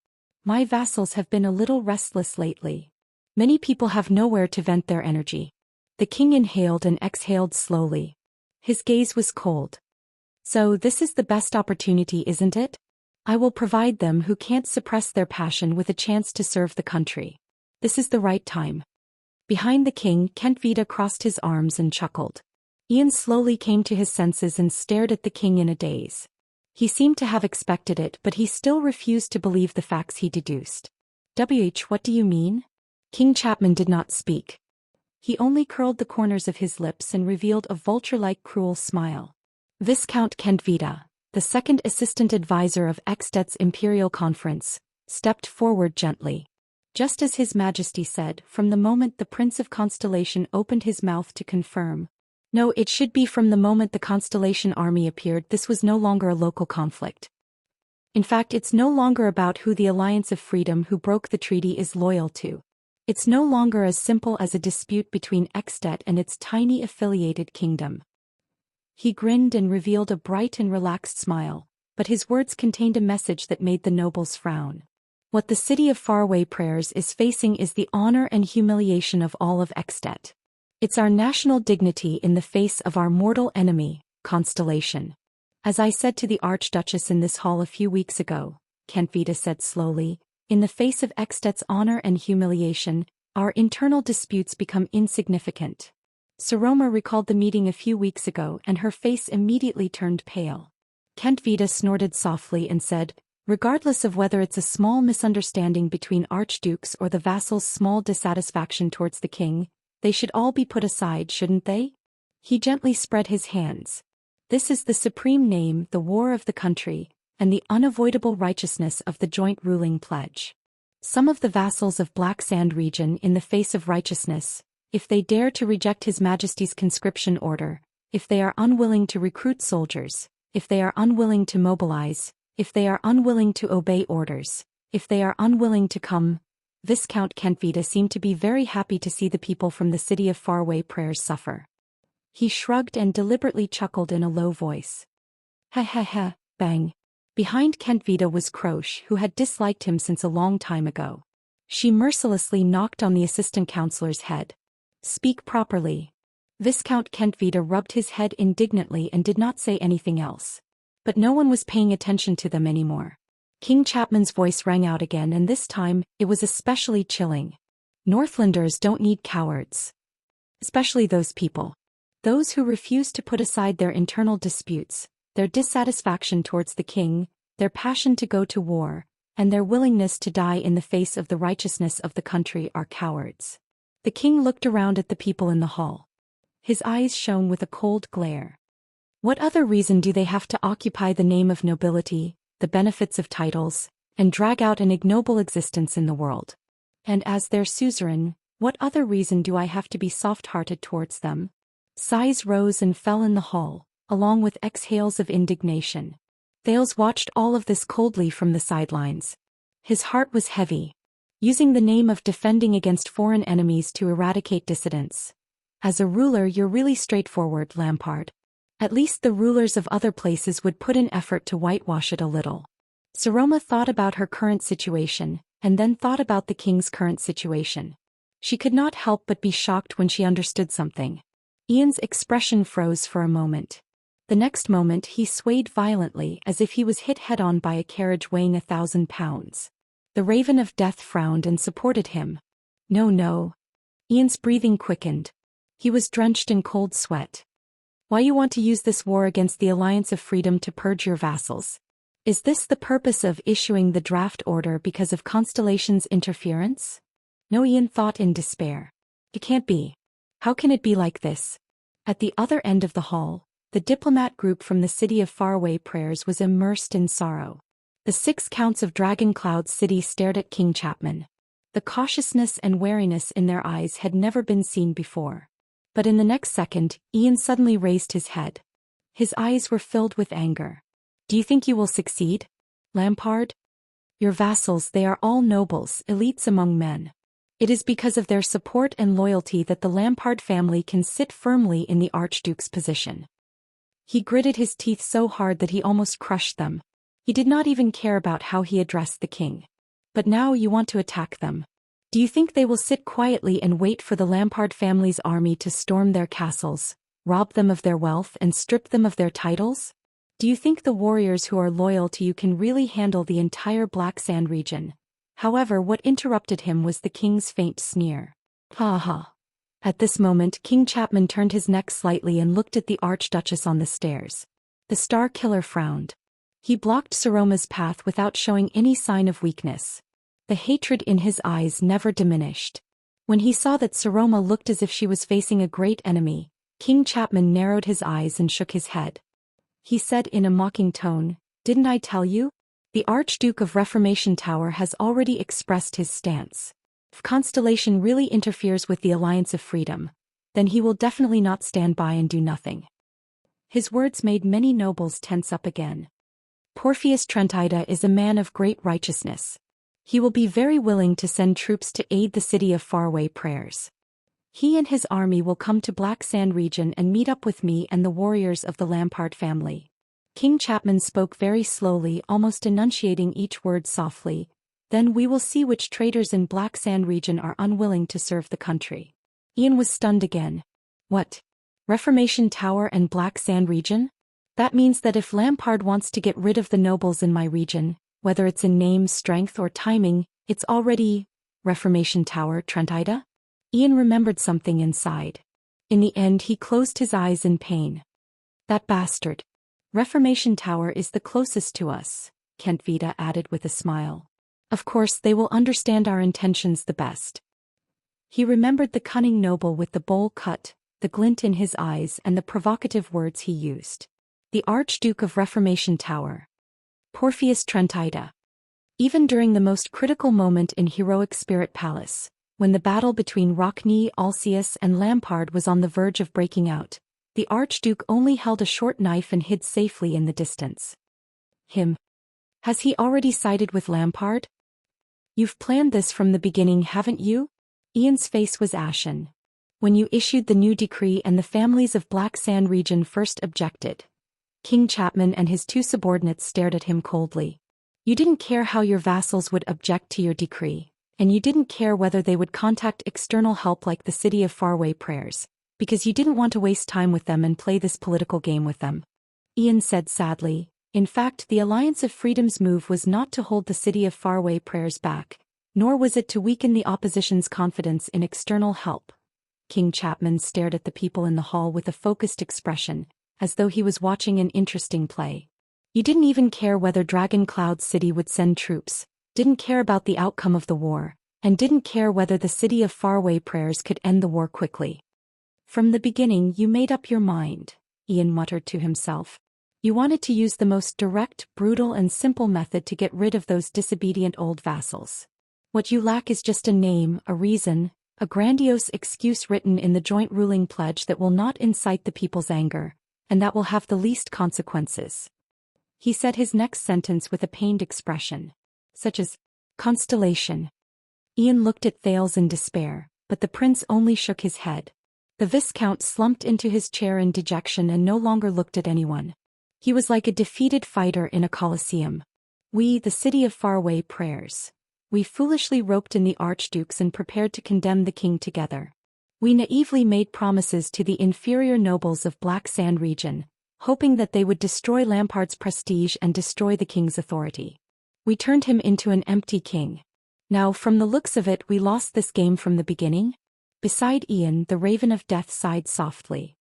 "My vassals have been a little restless lately. Many people have nowhere to vent their energy." The king inhaled and exhaled slowly. His gaze was cold. "So this is the best opportunity, isn't it? I will provide them who can't suppress their passion with a chance to serve the country. This is the right time." Behind the king, Kentvita crossed his arms and chuckled. Ian slowly came to his senses and stared at the king in a daze. He seemed to have expected it, but he still refused to believe the facts he deduced. What do you mean?" King Chapman did not speak. He only curled the corners of his lips and revealed a vulture-like cruel smile. Viscount Kentvita, the second assistant advisor of Extet's Imperial Conference, stepped forward gently. Just as His Majesty said, from the moment the Prince of Constellation opened his mouth to confirm. No, it should be from the moment the Constellation army appeared. This was no longer a local conflict. In fact, it's no longer about who the Alliance of Freedom who broke the treaty is loyal to. It's no longer as simple as a dispute between Extet and its tiny affiliated kingdom. He grinned and revealed a bright and relaxed smile, but his words contained a message that made the nobles frown. What the city of Faraway Prayers is facing is the honor and humiliation of all of Extet. It's our national dignity in the face of our mortal enemy, Constellation. As I said to the Archduchess in this hall a few weeks ago, Kentvita said slowly, in the face of Extet's honor and humiliation, our internal disputes become insignificant. Saroma recalled the meeting a few weeks ago and her face immediately turned pale. Kentvita snorted softly and said, regardless of whether it's a small misunderstanding between archdukes or the vassals' small dissatisfaction towards the king, they should all be put aside, shouldn't they? He gently spread his hands. This is the supreme name, the war of the country, and the unavoidable righteousness of the joint ruling pledge. Some of the vassals of Black Sand region in the face of righteousness, if they dare to reject His Majesty's conscription order, if they are unwilling to recruit soldiers, if they are unwilling to mobilize, if they are unwilling to obey orders, if they are unwilling to come. Viscount Kentvita seemed to be very happy to see the people from the city of Faraway Prayers suffer. He shrugged and deliberately chuckled in a low voice. Ha ha ha, bang. Behind Kentvita was Croche, who had disliked him since a long time ago. She mercilessly knocked on the assistant counselor's head. Speak properly. Viscount Kentvita rubbed his head indignantly and did not say anything else. But no one was paying attention to them anymore. King Chapman's voice rang out again, and this time, it was especially chilling. Northlanders don't need cowards. Especially those people. Those who refuse to put aside their internal disputes, their dissatisfaction towards the king, their passion to go to war, and their willingness to die in the face of the righteousness of the country are cowards. The king looked around at the people in the hall. His eyes shone with a cold glare. What other reason do they have to occupy the name of nobility, the benefits of titles, and drag out an ignoble existence in the world? And as their suzerain, what other reason do I have to be soft-hearted towards them? Sighs rose and fell in the hall, along with exhales of indignation. Thales watched all of this coldly from the sidelines. His heart was heavy. Using the name of defending against foreign enemies to eradicate dissidents. As a ruler, you're really straightforward, Lampard. At least the rulers of other places would put in effort to whitewash it a little. Saroma thought about her current situation, and then thought about the king's current situation. She could not help but be shocked when she understood something. Ian's expression froze for a moment. The next moment he swayed violently as if he was hit head-on by a carriage weighing 1,000 pounds. The Raven of Death frowned and supported him. No, no. Ian's breathing quickened. He was drenched in cold sweat. Why you want to use this war against the Alliance of Freedom to purge your vassals? Is this the purpose of issuing the draft order because of Constellation's interference? No, Ian thought in despair. It can't be. How can it be like this? At the other end of the hall, the diplomat group from the city of faraway prayers was immersed in sorrow. The 6 counts of Dragon Cloud City stared at King Chapman. The cautiousness and wariness in their eyes had never been seen before. But in the next second, Ian suddenly raised his head. His eyes were filled with anger. Do you think you will succeed, Lampard? Your vassals, they are all nobles, elites among men. It is because of their support and loyalty that the Lampard family can sit firmly in the Archduke's position. He gritted his teeth so hard that he almost crushed them. He did not even care about how he addressed the king. But now you want to attack them. Do you think they will sit quietly and wait for the Lampard family's army to storm their castles, rob them of their wealth and strip them of their titles? Do you think the warriors who are loyal to you can really handle the entire Black Sand region? However, what interrupted him was the king's faint sneer. Ha ha. At this moment, King Chapman turned his neck slightly and looked at the Archduchess on the stairs. The Star Killer frowned. He blocked Saroma's path without showing any sign of weakness. The hatred in his eyes never diminished. When he saw that Saroma looked as if she was facing a great enemy, King Chapman narrowed his eyes and shook his head. He said in a mocking tone, "Didn't I tell you? The Archduke of Reformation Tower has already expressed his stance. If Constellation really interferes with the Alliance of Freedom, then he will definitely not stand by and do nothing." His words made many nobles tense up again. Porphyus Trentida is a man of great righteousness. He will be very willing to send troops to aid the city of faraway prayers. He and his army will come to Black Sand region and meet up with me and the warriors of the Lampard family. King Chapman spoke very slowly, almost enunciating each word softly. Then we will see which traitors in Black Sand region are unwilling to serve the country. Ian was stunned again. What? Reformation Tower and Black Sand region? That means that if Lampard wants to get rid of the nobles in my region, whether it's in name, strength, or timing, it's already Reformation Tower, Trentida? Ian remembered something inside. In the end, he closed his eyes in pain. That bastard. Reformation Tower is the closest to us, Kent Vida added with a smile. Of course, they will understand our intentions the best. He remembered the cunning noble with the bowl cut, the glint in his eyes, and the provocative words he used. The Archduke of Reformation Tower. Porphyus Trentida. Even during the most critical moment in Heroic Spirit Palace, when the battle between Rockney, Alcius, and Lampard was on the verge of breaking out, the Archduke only held a short knife and hid safely in the distance. Him. Has he already sided with Lampard? You've planned this from the beginning, haven't you? Ian's face was ashen. When you issued the new decree and the families of Black Sand region first objected, King Chapman and his 2 subordinates stared at him coldly. You didn't care how your vassals would object to your decree, and you didn't care whether they would contact external help like the City of Faraway Prayers, because you didn't want to waste time with them and play this political game with them. Ian said sadly. In fact, the Alliance of Freedom's move was not to hold the City of Faraway Prayers back, nor was it to weaken the opposition's confidence in external help. King Chapman stared at the people in the hall with a focused expression, as though he was watching an interesting play. You didn't even care whether Dragon Cloud City would send troops, didn't care about the outcome of the war, and didn't care whether the city of faraway prayers could end the war quickly. From the beginning you made up your mind, Ian muttered to himself. You wanted to use the most direct, brutal and simple method to get rid of those disobedient old vassals. What you lack is just a name, a reason, a grandiose excuse written in the joint ruling pledge that will not incite the people's anger, and that will have the least consequences. He said his next sentence with a pained expression, such as, Constellation. Ian looked at Thales in despair, but the prince only shook his head. The Viscount slumped into his chair in dejection and no longer looked at anyone. He was like a defeated fighter in a coliseum. We, the city of faraway prayers. We foolishly roped in the archdukes and prepared to condemn the king together. We naively made promises to the inferior nobles of Black Sand region, hoping that they would destroy Lampard's prestige and destroy the king's authority. We turned him into an empty king. Now, from the looks of it, we lost this game from the beginning. Beside Ian, the Raven of Death sighed softly.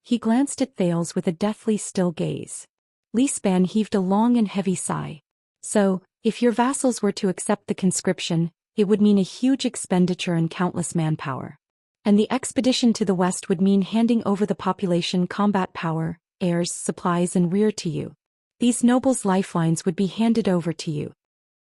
He glanced at Thales with a deathly still gaze. Lispan heaved a long and heavy sigh. So, if your vassals were to accept the conscription, it would mean a huge expenditure and countless manpower. And the expedition to the west would mean handing over the population combat power, heirs, supplies and rear to you. These nobles' lifelines would be handed over to you.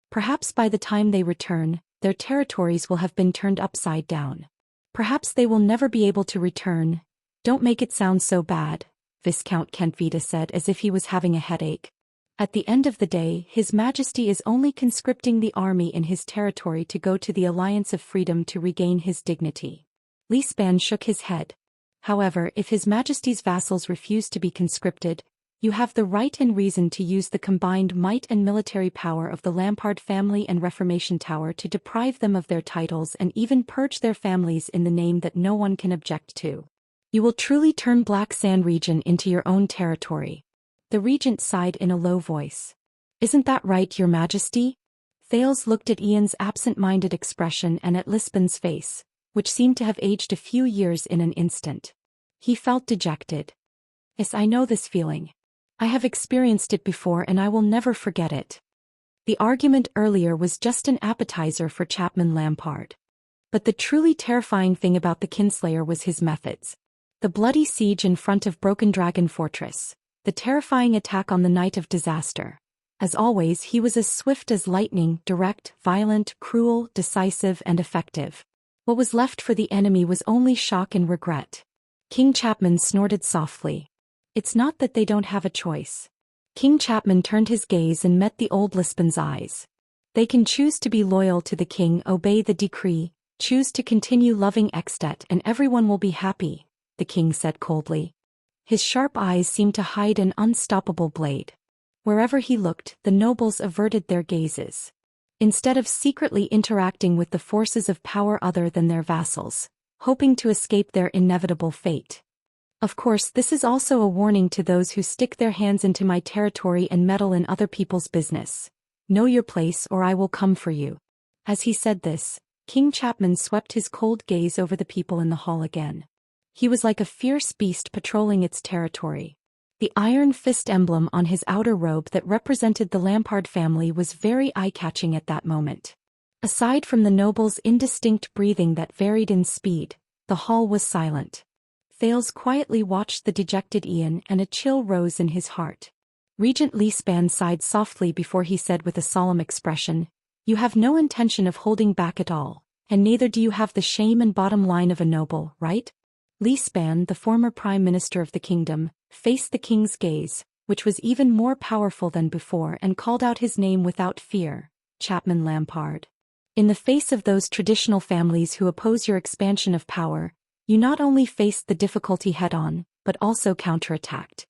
Perhaps by the time they return, their territories will have been turned upside down. Perhaps they will never be able to return. Don't make it sound so bad, Viscount Kentvita said as if he was having a headache. At the end of the day, His Majesty is only conscripting the army in his territory to go to the Alliance of Freedom to regain his dignity. Lispan shook his head. However, if His Majesty's vassals refuse to be conscripted, you have the right and reason to use the combined might and military power of the Lampard family and Reformation Tower to deprive them of their titles and even purge their families in the name that no one can object to. You will truly turn Black Sand region into your own territory. The regent sighed in a low voice. Isn't that right, Your Majesty? Thales looked at Ian's absent-minded expression and at Lispan's face, which seemed to have aged a few years in an instant. He felt dejected. Yes, I know this feeling. I have experienced it before and I will never forget it. The argument earlier was just an appetizer for Chapman Lampard. But the truly terrifying thing about the Kinslayer was his methods. The bloody siege in front of Broken Dragon Fortress. The terrifying attack on the night of disaster. As always, he was as swift as lightning, direct, violent, cruel, decisive, and effective. What was left for the enemy was only shock and regret. King Chapman snorted softly. It's not that they don't have a choice. King Chapman turned his gaze and met the old Lispan's eyes. They can choose to be loyal to the king, obey the decree, choose to continue loving Extet, and everyone will be happy, the king said coldly. His sharp eyes seemed to hide an unstoppable blade. Wherever he looked, the nobles averted their gazes. Instead of secretly interacting with the forces of power other than their vassals, hoping to escape their inevitable fate. Of course, this is also a warning to those who stick their hands into my territory and meddle in other people's business. Know your place or I will come for you. As he said this, King Chapman swept his cold gaze over the people in the hall again. He was like a fierce beast patrolling its territory. The iron fist emblem on his outer robe that represented the Lampard family was very eye-catching at that moment. Aside from the noble's indistinct breathing that varied in speed, the hall was silent. Thales quietly watched the dejected Ian and a chill rose in his heart. Regent Lispan sighed softly before he said with a solemn expression, You have no intention of holding back at all, and neither do you have the shame and bottom line of a noble, right? Lispan, the former prime minister of the kingdom, faced the king's gaze, which was even more powerful than before, and called out his name without fear, Chapman Lampard. In the face of those traditional families who oppose your expansion of power, you not only faced the difficulty head-on, but also counterattacked.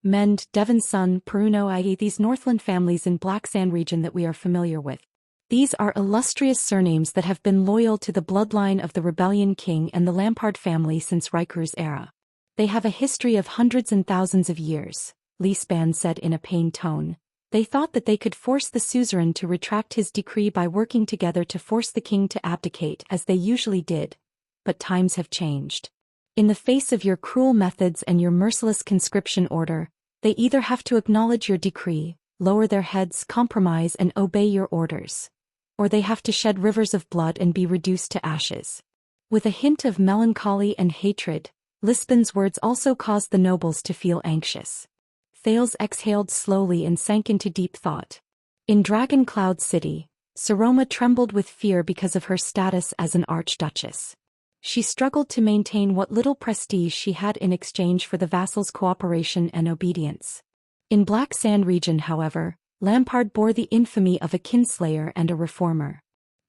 Mend, Devon's son, Peruno, i.e. these Northland families in Black Sand region that we are familiar with. These are illustrious surnames that have been loyal to the bloodline of the Rebellion King and the Lampard family since Riker's era. They have a history of hundreds and thousands of years, Lispan said in a pained tone. They thought that they could force the suzerain to retract his decree by working together to force the king to abdicate as they usually did. but times have changed. In the face of your cruel methods and your merciless conscription order, they either have to acknowledge your decree, lower their heads, compromise and obey your orders, or they have to shed rivers of blood and be reduced to ashes. With a hint of melancholy and hatred, Lisbon's words also caused the nobles to feel anxious. Thales exhaled slowly and sank into deep thought. In Dragon Cloud City, Saroma trembled with fear because of her status as an archduchess. She struggled to maintain what little prestige she had in exchange for the vassals' cooperation and obedience. In Black Sand region, however, Lampard bore the infamy of a kinslayer and a reformer.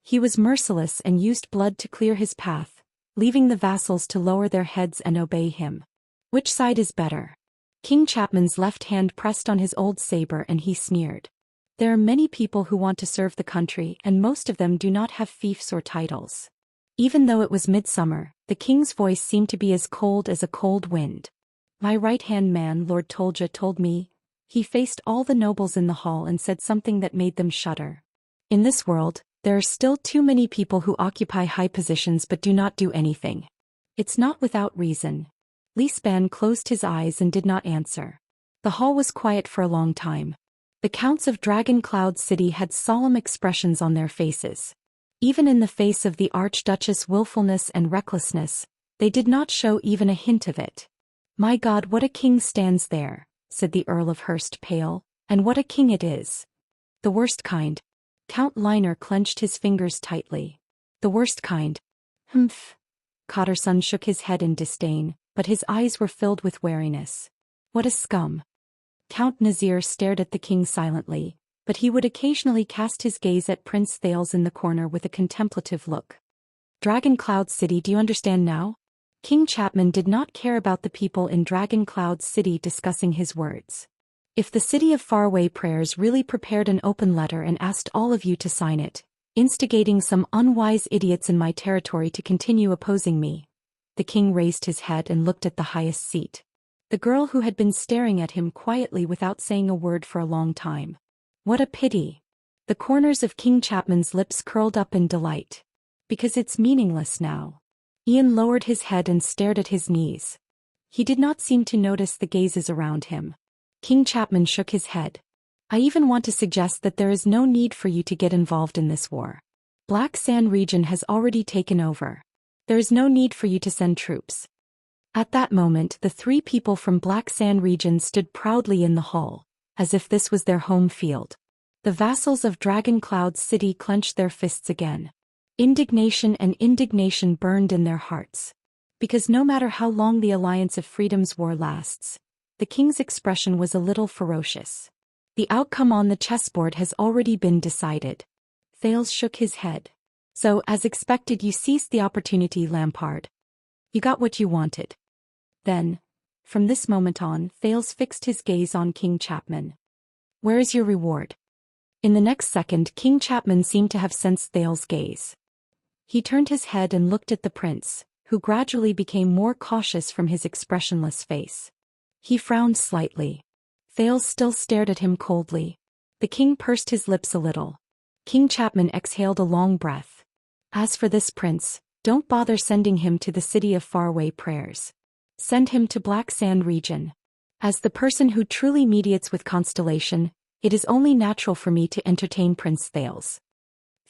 He was merciless and used blood to clear his path, leaving the vassals to lower their heads and obey him. Which side is better? King Chapman's left hand pressed on his old saber and he sneered. There are many people who want to serve the country and most of them do not have fiefs or titles. Even though it was midsummer, the king's voice seemed to be as cold as a cold wind. My right-hand man, Lord Tolja, told me. He faced all the nobles in the hall and said something that made them shudder. In this world, there are still too many people who occupy high positions but do not do anything. It's not without reason. Lisban closed his eyes and did not answer. The hall was quiet for a long time. The counts of Dragon Cloud City had solemn expressions on their faces. Even in the face of the Archduchess' willfulness and recklessness, they did not show even a hint of it. My God, what a king stands there, said the Earl of Hurst, pale, and what a king it is. The worst kind. Count Liner clenched his fingers tightly. The worst kind. Humph. Cotterson shook his head in disdain, but his eyes were filled with wariness. What a scum. Count Nazir stared at the king silently, but he would occasionally cast his gaze at Prince Thales in the corner with a contemplative look. Dragon Cloud City, do you understand now? King Chapman did not care about the people in Dragon Cloud City discussing his words. If the City of Faraway Prayers really prepared an open letter and asked all of you to sign it, instigating some unwise idiots in my territory to continue opposing me. The king raised his head and looked at the highest seat. The girl who had been staring at him quietly without saying a word for a long time. What a pity. The corners of King Chapman's lips curled up in delight. Because it's meaningless now. Ian lowered his head and stared at his knees. He did not seem to notice the gazes around him. King Chapman shook his head. I even want to suggest that there is no need for you to get involved in this war. Black Sand region has already taken over. There is no need for you to send troops. At that moment, the three people from Black Sand region stood proudly in the hall, as if this was their home field. The vassals of Dragon Cloud City clenched their fists again. Indignation and indignation burned in their hearts. Because no matter how long the Alliance of Freedom's war lasts, the king's expression was a little ferocious. The outcome on the chessboard has already been decided. Thales shook his head. So, as expected, you seized the opportunity, Lampard. You got what you wanted. Then, from this moment on, Thales fixed his gaze on King Chapman. Where is your reward? In the next second, King Chapman seemed to have sensed Thales' gaze. He turned his head and looked at the prince, who gradually became more cautious from his expressionless face. He frowned slightly. Thales still stared at him coldly. The king pursed his lips a little. King Chapman exhaled a long breath. As for this prince, don't bother sending him to the City of Faraway Prayers. Send him to Black Sand region. As the person who truly mediates with Constellation, it is only natural for me to entertain Prince Thales.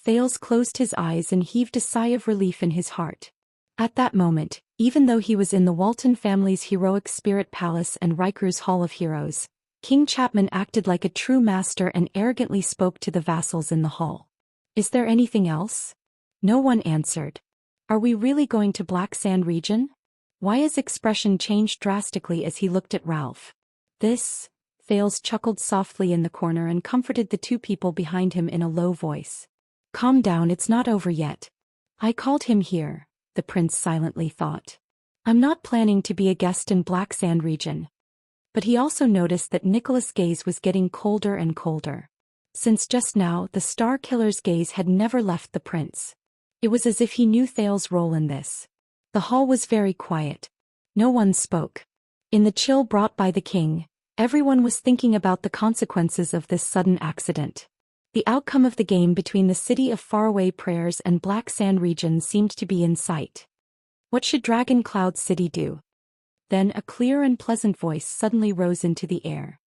Thales closed his eyes and heaved a sigh of relief in his heart. At that moment, even though he was in the Walton family's heroic spirit palace and Rikuru's Hall of Heroes, King Chapman acted like a true master and arrogantly spoke to the vassals in the hall. Is there anything else? No one answered. Are we really going to Black Sand region? Wyatt's expression changed drastically as he looked at Ralph. This? Thales chuckled softly in the corner and comforted the two people behind him in a low voice. Calm down, it's not over yet. I called him here, the prince silently thought. I'm not planning to be a guest in Black Sand region. But he also noticed that Nicholas' gaze was getting colder and colder. Since just now, the Star Killer's gaze had never left the prince. It was as if he knew Thales' role in this. The hall was very quiet. No one spoke. In the chill brought by the king, everyone was thinking about the consequences of this sudden accident. The outcome of the game between the City of Faraway Prayers and Black Sand region seemed to be in sight. What should Dragon Cloud City do? Then a clear and pleasant voice suddenly rose into the air.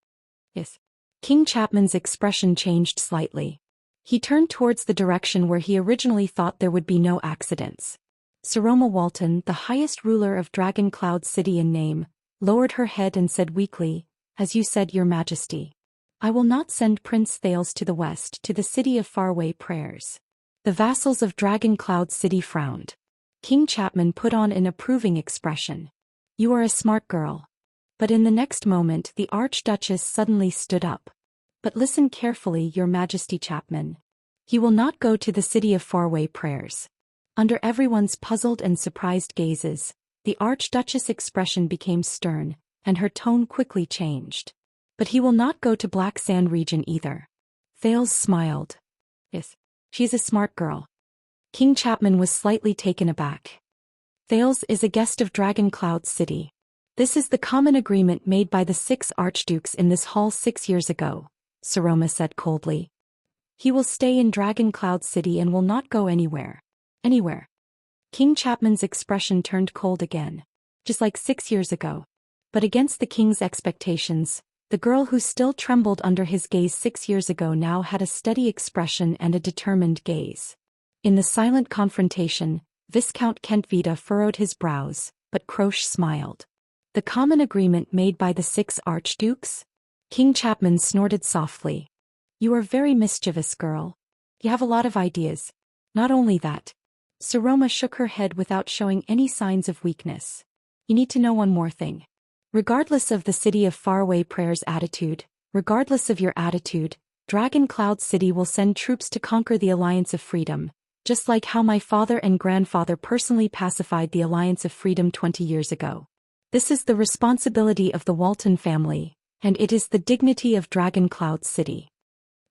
Yes. King Chapman's expression changed slightly. He turned towards the direction where he originally thought there would be no accidents. Saroma Walton, the highest ruler of Dragon Cloud City in name, lowered her head and said weakly, "As you said, Your Majesty. I will not send Prince Thales to the west to the city of faraway prayers." The vassals of Dragon Cloud City frowned. King Chapman put on an approving expression. "You are a smart girl." But in the next moment the Archduchess suddenly stood up. "But listen carefully, Your Majesty Chapman. He will not go to the city of faraway prayers." Under everyone's puzzled and surprised gazes, the Archduchess' expression became stern, and her tone quickly changed. "But he will not go to Black Sand region either." Thales smiled. "Yes, she's a smart girl." King Chapman was slightly taken aback. "Thales is a guest of Dragon Cloud City. This is the common agreement made by the 6 archdukes in this hall 6 years ago," Saroma said coldly. "He will stay in Dragon Cloud City and will not go anywhere." Anywhere. King Chapman's expression turned cold again. Just like 6 years ago. But against the king's expectations, the girl who still trembled under his gaze 6 years ago now had a steady expression and a determined gaze. In the silent confrontation, Viscount Kentvita furrowed his brows, but Croce smiled. "The common agreement made by the 6 archdukes?" King Chapman snorted softly. "You are very mischievous, girl. You have a lot of ideas. Not only that." Saroma shook her head without showing any signs of weakness. "You need to know one more thing. Regardless of the city of faraway prayers' attitude, regardless of your attitude, Dragon Cloud City will send troops to conquer the Alliance of Freedom, just like how my father and grandfather personally pacified the Alliance of Freedom 20 years ago. This is the responsibility of the Walton family, and it is the dignity of Dragon Cloud City."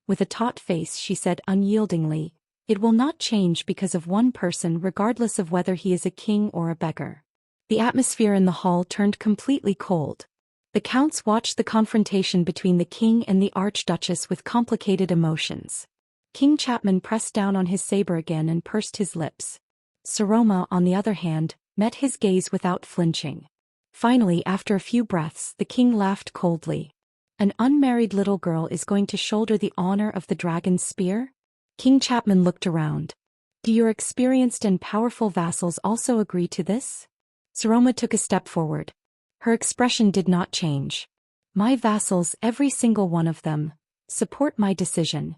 With a taut face she said unyieldingly, "It will not change because of one person regardless of whether he is a king or a beggar." The atmosphere in the hall turned completely cold. The counts watched the confrontation between the king and the Archduchess with complicated emotions. King Chapman pressed down on his saber again and pursed his lips. Saroma, on the other hand, met his gaze without flinching. Finally, after a few breaths, the king laughed coldly. "An unmarried little girl is going to shoulder the honor of the dragon's spear?" King Chapman looked around. "Do your experienced and powerful vassals also agree to this?" Saroma took a step forward. Her expression did not change. "My vassals, every single one of them, support my decision."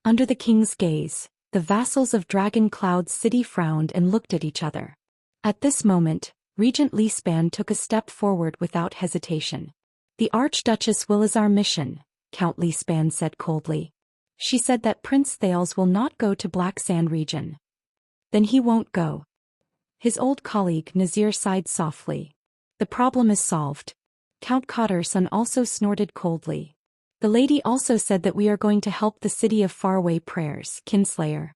Under the king's gaze, the vassals of Dragon Cloud City frowned and looked at each other. At this moment, Regent Lispan took a step forward without hesitation. "The Archduchess will is our mission," Count Lispan said coldly. "She said that Prince Thales will not go to Black Sand region." "Then he won't go." His old colleague Nazir sighed softly. "The problem is solved." Count Cotterson also snorted coldly. "The lady also said that we are going to help the city of faraway prayers, Kinslayer."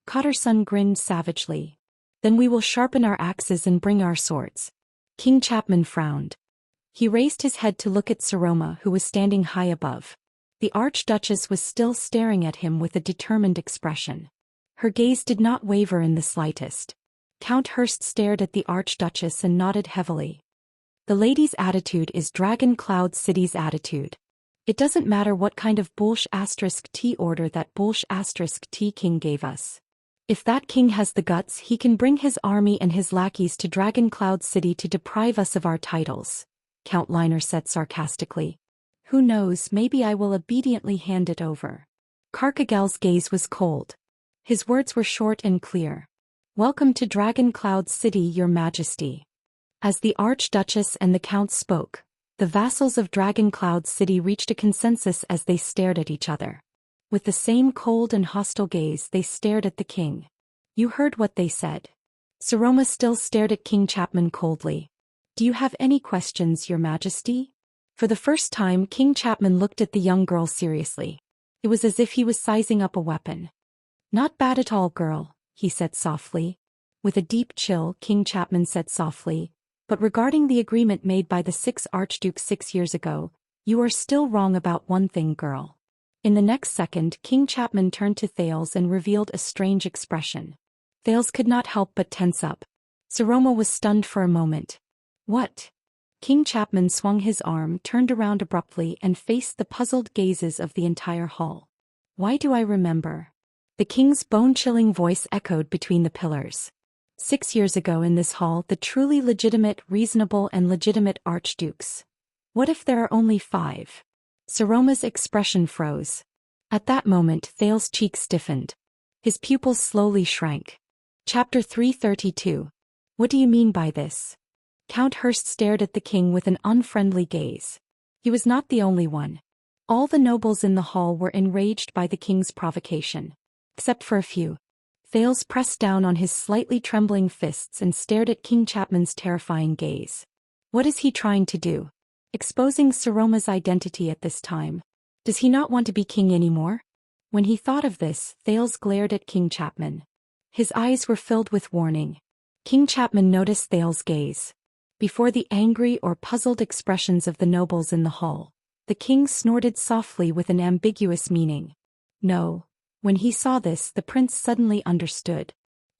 Cotterson grinned savagely. "Then we will sharpen our axes and bring our swords." King Chapman frowned. He raised his head to look at Saroma, who was standing high above. The Archduchess was still staring at him with a determined expression. Her gaze did not waver in the slightest. Count Hurst stared at the Archduchess and nodded heavily. "The lady's attitude is Dragon Cloud City's attitude. It doesn't matter what kind of *T order that *T king gave us. If that king has the guts, he can bring his army and his lackeys to Dragon Cloud City to deprive us of our titles," Count Liner said sarcastically. "Who knows, maybe I will obediently hand it over." Karkagel's gaze was cold. His words were short and clear. "Welcome to Dragon Cloud City, Your Majesty." As the Archduchess and the Count spoke, the vassals of Dragon Cloud City reached a consensus as they stared at each other. With the same cold and hostile gaze they stared at the king. "You heard what they said." Saroma still stared at King Chapman coldly. "Do you have any questions, Your Majesty?" For the first time King Chapman looked at the young girl seriously. It was as if he was sizing up a weapon. "Not bad at all, girl," he said softly. With a deep chill, King Chapman said softly, "But regarding the agreement made by the 6 archdukes 6 years ago, you are still wrong about one thing, girl." In the next second King Chapman turned to Thales and revealed a strange expression. Thales could not help but tense up. Saroma was stunned for a moment. What? King Chapman swung his arm, turned around abruptly and faced the puzzled gazes of the entire hall. Why do I remember? The king's bone-chilling voice echoed between the pillars. 6 years ago in this hall, the truly legitimate, reasonable and legitimate archdukes. What if there are only 5? Saroma's expression froze. At that moment Thale's cheeks stiffened. His pupils slowly shrank. Chapter 332. What do you mean by this? Count Hurst stared at the king with an unfriendly gaze. He was not the only one. All the nobles in the hall were enraged by the king's provocation. Except for a few. Thales pressed down on his slightly trembling fists and stared at King Chapman's terrifying gaze. What is he trying to do? Exposing Saroma's identity at this time. Does he not want to be king anymore? When he thought of this, Thales glared at King Chapman. His eyes were filled with warning. King Chapman noticed Thales' gaze. Before the angry or puzzled expressions of the nobles in the hall, the king snorted softly with an ambiguous meaning. No. When he saw this, the prince suddenly understood.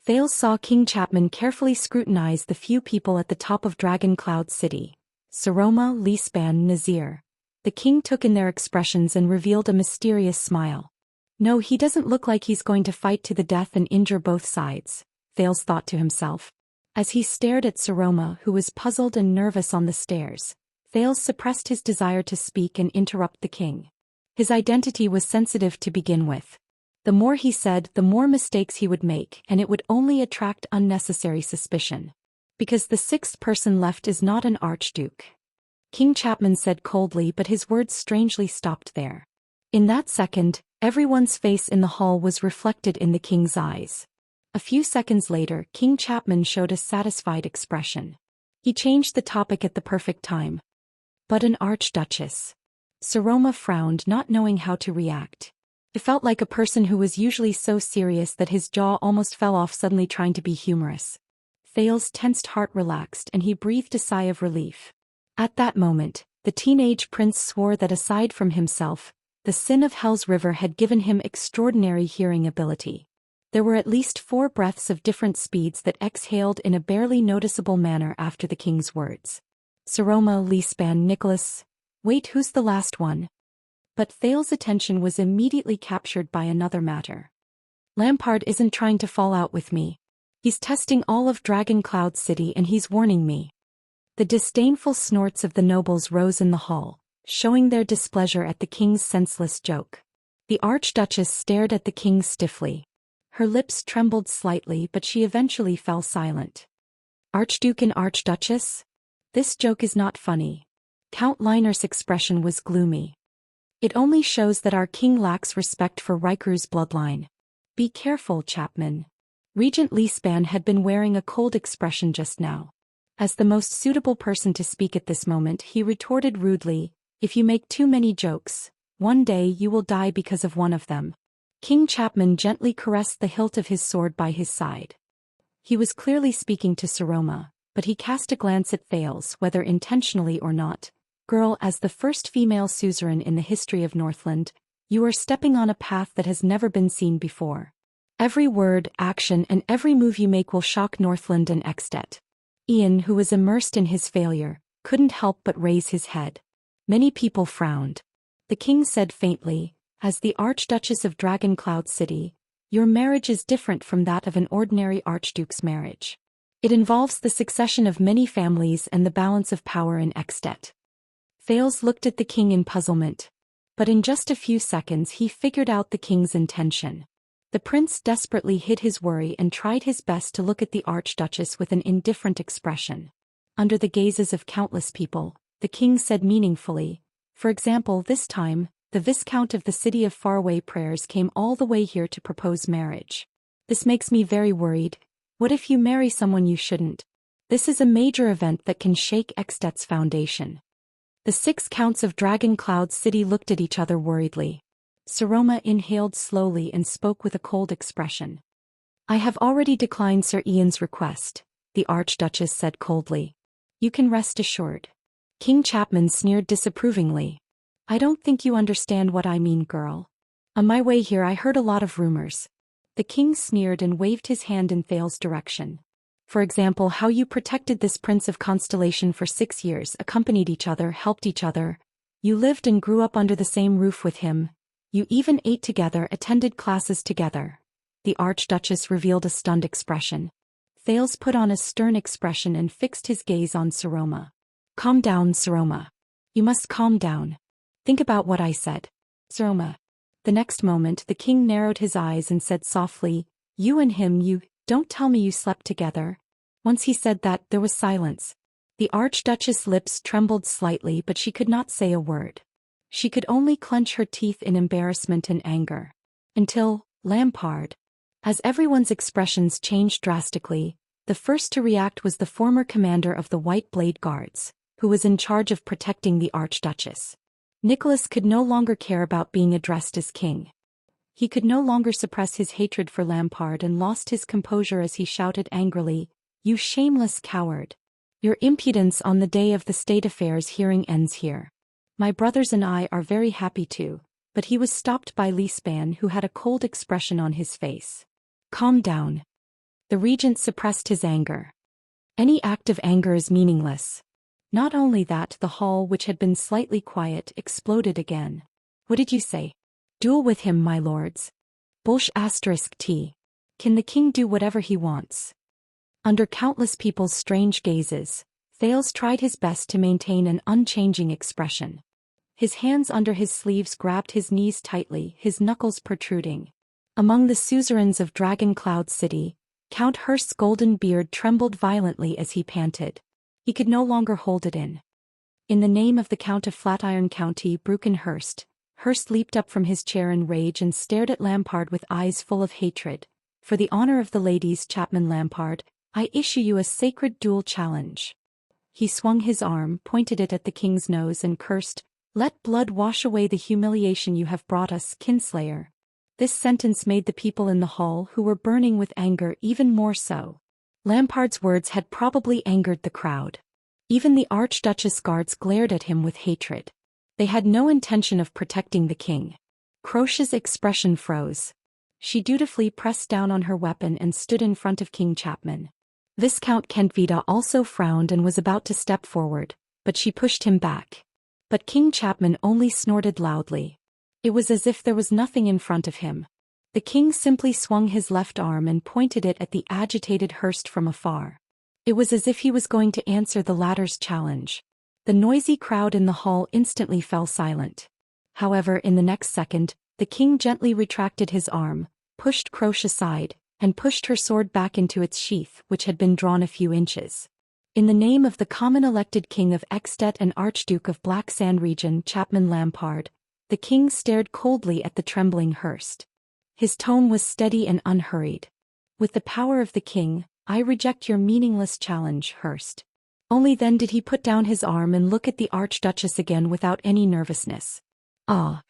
Thales saw King Chapman carefully scrutinize the few people at the top of Dragon Cloud City. Saroma, Lispan, Nazir. The king took in their expressions and revealed a mysterious smile. No, he doesn't look like he's going to fight to the death and injure both sides, Thales thought to himself. As he stared at Saroma, who was puzzled and nervous on the stairs, Thales suppressed his desire to speak and interrupt the king. His identity was sensitive to begin with. The more he said, the more mistakes he would make, and it would only attract unnecessary suspicion. Because the 6th person left is not an archduke. King Chapman said coldly, but his words strangely stopped there. In that second, everyone's face in the hall was reflected in the king's eyes. A few seconds later, King Chapman showed a satisfied expression. He changed the topic at the perfect time. But an archduchess. Saroma frowned, not knowing how to react. It felt like a person who was usually so serious that his jaw almost fell off, suddenly trying to be humorous. Thales' tensed heart relaxed and he breathed a sigh of relief. At that moment, the teenage prince swore that aside from himself, the sin of Hell's River had given him extraordinary hearing ability. There were at least 4 breaths of different speeds that exhaled in a barely noticeable manner after the king's words. Saroma, Lispan, Nicholas. Wait, who's the last one? But Thales' attention was immediately captured by another matter. Lampard isn't trying to fall out with me. He's testing all of Dragon Cloud City and he's warning me. The disdainful snorts of the nobles rose in the hall, showing their displeasure at the king's senseless joke. The archduchess stared at the king stiffly. Her lips trembled slightly, but she eventually fell silent. Archduke and Archduchess? This joke is not funny. Count Liner's expression was gloomy. It only shows that our king lacks respect for Rikuru's bloodline. Be careful, Chapman. Regent Lispan had been wearing a cold expression just now. As the most suitable person to speak at this moment, he retorted rudely, if you make too many jokes, one day you will die because of one of them. King Chapman gently caressed the hilt of his sword by his side. He was clearly speaking to Saroma, but he cast a glance at Thales, whether intentionally or not. Girl, as the first female suzerain in the history of Northland, you are stepping on a path that has never been seen before. Every word, action and every move you make will shock Northland and Extet. Ian, who was immersed in his failure, couldn't help but raise his head. Many people frowned. The king said faintly, as the Archduchess of Dragon Cloud City, your marriage is different from that of an ordinary archduke's marriage. It involves the succession of many families and the balance of power in Extet. Thales looked at the king in puzzlement. But in just a few seconds he figured out the king's intention. The prince desperately hid his worry and tried his best to look at the Archduchess with an indifferent expression. Under the gazes of countless people, the king said meaningfully, for example, this time, the Viscount of the City of Faraway Prayers came all the way here to propose marriage. This makes me very worried. What if you marry someone you shouldn't? This is a major event that can shake Extet's foundation. The 6 counts of Dragon Cloud City looked at each other worriedly. Saroma inhaled slowly and spoke with a cold expression. I have already declined Sir Ian's request, the Archduchess said coldly. You can rest assured. King Chapman sneered disapprovingly. I don't think you understand what I mean, girl. On my way here I heard a lot of rumors. The king sneered and waved his hand in Thales' direction. For example, how you protected this prince of constellation for 6 years, accompanied each other, helped each other. You lived and grew up under the same roof with him. You even ate together, attended classes together. The Archduchess revealed a stunned expression. Thales put on a stern expression and fixed his gaze on Saroma. Calm down, Saroma. You must calm down. Think about what I said. Saroma. The next moment the king narrowed his eyes and said softly, you and him, you, don't tell me you slept together. Once he said that, there was silence. The Archduchess' lips trembled slightly, but she could not say a word. She could only clench her teeth in embarrassment and anger. Until, Lampard. As everyone's expressions changed drastically, the first to react was the former commander of the White Blade Guards, who was in charge of protecting the Archduchess. Nicholas could no longer care about being addressed as king. He could no longer suppress his hatred for Lampard and lost his composure as he shouted angrily, you shameless coward. Your impudence on the day of the state affairs hearing ends here. My brothers and I are very happy too, but he was stopped by Lisban, who had a cold expression on his face. Calm down. The regent suppressed his anger. Any act of anger is meaningless. Not only that, the hall, which had been slightly quiet, exploded again. What did you say? Duel with him, my lords. Bolsh *T. Can the king do whatever he wants? Under countless people's strange gazes, Thales tried his best to maintain an unchanging expression. His hands under his sleeves grabbed his knees tightly, his knuckles protruding. Among the suzerains of Dragon Cloud City, Count Hurst's golden beard trembled violently as he panted. He could no longer hold it in. In the name of the Count of Flatiron County, Brookenhurst, Hurst leaped up from his chair in rage and stared at Lampard with eyes full of hatred. For the honor of the ladies, Chapman Lampard, I issue you a sacred duel challenge. He swung his arm, pointed it at the king's nose and cursed, let blood wash away the humiliation you have brought us, Kinslayer. This sentence made the people in the hall, who were burning with anger, even more so. Lampard's words had probably angered the crowd. Even the Archduchess guards glared at him with hatred. They had no intention of protecting the king. Croce's expression froze. She dutifully pressed down on her weapon and stood in front of King Chapman. Viscount Kentvita also frowned and was about to step forward, but she pushed him back. But King Chapman only snorted loudly. It was as if there was nothing in front of him. The king simply swung his left arm and pointed it at the agitated Hurst from afar. It was as if he was going to answer the latter's challenge. The noisy crowd in the hall instantly fell silent. However, in the next second, the king gently retracted his arm, pushed Croce aside, and pushed her sword back into its sheath, which had been drawn a few inches. In the name of the common elected king of Extet and Archduke of Black Sand Region, Chapman Lampard, the king stared coldly at the trembling Hurst. His tone was steady and unhurried. With the power of the king, I reject your meaningless challenge, Hurst. Only then did he put down his arm and look at the Archduchess again without any nervousness. Ah!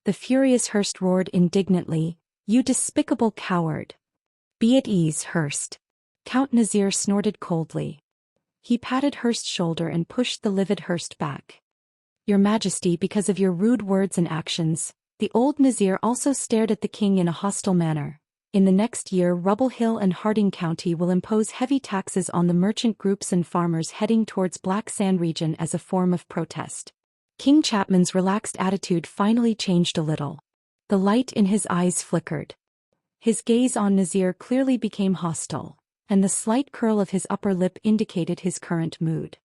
The furious Hurst roared indignantly, you despicable coward! Be at ease, Hurst. Count Nazir snorted coldly. He patted Hurst's shoulder and pushed the livid Hurst back. Your Majesty, because of your rude words and actions, the old Nazir also stared at the king in a hostile manner. In the next year, Rubble Hill and Harding County will impose heavy taxes on the merchant groups and farmers heading towards Black Sand Region as a form of protest. King Chapman's relaxed attitude finally changed a little. The light in his eyes flickered. His gaze on Nazir clearly became hostile, and the slight curl of his upper lip indicated his current mood.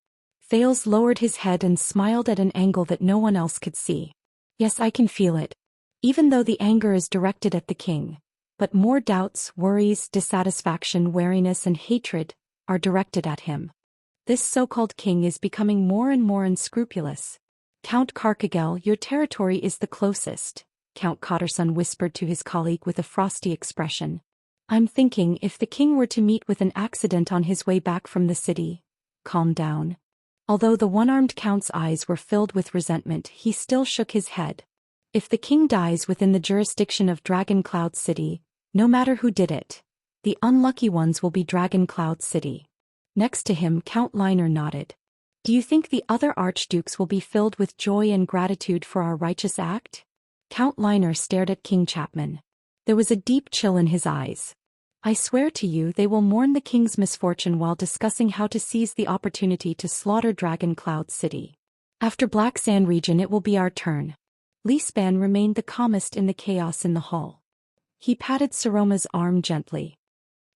Thales lowered his head and smiled at an angle that no one else could see. Yes, I can feel it. Even though the anger is directed at the king, but more doubts, worries, dissatisfaction, wariness and hatred are directed at him. This so-called king is becoming more and more unscrupulous. Count Carcagel, your territory is the closest, Count Cotterson whispered to his colleague with a frosty expression. I'm thinking if the king were to meet with an accident on his way back from the city. Calm down. Although the one-armed count's eyes were filled with resentment, he still shook his head. If the king dies within the jurisdiction of Dragon Cloud City, no matter who did it, the unlucky ones will be Dragon Cloud City. Next to him, Count Liner nodded. Do you think the other archdukes will be filled with joy and gratitude for our righteous act? Count Liner stared at King Chapman. There was a deep chill in his eyes. I swear to you they will mourn the king's misfortune while discussing how to seize the opportunity to slaughter Dragon Cloud City. After Black Sand region it will be our turn. Li Span remained the calmest in the chaos in the hall. He patted Saroma's arm gently.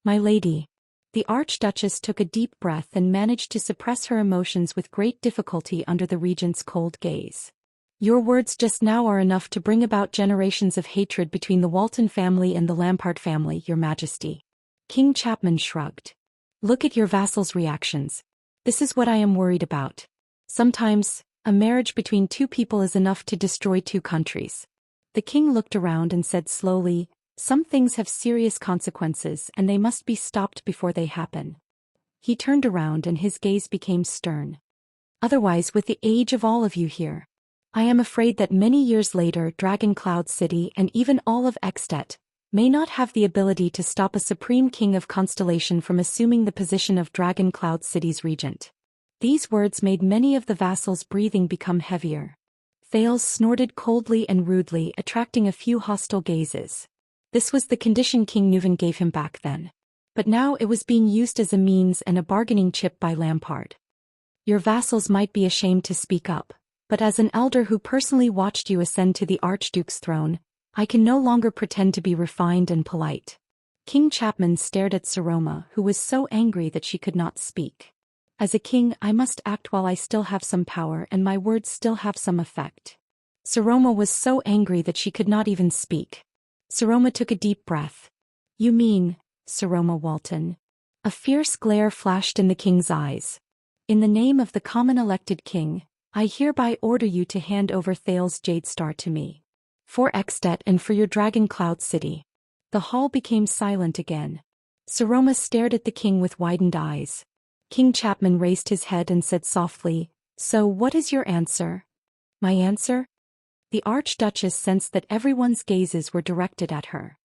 My lady. The Archduchess took a deep breath and managed to suppress her emotions with great difficulty under the regent's cold gaze. Your words just now are enough to bring about generations of hatred between the Walton family and the Lampard family, Your Majesty. King Chapman shrugged. Look at your vassals' reactions. This is what I am worried about. Sometimes, a marriage between two people is enough to destroy two countries. The king looked around and said slowly, some things have serious consequences and they must be stopped before they happen. He turned around and his gaze became stern. Otherwise, with the age of all of you here, I am afraid that many years later Dragon Cloud City and even all of Extet may not have the ability to stop a supreme king of Constellation from assuming the position of Dragon Cloud City's regent. These words made many of the vassals' breathing become heavier. Thales snorted coldly and rudely, attracting a few hostile gazes. This was the condition King Nuvan gave him back then. But now it was being used as a means and a bargaining chip by Lampard. Your vassals might be ashamed to speak up, but as an elder who personally watched you ascend to the Archduke's throne, I can no longer pretend to be refined and polite. King Chapman stared at Saroma, who was so angry that she could not speak. As a king, I must act while I still have some power and my words still have some effect. Saroma was so angry that she could not even speak. Saroma took a deep breath. You mean, Saroma Walton? A fierce glare flashed in the king's eyes. In the name of the common elected king, I hereby order you to hand over Thales Jade Star to me. For Extet and for your Dragon Cloud City. The hall became silent again. Saroma stared at the king with widened eyes. King Chapman raised his head and said softly, So what is your answer? My answer? The Archduchess sensed that everyone's gazes were directed at her.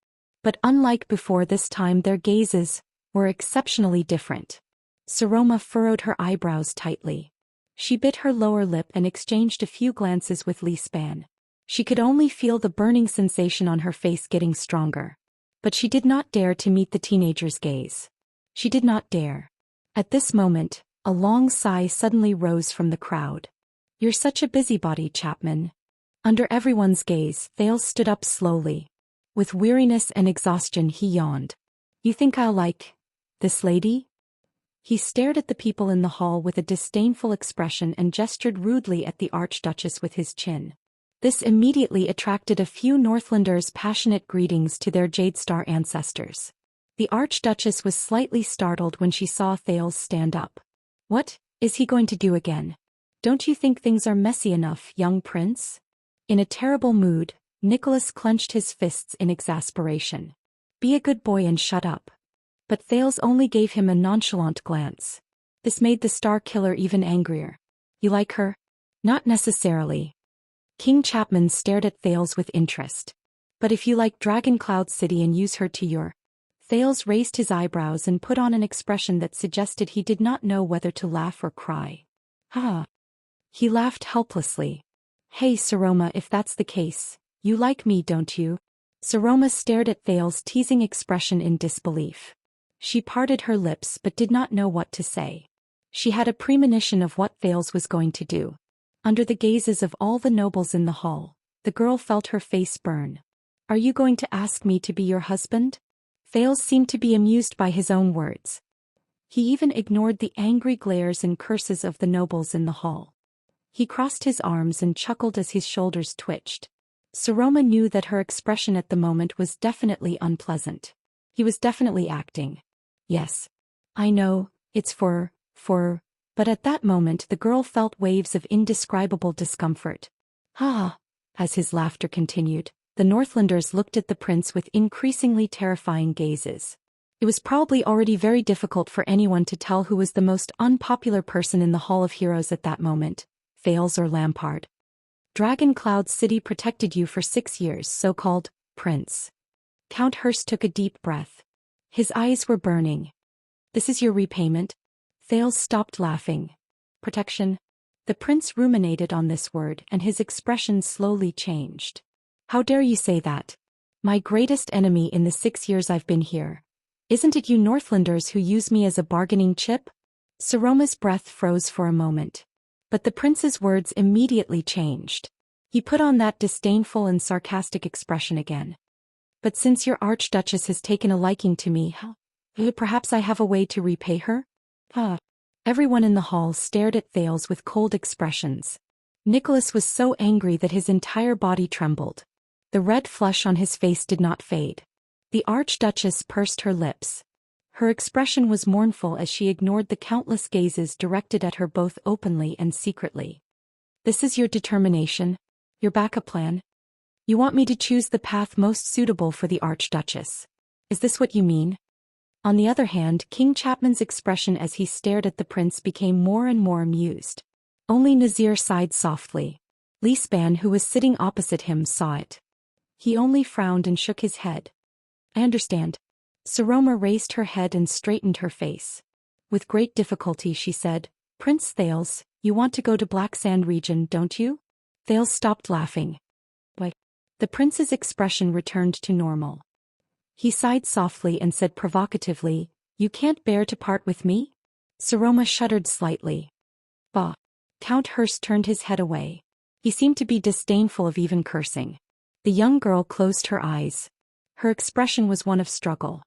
But unlike before, this time their gazes were exceptionally different. Saroma furrowed her eyebrows tightly. She bit her lower lip and exchanged a few glances with Li Span. She could only feel the burning sensation on her face getting stronger. But she did not dare to meet the teenager's gaze. She did not dare. At this moment, a long sigh suddenly rose from the crowd. You're such a busybody, Chapman. Under everyone's gaze, Thales stood up slowly. With weariness and exhaustion he yawned. You think I'll like this lady? He stared at the people in the hall with a disdainful expression and gestured rudely at the Archduchess with his chin. This immediately attracted a few Northlanders' passionate greetings to their Jade Star ancestors. The Archduchess was slightly startled when she saw Thales stand up. What is he going to do again? Don't you think things are messy enough, young prince? In a terrible mood, Nicholas clenched his fists in exasperation. Be a good boy and shut up. But Thales only gave him a nonchalant glance. This made the Star Killer even angrier. You like her? Not necessarily. King Chapman stared at Thales with interest. But if you like Dragon Cloud City and use her to your... Thales raised his eyebrows and put on an expression that suggested he did not know whether to laugh or cry. Ha! He laughed helplessly. Hey Saroma, if that's the case, you like me, don't you? Saroma stared at Thales' teasing expression in disbelief. She parted her lips but did not know what to say. She had a premonition of what Thales was going to do. Under the gazes of all the nobles in the hall, the girl felt her face burn. Are you going to ask me to be your husband? Thales seemed to be amused by his own words. He even ignored the angry glares and curses of the nobles in the hall. He crossed his arms and chuckled as his shoulders twitched. Saroma knew that her expression at the moment was definitely unpleasant. He was definitely acting. Yes. I know, it's for, but at that moment the girl felt waves of indescribable discomfort. Ha! As his laughter continued, the Northlanders looked at the prince with increasingly terrifying gazes. It was probably already very difficult for anyone to tell who was the most unpopular person in the Hall of Heroes at that moment. Thales or Lampard. Dragon Cloud City protected you for 6 years, so-called prince. Count Hurst took a deep breath. His eyes were burning. This is your repayment? Thales stopped laughing. Protection? The prince ruminated on this word and his expression slowly changed. How dare you say that? My greatest enemy in the 6 years I've been here. Isn't it you Northlanders who use me as a bargaining chip? Saroma's breath froze for a moment. But the prince's words immediately changed. He put on that disdainful and sarcastic expression again. But since your Archduchess has taken a liking to me, perhaps I have a way to repay her? Everyone in the hall stared at Thales with cold expressions. Nicholas was so angry that his entire body trembled. The red flush on his face did not fade. The Archduchess pursed her lips. Her expression was mournful as she ignored the countless gazes directed at her both openly and secretly. This is your determination? Your backup plan? You want me to choose the path most suitable for the Archduchess? Is this what you mean? On the other hand, King Chapman's expression as he stared at the prince became more and more amused. Only Nazir sighed softly. Li Span, who was sitting opposite him, saw it. He only frowned and shook his head. I understand. Saroma raised her head and straightened her face. With great difficulty she said, Prince Thales, you want to go to Black Sand region, don't you? Thales stopped laughing. Why? The prince's expression returned to normal. He sighed softly and said provocatively, You can't bear to part with me? Saroma shuddered slightly. Bah! Count Hurst turned his head away. He seemed to be disdainful of even cursing. The young girl closed her eyes. Her expression was one of struggle.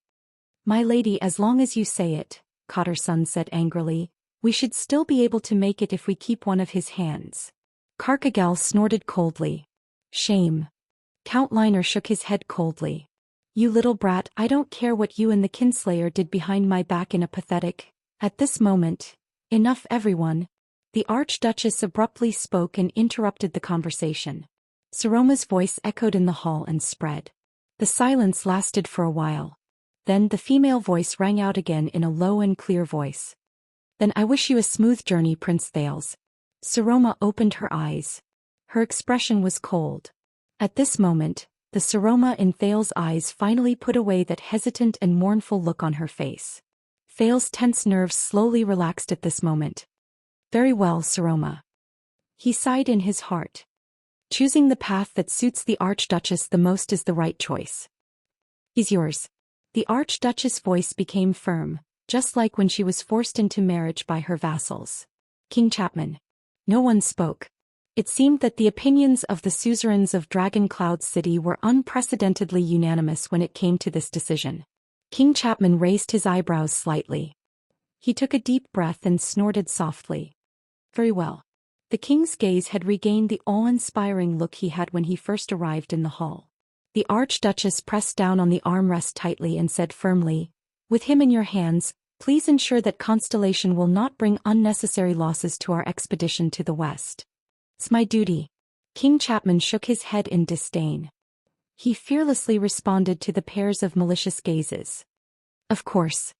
My lady, as long as you say it, Cotter Son said angrily, we should still be able to make it if we keep one of his hands. Karkagel snorted coldly. Shame. Count Liner shook his head coldly. You little brat, I don't care what you and the Kinslayer did behind my back in a pathetic. At this moment, enough everyone. The Archduchess abruptly spoke and interrupted the conversation. Saroma's voice echoed in the hall and spread. The silence lasted for a while. Then the female voice rang out again in a low and clear voice. Then I wish you a smooth journey, Prince Thales. Saroma opened her eyes. Her expression was cold. At this moment, the Saroma in Thales' eyes finally put away that hesitant and mournful look on her face. Thales' tense nerves slowly relaxed at this moment. Very well, Saroma. He sighed in his heart. Choosing the path that suits the Archduchess the most is the right choice. He's yours. The Archduchess' voice became firm, just like when she was forced into marriage by her vassals. King Chapman. No one spoke. It seemed that the opinions of the suzerains of Dragon Cloud City were unprecedentedly unanimous when it came to this decision. King Chapman raised his eyebrows slightly. He took a deep breath and snorted softly. Very well. The king's gaze had regained the awe-inspiring look he had when he first arrived in the hall. The Archduchess pressed down on the armrest tightly and said firmly, With him in your hands, please ensure that Constellation will not bring unnecessary losses to our expedition to the west. It's my duty. King Chapman shook his head in disdain. He fearlessly responded to the pairs of malicious gazes. Of course.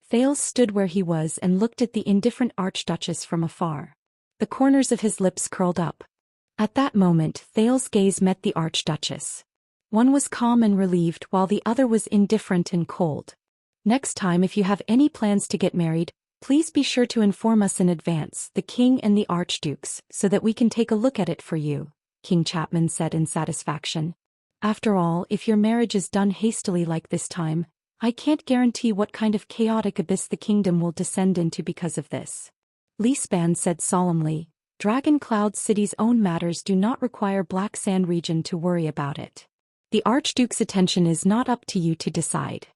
Thales stood where he was and looked at the indifferent Archduchess from afar. The corners of his lips curled up. At that moment, Thales' gaze met the Archduchess. One was calm and relieved while the other was indifferent and cold. Next time if you have any plans to get married, please be sure to inform us in advance, the king and the archdukes, so that we can take a look at it for you, King Chapman said in satisfaction. After all, if your marriage is done hastily like this time, I can't guarantee what kind of chaotic abyss the kingdom will descend into because of this. Li Span said solemnly, Dragon Cloud City's own matters do not require Black Sand region to worry about it. The Archduke's attention is not up to you to decide.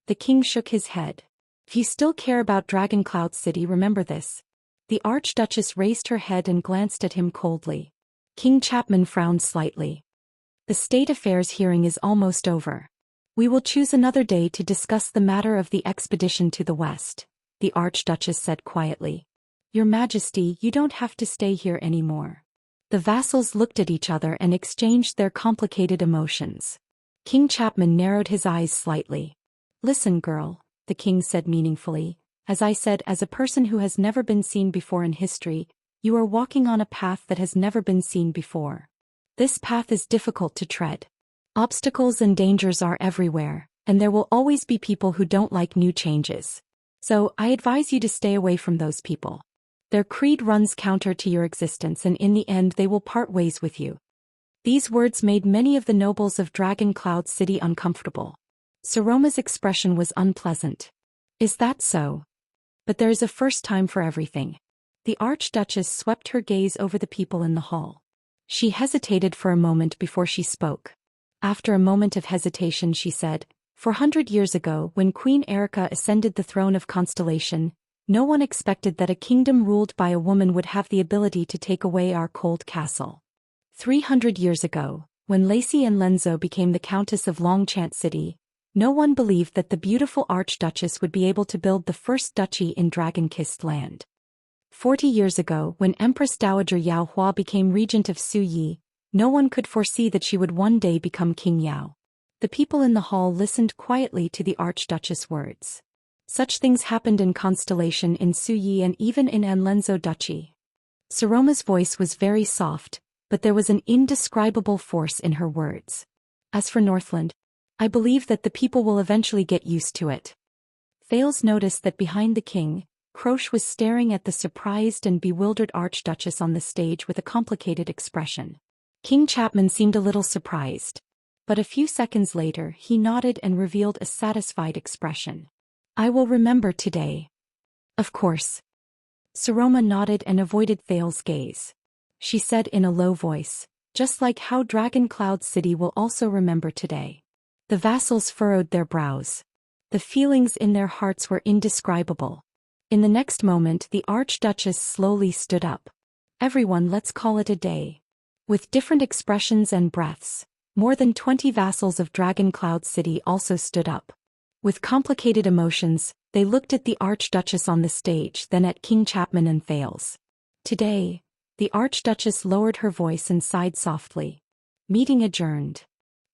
The king shook his head. If you still care about Dragon Cloud City, remember this. The Archduchess raised her head and glanced at him coldly. King Chapman frowned slightly. The state affairs hearing is almost over. We will choose another day to discuss the matter of the expedition to the west, the Archduchess said quietly. Your Majesty, you don't have to stay here anymore. The vassals looked at each other and exchanged their complicated emotions. King Chapman narrowed his eyes slightly. Listen, girl, the king said meaningfully, as I said, as a person who has never been seen before in history, you are walking on a path that has never been seen before. This path is difficult to tread. Obstacles and dangers are everywhere, and there will always be people who don't like new changes. So, I advise you to stay away from those people. Their creed runs counter to your existence and in the end they will part ways with you. These words made many of the nobles of Dragon Cloud City uncomfortable. Saroma's expression was unpleasant. Is that so? But there is a first time for everything. The Archduchess swept her gaze over the people in the hall. She hesitated for a moment before she spoke. After a moment of hesitation she said, 400 years ago, when Queen Erica ascended the throne of Constellation, no one expected that a kingdom ruled by a woman would have the ability to take away our cold castle. 300 years ago, when Lacey and Lenzo became the Countess of Longchant City, no one believed that the beautiful Archduchess would be able to build the first duchy in Dragon-Kissed Land. 40 years ago, when Empress Dowager Yao Hua became regent of Su Yi, no one could foresee that she would one day become King Yao. The people in the hall listened quietly to the Archduchess' words. Such things happened in Constellation, in Su Yi, and even in Anlenzo Duchy. Saroma's voice was very soft, but there was an indescribable force in her words. As for Northland, I believe that the people will eventually get used to it. Thales noticed that behind the king, Croche was staring at the surprised and bewildered Archduchess on the stage with a complicated expression. King Chapman seemed a little surprised. But a few seconds later he nodded and revealed a satisfied expression. I will remember today. Of course. Saroma nodded and avoided Thales' gaze. She said in a low voice, just like how Dragon Cloud City will also remember today. The vassals furrowed their brows. The feelings in their hearts were indescribable. In the next moment the Archduchess slowly stood up. Everyone, let's call it a day. With different expressions and breaths, more than 20 vassals of Dragon Cloud City also stood up. With complicated emotions, they looked at the Archduchess on the stage, then at King Chapman and Thales. Today, the Archduchess lowered her voice and sighed softly. Meeting adjourned.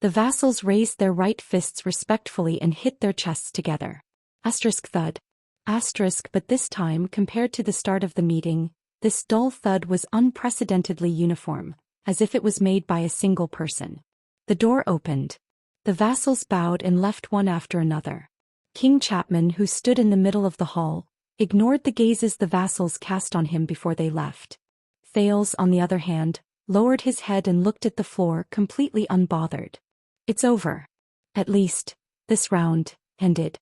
The vassals raised their right fists respectfully and hit their chests together. Asterisk thud. Asterisk, but this time, compared to the start of the meeting, this dull thud was unprecedentedly uniform, as if it was made by a single person. The door opened. The vassals bowed and left one after another. King Chapman, who stood in the middle of the hall, ignored the gazes the vassals cast on him before they left. Thales, on the other hand, lowered his head and looked at the floor, completely unbothered. It's over. At least, this round ended.